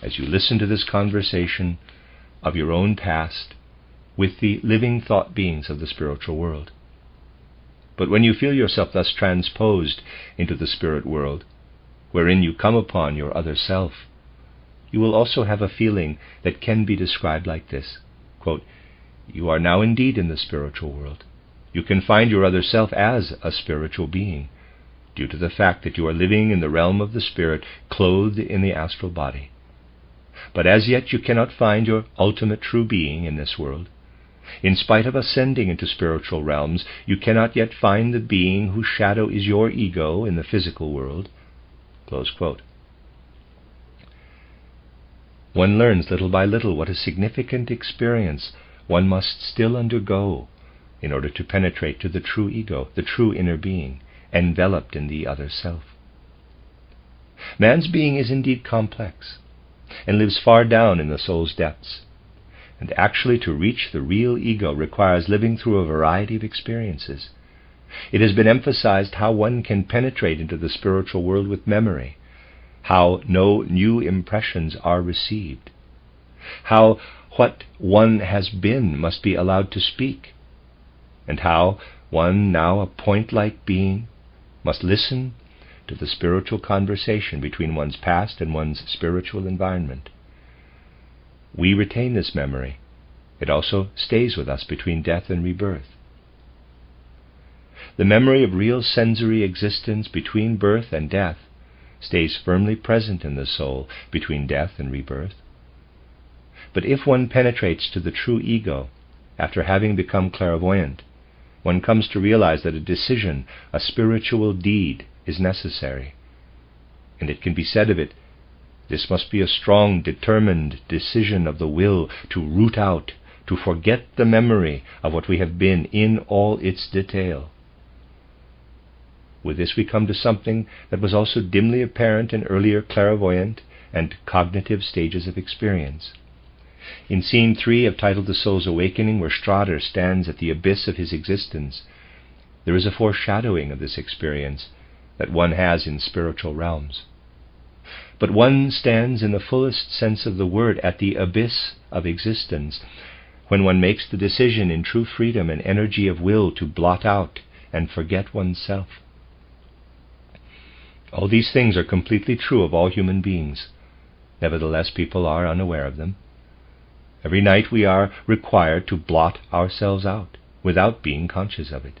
S1: as you listen to this conversation of your own past with the living thought beings of the spiritual world. But when you feel yourself thus transposed into the spirit world, wherein you come upon your other self, you will also have a feeling that can be described like this. Quote, you are now indeed in the spiritual world. You can find your other self as a spiritual being, due to the fact that you are living in the realm of the spirit, clothed in the astral body. But as yet you cannot find your ultimate true being in this world. In spite of ascending into spiritual realms, you cannot yet find the being whose shadow is your ego in the physical world. Close quote. One learns little by little what a significant experience one must still undergo in order to penetrate to the true ego, the true inner being, enveloped in the other self. Man's being is indeed complex, and lives far down in the soul's depths, and actually to reach the real ego requires living through a variety of experiences. It has been emphasized how one can penetrate into the spiritual world with memory, how no new impressions are received, how what one has been must be allowed to speak, and how one, now a point-like being, must listen to the spiritual conversation between one's past and one's spiritual environment. We retain this memory. It also stays with us between death and rebirth. The memory of real sensory existence between birth and death stays firmly present in the soul between death and rebirth. But if one penetrates to the true ego, after having become clairvoyant, one comes to realize that a decision, a spiritual deed, is necessary. And it can be said of it, this must be a strong, determined decision of the will to root out, to forget the memory of what we have been in all its detail. With this we come to something that was also dimly apparent in earlier clairvoyant and cognitive stages of experience. In Scene 3 of titled The Soul's Awakening, where Strider stands at the abyss of his existence, there is a foreshadowing of this experience that one has in spiritual realms. But one stands in the fullest sense of the word at the abyss of existence when one makes the decision in true freedom and energy of will to blot out and forget oneself. All these things are completely true of all human beings. Nevertheless, people are unaware of them. Every night we are required to blot ourselves out without being conscious of it.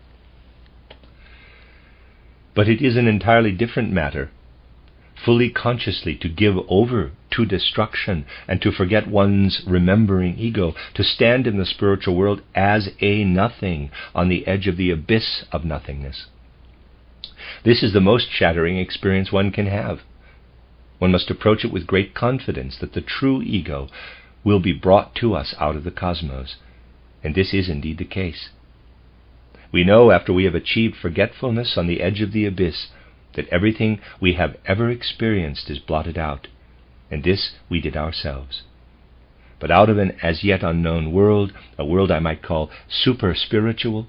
S1: But it is an entirely different matter, fully consciously to give over to destruction and to forget one's remembering ego, to stand in the spiritual world as a nothing on the edge of the abyss of nothingness. This is the most shattering experience one can have. One must approach it with great confidence that the true ego will be brought to us out of the cosmos, and this is indeed the case. We know, after we have achieved forgetfulness on the edge of the abyss, that everything we have ever experienced is blotted out, and this we did ourselves. But out of an as yet unknown world, a world I might call super-spiritual,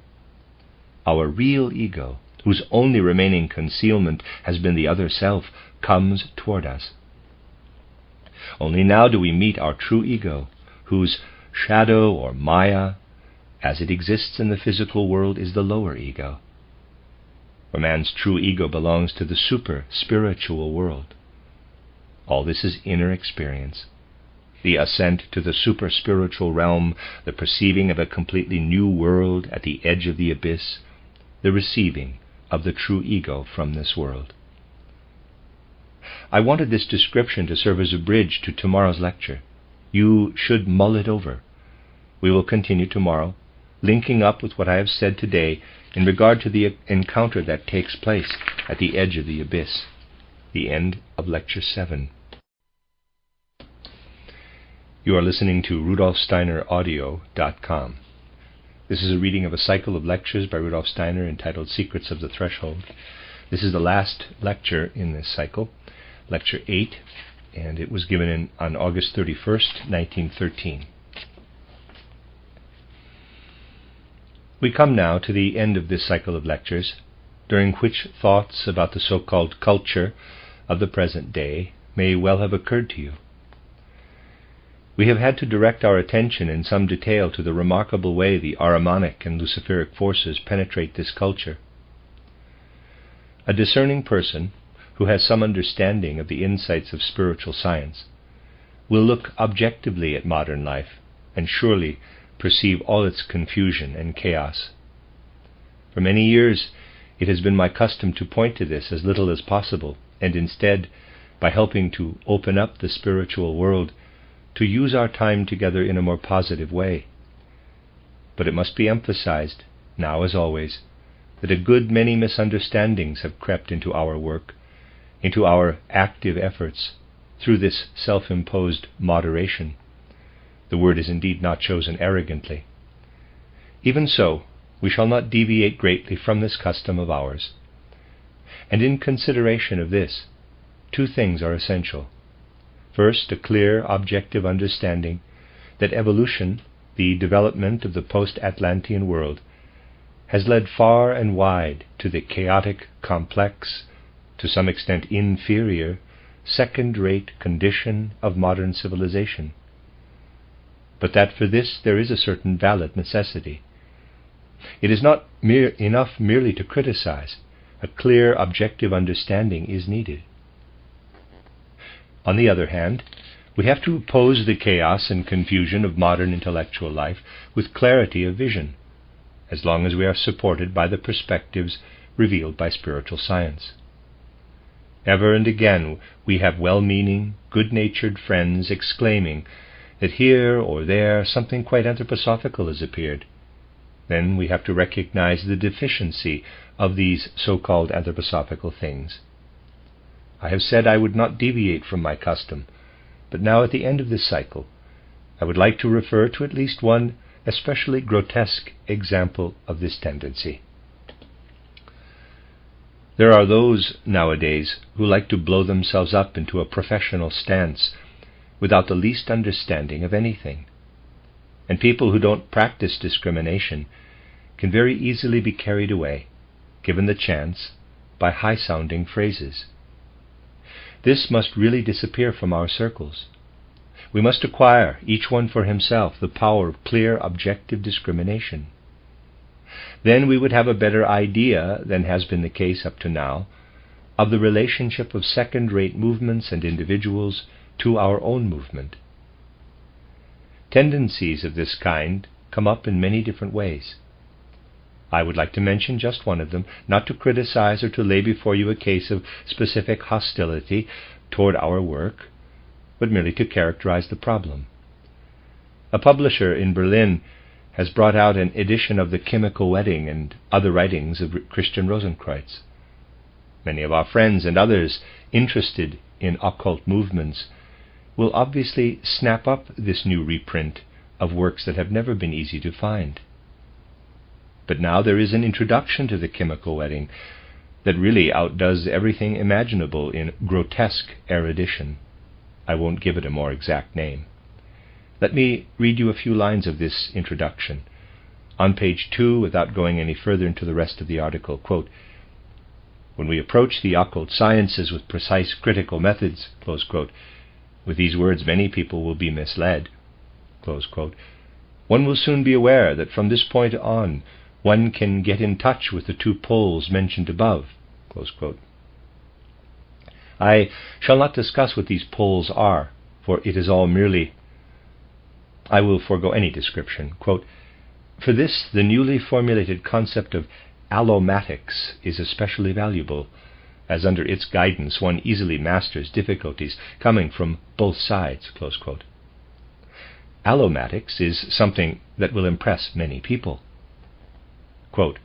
S1: our real ego, whose only remaining concealment has been the other self, comes toward us. Only now do we meet our true ego, whose shadow or maya, as it exists in the physical world, is the lower ego. For man's true ego belongs to the super-spiritual world. All this is inner experience. The ascent to the super-spiritual realm, the perceiving of a completely new world at the edge of the abyss, the receiving of the true ego from this world. I wanted this description to serve as a bridge to tomorrow's lecture. You should mull it over. We will continue tomorrow, linking up with what I have said today in regard to the encounter that takes place at the edge of the abyss. The end of Lecture 7. You are listening to RudolfSteinerAudio.com. This is a reading of a cycle of lectures by Rudolf Steiner entitled Secrets of the Threshold. This is the last lecture in this cycle, Lecture 8, and it was given on August 31st, 1913. We come now to the end of this cycle of lectures, during which thoughts about the so-called culture of the present day may well have occurred to you. We have had to direct our attention in some detail to the remarkable way the Ahrimanic and Luciferic forces penetrate this culture. A discerning person, who has some understanding of the insights of spiritual science, will look objectively at modern life and surely perceive all its confusion and chaos. For many years it has been my custom to point to this as little as possible, and instead, by helping to open up the spiritual world, to use our time together in a more positive way. But it must be emphasized, now as always, that a good many misunderstandings have crept into our work, into our active efforts, through this self-imposed moderation. The word is indeed not chosen arrogantly. Even so, we shall not deviate greatly from this custom of ours. And in consideration of this, two things are essential. First, a clear, objective understanding that evolution, the development of the post-Atlantean world, has led far and wide to the chaotic, complex, to some extent inferior, second-rate condition of modern civilization. But that for this there is a certain valid necessity. It is not enough merely to criticize. A clear, objective understanding is needed. On the other hand, we have to oppose the chaos and confusion of modern intellectual life with clarity of vision, as long as we are supported by the perspectives revealed by spiritual science. Ever and again we have well-meaning, good-natured friends exclaiming that here or there something quite anthroposophical has appeared. Then we have to recognize the deficiency of these so-called anthroposophical things. I have said I would not deviate from my custom, but now at the end of this cycle, I would like to refer to at least one especially grotesque example of this tendency. There are those nowadays who like to blow themselves up into a professional stance without the least understanding of anything. And people who don't practice discrimination can very easily be carried away, given the chance, by high-sounding phrases. This must really disappear from our circles. We must acquire, each one for himself, the power of clear, objective discrimination. Then we would have a better idea than has been the case up to now of the relationship of second-rate movements and individuals to our own movement. Tendencies of this kind come up in many different ways. I would like to mention just one of them, not to criticize or to lay before you a case of specific hostility toward our work, but merely to characterize the problem. A publisher in Berlin has brought out an edition of The Chemical Wedding and other writings of Christian Rosenkreuz. Many of our friends and others interested in occult movements will obviously snap up this new reprint of works that have never been easy to find. But now there is an introduction to the chemical wedding that really outdoes everything imaginable in grotesque erudition. I won't give it a more exact name. Let me read you a few lines of this introduction. On page 2, without going any further into the rest of the article, quote, "When we approach the occult sciences with precise critical methods," close quote, with these words many people will be misled, close quote, "one will soon be aware that from this point on one can get in touch with the two poles mentioned above," close quote. I shall not discuss what these poles are, for it is all merely... I will forego any description. Quote, "For this, the newly formulated concept of allomatics is especially valuable, as under its guidance one easily masters difficulties coming from both sides," close quote. Allomatics is something that will impress many people. Quote,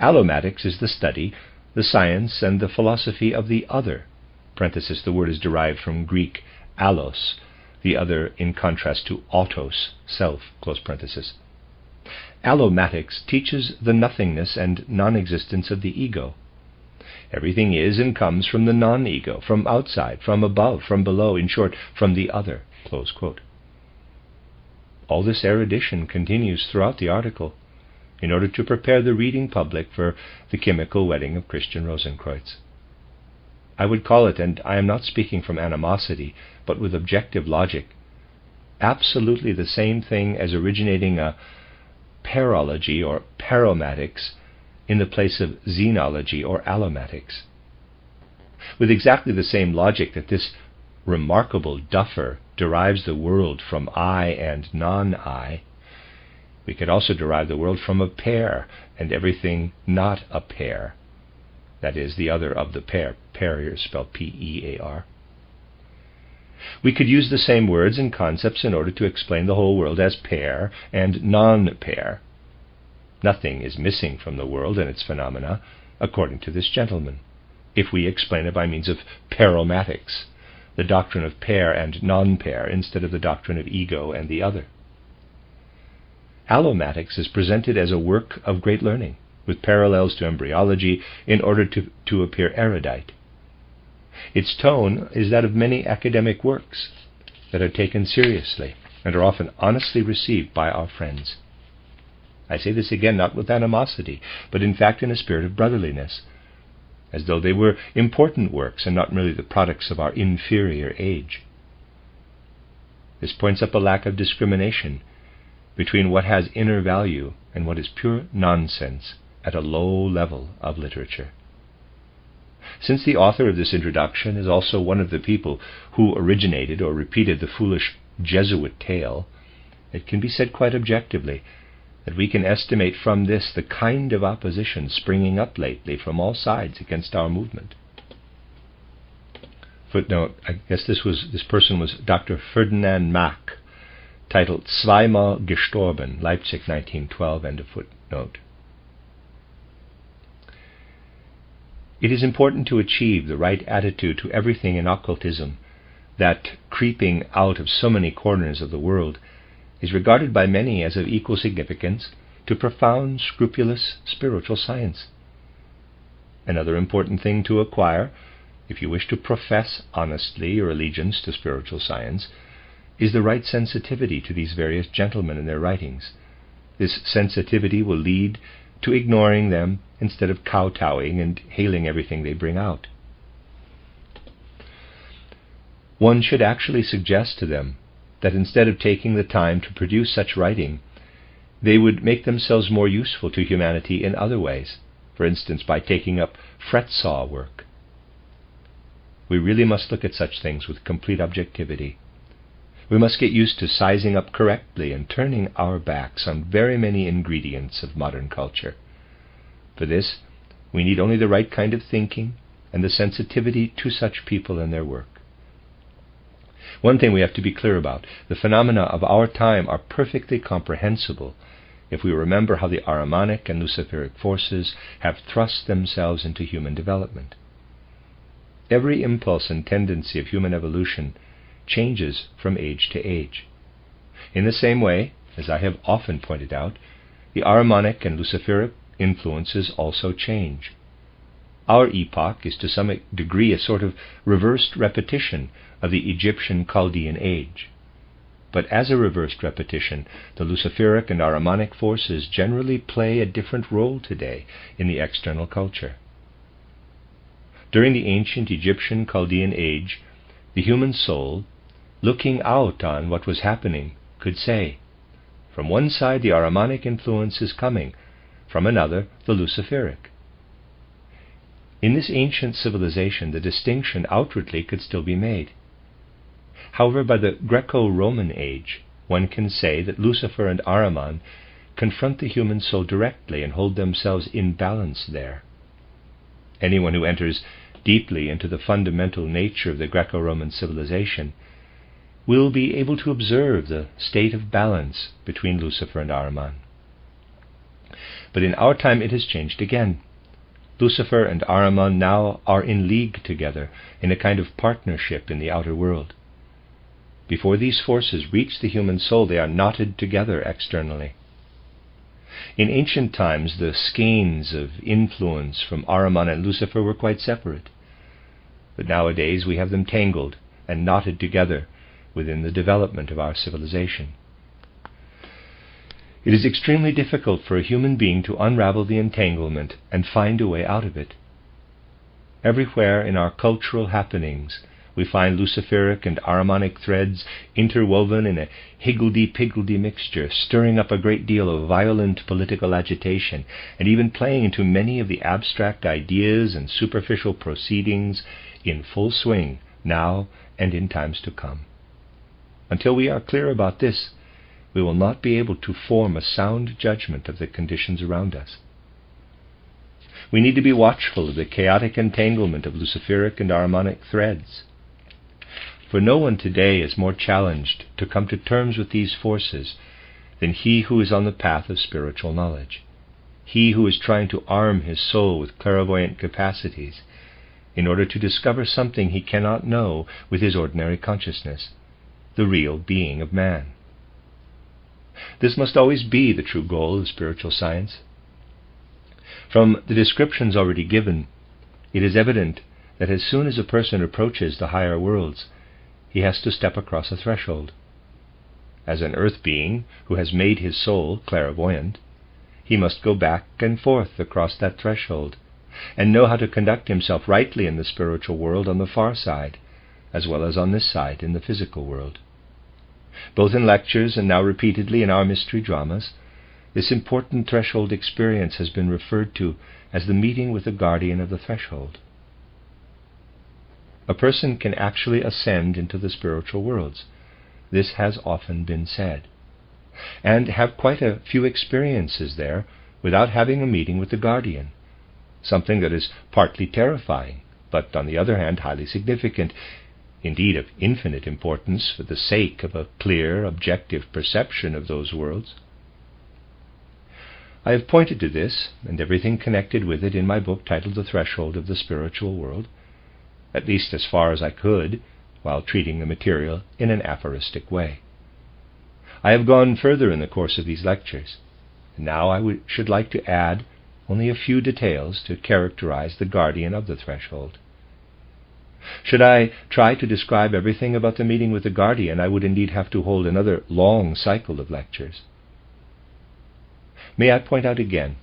S1: "Allomatics is the study, the science, and the philosophy of the other," parenthesis, the word is derived from Greek allos, the other in contrast to autos, self, close parenthesis. Allomatics teaches the nothingness and non-existence of the ego. Everything is and comes from the non-ego, from outside, from above, from below, in short, from the other, close quote. All this erudition continues throughout the article in order to prepare the reading public for the chemical wedding of Christian Rosenkreuz. I would call it, and I am not speaking from animosity, but with objective logic, absolutely the same thing as originating a parology or paromatics in the place of xenology or allomatics. With exactly the same logic that this remarkable duffer derives the world from I and non-I, we could also derive the world from a pair and everything not a pair. That is, the other of the pair. Pair here is spelled P-E-A-R. We could use the same words and concepts in order to explain the whole world as pair and non-pair. Nothing is missing from the world and its phenomena, according to this gentleman, if we explain it by means of paromatics, the doctrine of pair and non-pair, instead of the doctrine of ego and the other. Allomatics is presented as a work of great learning, with parallels to embryology, in order to appear erudite. Its tone is that of many academic works that are taken seriously and are often honestly received by our friends. I say this again not with animosity, but in fact in a spirit of brotherliness, as though they were important works and not merely the products of our inferior age. This points up a lack of discrimination between what has inner value and what is pure nonsense at a low level of literature. Since the author of this introduction is also one of the people who originated or repeated the foolish Jesuit tale, it can be said quite objectively that we can estimate from this the kind of opposition springing up lately from all sides against our movement. Footnote, I guess this person was Dr. Ferdinand Mach, titled Zweimal gestorben, Leipzig 1912, end of footnote. It is important to achieve the right attitude to everything in occultism that, creeping out of so many corners of the world, is regarded by many as of equal significance to profound, scrupulous spiritual science. Another important thing to acquire, if you wish to profess honestly your allegiance to spiritual science, is the right sensitivity to these various gentlemen and their writings. This sensitivity will lead to ignoring them instead of kowtowing and hailing everything they bring out. One should actually suggest to them that instead of taking the time to produce such writing, they would make themselves more useful to humanity in other ways, for instance by taking up fret-saw work. We really must look at such things with complete objectivity. We must get used to sizing up correctly and turning our backs on very many ingredients of modern culture. For this, we need only the right kind of thinking and the sensitivity to such people and their work. One thing we have to be clear about: the phenomena of our time are perfectly comprehensible if we remember how the Ahrimanic and Luciferic forces have thrust themselves into human development. every impulse and tendency of human evolution changes from age to age. In the same way, as I have often pointed out, the Ahrimanic and Luciferic influences also change. Our epoch is to some degree a sort of reversed repetition of the Egyptian Chaldean age. But as a reversed repetition, the Luciferic and Ahrimanic forces generally play a different role today in the external culture. During the ancient Egyptian Chaldean age, the human soul, looking out on what was happening, could say, from one side the Ahrimanic influence is coming, from another the Luciferic. In this ancient civilization, the distinction outwardly could still be made. However, by the Greco-Roman age, one can say that Lucifer and Ahriman confront the human soul directly and hold themselves in balance there. Anyone who enters deeply into the fundamental nature of the Greco-Roman civilization will be able to observe the state of balance between Lucifer and Ahriman. But in our time it has changed again. Lucifer and Ahriman now are in league together in a kind of partnership in the outer world. Before these forces reach the human soul, they are knotted together externally. In ancient times, the skeins of influence from Ahriman and Lucifer were quite separate. But nowadays we have them tangled and knotted together within the development of our civilization. It is extremely difficult for a human being to unravel the entanglement and find a way out of it. Everywhere in our cultural happenings, we find Luciferic and Ahrimanic threads interwoven in a higgledy-piggledy mixture, stirring up a great deal of violent political agitation, and even playing into many of the abstract ideas and superficial proceedings in full swing now and in times to come. Until we are clear about this, we will not be able to form a sound judgment of the conditions around us. We need to be watchful of the chaotic entanglement of Luciferic and Ahrimanic threads. For no one today is more challenged to come to terms with these forces than he who is on the path of spiritual knowledge, he who is trying to arm his soul with clairvoyant capacities in order to discover something he cannot know with his ordinary consciousness, the real being of man. This must always be the true goal of spiritual science. From the descriptions already given, it is evident that as soon as a person approaches the higher worlds, he has to step across a threshold. As an earth being who has made his soul clairvoyant, he must go back and forth across that threshold, and know how to conduct himself rightly in the spiritual world on the far side, as well as on this side in the physical world. Both in lectures and now repeatedly in our mystery dramas, this important threshold experience has been referred to as the meeting with the guardian of the threshold. A person can actually ascend into the spiritual worlds, this has often been said, and have quite a few experiences there without having a meeting with the guardian, something that is partly terrifying, but on the other hand highly significant, indeed of infinite importance for the sake of a clear, objective perception of those worlds. I have pointed to this, and everything connected with it, in my book titled The Threshold of the Spiritual World, at least as far as I could, while treating the material in an aphoristic way. I have gone further in the course of these lectures, and now I should like to add only a few details to characterize the guardian of the threshold. Should I try to describe everything about the meeting with the guardian, I would indeed have to hold another long cycle of lectures. May I point out again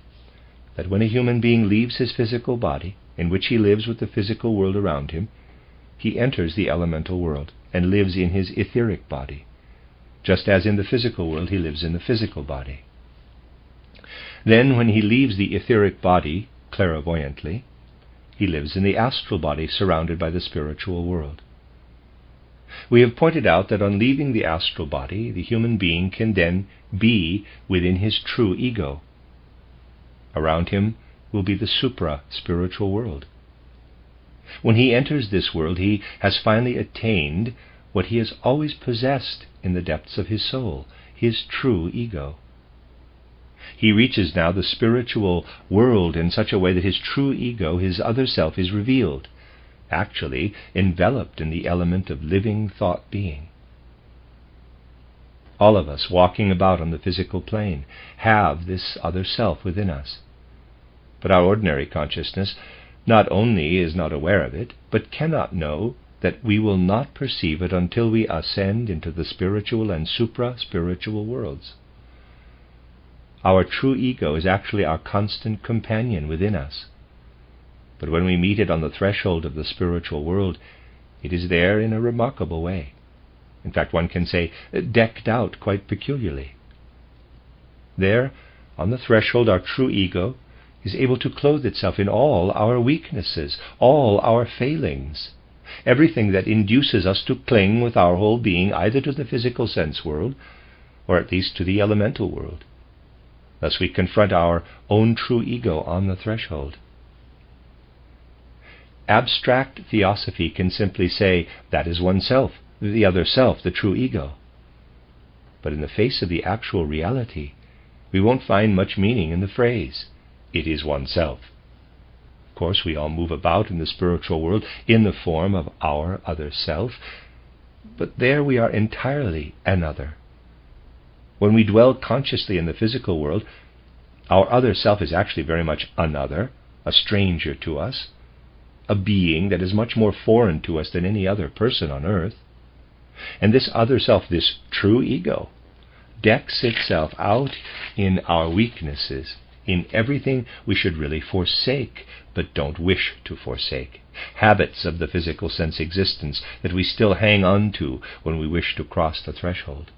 S1: that when a human being leaves his physical body, in which he lives with the physical world around him, he enters the elemental world and lives in his etheric body, just as in the physical world he lives in the physical body. Then, when he leaves the etheric body clairvoyantly, he lives in the astral body surrounded by the spiritual world. We have pointed out that on leaving the astral body, the human being can then be within his true ego. Around him will be the supra-spiritual world. When he enters this world, he has finally attained what he has always possessed in the depths of his soul, his true ego. He reaches now the spiritual world in such a way that his true ego, his other self, is revealed, actually enveloped in the element of living thought being. All of us walking about on the physical plane have this other self within us. But our ordinary consciousness not only is not aware of it, but cannot know that we will not perceive it until we ascend into the spiritual and supra-spiritual worlds. Our true ego is actually our constant companion within us. But when we meet it on the threshold of the spiritual world, it is there in a remarkable way. In fact, one can say, decked out quite peculiarly. There, on the threshold, our true ego is able to clothe itself in all our weaknesses, all our failings, everything that induces us to cling with our whole being either to the physical sense world, or at least to the elemental world. Thus we confront our own true ego on the threshold. Abstract theosophy can simply say, that is oneself, the other self, the true ego. But in the face of the actual reality, we won't find much meaning in the phrase, it is oneself. Of course, we all move about in the spiritual world in the form of our other self, but there we are entirely another. When we dwell consciously in the physical world, our other self is actually very much another, a stranger to us, a being that is much more foreign to us than any other person on earth. And this other self, this true ego, decks itself out in our weaknesses, in everything we should really forsake, but don't wish to forsake, habits of the physical sense existence that we still hang on to when we wish to cross the threshold.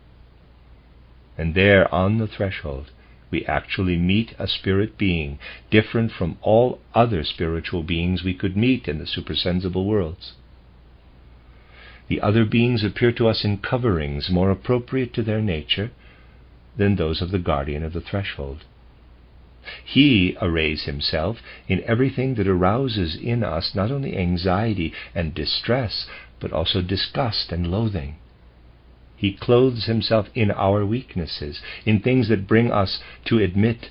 S1: And there, on the threshold, we actually meet a spirit being different from all other spiritual beings we could meet in the supersensible worlds. The other beings appear to us in coverings more appropriate to their nature than those of the guardian of the threshold. He arrays himself in everything that arouses in us not only anxiety and distress, but also disgust and loathing. He clothes himself in our weaknesses, in things that bring us to admit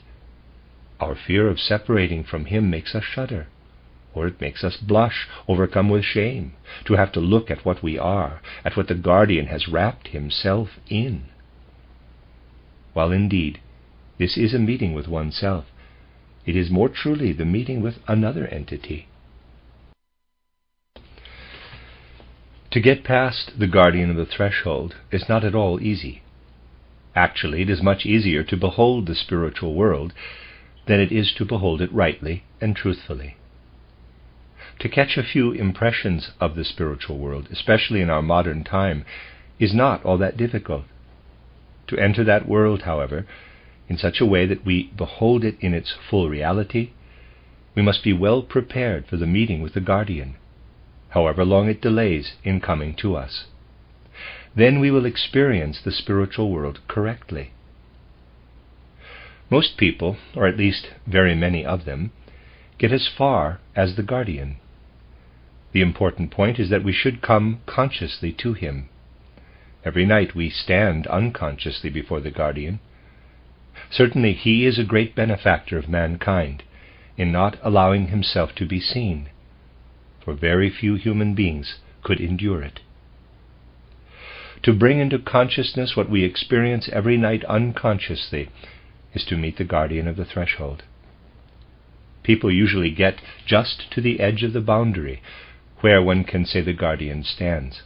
S1: our fear of separating from him makes us shudder, or it makes us blush, overcome with shame, to have to look at what we are, at what the guardian has wrapped himself in. While indeed, this is a meeting with oneself, it is more truly the meeting with another entity. To get past the guardian of the threshold is not at all easy. Actually, it is much easier to behold the spiritual world than it is to behold it rightly and truthfully. To catch a few impressions of the spiritual world, especially in our modern time, is not all that difficult. To enter that world, however, in such a way that we behold it in its full reality, we must be well prepared for the meeting with the guardian, however long it delays in coming to us. Then we will experience the spiritual world correctly. Most people, or at least very many of them, get as far as the guardian. The important point is that we should come consciously to him. Every night we stand unconsciously before the guardian. Certainly he is a great benefactor of mankind in not allowing himself to be seen, for very few human beings could endure it. To bring into consciousness what we experience every night unconsciously is to meet the guardian of the threshold. People usually get just to the edge of the boundary where one can say the guardian stands.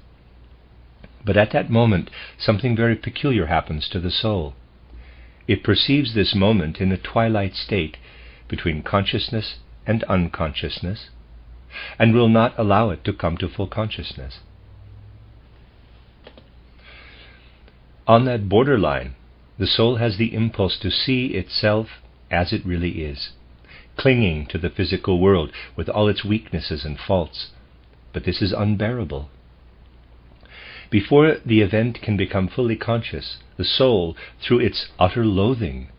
S1: But at that moment, something very peculiar happens to the soul. It perceives this moment in a twilight state between consciousness and unconsciousness, and will not allow it to come to full consciousness. On that borderline, the soul has the impulse to see itself as it really is, clinging to the physical world with all its weaknesses and faults. But this is unbearable. Before the event can become fully conscious, the soul, through its utter loathing,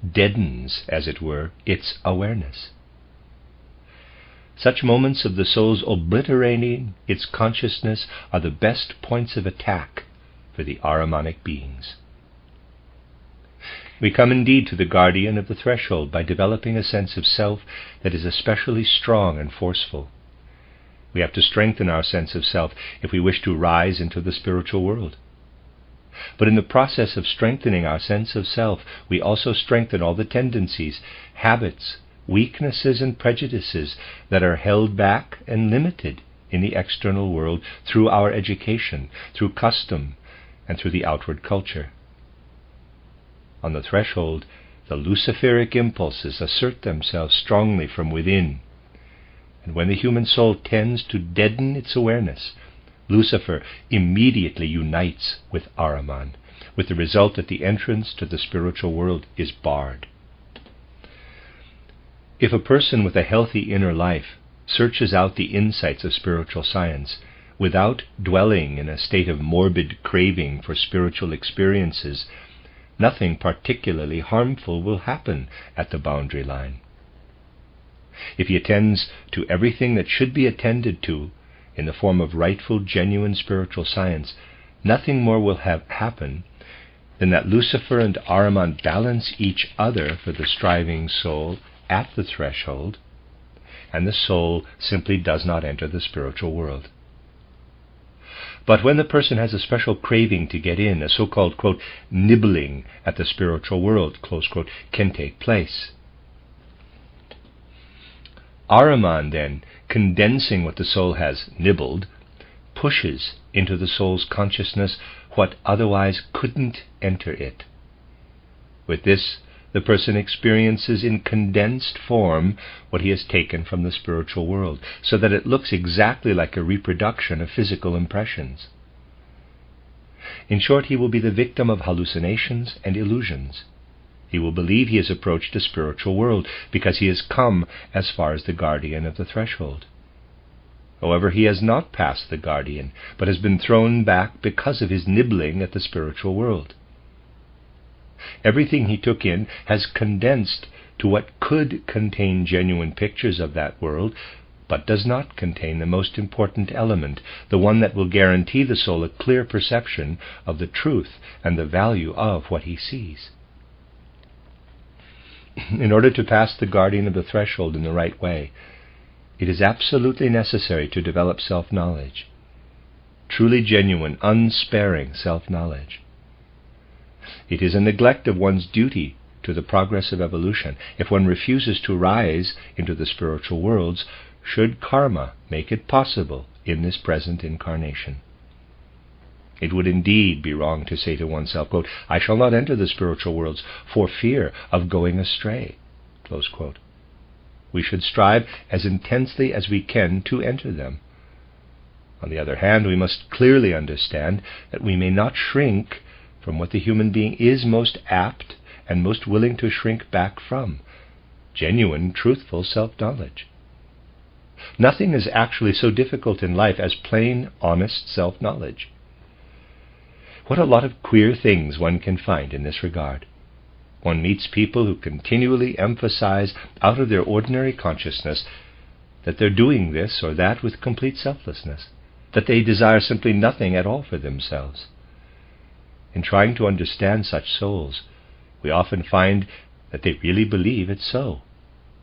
S1: deadens, as it were, its awareness. Such moments of the soul's obliterating its consciousness are the best points of attack for the Ahrimanic beings. We come indeed to the guardian of the threshold by developing a sense of self that is especially strong and forceful. We have to strengthen our sense of self if we wish to rise into the spiritual world. But in the process of strengthening our sense of self, we also strengthen all the tendencies, habits, weaknesses, and prejudices that are held back and limited in the external world through our education, through custom, and through the outward culture. On the threshold, the Luciferic impulses assert themselves strongly from within, and when the human soul tends to deaden its awareness, Lucifer immediately unites with Ahriman, with the result that the entrance to the spiritual world is barred. If a person with a healthy inner life searches out the insights of spiritual science without dwelling in a state of morbid craving for spiritual experiences, nothing particularly harmful will happen at the boundary line. If he attends to everything that should be attended to in the form of rightful, genuine spiritual science, nothing more will have happen than that Lucifer and Ahriman balance each other for the striving soul at the threshold, and the soul simply does not enter the spiritual world. But when the person has a special craving to get in, a so-called, quote, nibbling at the spiritual world, close quote, can take place. Ahriman, then, condensing what the soul has nibbled, pushes into the soul's consciousness what otherwise couldn't enter it. With this, the person experiences in condensed form what he has taken from the spiritual world, so that it looks exactly like a reproduction of physical impressions. In short, he will be the victim of hallucinations and illusions. He will believe he has approached a spiritual world because he has come as far as the guardian of the threshold. However, he has not passed the guardian, but has been thrown back because of his nibbling at the spiritual world. Everything he took in has condensed to what could contain genuine pictures of that world, but does not contain the most important element, the one that will guarantee the soul a clear perception of the truth and the value of what he sees. In order to pass the guardian of the threshold in the right way, it is absolutely necessary to develop self-knowledge, truly genuine, unsparing self-knowledge. It is a neglect of one's duty to the progress of evolution if one refuses to rise into the spiritual worlds, should karma make it possible in this present incarnation. It would indeed be wrong to say to oneself, quote, I shall not enter the spiritual worlds for fear of going astray, close quote. We should strive as intensely as we can to enter them. On the other hand, we must clearly understand that we may not shrink from what the human being is most apt and most willing to shrink back from, genuine, truthful self-knowledge. Nothing is actually so difficult in life as plain, honest self-knowledge. What a lot of queer things one can find in this regard. One meets people who continually emphasize out of their ordinary consciousness that they're doing this or that with complete selflessness, that they desire simply nothing at all for themselves. In trying to understand such souls, we often find that they really believe it's so,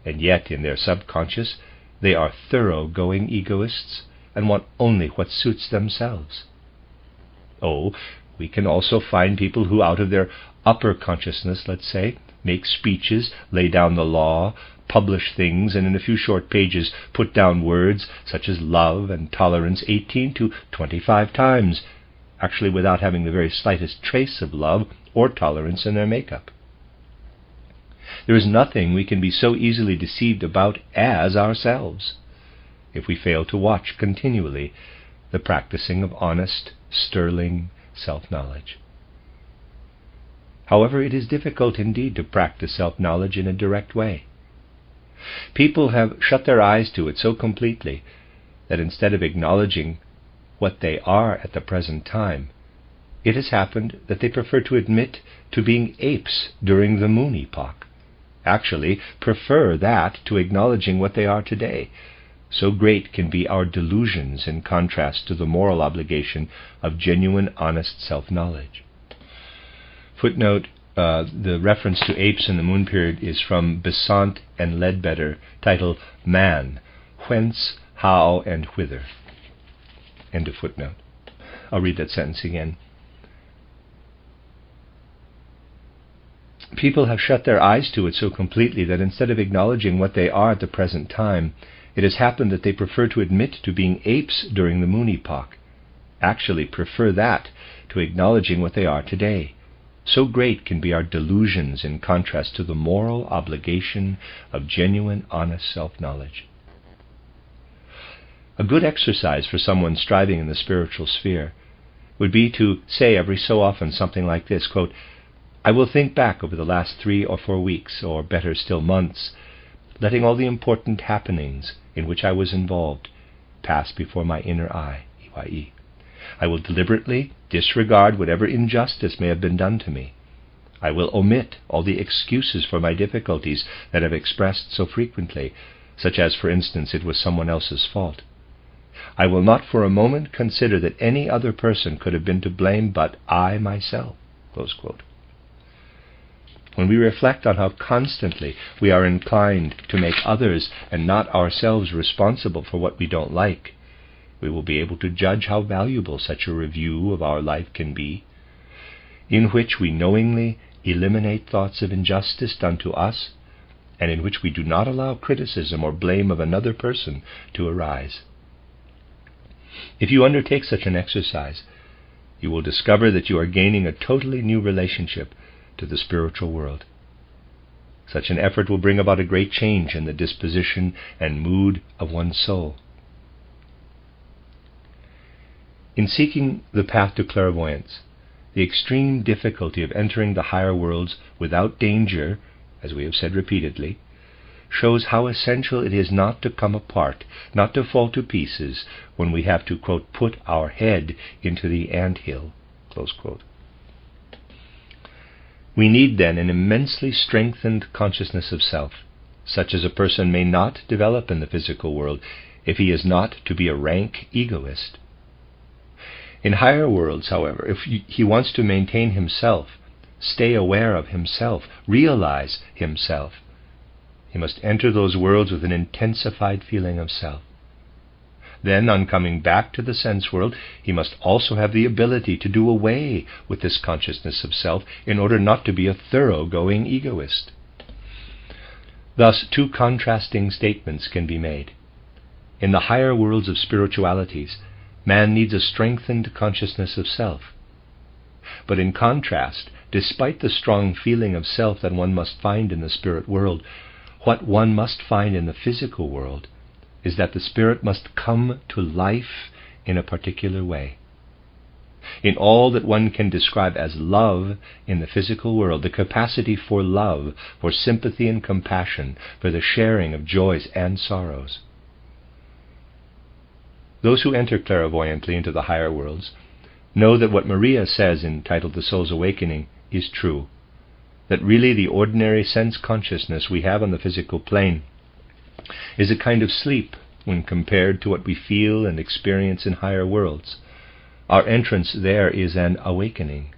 S1: and yet in their subconscious they are thorough-going egoists and want only what suits themselves. Oh, we can also find people who, out of their upper consciousness, let's say, make speeches, lay down the law, publish things, and in a few short pages put down words such as love and tolerance 18 to 25 times, actually without having the very slightest trace of love or tolerance in their makeup. There is nothing we can be so easily deceived about as ourselves, if we fail to watch continually the practicing of honest, sterling self-knowledge. However, it is difficult indeed to practice self-knowledge in a direct way. People have shut their eyes to it so completely that instead of acknowledging what they are at the present time, it has happened that they prefer to admit to being apes during the moon epoch, actually prefer that to acknowledging what they are today. So great can be our delusions in contrast to the moral obligation of genuine, honest self-knowledge. Footnote, the reference to apes in the moon period is from Besant and Ledbetter, titled Man, Whence, how and whither. End of footnote. I'll read that sentence again. People have shut their eyes to it so completely that instead of acknowledging what they are at the present time, it has happened that they prefer to admit to being apes during the moon epoch. Actually prefer that to acknowledging what they are today. So great can be our delusions in contrast to the moral obligation of genuine, honest self-knowledge. A good exercise for someone striving in the spiritual sphere would be to say every so often something like this, quote, "I will think back over the last 3 or 4 weeks, or better still months, letting all the important happenings in which I was involved pass before my inner eye, EYE. I will deliberately disregard whatever injustice may have been done to me. I will omit all the excuses for my difficulties that I've expressed so frequently, such as, for instance, it was someone else's fault. I will not for a moment consider that any other person could have been to blame but I myself." Close quote. When we reflect on how constantly we are inclined to make others and not ourselves responsible for what we don't like, we will be able to judge how valuable such a review of our life can be, in which we knowingly eliminate thoughts of injustice done to us, and in which we do not allow criticism or blame of another person to arise. If you undertake such an exercise, you will discover that you are gaining a totally new relationship to the spiritual world. Such an effort will bring about a great change in the disposition and mood of one's soul. In seeking the path to clairvoyance, the extreme difficulty of entering the higher worlds without danger, as we have said repeatedly, shows how essential it is not to come apart, not to fall to pieces when we have to, quote, "put our head into the anthill," close quote. We need then an immensely strengthened consciousness of self, such as a person may not develop in the physical world if he is not to be a rank egoist. In higher worlds, however, if he wants to maintain himself, stay aware of himself, realize himself, he must enter those worlds with an intensified feeling of self. Then, on coming back to the sense world, he must also have the ability to do away with this consciousness of self in order not to be a thoroughgoing egoist. Thus, 2 contrasting statements can be made. In the higher worlds of spiritualities, man needs a strengthened consciousness of self. But in contrast, despite the strong feeling of self that one must find in the spirit world, what one must find in the physical world is that the spirit must come to life in a particular way. In all that one can describe as love in the physical world, the capacity for love, for sympathy and compassion, for the sharing of joys and sorrows. Those who enter clairvoyantly into the higher worlds know that what Maria says in Entitled The Soul's Awakening is true, that really the ordinary sense consciousness we have on the physical plane is a kind of sleep when compared to what we feel and experience in higher worlds. Our entrance there is an awakening.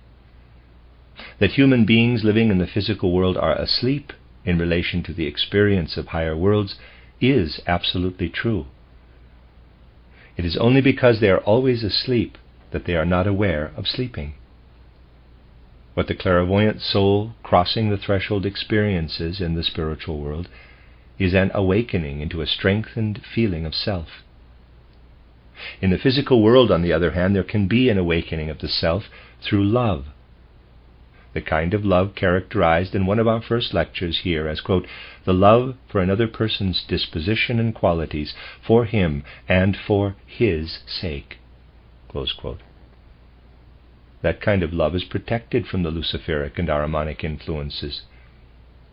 S1: That human beings living in the physical world are asleep in relation to the experience of higher worlds is absolutely true. It is only because they are always asleep that they are not aware of sleeping. What the clairvoyant soul crossing the threshold experiences in the spiritual world is an awakening into a strengthened feeling of self. In the physical world, on the other hand, there can be an awakening of the self through love, the kind of love characterized in one of our first lectures here as, quote, "the love for another person's disposition and qualities, for him and for his sake," close quote. That kind of love is protected from the Luciferic and Ahrimanic influences,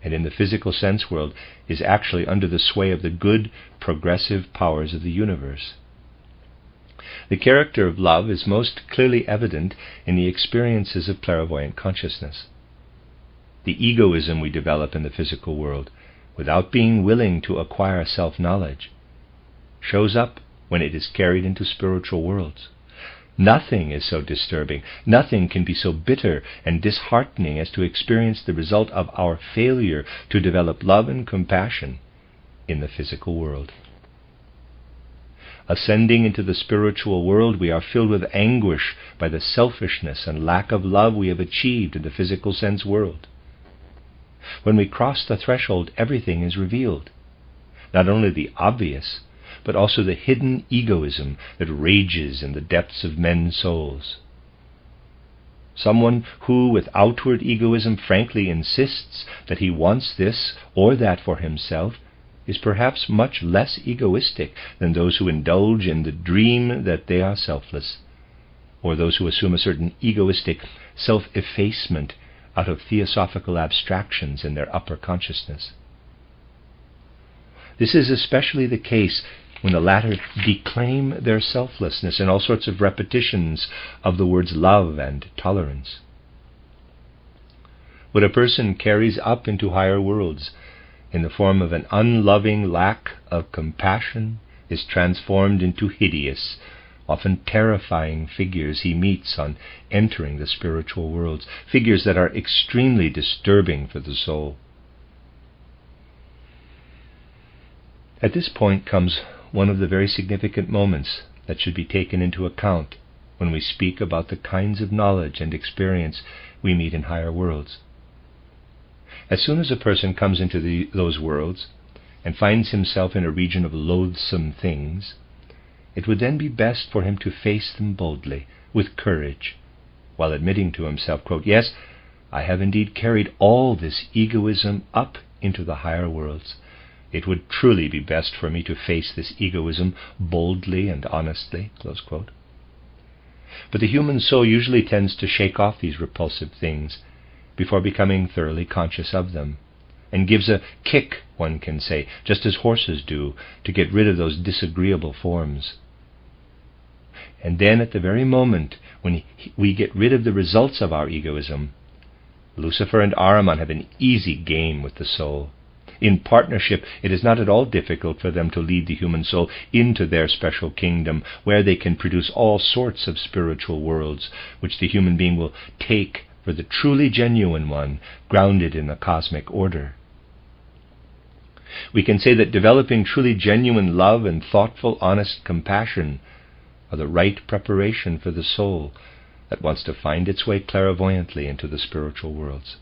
S1: and in the physical sense world is actually under the sway of the good, progressive powers of the universe. The character of love is most clearly evident in the experiences of clairvoyant consciousness. The egoism we develop in the physical world, without being willing to acquire self-knowledge, shows up when it is carried into spiritual worlds. Nothing is so disturbing, nothing can be so bitter and disheartening as to experience the result of our failure to develop love and compassion in the physical world. Ascending into the spiritual world, we are filled with anguish by the selfishness and lack of love we have achieved in the physical sense world. When we cross the threshold, everything is revealed. Not only the obvious, but also the hidden egoism that rages in the depths of men's souls. Someone who, with outward egoism, frankly insists that he wants this or that for himself is perhaps much less egoistic than those who indulge in the dream that they are selfless, or those who assume a certain egoistic self-effacement out of theosophical abstractions in their upper consciousness. This is especially the case when the latter declaim their selflessness in all sorts of repetitions of the words love and tolerance. What a person carries up into higher worlds in the form of an unloving lack of compassion is transformed into hideous, often terrifying figures he meets on entering the spiritual worlds, figures that are extremely disturbing for the soul. At this point comes one of the very significant moments that should be taken into account when we speak about the kinds of knowledge and experience we meet in higher worlds. As soon as a person comes into those worlds and finds himself in a region of loathsome things, it would then be best for him to face them boldly, with courage, while admitting to himself, quote, "Yes, I have indeed carried all this egoism up into the higher worlds. It would truly be best for me to face this egoism boldly and honestly," close quote. But the human soul usually tends to shake off these repulsive things before becoming thoroughly conscious of them, and gives a kick, one can say, just as horses do, to get rid of those disagreeable forms. And then at the very moment when we get rid of the results of our egoism, Lucifer and Ahriman have an easy game with the soul. In partnership, it is not at all difficult for them to lead the human soul into their special kingdom, where they can produce all sorts of spiritual worlds, which the human being will take for the truly genuine one, grounded in the cosmic order. We can say that developing truly genuine love and thoughtful, honest compassion are the right preparation for the soul that wants to find its way clairvoyantly into the spiritual worlds.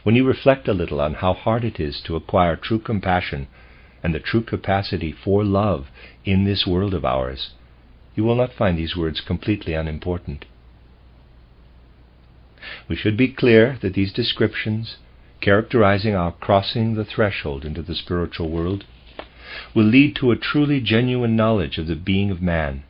S1: When you reflect a little on how hard it is to acquire true compassion and the true capacity for love in this world of ours, you will not find these words completely unimportant. We should be clear that these descriptions, characterizing our crossing the threshold into the spiritual world, will lead to a truly genuine knowledge of the being of man.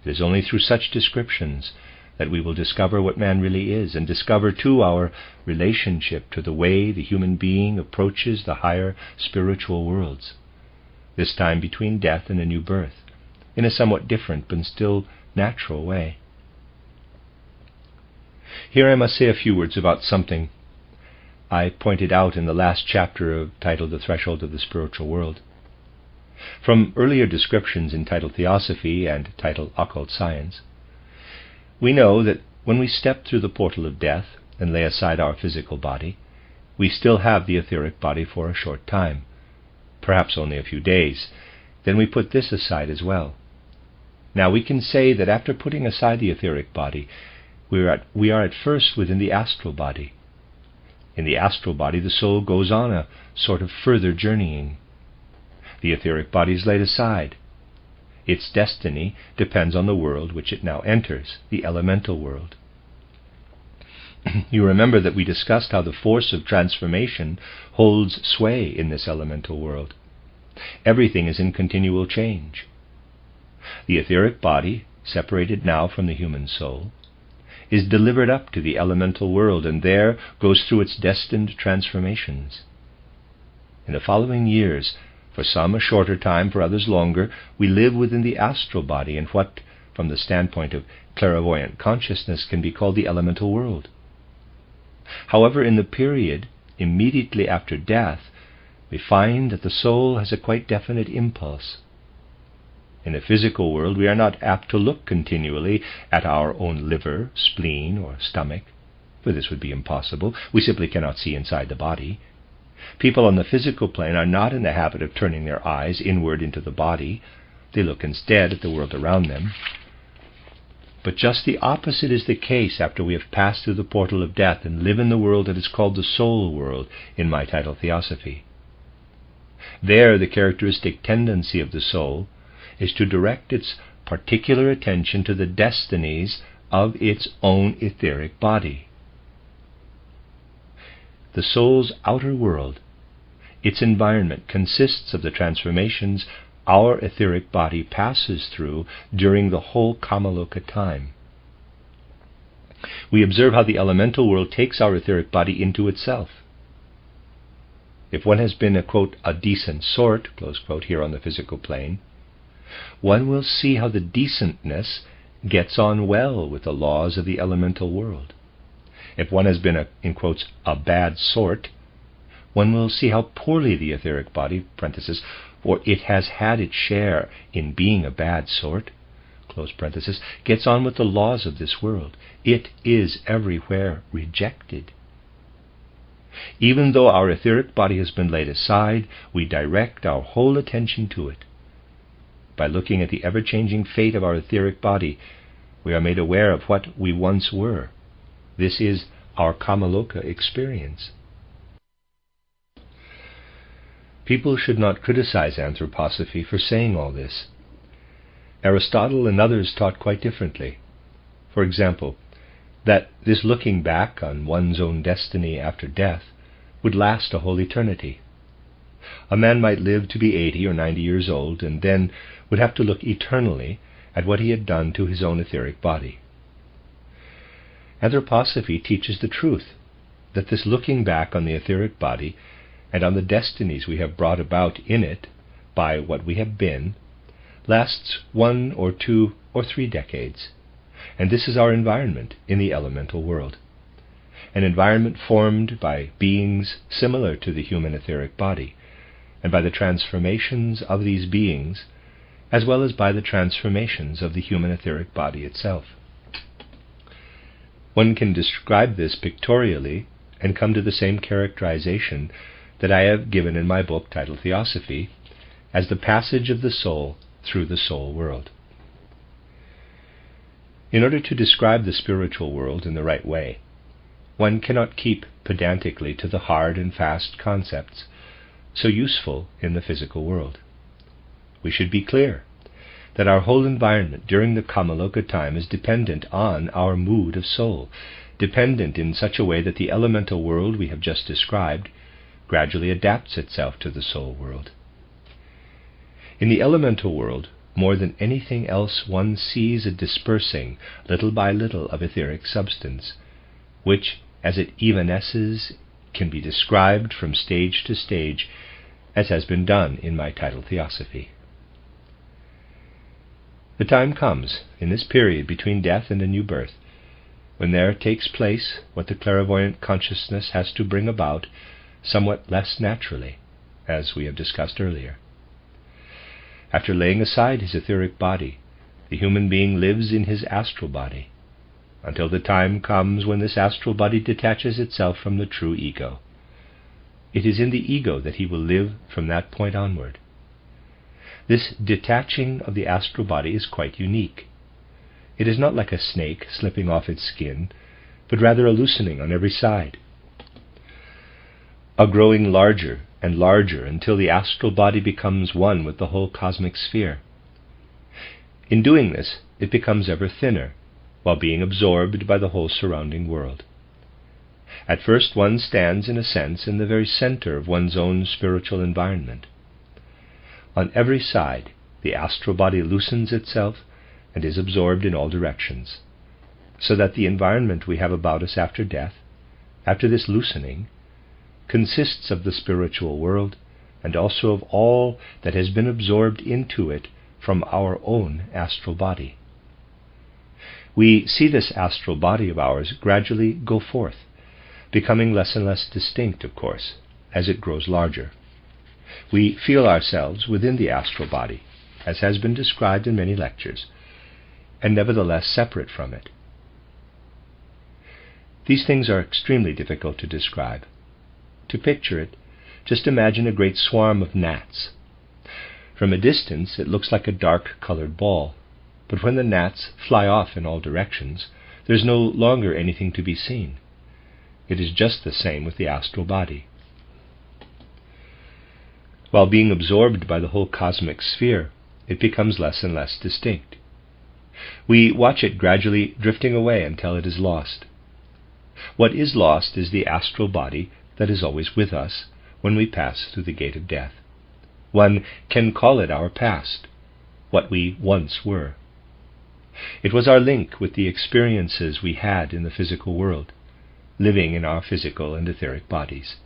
S1: It is only through such descriptions that we will discover what man really is, and discover, too, our relationship to the way the human being approaches the higher spiritual worlds, this time between death and a new birth, in a somewhat different but still natural way. Here I must say a few words about something I pointed out in the last chapter titled The Threshold of the Spiritual World. From earlier descriptions entitled Theosophy and titled Occult Science, we know that when we step through the portal of death and lay aside our physical body, we still have the etheric body for a short time, perhaps only a few days. Then we put this aside as well. Now we can say that after putting aside the etheric body, we are at first within the astral body. In the astral body, the soul goes on a sort of further journeying. The etheric body is laid aside. Its destiny depends on the world which it now enters, the elemental world. You remember that we discussed how the force of transformation holds sway in this elemental world. Everything is in continual change. The etheric body, separated now from the human soul, is delivered up to the elemental world, and there goes through its destined transformations. In the following years, for some a shorter time, for others longer, we live within the astral body in what, from the standpoint of clairvoyant consciousness, can be called the elemental world. However, in the period immediately after death, we find that the soul has a quite definite impulse. In the physical world, we are not apt to look continually at our own liver, spleen, or stomach, for this would be impossible. We simply cannot see inside the body. People on the physical plane are not in the habit of turning their eyes inward into the body. They look instead at the world around them. But just the opposite is the case after we have passed through the portal of death and live in the world that is called the soul world in my title Theosophy. There, the characteristic tendency of the soul is to direct its particular attention to the destinies of its own etheric body. The soul's outer world, its environment, consists of the transformations our etheric body passes through during the whole Kamaloka time. We observe how the elemental world takes our etheric body into itself. If one has been a decent sort, close quote, here on the physical plane, one will see how the decentness gets on well with the laws of the elemental world. If one has been in quotes, a bad sort, one will see how poorly the etheric body, parenthesis, or it has had its share in being a bad sort, close parenthesis, gets on with the laws of this world. It is everywhere rejected. Even though our etheric body has been laid aside, we direct our whole attention to it. By looking at the ever-changing fate of our etheric body, we are made aware of what we once were. This is our Kamaloka experience. People should not criticize anthroposophy for saying all this. Aristotle and others taught quite differently. For example, that this looking back on one's own destiny after death would last a whole eternity. A man might live to be 80 or 90 years old and then would have to look eternally at what he had done to his own etheric body. Anthroposophy teaches the truth, that this looking back on the etheric body and on the destinies we have brought about in it by what we have been, lasts 1 or 2 or 3 decades. And this is our environment in the elemental world. An environment formed by beings similar to the human etheric body, and by the transformations of these beings, as well as by the transformations of the human etheric body itself. One can describe this pictorially and come to the same characterization that I have given in my book titled Theosophy, as the passage of the soul through the soul world. In order to describe the spiritual world in the right way, one cannot keep pedantically to the hard and fast concepts so useful in the physical world. We should be clear that our whole environment during the Kamaloka time is dependent on our mood of soul, dependent in such a way that the elemental world we have just described gradually adapts itself to the soul world. In the elemental world, more than anything else, one sees a dispersing, little by little, of etheric substance, which, as it evanesces, can be described from stage to stage, as has been done in my title Theosophy. The time comes, in this period between death and a new birth, when there takes place what the clairvoyant consciousness has to bring about somewhat less naturally, as we have discussed earlier. After laying aside his etheric body, the human being lives in his astral body, until the time comes when this astral body detaches itself from the true ego. It is in the ego that he will live from that point onward. This detaching of the astral body is quite unique. It is not like a snake slipping off its skin, but rather a loosening on every side, a growing larger and larger until the astral body becomes one with the whole cosmic sphere. In doing this, it becomes ever thinner, while being absorbed by the whole surrounding world. At first one stands, in a sense, in the very center of one's own spiritual environment. On every side, the astral body loosens itself and is absorbed in all directions, so that the environment we have about us after death, after this loosening, consists of the spiritual world and also of all that has been absorbed into it from our own astral body. We see this astral body of ours gradually go forth, becoming less and less distinct, of course, as it grows larger. We feel ourselves within the astral body, as has been described in many lectures, and nevertheless separate from it. These things are extremely difficult to describe. To picture it, just imagine a great swarm of gnats. From a distance it looks like a dark-colored ball, but when the gnats fly off in all directions, there's no longer anything to be seen. It is just the same with the astral body. While being absorbed by the whole cosmic sphere, it becomes less and less distinct. We watch it gradually drifting away until it is lost. What is lost is the astral body that is always with us when we pass through the gate of death. One can call it our past, what we once were. It was our link with the experiences we had in the physical world, living in our physical and etheric bodies.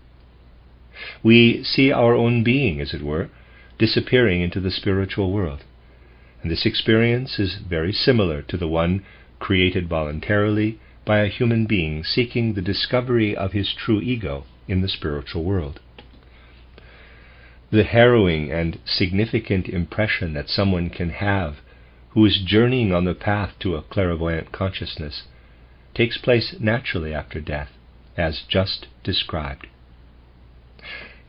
S1: We see our own being, as it were, disappearing into the spiritual world, and this experience is very similar to the one created voluntarily by a human being seeking the discovery of his true ego in the spiritual world. The harrowing and significant impression that someone can have who is journeying on the path to a clairvoyant consciousness takes place naturally after death, as just described.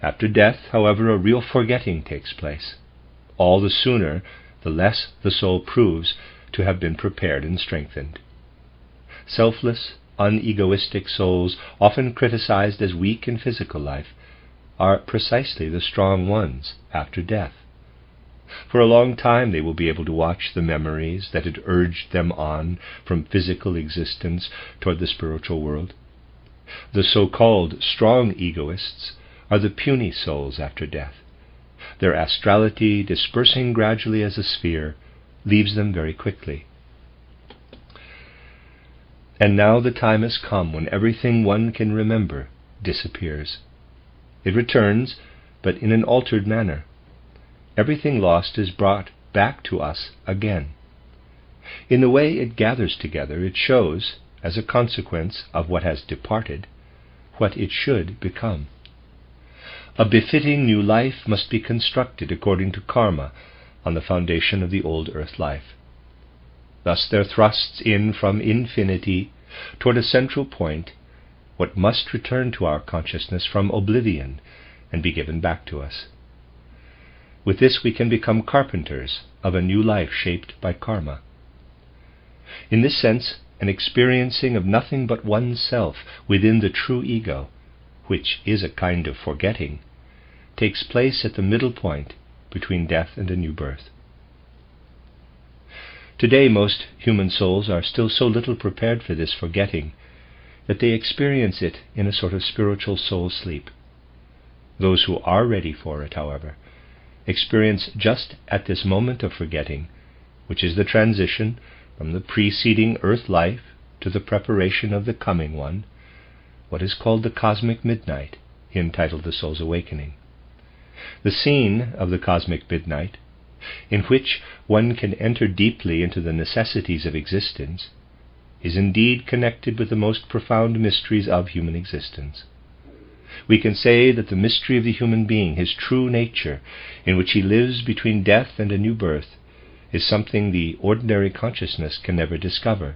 S1: After death, however, a real forgetting takes place. All the sooner, the less the soul proves to have been prepared and strengthened. Selfless, unegoistic souls, often criticized as weak in physical life, are precisely the strong ones after death. For a long time they will be able to watch the memories that had urged them on from physical existence toward the spiritual world. The so-called strong egoists are the puny souls after death. Their astrality, dispersing gradually as a sphere, leaves them very quickly. And now the time has come when everything one can remember disappears. It returns, but in an altered manner. Everything lost is brought back to us again. In the way it gathers together, it shows, as a consequence of what has departed, what it should become. A befitting new life must be constructed according to karma on the foundation of the old earth life. Thus there thrusts in from infinity toward a central point what must return to our consciousness from oblivion and be given back to us. With this we can become carpenters of a new life shaped by karma. In this sense, an experiencing of nothing but oneself within the true ego, which is a kind of forgetting, takes place at the middle point between death and a new birth. Today most human souls are still so little prepared for this forgetting that they experience it in a sort of spiritual soul sleep. Those who are ready for it, however, experience just at this moment of forgetting, which is the transition from the preceding earth life to the preparation of the coming one, what is called the cosmic midnight, entitled The Soul's Awakening. The scene of the cosmic midnight, in which one can enter deeply into the necessities of existence, is indeed connected with the most profound mysteries of human existence. We can say that the mystery of the human being, his true nature, in which he lives between death and a new birth, is something the ordinary consciousness can never discover,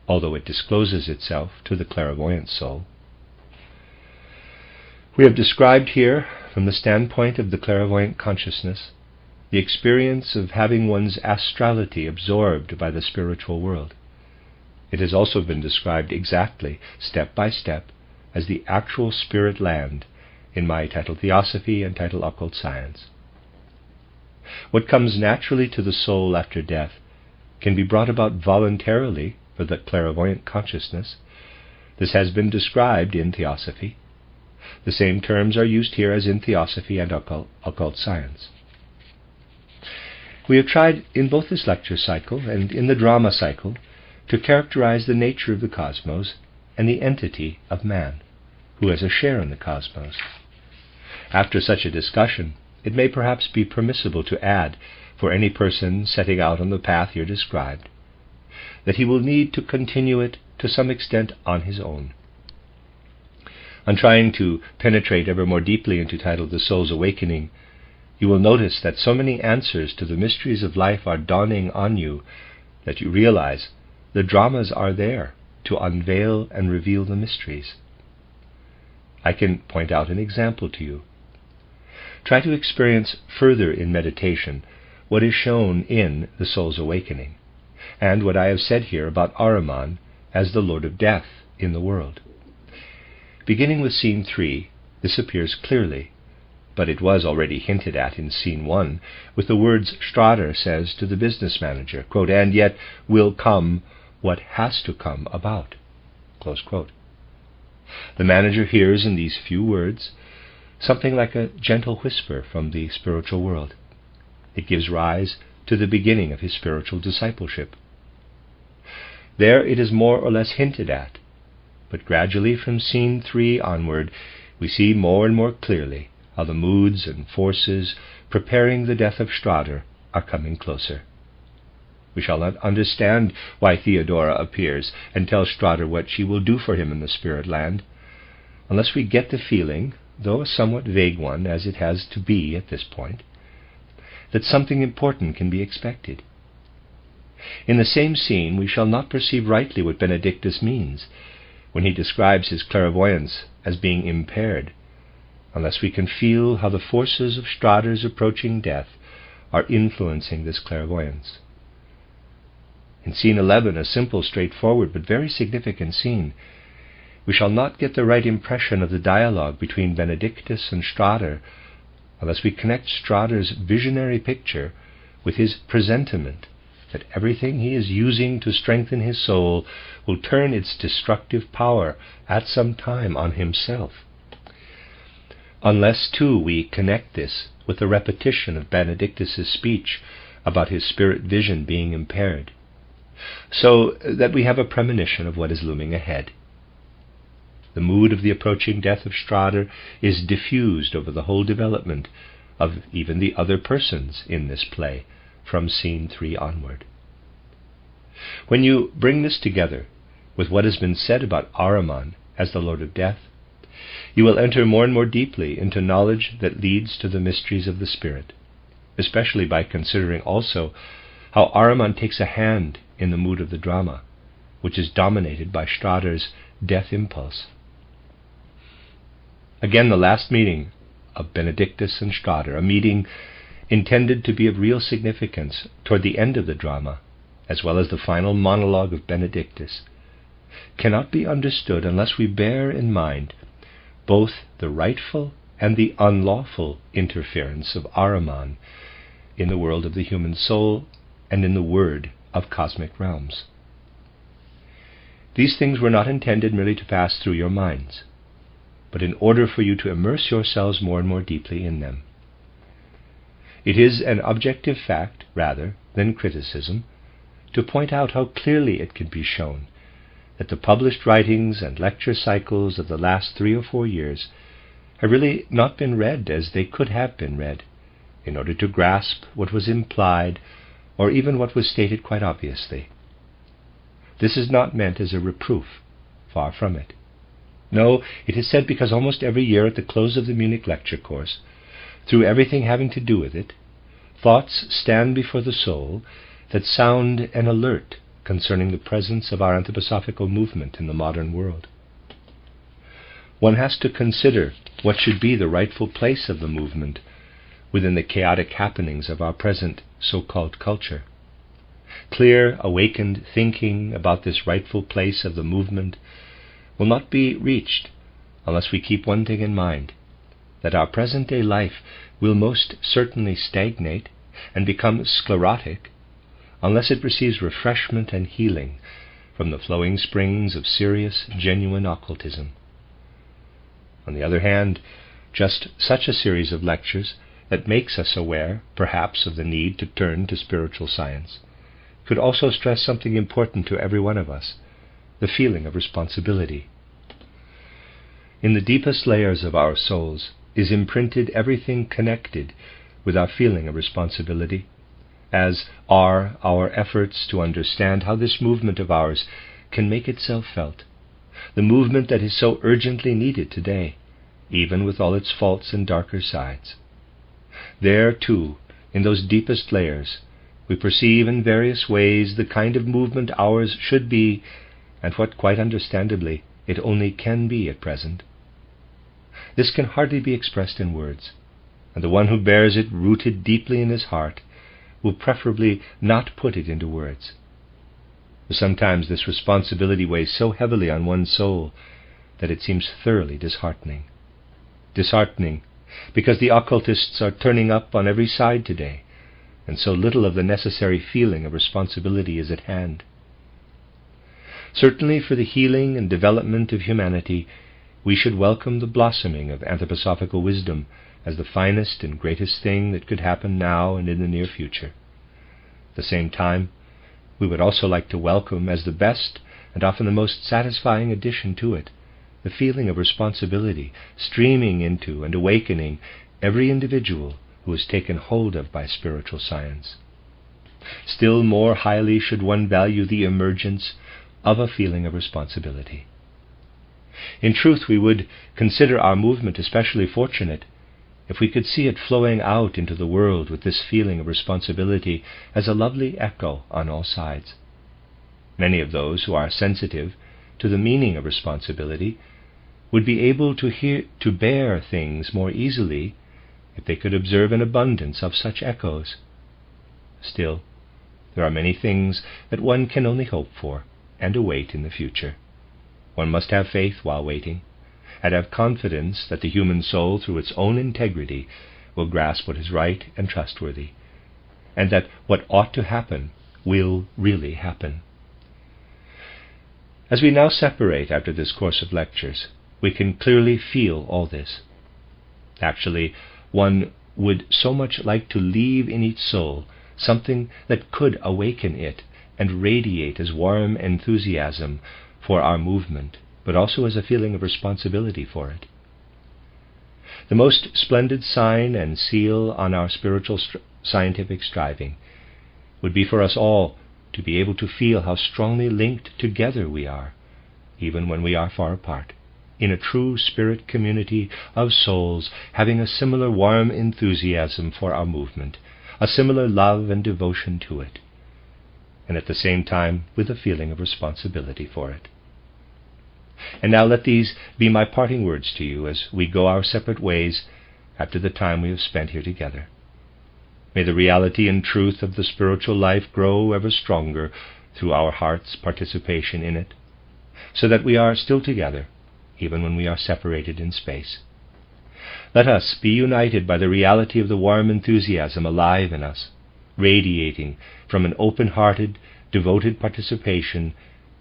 S1: although it discloses itself to the clairvoyant soul. We have described here, from the standpoint of the clairvoyant consciousness, the experience of having one's astrality absorbed by the spiritual world. It has also been described exactly, step by step, as the actual spirit land in my title Theosophy and title Occult Science. What comes naturally to the soul after death can be brought about voluntarily for the clairvoyant consciousness. This has been described in Theosophy. The same terms are used here as in Theosophy and Occult Science. We have tried in both this lecture cycle and in the drama cycle to characterize the nature of the cosmos and the entity of man, who has a share in the cosmos. After such a discussion, it may perhaps be permissible to add, for any person setting out on the path here described, that he will need to continue it to some extent on his own. On trying to penetrate ever more deeply into title The Soul's Awakening, you will notice that so many answers to the mysteries of life are dawning on you that you realize the dramas are there to unveil and reveal the mysteries. I can point out an example to you. Try to experience further in meditation what is shown in the soul's awakening, and what I have said here about Ahriman as the Lord of Death in the world. Beginning with scene 3, this appears clearly, but it was already hinted at in scene 1, with the words Strider says to the business manager, quote, "And yet will come what has to come about." Close quote. The manager hears in these few words something like a gentle whisper from the spiritual world. It gives rise to the beginning of his spiritual discipleship. There it is more or less hinted at, but gradually from scene 3 onward we see more and more clearly how the moods and forces preparing the death of Strider are coming closer. We shall not understand why Theodora appears and tells Strider what she will do for him in the spirit land, unless we get the feeling, though a somewhat vague one as it has to be at this point, that something important can be expected. In the same scene we shall not perceive rightly what Benedictus means when he describes his clairvoyance as being impaired, unless we can feel how the forces of Strider's approaching death are influencing this clairvoyance. In scene 11, a simple, straightforward, but very significant scene, we shall not get the right impression of the dialogue between Benedictus and Strider unless we connect Strider's visionary picture with his presentiment that everything he is using to strengthen his soul will turn its destructive power at some time on himself. Unless, too, we connect this with the repetition of Benedictus's speech about his spirit vision being impaired, so that we have a premonition of what is looming ahead. The mood of the approaching death of Strider is diffused over the whole development of even the other persons in this play from scene 3 onward. When you bring this together with what has been said about Ahriman as the Lord of Death, you will enter more and more deeply into knowledge that leads to the mysteries of the Spirit, especially by considering also how Ahriman takes a hand in the mood of the drama, which is dominated by Strider's death impulse. Again, the last meeting of Benedictus and Strider, a meeting intended to be of real significance toward the end of the drama, as well as the final monologue of Benedictus, cannot be understood unless we bear in mind both the rightful and the unlawful interference of Ahriman in the world of the human soul and in the word of cosmic realms. These things were not intended merely to pass through your minds, but in order for you to immerse yourselves more and more deeply in them. It is an objective fact, rather than criticism, to point out how clearly it can be shown that the published writings and lecture cycles of the last 3 or 4 years have really not been read as they could have been read, in order to grasp what was implied or even what was stated quite obviously. This is not meant as a reproof, far from it. No, it is said because almost every year at the close of the Munich lecture course, through everything having to do with it, thoughts stand before the soul that sound an alert concerning the presence of our anthroposophical movement in the modern world. One has to consider what should be the rightful place of the movement within the chaotic happenings of our present so-called culture. Clear, awakened thinking about this rightful place of the movement will not be reached unless we keep one thing in mind, that our present-day life will most certainly stagnate and become sclerotic unless it receives refreshment and healing from the flowing springs of serious, genuine occultism. On the other hand, just such a series of lectures that makes us aware, perhaps, of the need to turn to spiritual science could also stress something important to every one of us, the feeling of responsibility. In the deepest layers of our souls is imprinted everything connected with our feeling of responsibility, as are our efforts to understand how this movement of ours can make itself felt, the movement that is so urgently needed today, even with all its faults and darker sides. There, too, in those deepest layers, we perceive in various ways the kind of movement ours should be, and what, quite understandably, it only can be at present. This can hardly be expressed in words, and the one who bears it rooted deeply in his heart will preferably not put it into words. For sometimes this responsibility weighs so heavily on one's soul that it seems thoroughly disheartening. Disheartening because the occultists are turning up on every side today, and so little of the necessary feeling of responsibility is at hand. Certainly for the healing and development of humanity, we should welcome the blossoming of anthroposophical wisdom as the finest and greatest thing that could happen now and in the near future. At the same time, we would also like to welcome as the best and often the most satisfying addition to it the feeling of responsibility streaming into and awakening every individual who is taken hold of by spiritual science. Still more highly should one value the emergence of a feeling of responsibility. In truth, we would consider our movement especially fortunate if we could see it flowing out into the world with this feeling of responsibility as a lovely echo on all sides. Many of those who are sensitive to the meaning of responsibility would be able to bear things more easily if they could observe an abundance of such echoes. Still, there are many things that one can only hope for and await in the future. One must have faith while waiting, and have confidence that the human soul, through its own integrity, will grasp what is right and trustworthy, and that what ought to happen will really happen. As we now separate after this course of lectures, we can clearly feel all this. Actually, one would so much like to leave in each soul something that could awaken it and radiate as warm enthusiasm for our movement, but also as a feeling of responsibility for it. The most splendid sign and seal on our spiritual scientific striving would be for us all to be able to feel how strongly linked together we are, even when we are far apart, in a true spirit community of souls having a similar warm enthusiasm for our movement, a similar love and devotion to it, and at the same time with a feeling of responsibility for it. And now let these be my parting words to you as we go our separate ways after the time we have spent here together. May the reality and truth of the spiritual life grow ever stronger through our heart's participation in it, so that we are still together, even when we are separated in space. Let us be united by the reality of the warm enthusiasm alive in us, radiating from an open-hearted, devoted participation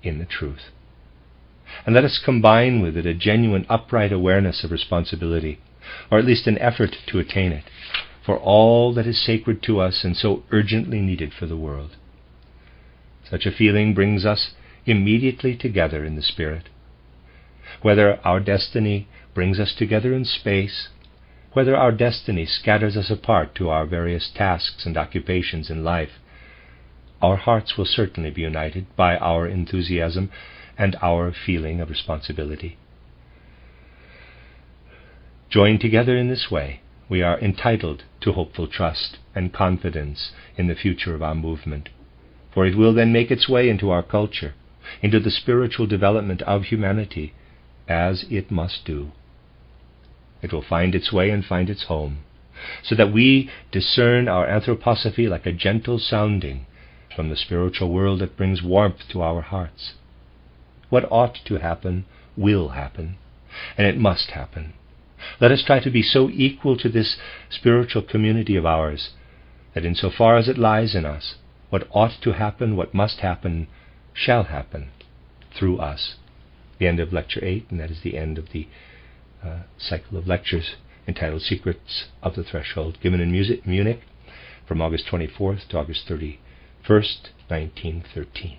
S1: in the truth. And let us combine with it a genuine upright awareness of responsibility, or at least an effort to attain it, for all that is sacred to us and so urgently needed for the world. Such a feeling brings us immediately together in the Spirit. Whether our destiny brings us together in space, whether our destiny scatters us apart to our various tasks and occupations in life, our hearts will certainly be united by our enthusiasm and our feeling of responsibility. Joined together in this way, we are entitled to hopeful trust and confidence in the future of our movement, for it will then make its way into our culture, into the spiritual development of humanity, as it must do. It will find its way and find its home, so that we discern our anthroposophy like a gentle sounding from the spiritual world that brings warmth to our hearts. What ought to happen will happen, and it must happen. Let us try to be so equal to this spiritual community of ours that insofar as it lies in us, what ought to happen, what must happen, shall happen through us. The end of Lecture 8, and that is the end of the cycle of lectures entitled Secrets of the Threshold, given in Munich from August 24th to August 31st, 1913.